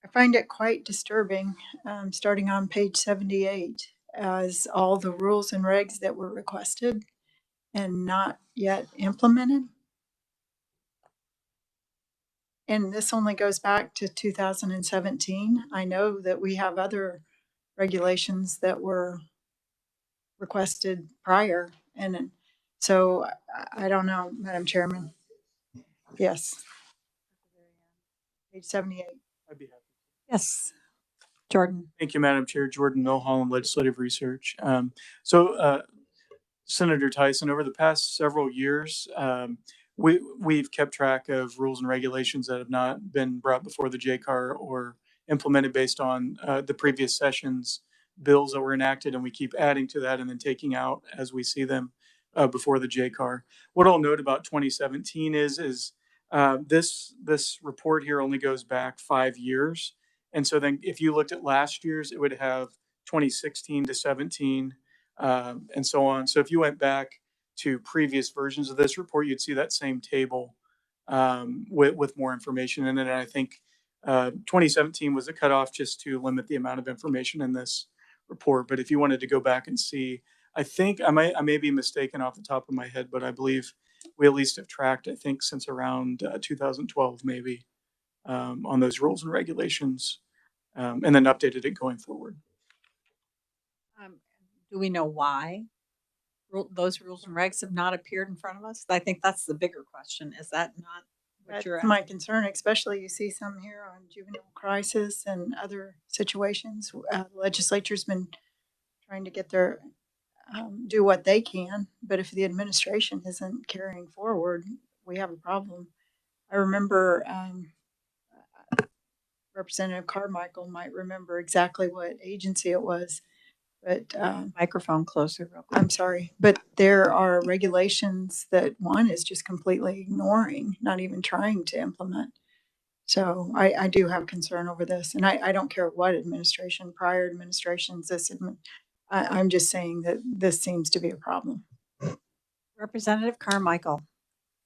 I find it quite disturbing, starting on page 78, as all the rules and regs that were requested and not yet implemented. And this only goes back to 2017. I know that we have other regulations that were requested prior. And so I don't know, Madam Chairman. Yes. Page 78. I'd be happy. Yes. Jordan. Thank you, Madam Chair. Jordan Milholland, Legislative Research. Senator Tyson, over the past several years, we've kept track of rules and regulations that have not been brought before the JCAR or implemented based on the previous session's bills that were enacted, and we keep adding to that and then taking out as we see them before the JCAR. What I'll note about 2017 is this report here only goes back 5 years. And so then if you looked at last year's, it would have 2016 to 17 and so on. So if you went back to previous versions of this report, you'd see that same table with more information in it. And I think 2017 was a cutoff just to limit the amount of information in this report. But if you wanted to go back and see, I think I may be mistaken off the top of my head, but I believe we at least have tracked, I think, since around 2012 maybe on those rules and regulations, and then updated it going forward. Do we know why those rules and regs have not appeared in front of us? I think that's the bigger question. Is that not what That's you're my asking? concern, especially you see some here on juvenile crisis and other situations. Legislature's been trying to get their do what they can, but if the administration isn't carrying forward, we have a problem. I remember Representative Carmichael might remember exactly what agency it was, but Microphone closer real quick. I'm sorry, but there are regulations that one is just completely ignoring, not even trying to implement. So I do have concern over this, and I don't care what administration, prior administrations, I'm just saying that this seems to be a problem. Representative Carmichael.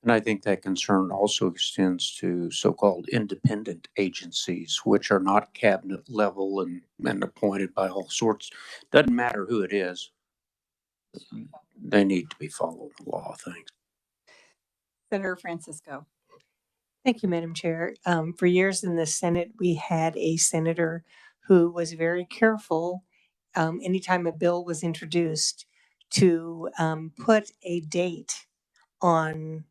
And I think that concern also extends to so-called independent agencies, which are not cabinet level and appointed by all sorts. Doesn't matter who it is. They need to be following the law. Thanks. Senator Francisco. Thank you, Madam Chair. For years in the Senate, we had a senator who was very careful anytime a bill was introduced to put a date on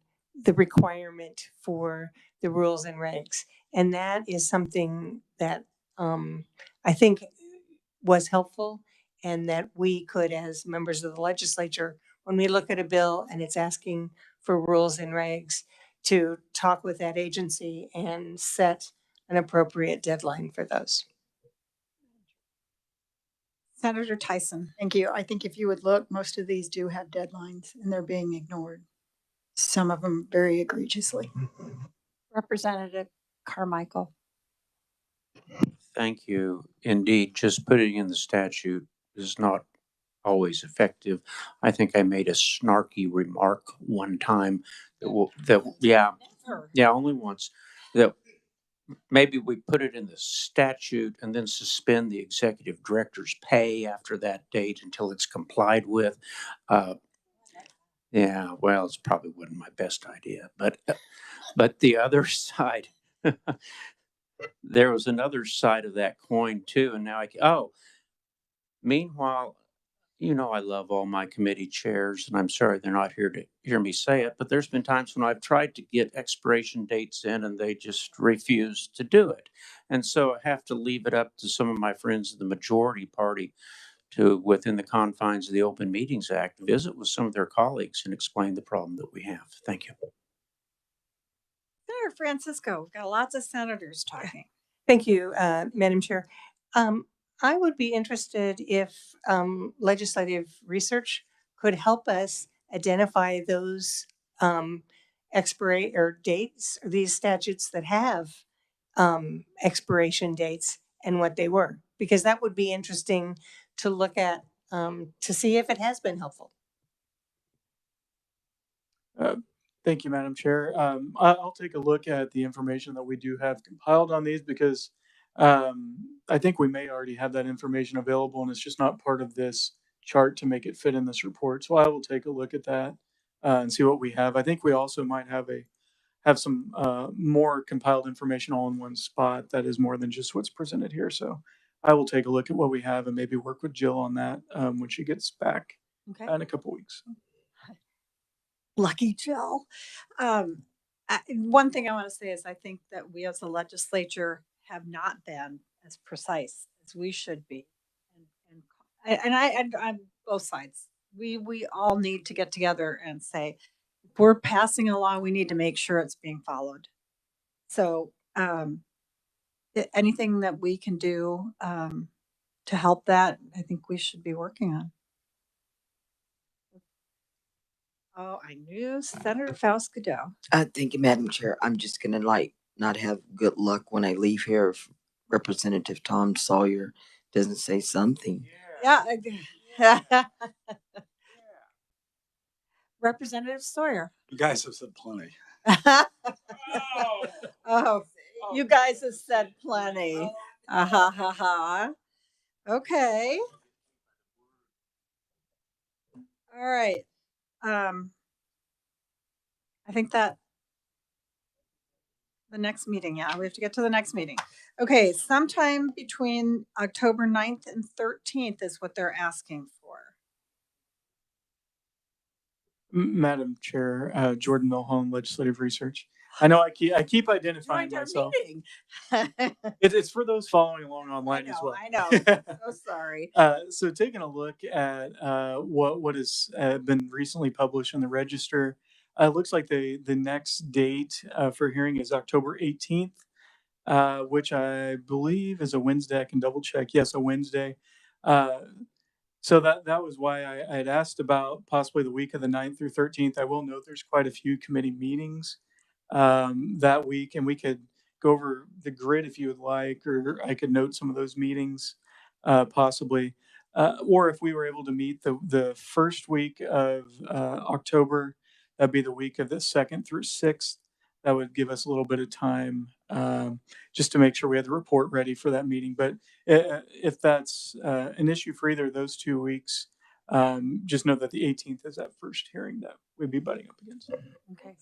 the requirement for the rules and regs. And that is something that I think was helpful, and that we could, as members of the legislature, when we look at a bill and it's asking for rules and regs, to talk with that agency and set an appropriate deadline for those. Senator Tyson. Thank you. I think if you would look, most of these do have deadlines and they're being ignored. Some of them very egregiously. Representative Carmichael. Thank you. Indeed, just putting in the statute is not always effective. I think I made a snarky remark one time only once, that maybe we put it in the statute and then suspend the executive director's pay after that date until it's complied with. Yeah, well, it's probably wasn't my best idea, but the other side, there was another side of that coin too. And now meanwhile, I love all my committee chairs, and I'm sorry they're not here to hear me say it, but there's been times when I've tried to get expiration dates in and they just refuse to do it. And so I have to leave it up to some of my friends in the majority party to, within the confines of the Open Meetings Act, visit with some of their colleagues and explain the problem that we have. Thank you. Senator Francisco. We've got lots of senators talking. Thank you, Madam Chair. I would be interested if legislative research could help us identify those expiration or dates, these statutes that have expiration dates and what they were, because that would be interesting to look at to see if it has been helpful. Thank you, Madam Chair. I'll take a look at the information that we do have compiled on these because I think we may already have that information available and it's just not part of this chart to make it fit in this report. So I will take a look at that and see what we have. I think we also might have some more compiled information all in one spot that is more than just what's presented here. So I will take a look at what we have and maybe work with Jill on that when she gets back in a couple weeks. Lucky Jill. One thing I want to say is I think that we as a legislature have not been as precise as we should be. And I'm both sides. We all need to get together and say, if we're passing a law, we need to make sure it's being followed. So anything that we can do to help that, I think we should be working on. Oh, I knew Senator Faust-Godot. Thank you, Madam Chair. I'm just gonna not have good luck when I leave here if Representative Tom Sawyer doesn't say something. Yeah. Representative Sawyer. You guys have said plenty. Oh, you guys have said plenty. Okay. All right. I think that the next meeting, we have to get to the next meeting. Okay, sometime between October 9th and 13th is what they're asking for. Madam Chair, Jordan Milholland, Legislative Research. I know I keep identifying myself. It's for those following along online as well. I know. So sorry. So taking a look at what has been recently published in the Register, looks like the next date for hearing is October 18th, which I believe is a Wednesday. I can double check. Yes, a Wednesday. So that was why I had asked about possibly the week of the 9th through 13th. I will note there's quite a few committee meetings that week, and we could go over the grid if you would like, or I could note some of those meetings possibly. Or if we were able to meet the first week of October, that'd be the week of the 2nd through 6th. That would give us a little bit of time just to make sure we had the report ready for that meeting. But if that's an issue for either of those 2 weeks, just know that the 18th is that first hearing that we'd be butting up against. Okay.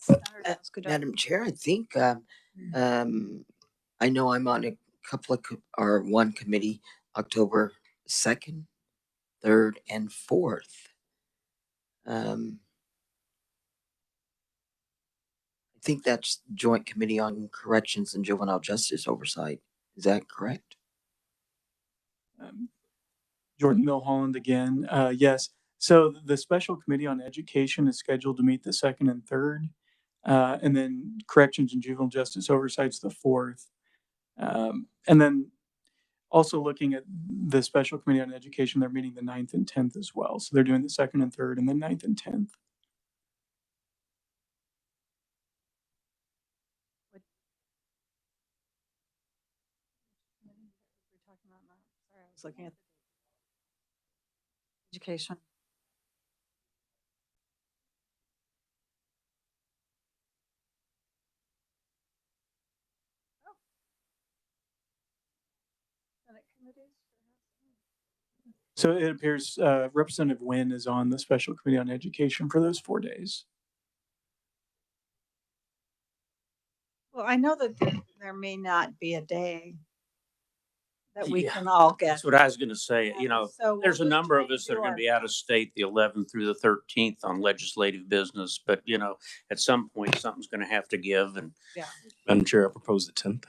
Madam Chair, I think I know I'm on a couple of one committee, October 2nd, 3rd, and 4th. I think that's Joint Committee on Corrections and Juvenile Justice Oversight. Is that correct? Jordan Milholland again. Yes. So the Special Committee on Education is scheduled to meet the 2nd and 3rd, and then Corrections and Juvenile Justice Oversight's the 4th. And then also looking at the Special Committee on Education, they're meeting the 9th and 10th as well. So they're doing the 2nd and 3rd, and then 9th and 10th. Sorry, I was looking at education. So it appears Representative Nguyen is on the Special Committee on Education for those 4 days. Well, I know that there may not be a day that we can all get. That's what I was going to say. So There's a we'll number try of to us that do are going our to be out of state the 11th through the 13th on legislative business, but at some point something's going to have to give. And yeah. Madam Chair, I propose the 10th.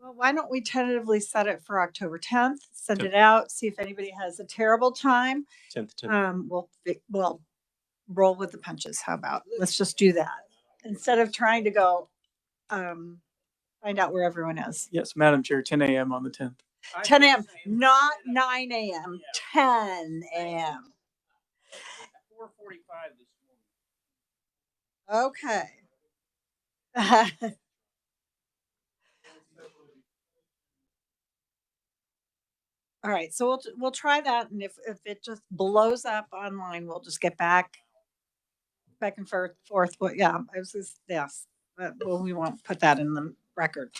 Well, why don't we tentatively set it for October 10th, send it out, see if anybody has a terrible time. 10th. We'll roll with the punches. How about, let's just do that instead of trying to go find out where everyone is. Yes, Madam Chair, 10 a.m. on the 10th. 10 a.m., not 9 a.m., 10 a.m. 4:45 this Okay. All right, so we'll try that, and if it just blows up online, we'll just get back and forth. But yeah, I was just yes, but well, we won't put that in the record.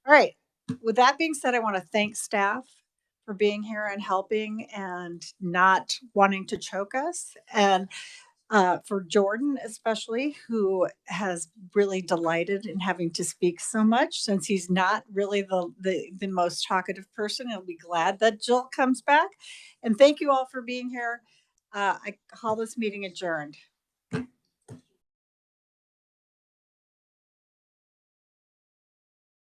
All right. With that being said, I want to thank staff for being here and helping and not wanting to choke us, and for Jordan especially, who has really delighted in having to speak so much since he's not really the most talkative person. He'll be glad that Jill comes back. And thank you all for being here. I call this meeting adjourned.